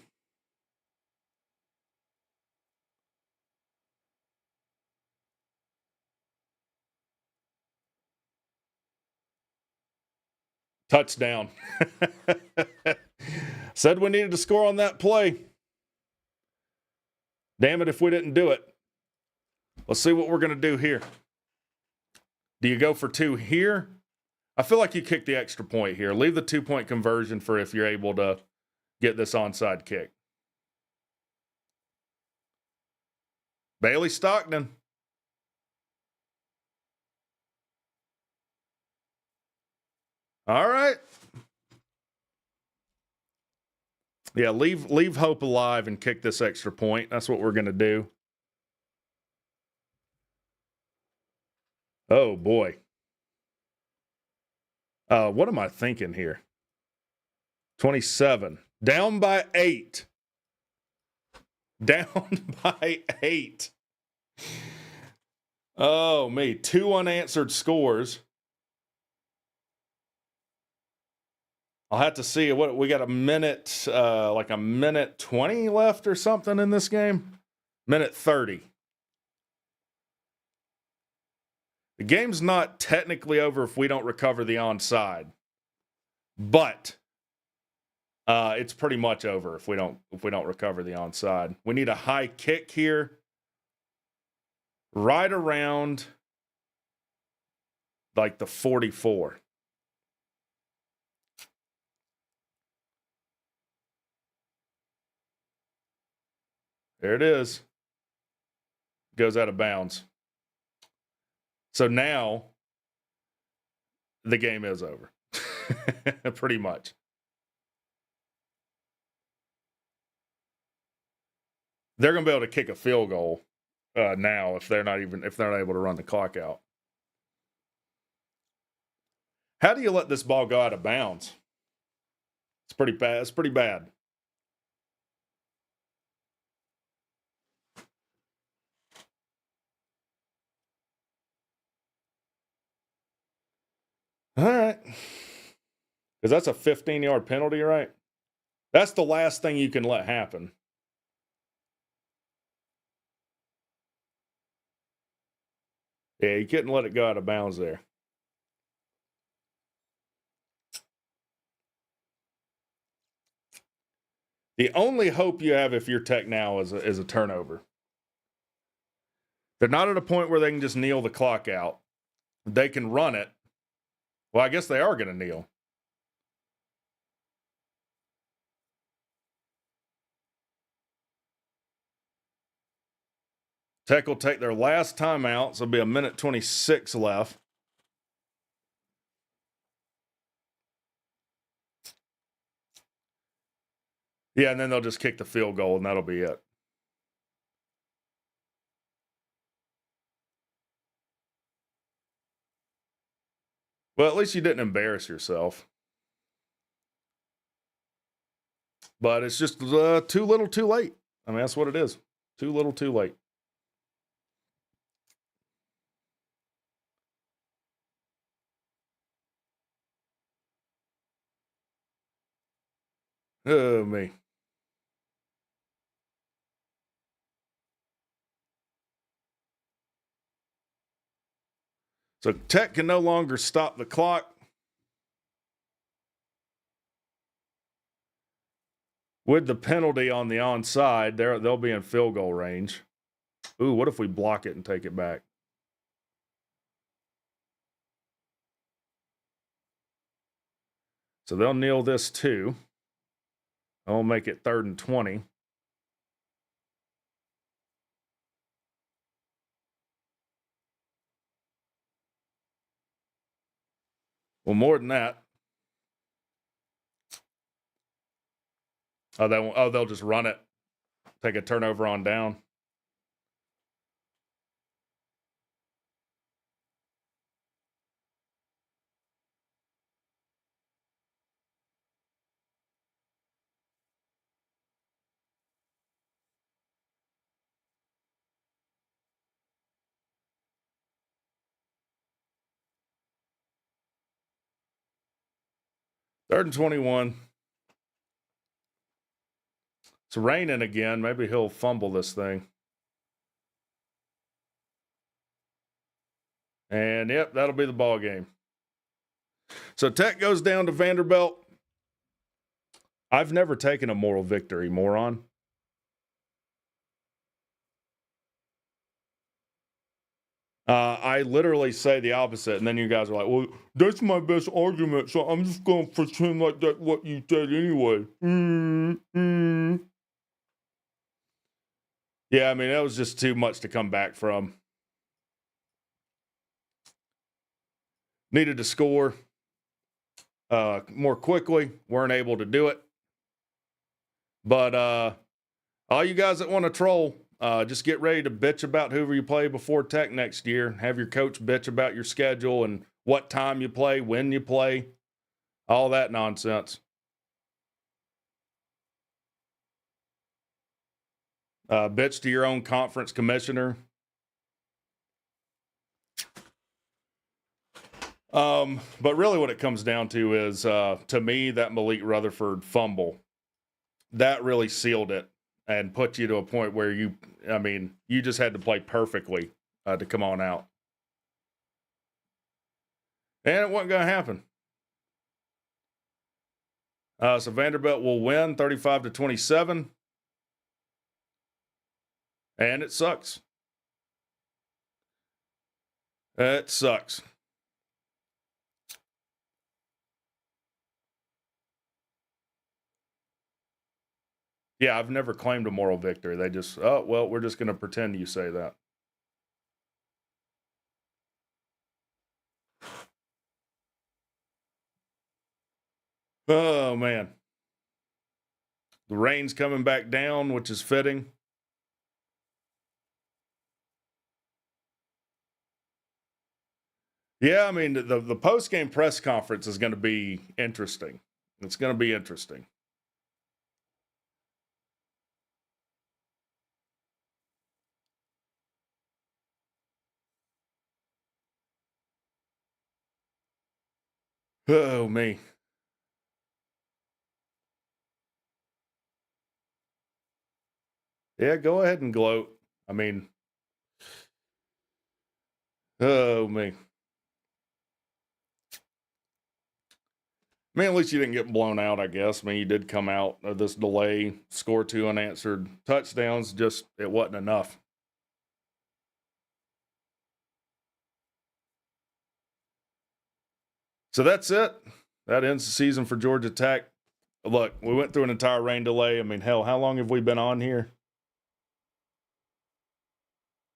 Touchdown. Said we needed to score on that play. Damn it if we didn't do it. Let's see what we're going to do here. Do you go for 2 here? I feel like you kick the extra point here. Leave the 2-point conversion for if you're able to get this onside kick. Bailey Stockton. All right. Yeah, leave hope alive and kick this extra point. That's what we're going to do. Oh, boy. What am I thinking here? 27. Down by 8. Down by 8. Oh, me. 2 unanswered scores. I'll have to see what we got a minute, like a minute 20 left or something in this game. Minute 30. The game's not technically over if we don't recover the onside, but it's pretty much over if we don't recover the onside. We need a high kick here, right around like the 44. There it is. Goes out of bounds. So now the game is over. Pretty much. They're going to be able to kick a field goal now if they're not able to run the clock out. How do you let this ball go out of bounds? It's pretty bad. It's pretty bad. All right. Because that's a 15-yard penalty, right? That's the last thing you can let happen. Yeah, you couldn't let it go out of bounds there. The only hope you have if you're Tech now is a turnover. They're not at a point where they can just kneel the clock out. They can run it. Well, I guess they are going to kneel. Tech will take their last timeout, so it'll be a minute 26 left. Yeah, and then they'll just kick the field goal, and that'll be it. Well, at least you didn't embarrass yourself. But it's just too little, too late. I mean, that's what it is. Too little, too late. Oh, me. So Tech can no longer stop the clock. With the penalty on the onside, they'll be in field goal range. Ooh, what if we block it and take it back? So they'll kneel this too. I'll make it 3rd and 20. Well, more than that. They'll just run it. Take a turnover on down. Third and 21. It's raining again. Maybe he'll fumble this thing. And yep, that'll be the ball game. So Tech goes down to Vanderbilt. I've never taken a moral victory, moron. I literally say the opposite, and then you guys are like, well, that's my best argument, so I'm just going to pretend like that's what you said anyway. Yeah, I mean, that was just too much to come back from. Needed to score more quickly. Weren't able to do it. But all you guys that want to troll, just get ready to bitch about whoever you play before Tech next year. Have your coach bitch about your schedule and what time you play, when you play, all that nonsense. Bitch to your own conference commissioner. But really what it comes down to is, to me, that Malik Rutherford fumble, that really sealed it and put you to a point where you just had to play perfectly to come on out. And it wasn't going to happen. So Vanderbilt will win 35-27. And it sucks. It sucks. Yeah, I've never claimed a moral victory. They just, oh, well, we're just going to pretend you say that. Oh, man. The rain's coming back down, which is fitting. Yeah, I mean, the post-game press conference is going to be interesting. It's going to be interesting. Oh, me. Yeah, go ahead and gloat. I mean, oh, me. I mean, at least you didn't get blown out, I guess. I mean, you did come out of this delay, score 2 unanswered touchdowns. Just, it wasn't enough. So that's it. That ends the season for Georgia Tech. Look, we went through an entire rain delay. I mean, hell, how long have we been on here?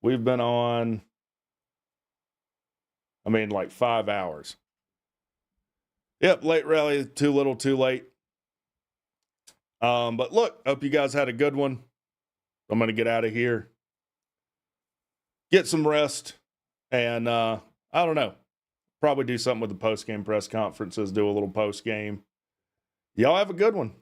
We've been on, I mean, like 5 hours. Yep, late rally, too little, too late. But look, hope you guys had a good one. I'm going to get out of here, get some rest, and I don't know. Probably do something with the post-game press conferences, do a little post-game. Y'all have a good one.